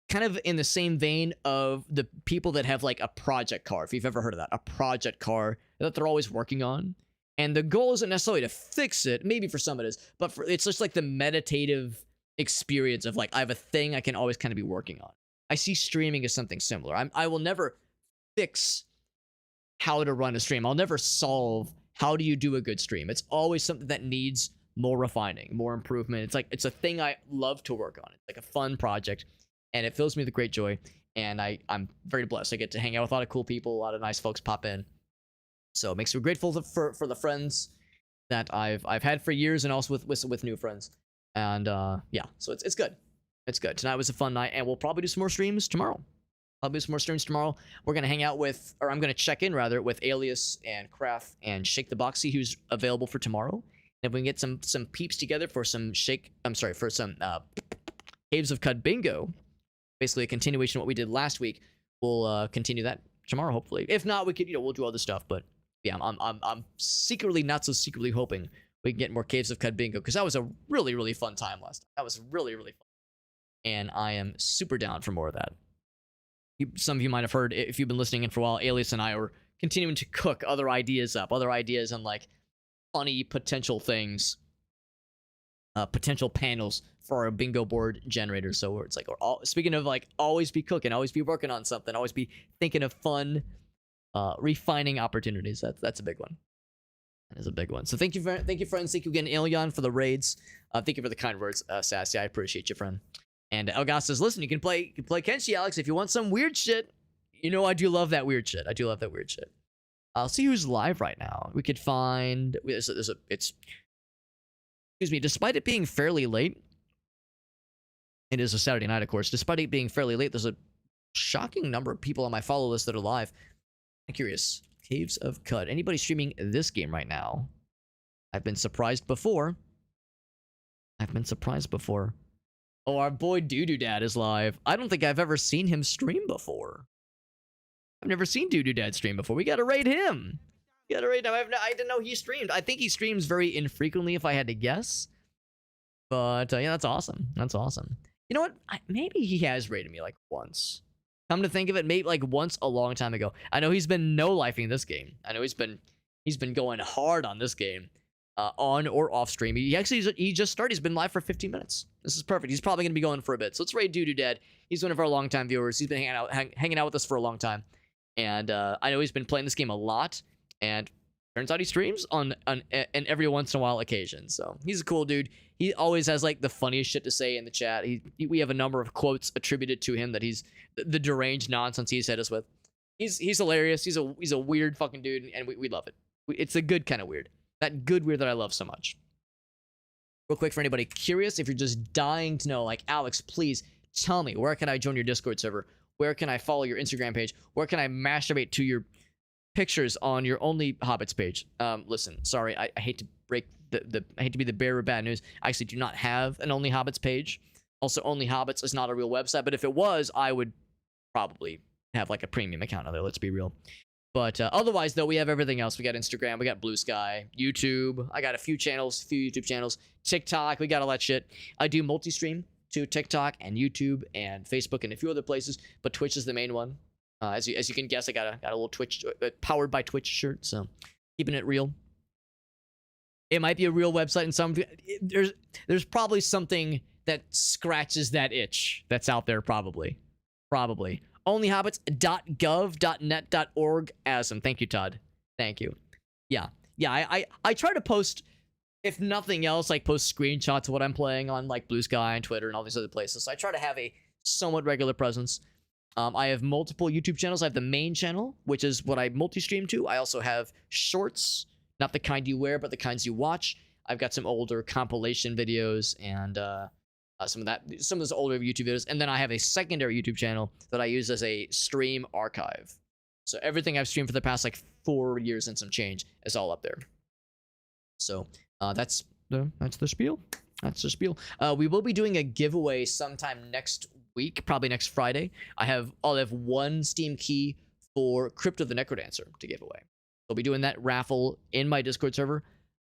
kind of in the same vein of the people that have like a project car, if you've ever heard of that, a project car that they're always working on. And the goal isn't necessarily to fix it, maybe for some it is, but it's just like the meditative experience of like, I have a thing I can always kind of be working on. I see streaming as something similar. I will never fix how to run a stream. I'll never solve how do you do a good stream. It's always something that needs more refining, more improvement. It's a thing I love to work on. It's like a fun project, and it fills me with great joy. And I'm very blessed. I get to hang out with a lot of cool people, a lot of nice folks pop in. So it makes me grateful for the friends that I've had for years, and also with new friends. And yeah, so it's good. It's good. Tonight was a fun night, and we'll probably do some more streams tomorrow. We're gonna hang out with, or I'm gonna check in rather, with Alias and Kraft and Shake the Box, see who's available for tomorrow. And if we can get some peeps together for some Caves of Cud Bingo, basically a continuation of what we did last week, we'll continue that tomorrow, hopefully. If not, we could, we'll do other stuff. But yeah, I'm secretly, not so secretly, hoping we can get more Caves of Cud Bingo, because that was a really, really fun time last time. That was really, really fun. And I am super down for more of that. Some of you might have heard, if you've been listening in for a while, Alias and I are continuing to cook other ideas and like funny potential things, potential panels for our bingo board generator. So it's like, speaking of like, always be cooking, always be working on something, always be thinking of fun, refining opportunities. That's a big one. That is a big one. So thank you, friends. Thank you again, Ilion, for the raids. Thank you for the kind words, Sassy. I appreciate you, friend. And Elgas says, listen, you can play Kenshi, Alex, if you want some weird shit. You know, I do love that weird shit. I'll see who's live right now. We could find... excuse me, despite it being fairly late, it is a Saturday night, of course. Despite it being fairly late, there's a shocking number of people on my follow list that are live. I'm curious. Caves of Cud. Anybody streaming this game right now? I've been surprised before. Oh, our boy Doo-Doo Dad is live. I don't think I've ever seen him stream before. I've never seen Doo-Doo Dad stream before. We gotta raid him. I didn't know he streamed. I think he streams very infrequently, if I had to guess. But yeah, that's awesome. You know what? Maybe he has raided me like once. Come to think of it, maybe like once a long time ago. I know he's been no-lifing this game. I know he's been going hard on this game, on or off stream. He just started. He's been live for 15 minutes. This is perfect. He's probably gonna be going for a bit. So let's raid Doo-Doo Dad. He's one of our longtime viewers. He's been hanging out with us for a long time, and I know he's been playing this game a lot. And turns out he streams on an every once in a while occasion. So he's a cool dude. He always has like the funniest shit to say in the chat. We have a number of quotes attributed to him that he's the deranged nonsense he's hit us with. He's hilarious. He's a weird fucking dude, and we love it. It's a good kind of weird. That good weird that I love so much. Real quick, for anybody curious, if you're just dying to know, like, Alex, please tell me, where can I join your Discord server? Where can I follow your Instagram page? Where can I masturbate to your pictures on your Only Hobbits page? Listen, sorry, I hate to break I hate to be the bearer of bad news. I actually do not have an Only Hobbits page. Also, Only Hobbits is not a real website, but if it was, I would probably have like a premium account on there, let's be real. But otherwise, though, we have everything else. We got Instagram, we got Blue Sky, YouTube. I got a few YouTube channels, TikTok, we got all that shit. I do multi-stream to TikTok and YouTube and Facebook and a few other places, but Twitch is the main one. As you can guess, I got a little Twitch, powered by Twitch shirt, so keeping it real. It might be a real website, and there's probably something that scratches that itch that's out there, probably. Onlyhobbits.gov.net.org. Awesome. Thank you, Todd. Thank you. Yeah. I try to post, if nothing else, like post screenshots of what I'm playing on like Blue Sky and Twitter and all these other places. So I try to have a somewhat regular presence. I have multiple YouTube channels. I have the main channel, which is what I multi-stream to. I also have shorts, not the kind you wear, but the kinds you watch. I've got some older compilation videos and some of those older YouTube videos. And then I have a secondary YouTube channel that I use as a stream archive. So everything I've streamed for the past like 4 years and some change is all up there. So that's the spiel. We will be doing a giveaway sometime next week, probably next Friday. I'll have one Steam key for Crypt of the Necrodancer to give away. I'll be doing that raffle in my Discord server.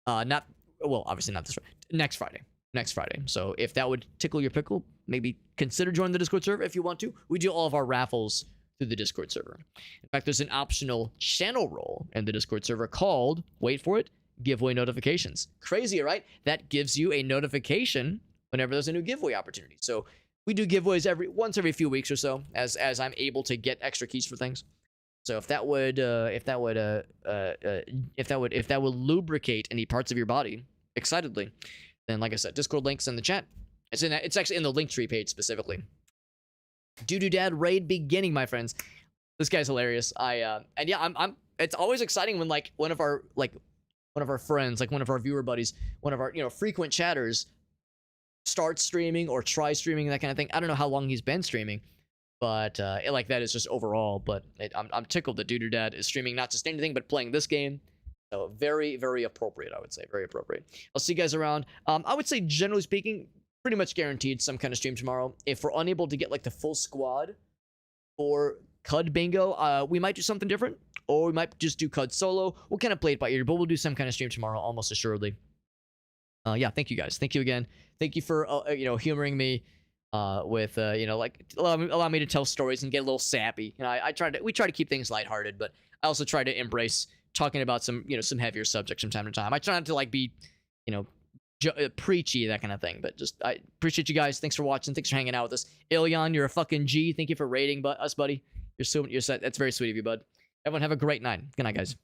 Obviously not this Friday. Next Friday. So if that would tickle your pickle, maybe consider joining the Discord server if you want to. We do all of our raffles through the Discord server. In fact, there's an optional channel role in the Discord server called, wait for it, giveaway notifications. Crazy, right? That gives you a notification whenever there's a new giveaway opportunity. So we do giveaways once every few weeks or so, as I'm able to get extra keys for things. So if that would lubricate any parts of your body excitedly, then like I said, Discord links in the chat. It's actually in the Linktree page specifically. Doo-Doo Dad raid beginning, my friends. This guy's hilarious. It's always exciting when like one of our friends, like one of our viewer buddies, one of our frequent chatters starts streaming or tries streaming, that kind of thing. I don't know how long he's been streaming, but like that is just overall. But I'm tickled that Doo-Doo Dad is streaming not just anything but playing this game. So very, very appropriate, I would say. Very appropriate. I'll see you guys around. I would say, generally speaking, pretty much guaranteed some kind of stream tomorrow. If we're unable to get like the full squad for Cud Bingo, we might do something different, or we might just do Cud solo. We'll kind of play it by ear, but we'll do some kind of stream tomorrow, almost assuredly. Yeah, thank you guys. Thank you again. Thank you for humoring me with like allow me to tell stories and get a little sappy. We try to keep things lighthearted, but I also try to embrace talking about some heavier subjects from time to time. I try not to like be preachy, that kind of thing, but just I appreciate you guys. Thanks for watching. Thanks for hanging out with us. Ilion, you're a fucking G. Thank you for rating us, buddy. You're set. That's very sweet of you, bud. Everyone have a great night. Good night, guys.